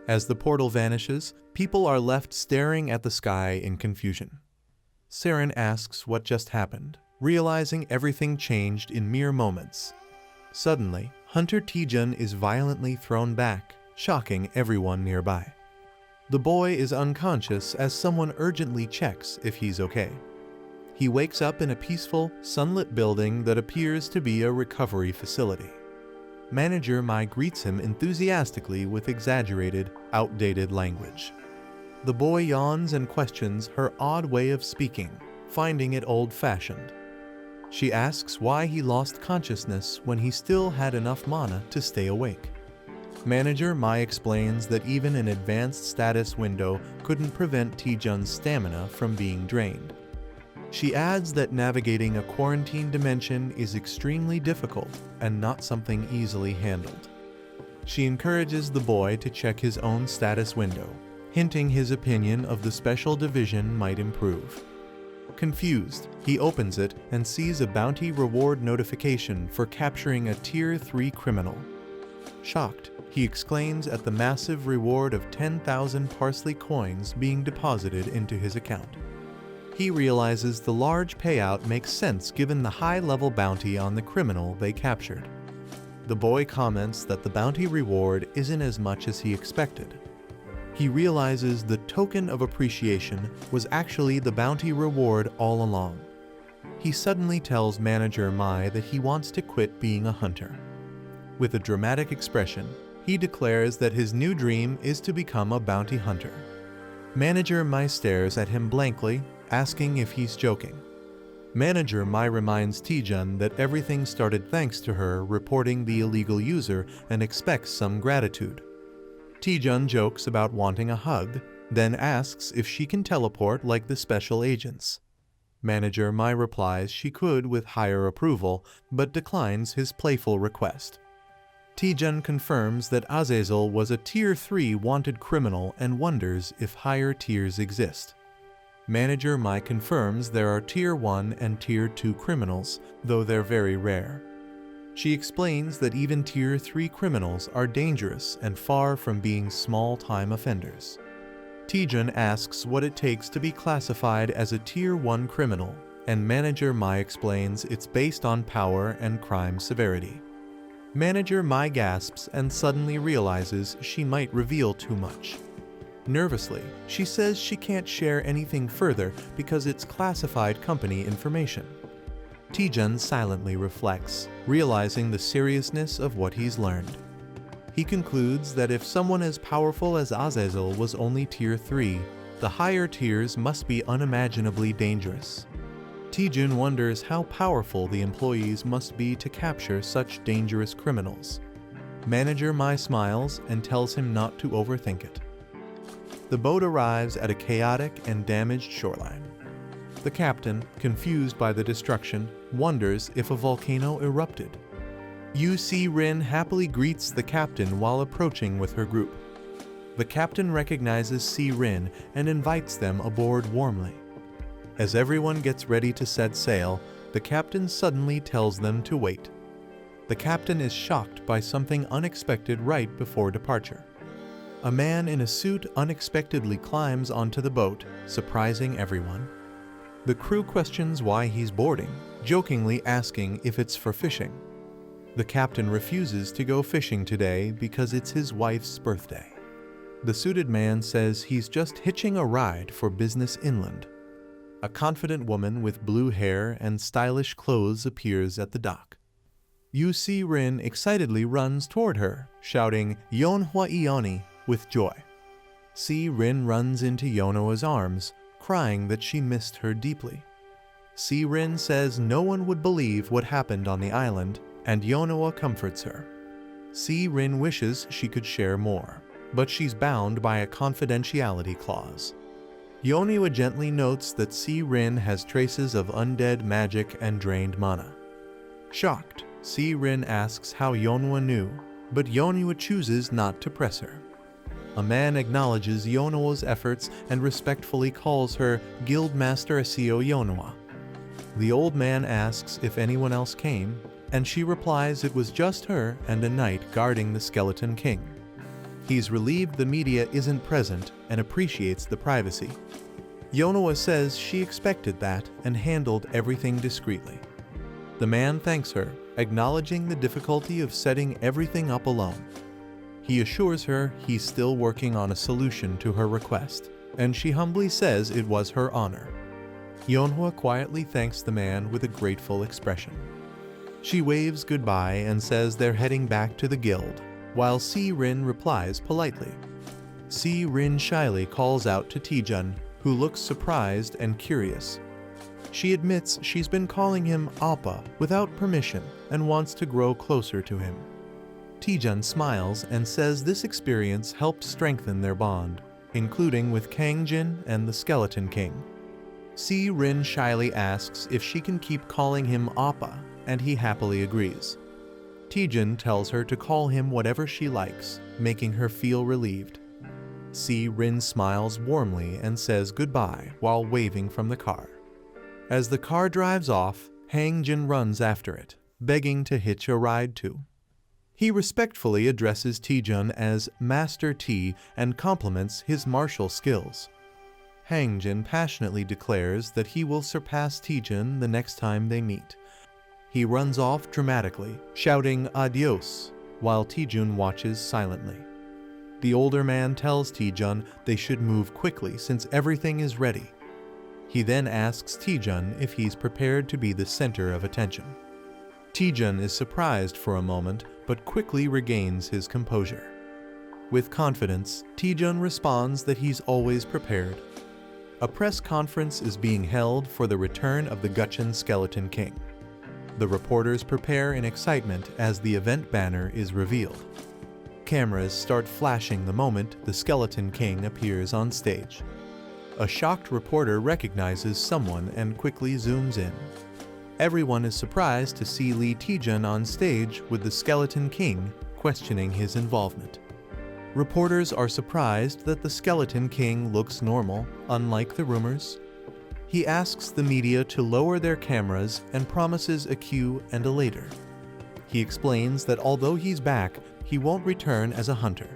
As the portal vanishes, people are left staring at the sky in confusion. Saren asks what just happened, realizing everything changed in mere moments. Suddenly, Hunter Taejun is violently thrown back, shocking everyone nearby. The boy is unconscious as someone urgently checks if he's okay. He wakes up in a peaceful, sunlit building that appears to be a recovery facility. Manager Mai greets him enthusiastically with exaggerated, outdated language. The boy yawns and questions her odd way of speaking, finding it old-fashioned. She asks why he lost consciousness when he still had enough mana to stay awake. Manager Mai explains that even an advanced status window couldn't prevent Taejun's stamina from being drained. She adds that navigating a quarantine dimension is extremely difficult and not something easily handled. She encourages the boy to check his own status window, hinting his opinion of the special division might improve. Confused, he opens it and sees a bounty reward notification for capturing a Tier 3 criminal. Shocked, he exclaims at the massive reward of 10,000 parsley coins being deposited into his account. He realizes the large payout makes sense given the high-level bounty on the criminal they captured. The boy comments that the bounty reward isn't as much as he expected. He realizes the token of appreciation was actually the bounty reward all along. He suddenly tells Manager Mai that he wants to quit being a hunter. With a dramatic expression, he declares that his new dream is to become a bounty hunter. Manager Mai stares at him blankly, asking if he's joking. Manager Mai reminds Taejun that everything started thanks to her reporting the illegal user and expects some gratitude. Taejun jokes about wanting a hug, then asks if she can teleport like the special agents. Manager Mai replies she could with higher approval, but declines his playful request. Taejun confirms that Azazel was a Tier 3 wanted criminal and wonders if higher tiers exist. Manager Mai confirms there are Tier 1 and Tier 2 criminals, though they're very rare. She explains that even Tier 3 criminals are dangerous and far from being small-time offenders. Taejun asks what it takes to be classified as a Tier 1 criminal, and Manager Mai explains it's based on power and crime severity. Manager Mai gasps and suddenly realizes she might reveal too much. Nervously, she says she can't share anything further because it's classified company information. Taejun silently reflects, realizing the seriousness of what he's learned. He concludes that if someone as powerful as Azazel was only Tier 3, the higher tiers must be unimaginably dangerous. Taejun wonders how powerful the employees must be to capture such dangerous criminals. Manager Mai smiles and tells him not to overthink it. The boat arrives at a chaotic and damaged shoreline. The captain, confused by the destruction, wonders if a volcano erupted. Yu Si-rin happily greets the captain while approaching with her group. The captain recognizes Si-rin and invites them aboard warmly. As everyone gets ready to set sail, the captain suddenly tells them to wait. The captain is shocked by something unexpected right before departure. A man in a suit unexpectedly climbs onto the boat, surprising everyone. The crew questions why he's boarding, jokingly asking if it's for fishing. The captain refuses to go fishing today because it's his wife's birthday. The suited man says he's just hitching a ride for business inland. A confident woman with blue hair and stylish clothes appears at the dock. Yu Si-rin excitedly runs toward her, shouting "Yeonhwa Ioni" with joy. Si-rin runs into Yeonhwa's arms, crying that she missed her deeply. Si-rin says no one would believe what happened on the island, and Yeonhwa comforts her. Si-rin wishes she could share more, but she's bound by a confidentiality clause. Yeonhwa gently notes that Si-rin has traces of undead magic and drained mana. Shocked, Si-rin asks how Yeonhwa knew, but Yeonhwa chooses not to press her. A man acknowledges Yeonhwa's efforts and respectfully calls her Guildmaster Asio Yeonhwa. The old man asks if anyone else came, and she replies it was just her and a knight guarding the Skeleton King. He's relieved the media isn't present and appreciates the privacy. Yeonhwa says she expected that and handled everything discreetly. The man thanks her, acknowledging the difficulty of setting everything up alone. He assures her he's still working on a solution to her request, and she humbly says it was her honor. Yeonhwa quietly thanks the man with a grateful expression. She waves goodbye and says they're heading back to the guild, while Si-rin replies politely. Si-rin shyly calls out to Taejun, who looks surprised and curious. She admits she's been calling him Appa without permission and wants to grow closer to him. Taejun smiles and says this experience helped strengthen their bond, including with Kangjin and the Skeleton King. Si-rin shyly asks if she can keep calling him Appa, and he happily agrees. Taejun tells her to call him whatever she likes, making her feel relieved. Si-rin smiles warmly and says goodbye while waving from the car. As the car drives off, Hangjin runs after it, begging to hitch a ride too. He respectfully addresses Taejun as Master T and compliments his martial skills. Hangjin passionately declares that he will surpass Taejun the next time they meet. He runs off dramatically, shouting adios, while Taejun watches silently. The older man tells Taejun they should move quickly since everything is ready. He then asks Taejun if he's prepared to be the center of attention. Taejun is surprised for a moment, but quickly regains his composure. With confidence, Taejun responds that he's always prepared. A press conference is being held for the return of the Gutchen Skeleton King. The reporters prepare in excitement as the event banner is revealed. Cameras start flashing the moment the Skeleton King appears on stage. A shocked reporter recognizes someone and quickly zooms in. Everyone is surprised to see Lee Taejun on stage with the Skeleton King questioning his involvement. Reporters are surprised that the Skeleton King looks normal, unlike the rumors. He asks the media to lower their cameras and promises a cue and a later. He explains that although he's back, he won't return as a hunter.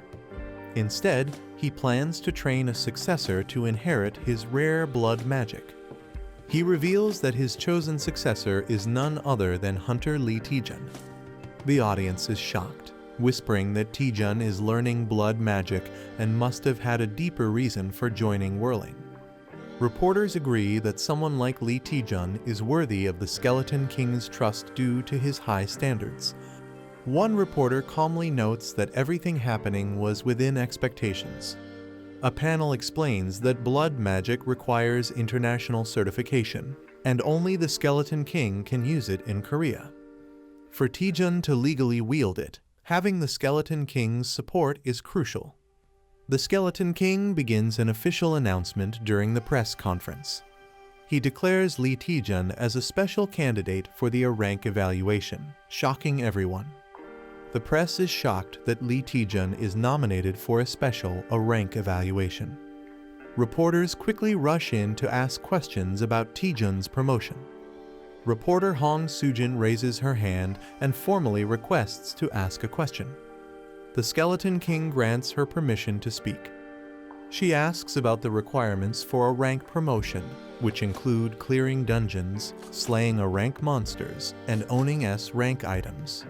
Instead, he plans to train a successor to inherit his rare blood magic. He reveals that his chosen successor is none other than Hunter Lee Taejun. The audience is shocked, whispering that Taejun is learning blood magic and must have had a deeper reason for joining Whirling. Reporters agree that someone like Lee Taejun is worthy of the Skeleton King's trust due to his high standards. One reporter calmly notes that everything happening was within expectations. A panel explains that blood magic requires international certification, and only the Skeleton King can use it in Korea. For Taejun to legally wield it, having the Skeleton King's support is crucial. The Skeleton King begins an official announcement during the press conference. He declares Lee Taejun as a special candidate for the rank evaluation, shocking everyone. The press is shocked that Lee Taejun is nominated for a special rank evaluation. Reporters quickly rush in to ask questions about Taejun's promotion. Reporter Hong Sujin raises her hand and formally requests to ask a question. The Skeleton King grants her permission to speak. She asks about the requirements for a rank promotion, which include clearing dungeons, slaying rank monsters, and owning S-rank items.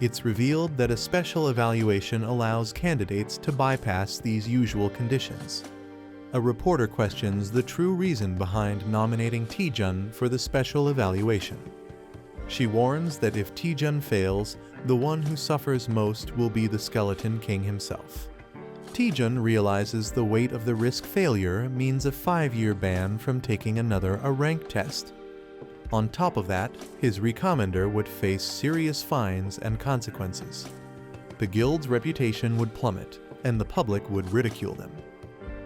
It's revealed that a special evaluation allows candidates to bypass these usual conditions. A reporter questions the true reason behind nominating Taejun for the special evaluation. She warns that if Taejun fails, the one who suffers most will be the Skeleton King himself. Taejun realizes the weight of the risk failure means a 5-year ban from taking another rank test. On top of that, his recommander would face serious fines and consequences. The guild's reputation would plummet, and the public would ridicule them.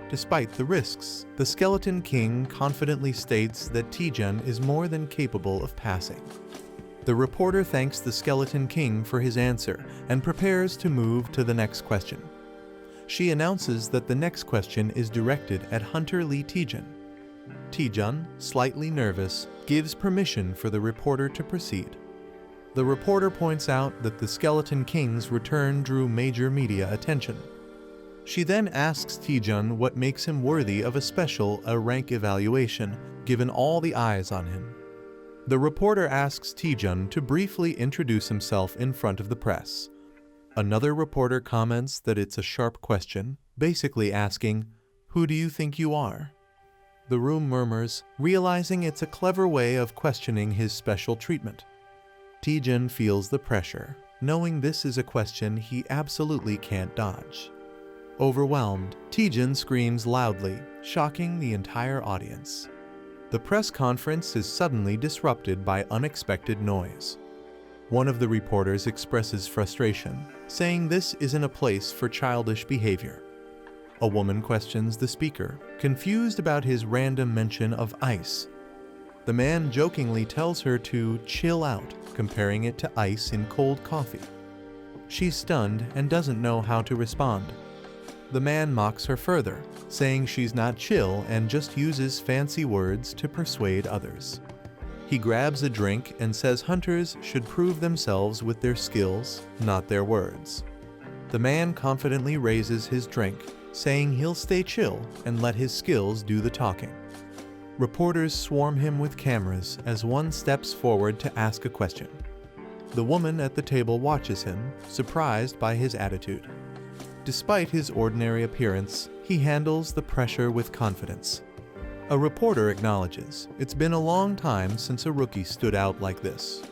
Despite the risks, the Skeleton King confidently states that Taejun is more than capable of passing. The reporter thanks the Skeleton King for his answer and prepares to move to the next question. She announces that the next question is directed at Hunter Lee Taejun. Taejun, slightly nervous, gives permission for the reporter to proceed. The reporter points out that the Skeleton King's return drew major media attention. She then asks Taejun what makes him worthy of a rank evaluation, given all the eyes on him. The reporter asks Taejun to briefly introduce himself in front of the press. Another reporter comments that it's a sharp question, basically asking, "Who do you think you are?" The room murmurs, realizing it's a clever way of questioning his special treatment. Taejun feels the pressure, knowing this is a question he absolutely can't dodge. Overwhelmed, Taejun screams loudly, shocking the entire audience. The press conference is suddenly disrupted by unexpected noise. One of the reporters expresses frustration, saying this isn't a place for childish behavior. A woman questions the speaker, confused about his random mention of ice. The man jokingly tells her to chill out, comparing it to ice in cold coffee. She's stunned and doesn't know how to respond. The man mocks her further, saying she's not chill and just uses fancy words to persuade others. He grabs a drink and says hunters should prove themselves with their skills, not their words. The man confidently raises his drink, saying he'll stay chill and let his skills do the talking. Reporters swarm him with cameras as one steps forward to ask a question. The woman at the table watches him, surprised by his attitude. Despite his ordinary appearance, he handles the pressure with confidence. A reporter acknowledges, it's been a long time since a rookie stood out like this.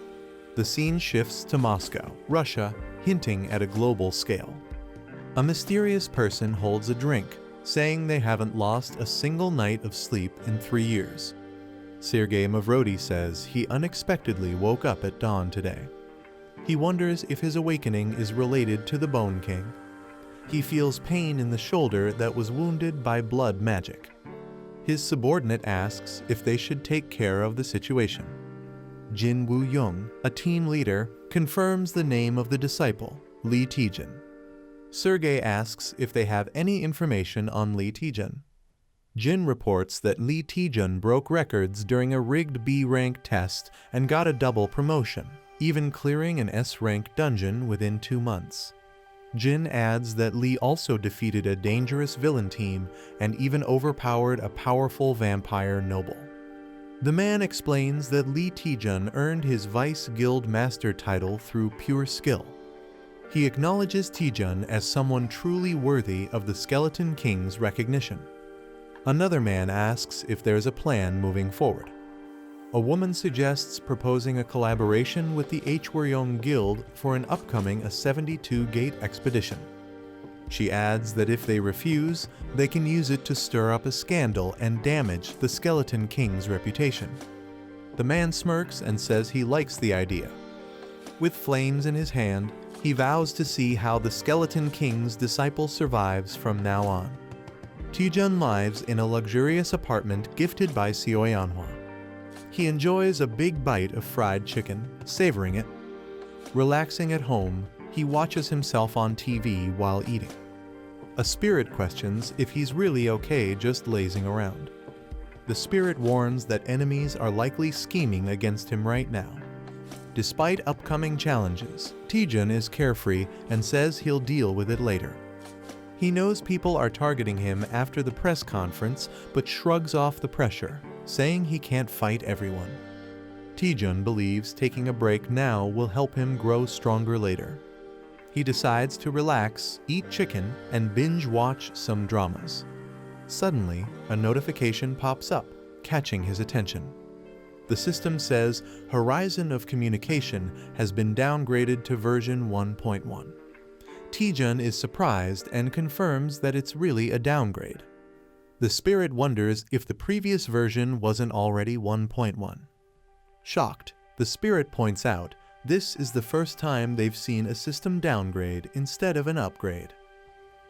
The scene shifts to Moscow, Russia, hinting at a global scale. A mysterious person holds a drink, saying they haven't lost a single night of sleep in 3 years. Sergei Mavrodi says he unexpectedly woke up at dawn today. He wonders if his awakening is related to the Bone King. He feels pain in the shoulder that was wounded by blood magic. His subordinate asks if they should take care of the situation. Jin Woo-young, a team leader, confirms the name of the disciple, Lee Taejun. Sergei asks if they have any information on Lee Taejun. Jin reports that Lee Taejun broke records during a rigged B-rank test and got a double promotion, even clearing an S-rank dungeon within 2 months. Jin adds that Lee also defeated a dangerous villain team and even overpowered a powerful vampire noble. The man explains that Lee Taejun earned his Vice Guild Master title through pure skill. He acknowledges Taejun as someone truly worthy of the Skeleton King's recognition. Another man asks if there's a plan moving forward. A woman suggests proposing a collaboration with the Hwaryeong Guild for an upcoming 72-gate expedition. She adds that if they refuse, they can use it to stir up a scandal and damage the Skeleton King's reputation. The man smirks and says he likes the idea. With flames in his hand, he vows to see how the Skeleton King's disciple survives from now on. Taejun lives in a luxurious apartment gifted by Manhwa. He enjoys a big bite of fried chicken, savoring it. Relaxing at home, he watches himself on TV while eating. A spirit questions if he's really okay just lazing around. The spirit warns that enemies are likely scheming against him right now. Despite upcoming challenges, Taejun is carefree and says he'll deal with it later. He knows people are targeting him after the press conference but shrugs off the pressure, saying he can't fight everyone. Taejun believes taking a break now will help him grow stronger later. He decides to relax, eat chicken, and binge-watch some dramas. Suddenly, a notification pops up, catching his attention. The system says Horizon of Communication has been downgraded to version 1.1. Taejun is surprised and confirms that it's really a downgrade. The spirit wonders if the previous version wasn't already 1.1. Shocked, the spirit points out this is the first time they've seen a system downgrade instead of an upgrade.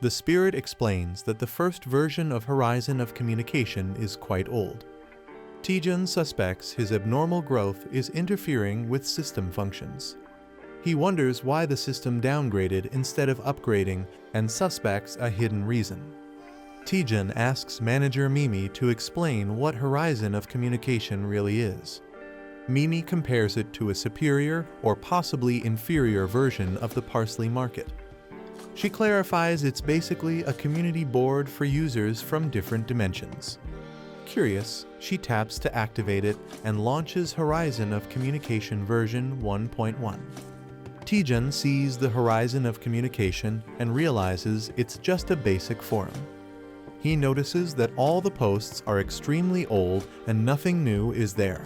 The spirit explains that the first version of Horizon of Communication is quite old. Taejun suspects his abnormal growth is interfering with system functions. He wonders why the system downgraded instead of upgrading and suspects a hidden reason. Taejun asks manager Mimi to explain what Horizon of Communication really is. Mimi compares it to a superior or possibly inferior version of the parsley market. She clarifies it's basically a community board for users from different dimensions. Curious, she taps to activate it and launches Horizon of Communication version 1.1. Taejun sees the Horizon of Communication and realizes it's just a basic forum. He notices that all the posts are extremely old and nothing new is there.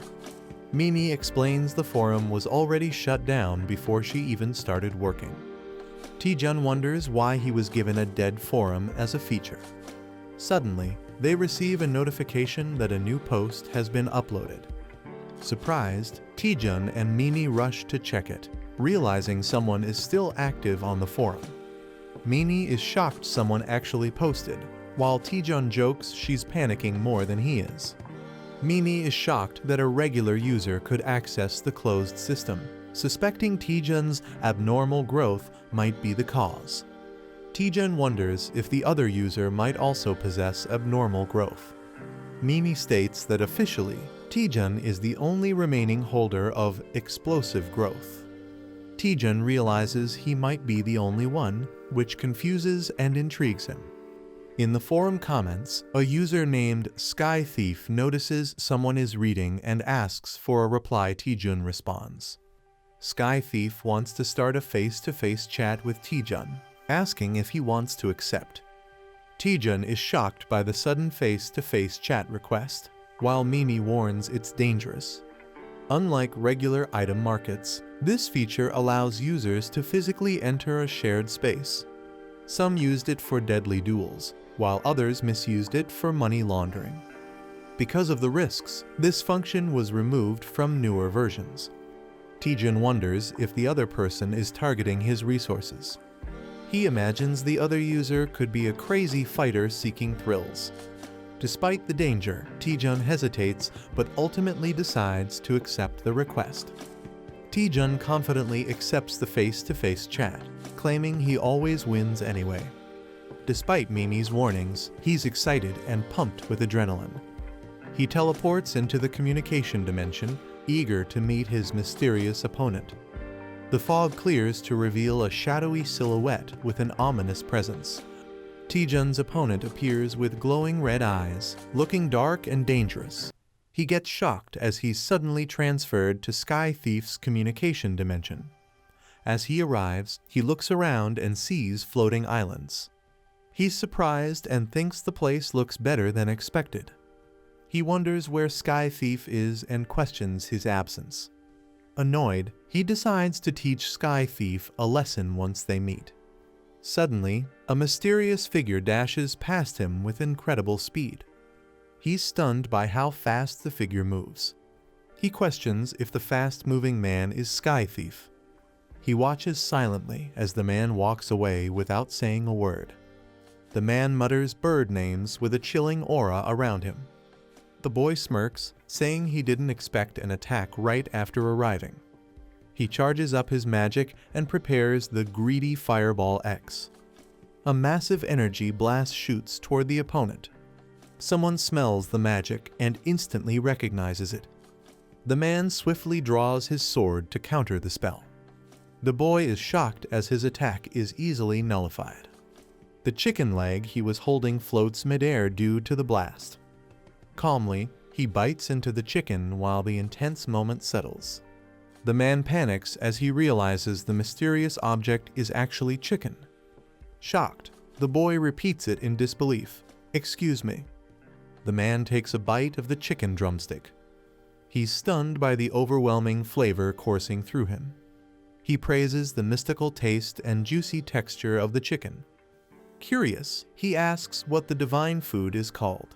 Mimi explains the forum was already shut down before she even started working. Taejun wonders why he was given a dead forum as a feature. Suddenly, they receive a notification that a new post has been uploaded. Surprised, Taejun and Mimi rush to check it, realizing someone is still active on the forum. Mimi is shocked someone actually posted, while Taejun jokes she's panicking more than he is. Mimi is shocked that a regular user could access the closed system, suspecting Taejun's abnormal growth might be the cause. Taejun wonders if the other user might also possess abnormal growth. Mimi states that officially, Taejun is the only remaining holder of explosive growth. Taejun realizes he might be the only one, which confuses and intrigues him. In the forum comments, a user named Sky Thief notices someone is reading and asks for a reply. Taejun responds. Sky Thief wants to start a face-to-face chat with Taejun, asking if he wants to accept. Taejun is shocked by the sudden face-to-face chat request, while Mimi warns it's dangerous. Unlike regular item markets, this feature allows users to physically enter a shared space. Some used it for deadly duels, while others misused it for money laundering. Because of the risks, this function was removed from newer versions. Taejun wonders if the other person is targeting his resources. He imagines the other user could be a crazy fighter seeking thrills. Despite the danger, Taejun hesitates but ultimately decides to accept the request. Taejun confidently accepts the face-to-face chat, claiming he always wins anyway. Despite Mimi's warnings, he's excited and pumped with adrenaline. He teleports into the communication dimension, eager to meet his mysterious opponent. The fog clears to reveal a shadowy silhouette with an ominous presence. Taejun's opponent appears with glowing red eyes, looking dark and dangerous. He gets shocked as he's suddenly transferred to Sky Thief's communication dimension. As he arrives, he looks around and sees floating islands. He's surprised and thinks the place looks better than expected. He wonders where Sky Thief is and questions his absence. Annoyed, he decides to teach Sky Thief a lesson once they meet. Suddenly, a mysterious figure dashes past him with incredible speed. He's stunned by how fast the figure moves. He questions if the fast-moving man is Sky Thief. He watches silently as the man walks away without saying a word. The man mutters bird names with a chilling aura around him. The boy smirks, saying he didn't expect an attack right after arriving. He charges up his magic and prepares the greedy Fireball X. A massive energy blast shoots toward the opponent. Someone smells the magic and instantly recognizes it. The man swiftly draws his sword to counter the spell. The boy is shocked as his attack is easily nullified. The chicken leg he was holding floats midair due to the blast. Calmly, he bites into the chicken while the intense moment settles. The man panics as he realizes the mysterious object is actually chicken. Shocked, the boy repeats it in disbelief. "Excuse me." The man takes a bite of the chicken drumstick. He's stunned by the overwhelming flavor coursing through him. He praises the mystical taste and juicy texture of the chicken. Curious, he asks what the divine food is called.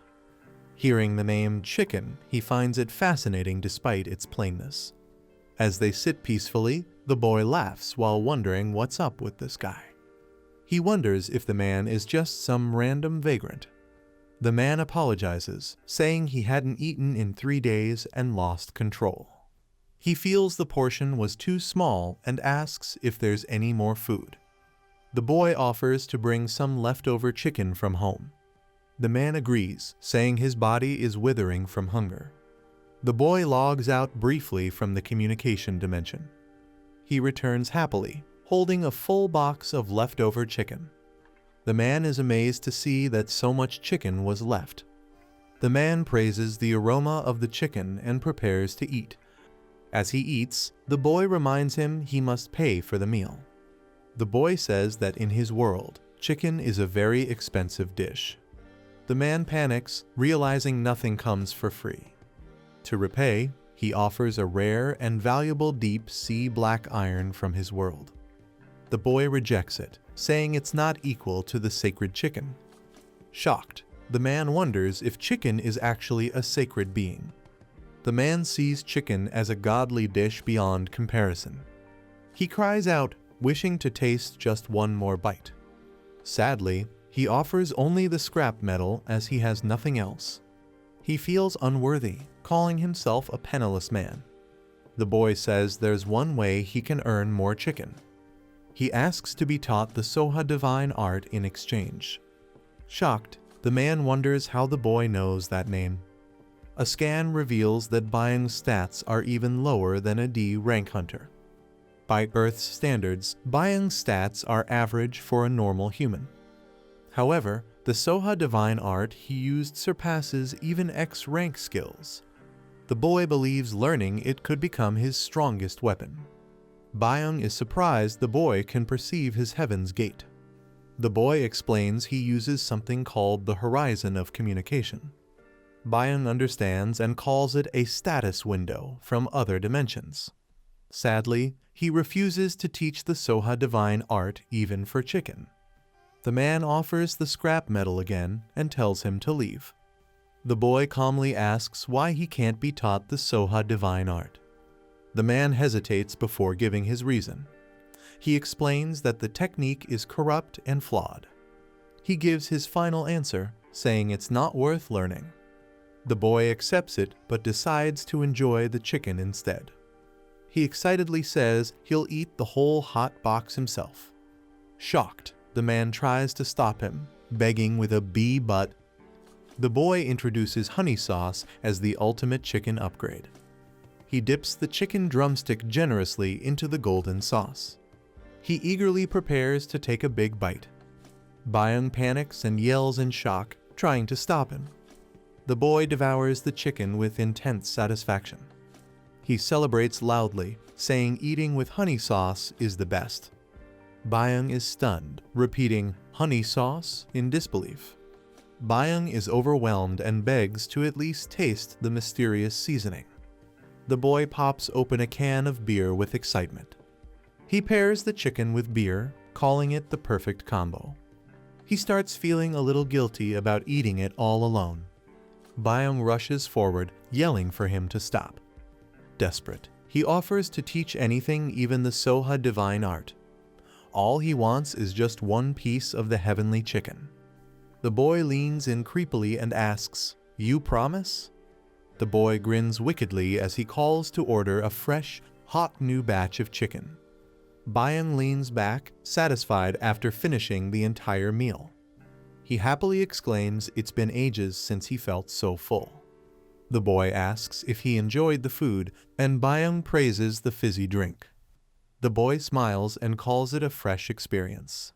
Hearing the name chicken, he finds it fascinating despite its plainness. As they sit peacefully, the boy laughs while wondering what's up with this guy. He wonders if the man is just some random vagrant. The man apologizes, saying he hadn't eaten in 3 days and lost control. He feels the portion was too small and asks if there's any more food. The boy offers to bring some leftover chicken from home. The man agrees, saying his body is withering from hunger. The boy logs out briefly from the communication dimension. He returns happily, holding a full box of leftover chicken. The man is amazed to see that so much chicken was left. The man praises the aroma of the chicken and prepares to eat. As he eats, the boy reminds him he must pay for the meal. The boy says that in his world, chicken is a very expensive dish. The man panics, realizing nothing comes for free. To repay, he offers a rare and valuable deep sea black iron from his world. The boy rejects it, saying it's not equal to the sacred chicken. Shocked, the man wonders if chicken is actually a sacred being. The man sees chicken as a godly dish beyond comparison. He cries out, wishing to taste just one more bite. Sadly, he offers only the scrap metal as he has nothing else. He feels unworthy, calling himself a penniless man. The boy says there's one way he can earn more chicken. He asks to be taught the Soha divine art in exchange. Shocked, the man wonders how the boy knows that name. A scan reveals that Byung's stats are even lower than a D rank hunter. By Earth's standards, Byung's stats are average for a normal human. However, the Soha divine art he used surpasses even X rank skills. The boy believes learning it could become his strongest weapon. Byung is surprised the boy can perceive his heaven's gate. The boy explains he uses something called the horizon of communication. Byung understands and calls it a status window from other dimensions. Sadly, he refuses to teach the Soha divine art even for chicken. The man offers the scrap metal again and tells him to leave. The boy calmly asks why he can't be taught the Soha divine art. The man hesitates before giving his reason. He explains that the technique is corrupt and flawed. He gives his final answer, saying it's not worth learning. The boy accepts it but decides to enjoy the chicken instead. He excitedly says he'll eat the whole hot box himself. Shocked, the man tries to stop him, begging with a B but. The boy introduces honey sauce as the ultimate chicken upgrade. He dips the chicken drumstick generously into the golden sauce. He eagerly prepares to take a big bite. Byung panics and yells in shock, trying to stop him. The boy devours the chicken with intense satisfaction. He celebrates loudly, saying eating with honey sauce is the best. Byung is stunned, repeating, "Honey sauce?" in disbelief. Byung is overwhelmed and begs to at least taste the mysterious seasoning. The boy pops open a can of beer with excitement. He pairs the chicken with beer, calling it the perfect combo. He starts feeling a little guilty about eating it all alone. Byung rushes forward, yelling for him to stop. Desperate, he offers to teach anything, even the Soha divine art. All he wants is just one piece of the heavenly chicken. The boy leans in creepily and asks, "You promise?" The boy grins wickedly as he calls to order a fresh, hot new batch of chicken. Byung leans back, satisfied after finishing the entire meal. He happily exclaims it's been ages since he felt so full. The boy asks if he enjoyed the food, and Byung praises the fizzy drink. The boy smiles and calls it a fresh experience.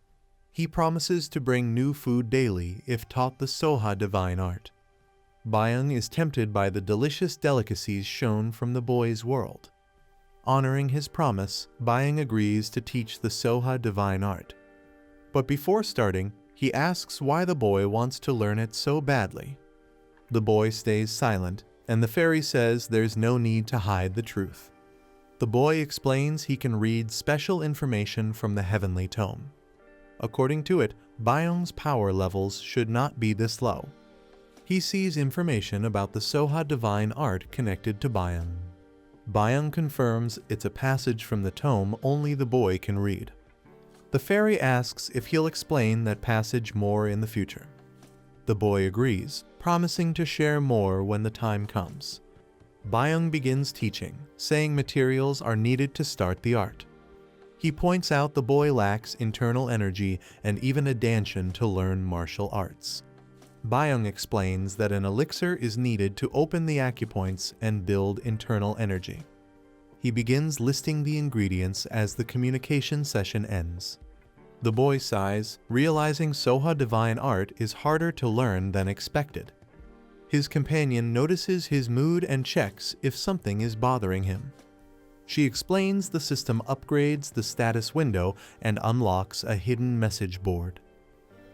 He promises to bring new food daily if taught the Soha divine art. Byung is tempted by the delicious delicacies shown from the boy's world. Honoring his promise, Byung agrees to teach the Soha divine art. But before starting, he asks why the boy wants to learn it so badly. The boy stays silent, and the fairy says there's no need to hide the truth. The boy explains he can read special information from the heavenly tome. According to it, Byung's power levels should not be this low. He sees information about the Soha divine art connected to Byung. Byung confirms it's a passage from the tome only the boy can read. The fairy asks if he'll explain that passage more in the future. The boy agrees, promising to share more when the time comes. Byung begins teaching, saying materials are needed to start the art. He points out the boy lacks internal energy and even a danshan to learn martial arts. Byung explains that an elixir is needed to open the acupoints and build internal energy. He begins listing the ingredients as the communication session ends. The boy sighs, realizing Soha divine art is harder to learn than expected. His companion notices his mood and checks if something is bothering him. She explains the system upgrades the status window and unlocks a hidden message board.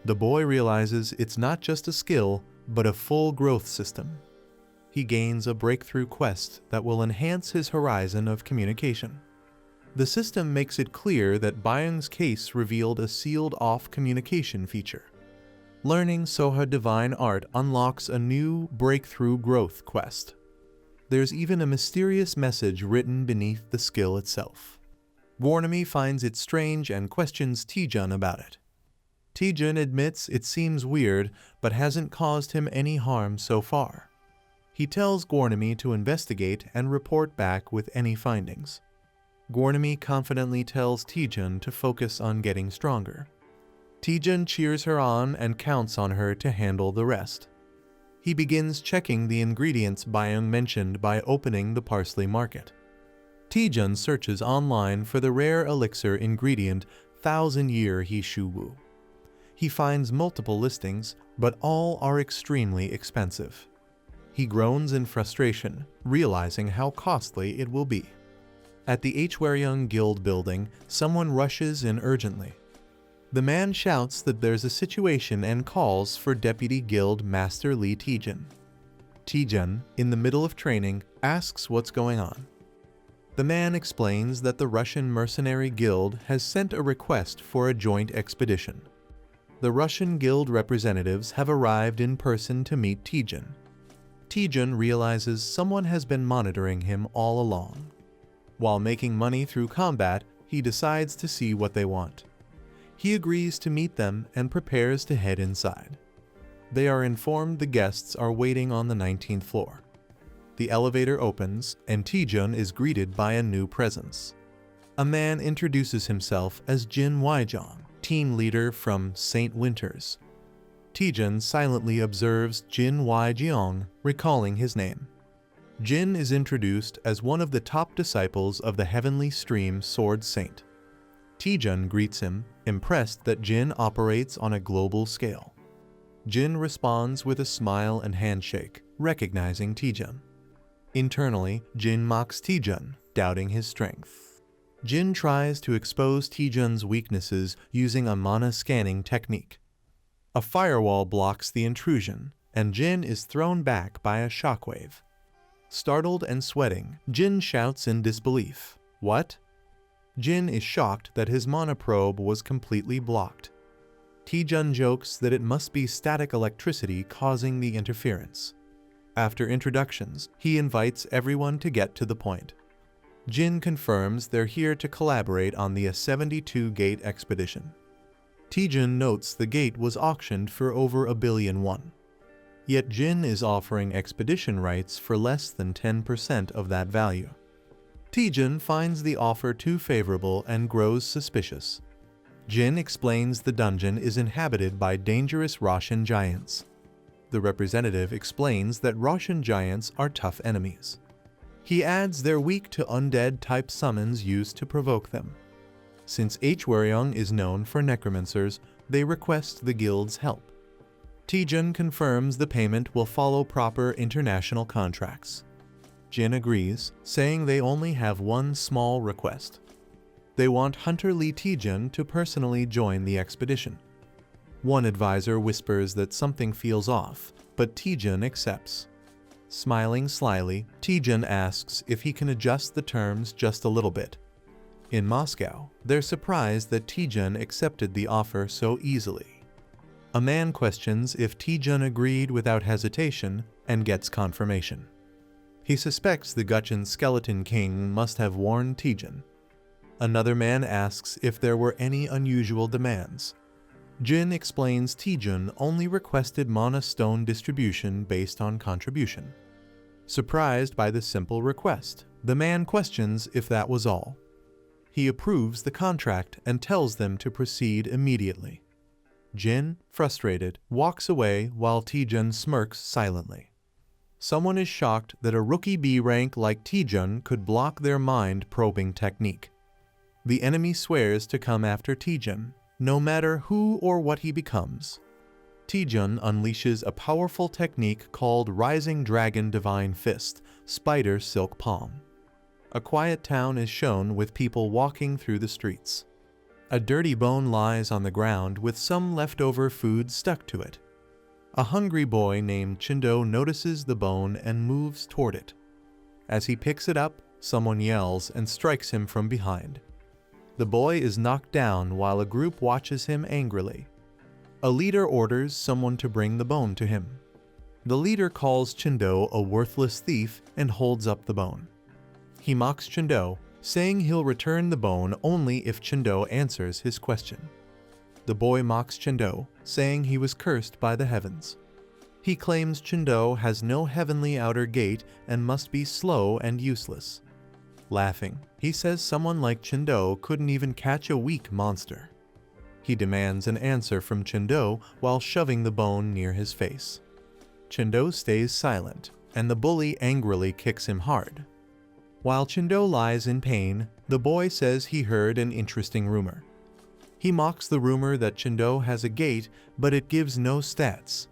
The boy realizes it's not just a skill, but a full growth system. He gains a breakthrough quest that will enhance his horizon of communication. The system makes it clear that Byung's case revealed a sealed-off communication feature. Learning Soha divine art unlocks a new breakthrough growth quest. There's even a mysterious message written beneath the skill itself. Gwarnami finds it strange and questions Taejun about it. Taejun admits it seems weird, but hasn't caused him any harm so far. He tells Gwarnami to investigate and report back with any findings. Gwarnami confidently tells Taejun to focus on getting stronger. Taejun cheers her on and counts on her to handle the rest. He begins checking the ingredients Byung mentioned by opening the parsley market. Taejun searches online for the rare elixir ingredient 1000-year Hishuwu. He finds multiple listings, but all are extremely expensive. He groans in frustration, realizing how costly it will be. At the Hwaryong Guild building, someone rushes in urgently. The man shouts that there's a situation and calls for Deputy Guild Master Lee Taejun. Taejun, in the middle of training, asks what's going on. The man explains that the Russian Mercenary Guild has sent a request for a joint expedition. The Russian Guild representatives have arrived in person to meet Taejun. Taejun realizes someone has been monitoring him all along. While making money through combat, he decides to see what they want. He agrees to meet them and prepares to head inside. They are informed the guests are waiting on the 19th floor. The elevator opens, and Taejun is greeted by a new presence. A man introduces himself as Jin Waijong, team leader from St. Winters. Taejun silently observes Jin Waijong, recalling his name. Jin is introduced as one of the top disciples of the Heavenly Stream Sword Saint. Taejun greets him, impressed that Jin operates on a global scale. Jin responds with a smile and handshake, recognizing Taejun. Internally, Jin mocks Taejun, doubting his strength. Jin tries to expose Taejun's weaknesses using a mana scanning technique. A firewall blocks the intrusion, and Jin is thrown back by a shockwave. Startled and sweating, Jin shouts in disbelief, "What?" Jin is shocked that his mana probe was completely blocked. Taejun jokes that it must be static electricity causing the interference. After introductions, he invites everyone to get to the point. Jin confirms they're here to collaborate on the A72 Gate expedition. Taejun notes the gate was auctioned for over 1 billion won. Yet Jin is offering expedition rights for less than 10% of that value. Taejun finds the offer too favorable and grows suspicious. Jin explains the dungeon is inhabited by dangerous Roshan giants. The representative explains that Roshan giants are tough enemies. He adds they're weak to undead-type summons used to provoke them. Since Hwaryong is known for necromancers, they request the guild's help. Taejun confirms the payment will follow proper international contracts. Jin agrees, saying they only have one small request. They want Hunter Lee Taejun to personally join the expedition. One advisor whispers that something feels off, but Taejun accepts. Smiling slyly, Taejun asks if he can adjust the terms just a little bit. In Moscow, they're surprised that Taejun accepted the offer so easily. A man questions if Taejun agreed without hesitation and gets confirmation. He suspects the Gutchin Skeleton King must have warned Taejun. Another man asks if there were any unusual demands. Jin explains Taejun only requested mana stone distribution based on contribution. Surprised by the simple request, the man questions if that was all. He approves the contract and tells them to proceed immediately. Jin, frustrated, walks away while Taejun smirks silently. Someone is shocked that a rookie B rank like Taejun could block their mind-probing technique. The enemy swears to come after Taejun, no matter who or what he becomes. Taejun unleashes a powerful technique called Rising Dragon Divine Fist, Spider Silk Palm. A quiet town is shown with people walking through the streets. A dirty bone lies on the ground with some leftover food stuck to it. A hungry boy named Chindo notices the bone and moves toward it. As he picks it up, someone yells and strikes him from behind. The boy is knocked down while a group watches him angrily. A leader orders someone to bring the bone to him. The leader calls Chindo a worthless thief and holds up the bone. He mocks Chindo, saying he'll return the bone only if Chindo answers his question. The boy mocks Chindo, saying he was cursed by the heavens. He claims Chindo has no heavenly outer gate and must be slow and useless. Laughing, he says someone like Chindo couldn't even catch a weak monster. He demands an answer from Chindo while shoving the bone near his face. Chindo stays silent, and the bully angrily kicks him hard. While Chindo lies in pain, the boy says he heard an interesting rumor. He mocks the rumor that Chindo has a gate, but it gives no stats.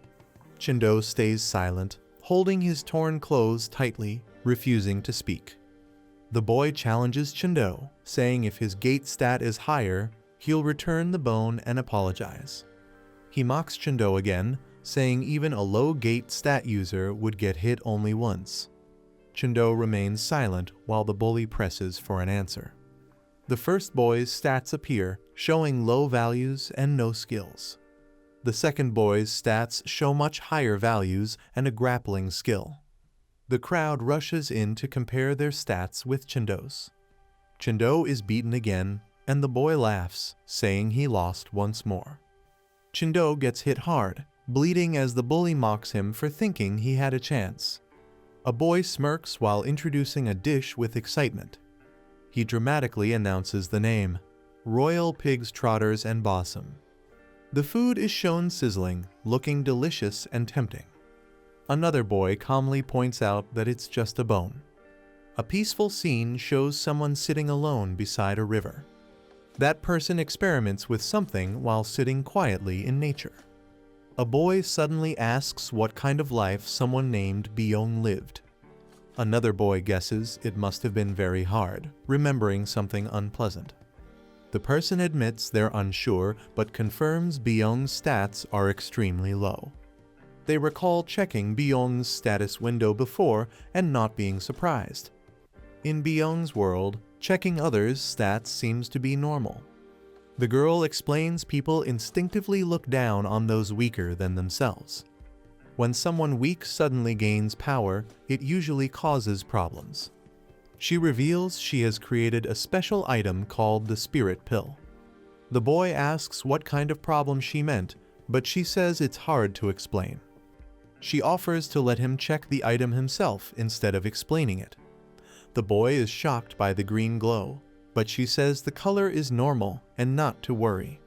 Chindo stays silent, holding his torn clothes tightly, refusing to speak. The boy challenges Chindo, saying if his gate stat is higher, he'll return the bone and apologize. He mocks Chindo again, saying even a low gate stat user would get hit only once. Chindo remains silent while the bully presses for an answer. The first boy's stats appear, showing low values and no skills. The second boy's stats show much higher values and a grappling skill. The crowd rushes in to compare their stats with Chindo's. Chindo is beaten again, and the boy laughs, saying he lost once more. Chindo gets hit hard, bleeding as the bully mocks him for thinking he had a chance. A boy smirks while introducing a dish with excitement. He dramatically announces the name, Royal Pig's Trotters and Bossum. The food is shown sizzling, looking delicious and tempting. Another boy calmly points out that it's just a bone. A peaceful scene shows someone sitting alone beside a river. That person experiments with something while sitting quietly in nature. A boy suddenly asks what kind of life someone named Byung lived. Another boy guesses it must have been very hard, remembering something unpleasant. The person admits they're unsure but confirms Byung's stats are extremely low. They recall checking Byung's status window before and not being surprised. In Byung's world, checking others' stats seems to be normal. The girl explains people instinctively look down on those weaker than themselves. When someone weak suddenly gains power, it usually causes problems. She reveals she has created a special item called the Spirit Pill. The boy asks what kind of problem she meant, but she says it's hard to explain. She offers to let him check the item himself instead of explaining it. The boy is shocked by the green glow, but she says the color is normal and not to worry.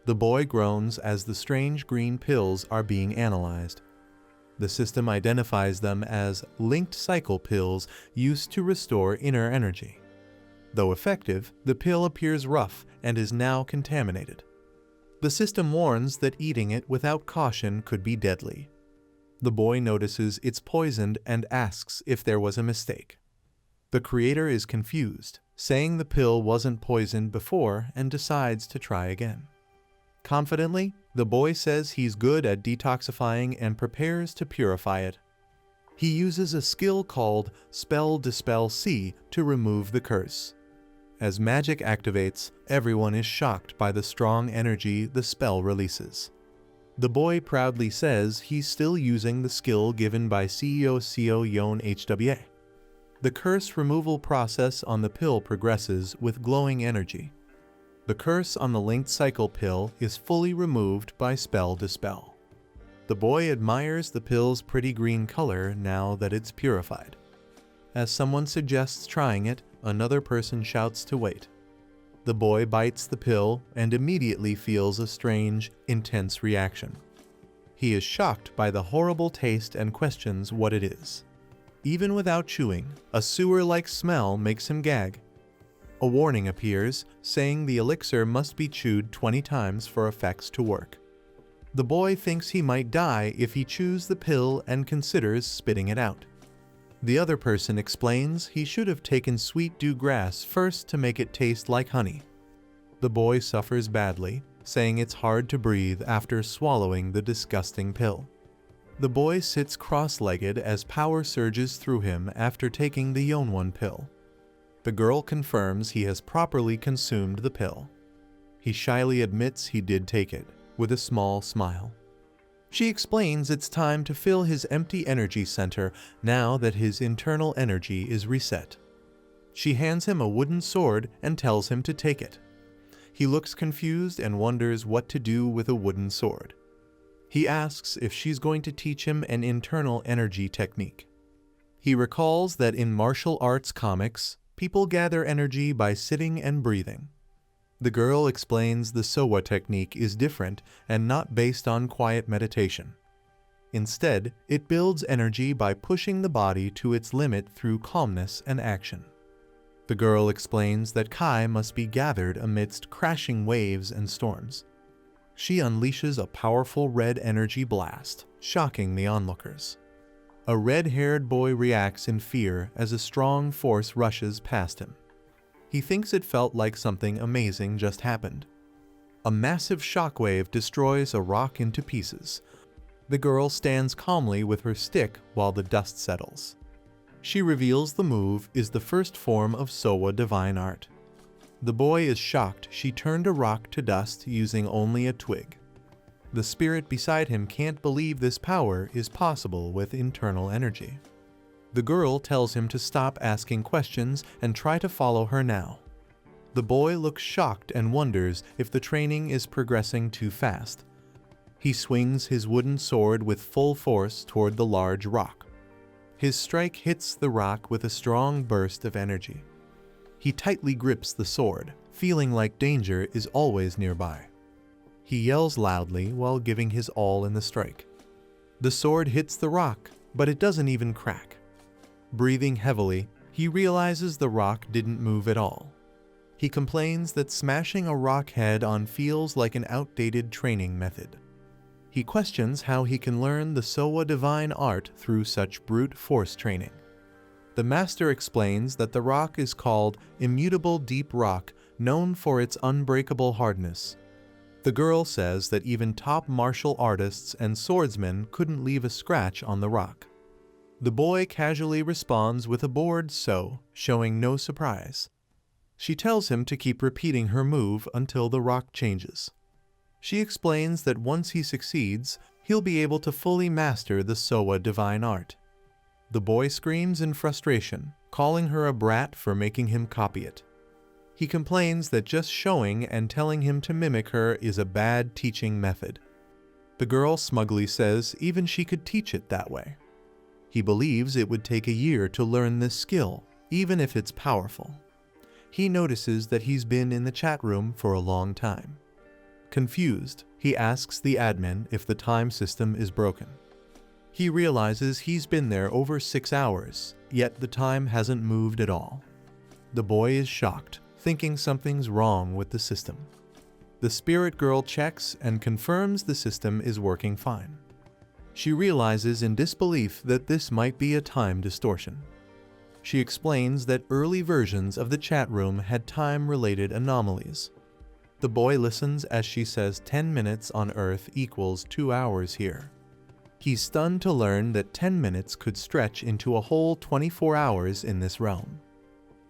The boy groans as the strange green pills are being analyzed. The system identifies them as linked cycle pills used to restore inner energy. Though effective, the pill appears rough and is now contaminated. The system warns that eating it without caution could be deadly. The boy notices it's poisoned and asks if there was a mistake. The creator is confused, saying the pill wasn't poisoned before and decides to try again. Confidently, the boy says he's good at detoxifying and prepares to purify it. He uses a skill called Spell Dispel C to remove the curse. As magic activates, everyone is shocked by the strong energy the spell releases. The boy proudly says he's still using the skill given by CEO Seo Yon HWA. The curse removal process on the pill progresses with glowing energy. The curse on the linked cycle pill is fully removed by Spell Dispel. The boy admires the pill's pretty green color now that it's purified. As someone suggests trying it, another person shouts to wait. The boy bites the pill and immediately feels a strange, intense reaction. He is shocked by the horrible taste and questions what it is. Even without chewing, a sewer-like smell makes him gag. A warning appears, saying the elixir must be chewed 20 times for effects to work. The boy thinks he might die if he chews the pill and considers spitting it out. The other person explains he should have taken sweet dew grass first to make it taste like honey. The boy suffers badly, saying it's hard to breathe after swallowing the disgusting pill. The boy sits cross-legged as power surges through him after taking the Yonwon pill. The girl confirms he has properly consumed the pill. He shyly admits he did take it, with a small smile. She explains it's time to fill his empty energy center now that his internal energy is reset. She hands him a wooden sword and tells him to take it. He looks confused and wonders what to do with a wooden sword. He asks if she's going to teach him an internal energy technique. He recalls that in martial arts comics, people gather energy by sitting and breathing. The girl explains the Sowa technique is different and not based on quiet meditation. Instead, it builds energy by pushing the body to its limit through calmness and action. The girl explains that Kai must be gathered amidst crashing waves and storms. She unleashes a powerful red energy blast, shocking the onlookers. A red-haired boy reacts in fear as a strong force rushes past him. He thinks it felt like something amazing just happened. A massive shockwave destroys a rock into pieces. The girl stands calmly with her stick while the dust settles. She reveals the move is the first form of Sowa divine art. The boy is shocked she turned a rock to dust using only a twig. The spirit beside him can't believe this power is possible with internal energy. The girl tells him to stop asking questions and try to follow her now. The boy looks shocked and wonders if the training is progressing too fast. He swings his wooden sword with full force toward the large rock. His strike hits the rock with a strong burst of energy. He tightly grips the sword, feeling like danger is always nearby. He yells loudly while giving his all in the strike. The sword hits the rock, but it doesn't even crack. Breathing heavily, he realizes the rock didn't move at all. He complains that smashing a rock head on feels like an outdated training method. He questions how he can learn the Sowa divine art through such brute force training. The master explains that the rock is called immutable deep rock, known for its unbreakable hardness. The girl says that even top martial artists and swordsmen couldn't leave a scratch on the rock. The boy casually responds with a bored so, showing no surprise. She tells him to keep repeating her move until the rock changes. She explains that once he succeeds, he'll be able to fully master the Sowa divine art. The boy screams in frustration, calling her a brat for making him copy it. He complains that just showing and telling him to mimic her is a bad teaching method. The girl smugly says even she could teach it that way. He believes it would take a year to learn this skill, even if it's powerful. He notices that he's been in the chat room for a long time. Confused, he asks the admin if the time system is broken. He realizes he's been there over 6 hours, yet the time hasn't moved at all. The boy is shocked, thinking something's wrong with the system. The spirit girl checks and confirms the system is working fine. She realizes in disbelief that this might be a time distortion. She explains that early versions of the chat room had time-related anomalies. The boy listens as she says 10 minutes on Earth equals 2 hours here. He's stunned to learn that 10 minutes could stretch into a whole 24 hours in this realm.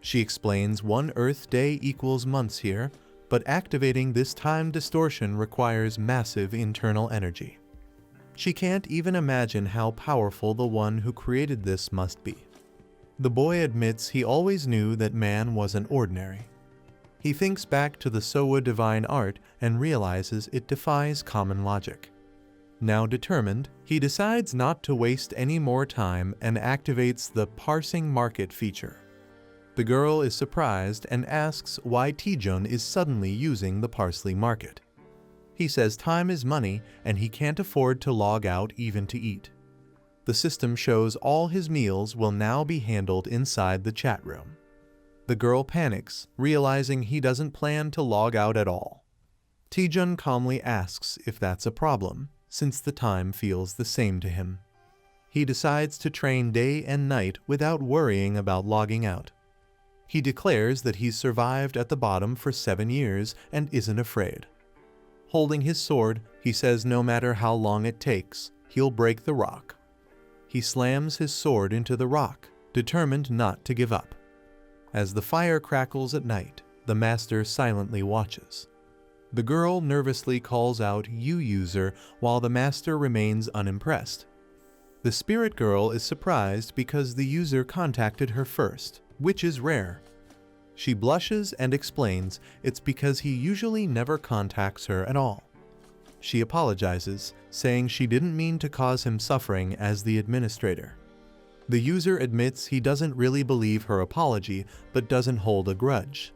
She explains 1 Earth day equals months here, but activating this time distortion requires massive internal energy. She can't even imagine how powerful the one who created this must be. The boy admits he always knew that man wasn't ordinary. He thinks back to the Sowa divine art and realizes it defies common logic. Now determined, he decides not to waste any more time and activates the parsing market feature. The girl is surprised and asks why Taejun is suddenly using the parsley market. He says time is money and he can't afford to log out even to eat. The system shows all his meals will now be handled inside the chat room. The girl panics, realizing he doesn't plan to log out at all. Taejun calmly asks if that's a problem, since the time feels the same to him. He decides to train day and night without worrying about logging out. He declares that he's survived at the bottom for 7 years and isn't afraid. Holding his sword, he says no matter how long it takes, he'll break the rock. He slams his sword into the rock, determined not to give up. As the fire crackles at night, the master silently watches. The girl nervously calls out "You user," while the master remains unimpressed. The spirit girl is surprised because the user contacted her first, which is rare. She blushes and explains it's because he usually never contacts her at all. She apologizes, saying she didn't mean to cause him suffering as the administrator. The user admits he doesn't really believe her apology, but doesn't hold a grudge.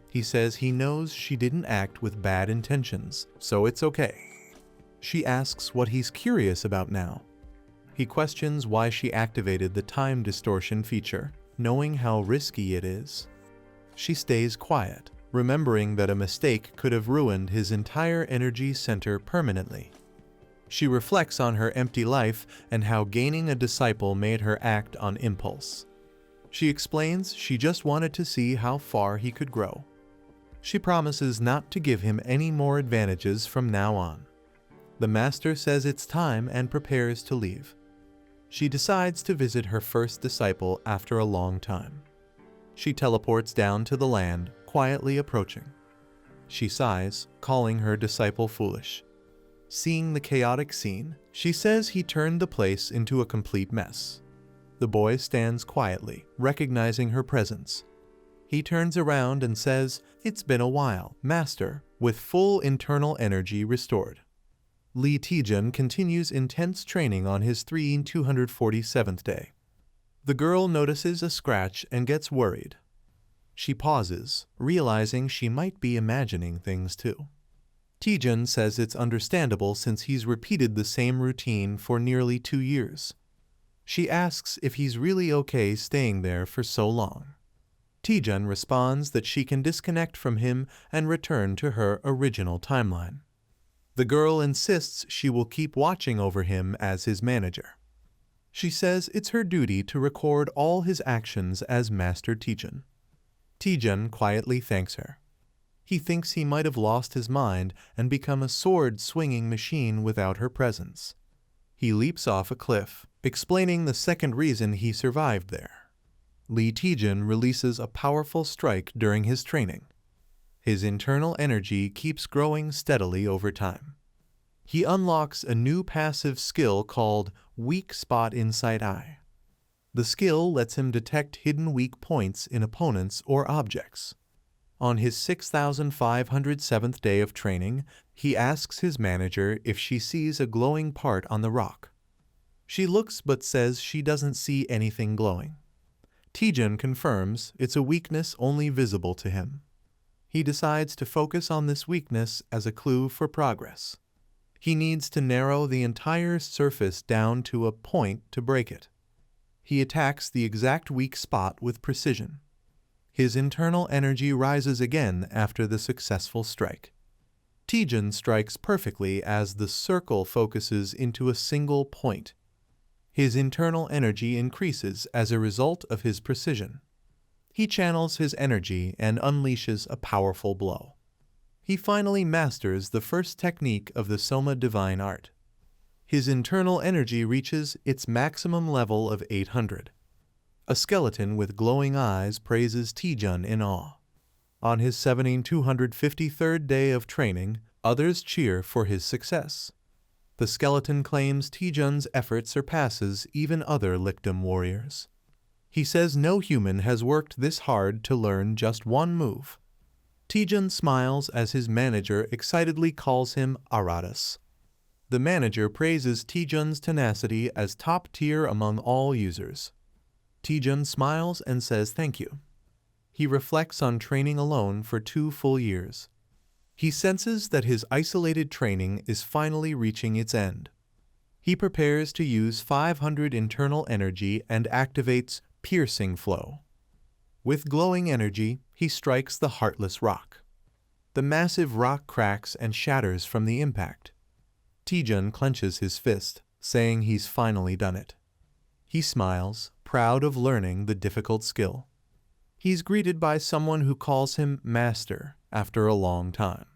He says he knows she didn't act with bad intentions, so it's okay. She asks what he's curious about now. He questions why she activated the time distortion feature, knowing how risky it is. She stays quiet, remembering that a mistake could have ruined his entire energy center permanently. She reflects on her empty life and how gaining a disciple made her act on impulse. She explains she just wanted to see how far he could grow. She promises not to give him any more advantages from now on. The master says it's time and prepares to leave. She decides to visit her first disciple after a long time. She teleports down to the land, quietly approaching. She sighs, calling her disciple foolish. Seeing the chaotic scene, she says he turned the place into a complete mess. The boy stands quietly, recognizing her presence. He turns around and says, "It's been a while, master," with full internal energy restored. Lee Taejun continues intense training on his 247th day. The girl notices a scratch and gets worried. She pauses, realizing she might be imagining things too. Taejun says it's understandable since he's repeated the same routine for nearly 2 years. She asks if he's really okay staying there for so long. Taejun responds that she can disconnect from him and return to her original timeline. The girl insists she will keep watching over him as his manager. She says it's her duty to record all his actions as Master Taejun. Taejun quietly thanks her. He thinks he might have lost his mind and become a sword-swinging machine without her presence. He leaps off a cliff, explaining the second reason he survived there. Lee Taejun releases a powerful strike during his training. His internal energy keeps growing steadily over time. He unlocks a new passive skill called Weak Spot Inside Eye. The skill lets him detect hidden weak points in opponents or objects. On his 6,507th day of training, he asks his manager if she sees a glowing part on the rock. She looks but says she doesn't see anything glowing. Taejun confirms it's a weakness only visible to him. He decides to focus on this weakness as a clue for progress. He needs to narrow the entire surface down to a point to break it. He attacks the exact weak spot with precision. His internal energy rises again after the successful strike. Taejun strikes perfectly as the circle focuses into a single point. His internal energy increases as a result of his precision. He channels his energy and unleashes a powerful blow. He finally masters the first technique of the Soma divine art. His internal energy reaches its maximum level of 800. A skeleton with glowing eyes praises Taejun in awe. On his 7,253rd day of training, others cheer for his success. The skeleton claims Taejun's effort surpasses even other Lichdom warriors. He says no human has worked this hard to learn just one move. Taejun smiles as his manager excitedly calls him Aratus. The manager praises Taejun's tenacity as top tier among all users. Taejun smiles and says thank you. He reflects on training alone for 2 full years. He senses that his isolated training is finally reaching its end. He prepares to use 500 internal energy and activates Piercing Flow. With glowing energy, he strikes the heartless rock. The massive rock cracks and shatters from the impact. Taejun clenches his fist, saying he's finally done it. He smiles, proud of learning the difficult skill. He's greeted by someone who calls him Master after a long time.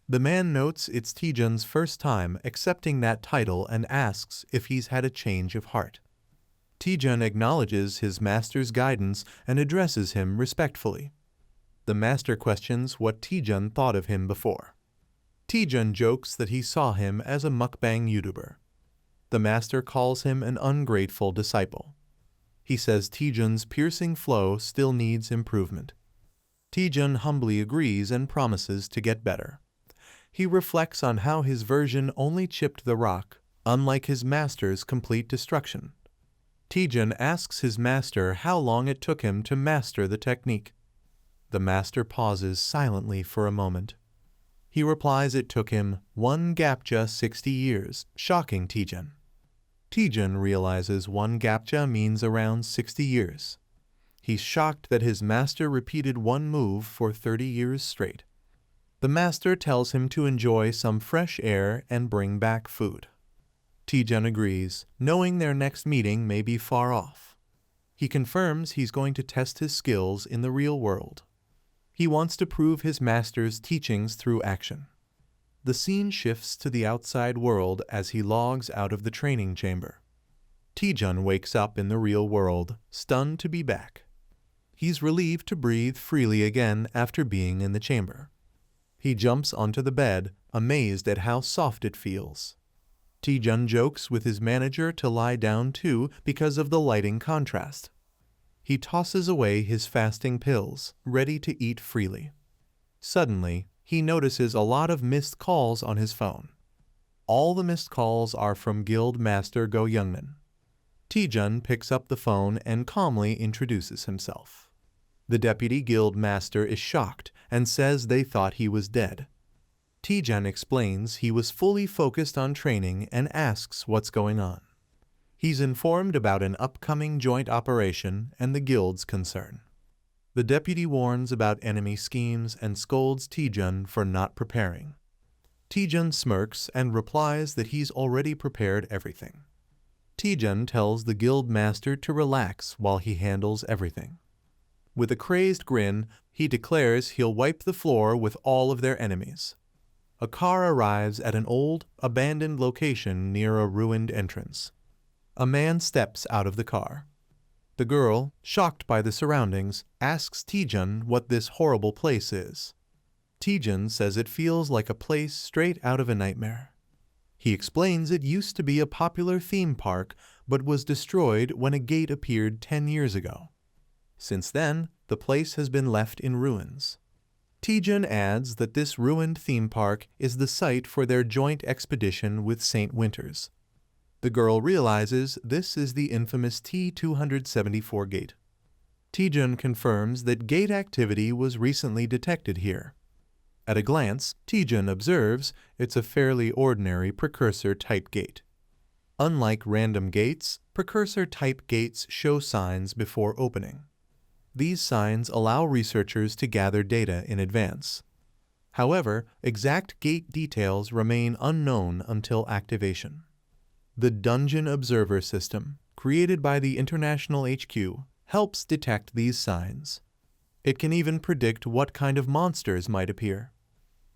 The man notes it's Taejun's first time accepting that title and asks if he's had a change of heart. Taejun acknowledges his master's guidance and addresses him respectfully. The master questions what Taejun thought of him before. Taejun jokes that he saw him as a mukbang YouTuber. The master calls him an ungrateful disciple. He says Taejun's piercing flow still needs improvement. Taejun humbly agrees and promises to get better. He reflects on how his version only chipped the rock, unlike his master's complete destruction. Taejun asks his master how long it took him to master the technique. The master pauses silently for a moment. He replies it took him 1 gapja 60 years, shocking Taejun. Taejun realizes 1 gapja means around 60 years. He's shocked that his master repeated one move for 30 years straight. The master tells him to enjoy some fresh air and bring back food. Taejun agrees, knowing their next meeting may be far off. He confirms he's going to test his skills in the real world. He wants to prove his master's teachings through action. The scene shifts to the outside world as he logs out of the training chamber. Taejun wakes up in the real world, stunned to be back. He's relieved to breathe freely again after being in the chamber. He jumps onto the bed, amazed at how soft it feels. Taejun jokes with his manager to lie down too because of the lighting contrast. He tosses away his fasting pills, ready to eat freely. Suddenly, he notices a lot of missed calls on his phone. All the missed calls are from Guild Master Go Youngman. Taejun picks up the phone and calmly introduces himself. The deputy guild master is shocked and says they thought he was dead. Taejun explains he was fully focused on training and asks what's going on. He's informed about an upcoming joint operation and the guild's concern. The deputy warns about enemy schemes and scolds Taejun for not preparing. Taejun smirks and replies that he's already prepared everything. Taejun tells the guild master to relax while he handles everything. With a crazed grin, he declares he'll wipe the floor with all of their enemies. A car arrives at an old, abandoned location near a ruined entrance. A man steps out of the car. The girl, shocked by the surroundings, asks Taejun what this horrible place is. Taejun says it feels like a place straight out of a nightmare. He explains it used to be a popular theme park, but was destroyed when a gate appeared 10 years ago. Since then, the place has been left in ruins. Taejun adds that this ruined theme park is the site for their joint expedition with St. Winters. The girl realizes this is the infamous T-274 gate. Taejun confirms that gate activity was recently detected here. At a glance, Taejun observes it's a fairly ordinary precursor-type gate. Unlike random gates, precursor-type gates show signs before opening. These signs allow researchers to gather data in advance. However, exact gate details remain unknown until activation. The Dungeon Observer System, created by the International HQ, helps detect these signs. It can even predict what kind of monsters might appear.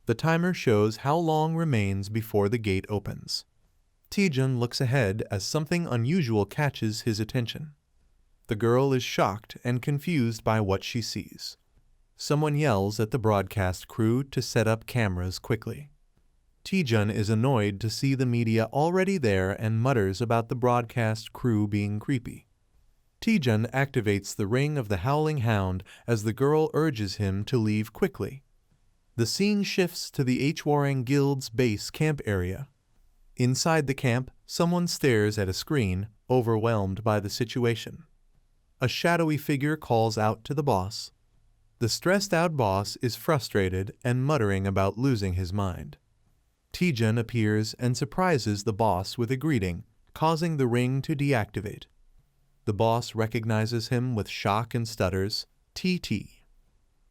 The timer shows how long remains before the gate opens. Taejun looks ahead as something unusual catches his attention. The girl is shocked and confused by what she sees. Someone yells at the broadcast crew to set up cameras quickly. Taejun is annoyed to see the media already there and mutters about the broadcast crew being creepy. Taejun activates the ring of the Howling Hound as the girl urges him to leave quickly. The scene shifts to the Hwarang Guild's base camp area. Inside the camp, someone stares at a screen, overwhelmed by the situation. A shadowy figure calls out to the boss. The stressed-out boss is frustrated and muttering about losing his mind. Taejun appears and surprises the boss with a greeting, causing the ring to deactivate. The boss recognizes him with shock and stutters, "TT."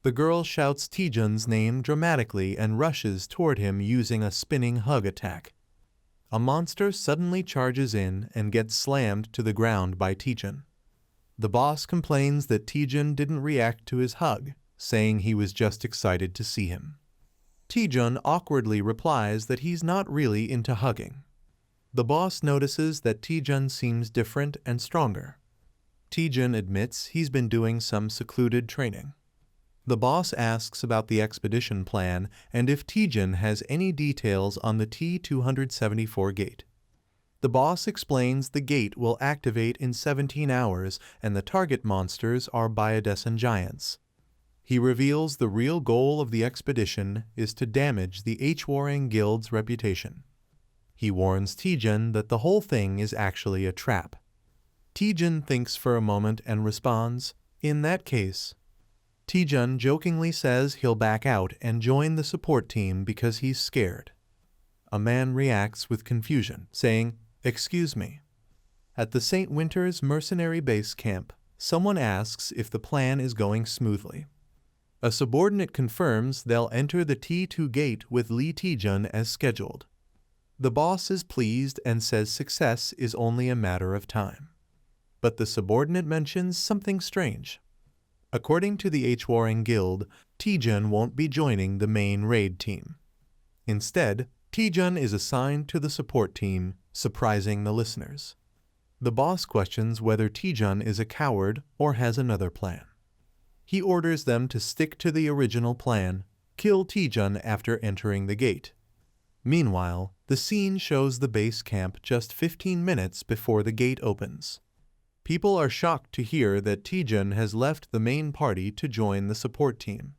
The girl shouts Taejun's name dramatically and rushes toward him using a spinning hug attack. A monster suddenly charges in and gets slammed to the ground by Taejun. The boss complains that Taejun didn't react to his hug, saying he was just excited to see him. Taejun awkwardly replies that he's not really into hugging. The boss notices that Taejun seems different and stronger. Taejun admits he's been doing some secluded training. The boss asks about the expedition plan and if Taejun has any details on the T-274 gate. The boss explains the gate will activate in 17 hours and the target monsters are biodescent giants. He reveals the real goal of the expedition is to damage the H-Warring Guild's reputation. He warns Taejun that the whole thing is actually a trap. Taejun thinks for a moment and responds, "In that case." Taejun jokingly says he'll back out and join the support team because he's scared. A man reacts with confusion, saying, "Excuse me." At the St. Winter's mercenary base camp, someone asks if the plan is going smoothly. A subordinate confirms they'll enter the T2 gate with Lee Taejun as scheduled. The boss is pleased and says success is only a matter of time. But the subordinate mentions something strange. According to the H-Warring Guild, Taejun won't be joining the main raid team. Instead, Taejun is assigned to the support team, surprising the listeners. The boss questions whether Taejun is a coward or has another plan. He orders them to stick to the original plan, kill Taejun after entering the gate. Meanwhile, the scene shows the base camp just 15 minutes before the gate opens. People are shocked to hear that Taejun has left the main party to join the support team.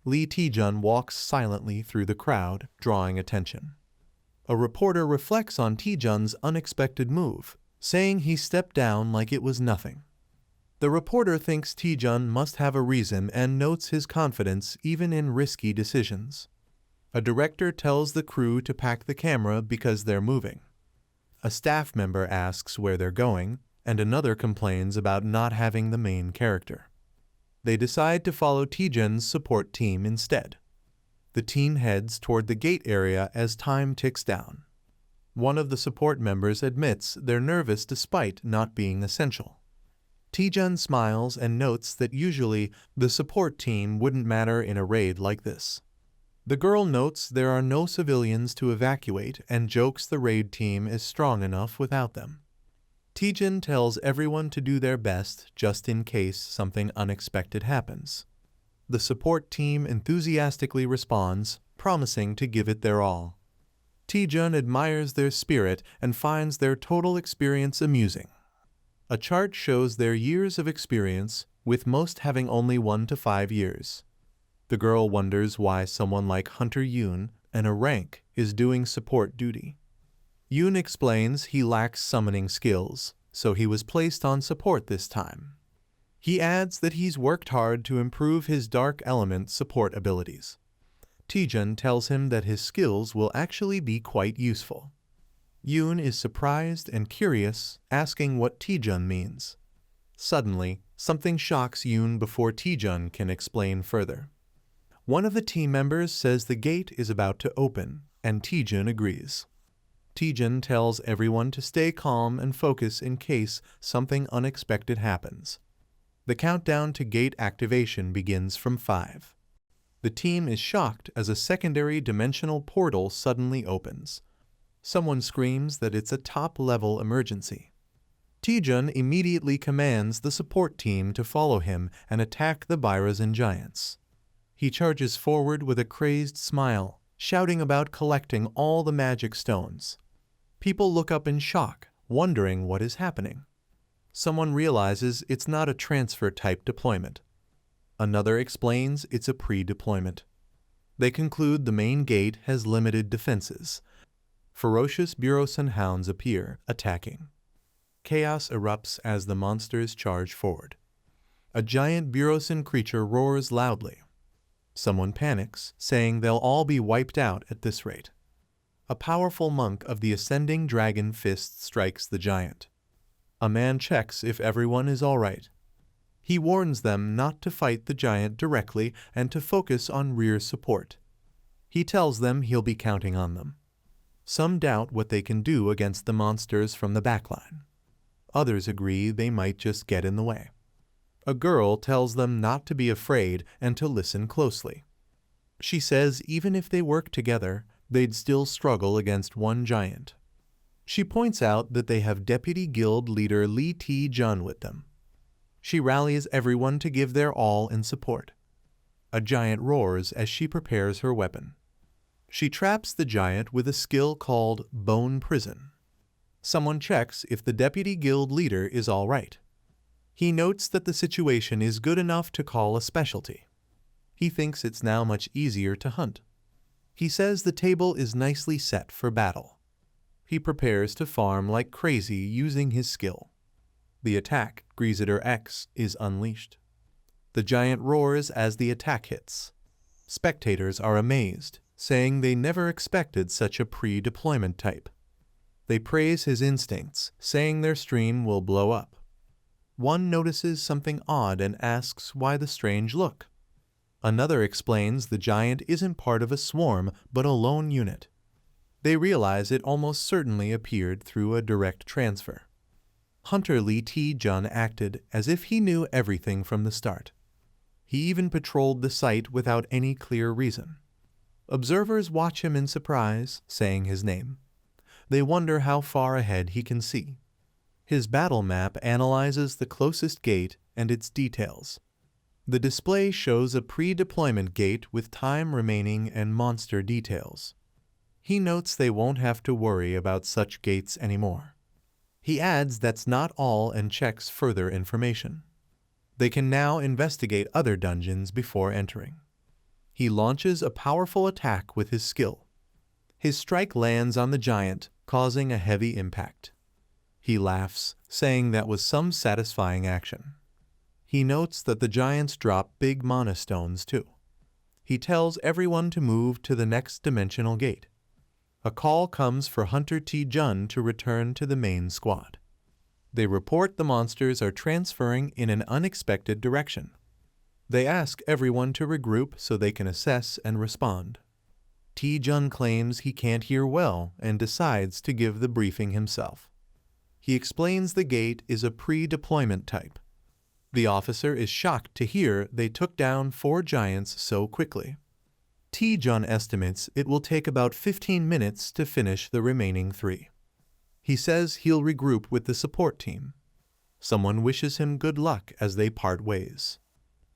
Lee Taejun walks silently through the crowd, drawing attention. A reporter reflects on Taejun's unexpected move, saying he stepped down like it was nothing. The reporter thinks Taejun must have a reason and notes his confidence even in risky decisions. A director tells the crew to pack the camera because they're moving. A staff member asks where they're going, and another complains about not having the main character. They decide to follow Taejun's support team instead. The team heads toward the gate area as time ticks down. One of the support members admits they're nervous despite not being essential. Taejun smiles and notes that usually the support team wouldn't matter in a raid like this. The girl notes there are no civilians to evacuate and jokes the raid team is strong enough without them. Taejun tells everyone to do their best just in case something unexpected happens. The support team enthusiastically responds, promising to give it their all. Taejun admires their spirit and finds their total experience amusing. A chart shows their years of experience, with most having only 1 to 5 years. The girl wonders why someone like Hunter Yoon, and a rank, is doing support duty. Yoon explains he lacks summoning skills, so he was placed on support this time. He adds that he's worked hard to improve his dark element support abilities. Taejun tells him that his skills will actually be quite useful. Yoon is surprised and curious, asking what Taejun means. Suddenly, something shocks Yoon before Taejun can explain further. One of the team members says the gate is about to open, and Taejun agrees. Taejun tells everyone to stay calm and focus in case something unexpected happens. The countdown to gate activation begins from 5. The team is shocked as a secondary dimensional portal suddenly opens. Someone screams that it's a top-level emergency. Taejun immediately commands the support team to follow him and attack the Birazin giants. He charges forward with a crazed smile, shouting about collecting all the magic stones. People look up in shock, wondering what is happening. Someone realizes it's not a transfer-type deployment. Another explains it's a pre-deployment. They conclude the main gate has limited defenses. Ferocious Burosan hounds appear, attacking. Chaos erupts as the monsters charge forward. A giant Burosan creature roars loudly. Someone panics, saying they'll all be wiped out at this rate. A powerful monk of the ascending dragon fist strikes the giant. A man checks if everyone is all right. He warns them not to fight the giant directly and to focus on rear support. He tells them he'll be counting on them. Some doubt what they can do against the monsters from the backline. Others agree they might just get in the way. A girl tells them not to be afraid and to listen closely. She says even if they work together, they'd still struggle against one giant. She points out that they have Deputy Guild Leader Lee Taejun with them. She rallies everyone to give their all in support. A giant roars as she prepares her weapon. She traps the giant with a skill called Bone Prison. Someone checks if the Deputy Guild Leader is all right. He notes that the situation is good enough to call a specialty. He thinks it's now much easier to hunt. He says the table is nicely set for battle. He prepares to farm like crazy using his skill. The attack, Greaseter X, is unleashed. The giant roars as the attack hits. Spectators are amazed, saying they never expected such a pre-deployment type. They praise his instincts, saying their stream will blow up. One notices something odd and asks why the strange look. Another explains the giant isn't part of a swarm, but a lone unit. They realize it almost certainly appeared through a direct transfer. Hunter Lee Taejun acted as if he knew everything from the start. He even patrolled the site without any clear reason. Observers watch him in surprise, saying his name. They wonder how far ahead he can see. His battle map analyzes the closest gate and its details. The display shows a pre-deployment gate with time remaining and monster details. He notes they won't have to worry about such gates anymore. He adds that's not all and checks further information. They can now investigate other dungeons before entering. He launches a powerful attack with his skill. His strike lands on the giant, causing a heavy impact. He laughs, saying that was some satisfying action. He notes that the giants drop big mana stones too. He tells everyone to move to the next dimensional gate. A call comes for Hunter Taejun to return to the main squad. They report the monsters are transferring in an unexpected direction. They ask everyone to regroup so they can assess and respond. Taejun claims he can't hear well and decides to give the briefing himself. He explains the gate is a pre-deployment type. The officer is shocked to hear they took down 4 giants so quickly. Taejun estimates it will take about 15 minutes to finish the remaining 3. He says he'll regroup with the support team. Someone wishes him good luck as they part ways.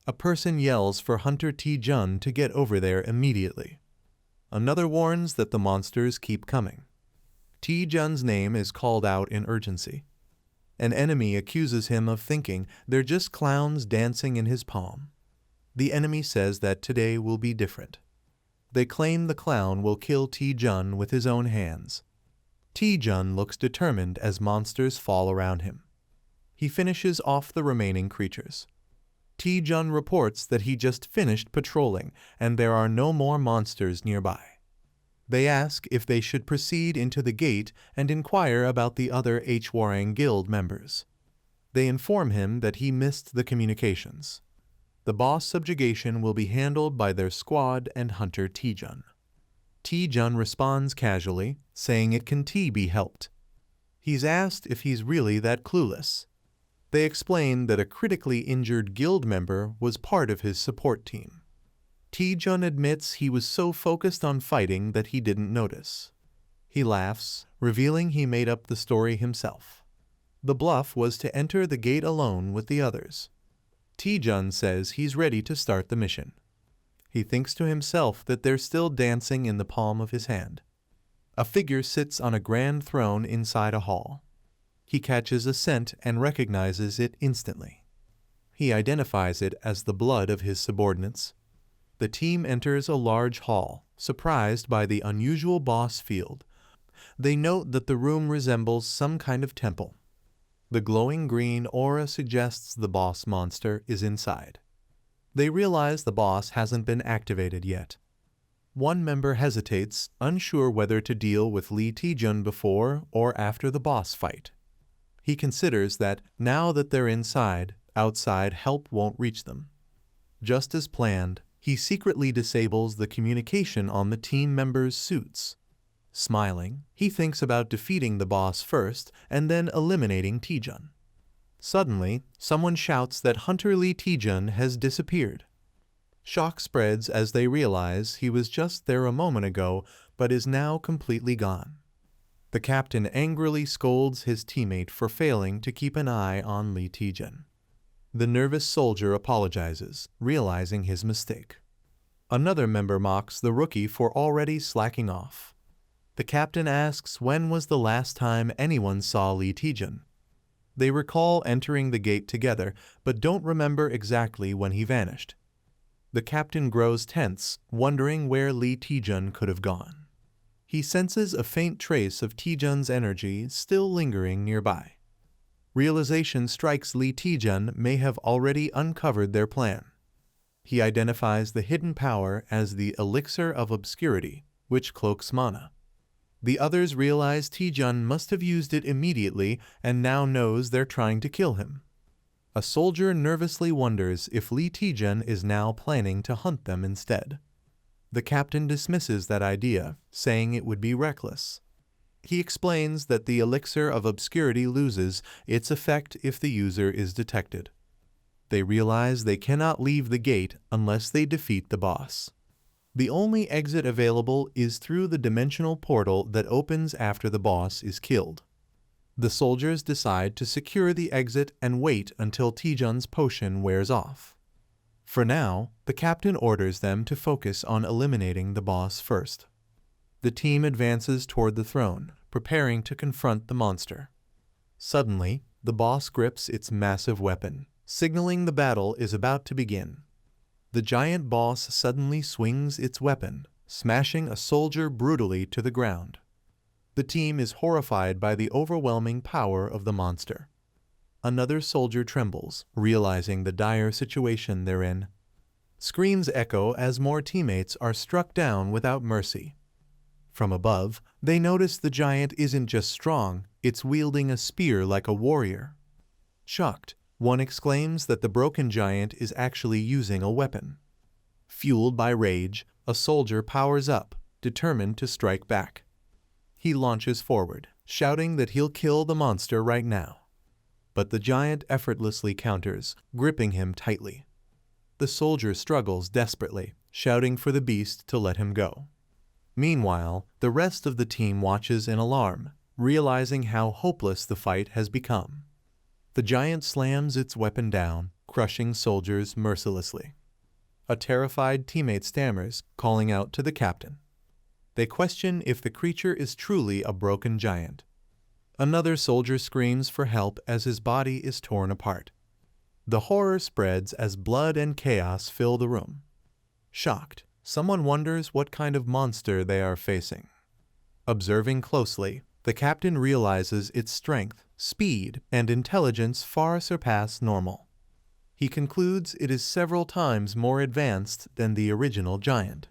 A person yells for Hunter Taejun to get over there immediately. Another warns that the monsters keep coming. Taejun's name is called out in urgency. An enemy accuses him of thinking they're just clowns dancing in his palm. The enemy says that today will be different. They claim the clown will kill Taejun with his own hands. Taejun looks determined as monsters fall around him. He finishes off the remaining creatures. Taejun reports that he just finished patrolling and there are no more monsters nearby. They ask if they should proceed into the gate and inquire about the other Hwarang Guild members. They inform him that he missed the communications. The boss subjugation will be handled by their squad and Hunter Taejun. Taejun responds casually, saying it can be helped. He's asked if he's really that clueless. They explain that a critically injured guild member was part of his support team. Taejun admits he was so focused on fighting that he didn't notice. He laughs, revealing he made up the story himself. The bluff was to enter the gate alone with the others. Taejun says he's ready to start the mission. He thinks to himself that they're still dancing in the palm of his hand. A figure sits on a grand throne inside a hall. He catches a scent and recognizes it instantly. He identifies it as the blood of his subordinates. The team enters a large hall, surprised by the unusual boss field. They note that the room resembles some kind of temple. The glowing green aura suggests the boss monster is inside. They realize the boss hasn't been activated yet. One member hesitates, unsure whether to deal with Lee Taejun before or after the boss fight. He considers that, now that they're inside, outside help won't reach them. Just as planned, he secretly disables the communication on the team members' suits. Smiling, he thinks about defeating the boss first and then eliminating Taejun. Suddenly, someone shouts that Hunter Lee Taejun has disappeared. Shock spreads as they realize he was just there a moment ago but is now completely gone. The captain angrily scolds his teammate for failing to keep an eye on Lee Taejun. The nervous soldier apologizes, realizing his mistake. Another member mocks the rookie for already slacking off. The captain asks when was the last time anyone saw Lee Taejun. They recall entering the gate together, but don't remember exactly when he vanished. The captain grows tense, wondering where Lee Taejun could have gone. He senses a faint trace of Taejun's energy still lingering nearby. Realization strikes Lee Taejun may have already uncovered their plan. He identifies the hidden power as the elixir of obscurity, which cloaks mana. The others realize Taejun must have used it immediately and now knows they're trying to kill him. A soldier nervously wonders if Lee Taejun is now planning to hunt them instead. The captain dismisses that idea, saying it would be reckless. He explains that the elixir of obscurity loses its effect if the user is detected. They realize they cannot leave the gate unless they defeat the boss. The only exit available is through the dimensional portal that opens after the boss is killed. The soldiers decide to secure the exit and wait until Taejun's potion wears off. For now, the captain orders them to focus on eliminating the boss first. The team advances toward the throne, preparing to confront the monster. Suddenly, the boss grips its massive weapon, signaling the battle is about to begin. The giant boss suddenly swings its weapon, smashing a soldier brutally to the ground. The team is horrified by the overwhelming power of the monster. Another soldier trembles, realizing the dire situation they're in. Screams echo as more teammates are struck down without mercy. From above, they notice the giant isn't just strong, it's wielding a spear like a warrior. Shocked, one exclaims that the broken giant is actually using a weapon. Fueled by rage, a soldier powers up, determined to strike back. He launches forward, shouting that he'll kill the monster right now. But the giant effortlessly counters, gripping him tightly. The soldier struggles desperately, shouting for the beast to let him go. Meanwhile, the rest of the team watches in alarm, realizing how hopeless the fight has become. The giant slams its weapon down, crushing soldiers mercilessly. A terrified teammate stammers, calling out to the captain. They question if the creature is truly a broken giant. Another soldier screams for help as his body is torn apart. The horror spreads as blood and chaos fill the room. Shocked, someone wonders what kind of monster they are facing. Observing closely, the captain realizes its strength, speed, and intelligence far surpass normal. He concludes it is several times more advanced than the original giant.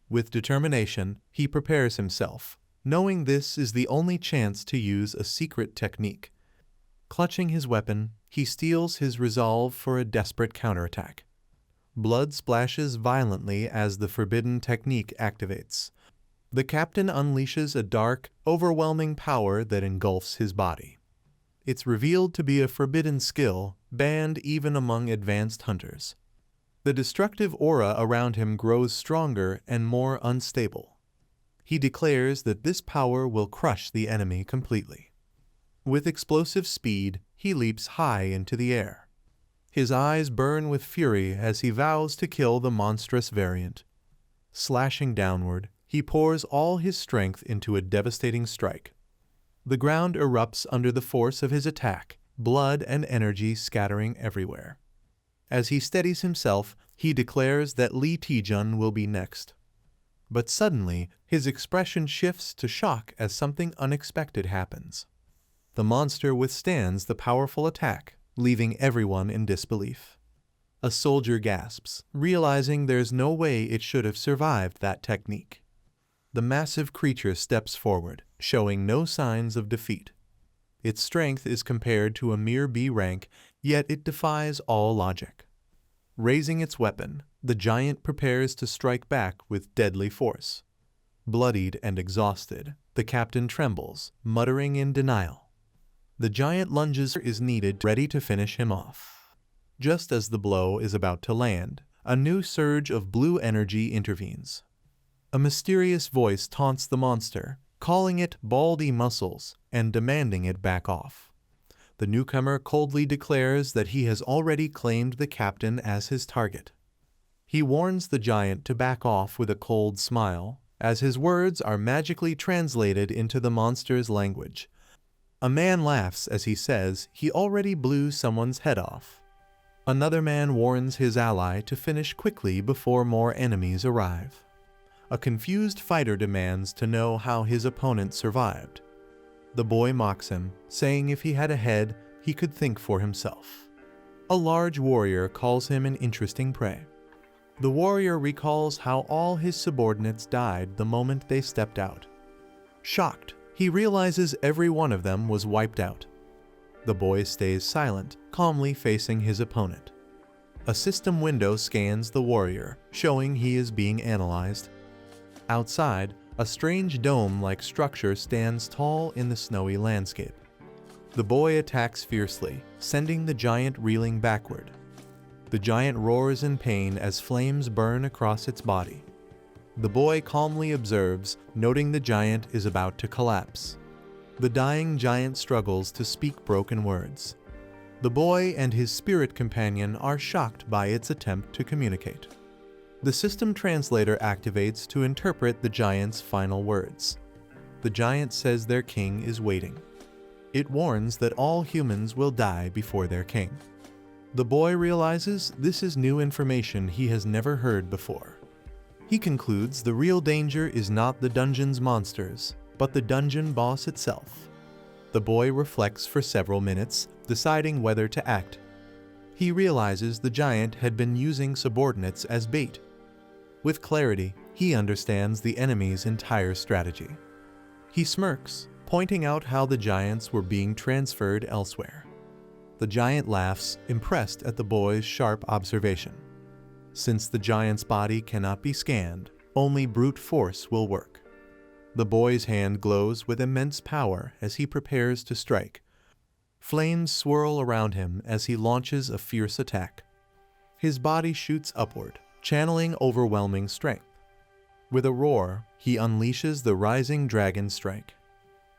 With determination, he prepares himself, knowing this is the only chance to use a secret technique. Clutching his weapon, he steels his resolve for a desperate counterattack. Blood splashes violently as the forbidden technique activates. The captain unleashes a dark, overwhelming power that engulfs his body. It's revealed to be a forbidden skill, banned even among advanced hunters. The destructive aura around him grows stronger and more unstable. He declares that this power will crush the enemy completely. With explosive speed, he leaps high into the air. His eyes burn with fury as he vows to kill the monstrous variant. Slashing downward, he pours all his strength into a devastating strike. The ground erupts under the force of his attack, blood and energy scattering everywhere. As he steadies himself, he declares that Lee Taejun will be next. But suddenly, his expression shifts to shock as something unexpected happens. The monster withstands the powerful attack, leaving everyone in disbelief. A soldier gasps, realizing there's no way it should have survived that technique. The massive creature steps forward, showing no signs of defeat. Its strength is compared to a mere B rank, yet it defies all logic. Raising its weapon, the giant prepares to strike back with deadly force. Bloodied and exhausted, the captain trembles, muttering in denial. The giant lunges is needed, ready to finish him off. Just as the blow is about to land, a new surge of blue energy intervenes. A mysterious voice taunts the monster, calling it baldy muscles and demanding it back off. The newcomer coldly declares that he has already claimed the captain as his target. He warns the giant to back off with a cold smile, as his words are magically translated into the monster's language. A man laughs as he says he already blew someone's head off. Another man warns his ally to finish quickly before more enemies arrive. A confused fighter demands to know how his opponent survived. The boy mocks him, saying if he had a head, he could think for himself. A large warrior calls him an interesting prey. The warrior recalls how all his subordinates died the moment they stepped out. Shocked, he realizes every one of them was wiped out. The boy stays silent, calmly facing his opponent. A system window scans the warrior, showing he is being analyzed. Outside, a strange dome-like structure stands tall in the snowy landscape. The boy attacks fiercely, sending the giant reeling backward. The giant roars in pain as flames burn across its body. The boy calmly observes, noting the giant is about to collapse. The dying giant struggles to speak broken words. The boy and his spirit companion are shocked by its attempt to communicate. The system translator activates to interpret the giant's final words. The giant says their king is waiting. It warns that all humans will die before their king. The boy realizes this is new information he has never heard before. He concludes the real danger is not the dungeon's monsters, but the dungeon boss itself. The boy reflects for several minutes, deciding whether to act. He realizes the giant had been using subordinates as bait. With clarity, he understands the enemy's entire strategy. He smirks, pointing out how the giants were being transferred elsewhere. The giant laughs, impressed at the boy's sharp observation. Since the giant's body cannot be scanned, only brute force will work. The boy's hand glows with immense power as he prepares to strike. Flames swirl around him as he launches a fierce attack. His body shoots upward, channeling overwhelming strength. With a roar, he unleashes the rising dragon strike.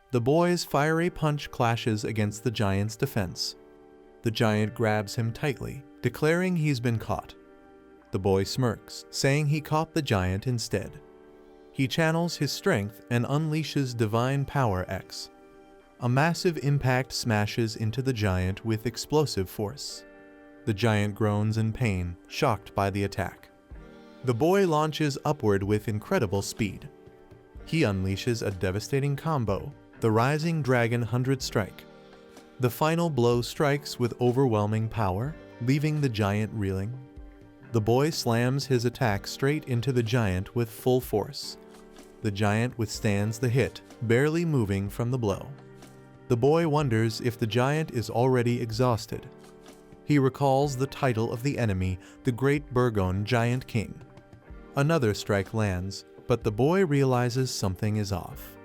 The boy's fiery punch clashes against the giant's defense. The giant grabs him tightly, declaring he's been caught. The boy smirks, saying he caught the giant instead. He channels his strength and unleashes Divine Power X. A massive impact smashes into the giant with explosive force. The giant groans in pain, shocked by the attack. The boy launches upward with incredible speed. He unleashes a devastating combo, the Rising Dragon 100 Strike. The final blow strikes with overwhelming power, leaving the giant reeling. The boy slams his attack straight into the giant with full force. The giant withstands the hit, barely moving from the blow. The boy wonders if the giant is already exhausted. He recalls the title of the enemy, the Great Burgon Giant King. Another strike lands, but the boy realizes something is off.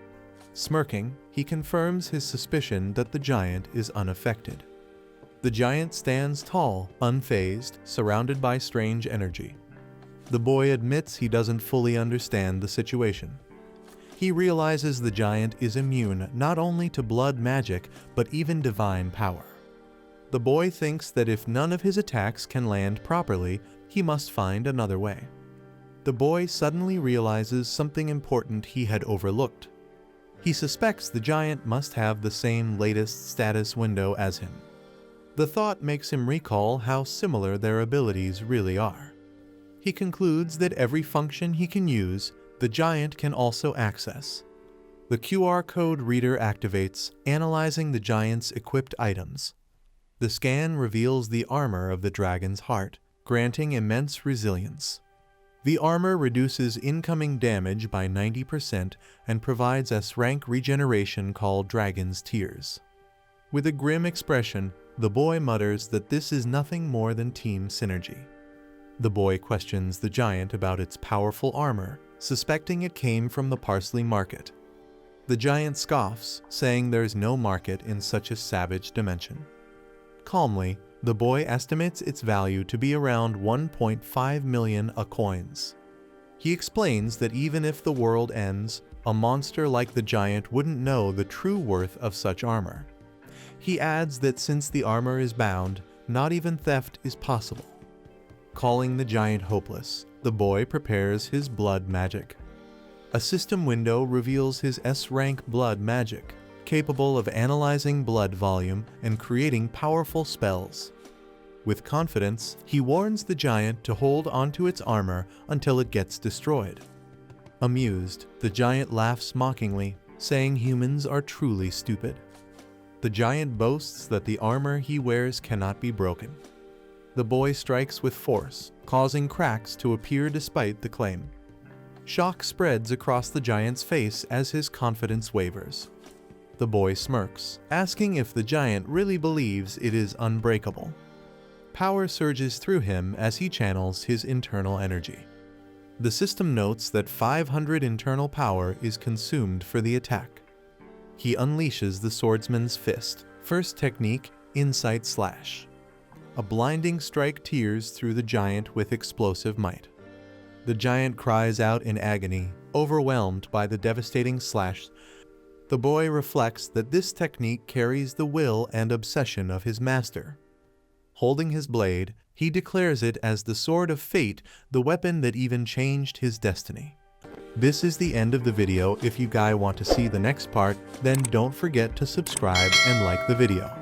Smirking, he confirms his suspicion that the giant is unaffected. The giant stands tall, unfazed, surrounded by strange energy. The boy admits he doesn't fully understand the situation. He realizes the giant is immune not only to blood magic, but even divine power. The boy thinks that if none of his attacks can land properly, he must find another way. The boy suddenly realizes something important he had overlooked. He suspects the giant must have the same latest status window as him. The thought makes him recall how similar their abilities really are. He concludes that every function he can use, the giant can also access. The QR code reader activates, analyzing the giant's equipped items. The scan reveals the armor of the dragon's heart, granting immense resilience. The armor reduces incoming damage by 90% and provides S-rank regeneration called Dragon's Tears. With a grim expression, the boy mutters that this is nothing more than team synergy. The boy questions the giant about its powerful armor, suspecting it came from the parsley market. The giant scoffs, saying there's no market in such a savage dimension. Calmly, the boy estimates its value to be around 1.5 million coins. He explains that even if the world ends, a monster like the giant wouldn't know the true worth of such armor. He adds that since the armor is bound, not even theft is possible. Calling the giant hopeless, the boy prepares his blood magic. A system window reveals his S-rank blood magic, capable of analyzing blood volume and creating powerful spells. With confidence, he warns the giant to hold onto its armor until it gets destroyed. Amused, the giant laughs mockingly, saying humans are truly stupid. The giant boasts that the armor he wears cannot be broken. The boy strikes with force, causing cracks to appear despite the claim. Shock spreads across the giant's face as his confidence wavers. The boy smirks, asking if the giant really believes it is unbreakable. Power surges through him as he channels his internal energy. The system notes that 500 internal power is consumed for the attack. He unleashes the swordsman's fist, first technique, Insight Slash. A blinding strike tears through the giant with explosive might. The giant cries out in agony, overwhelmed by the devastating slash. The boy reflects that this technique carries the will and obsession of his master. Holding his blade, he declares it as the Sword of Fate, the weapon that even changed his destiny. This is the end of the video. If you guys want to see the next part, then don't forget to subscribe and like the video.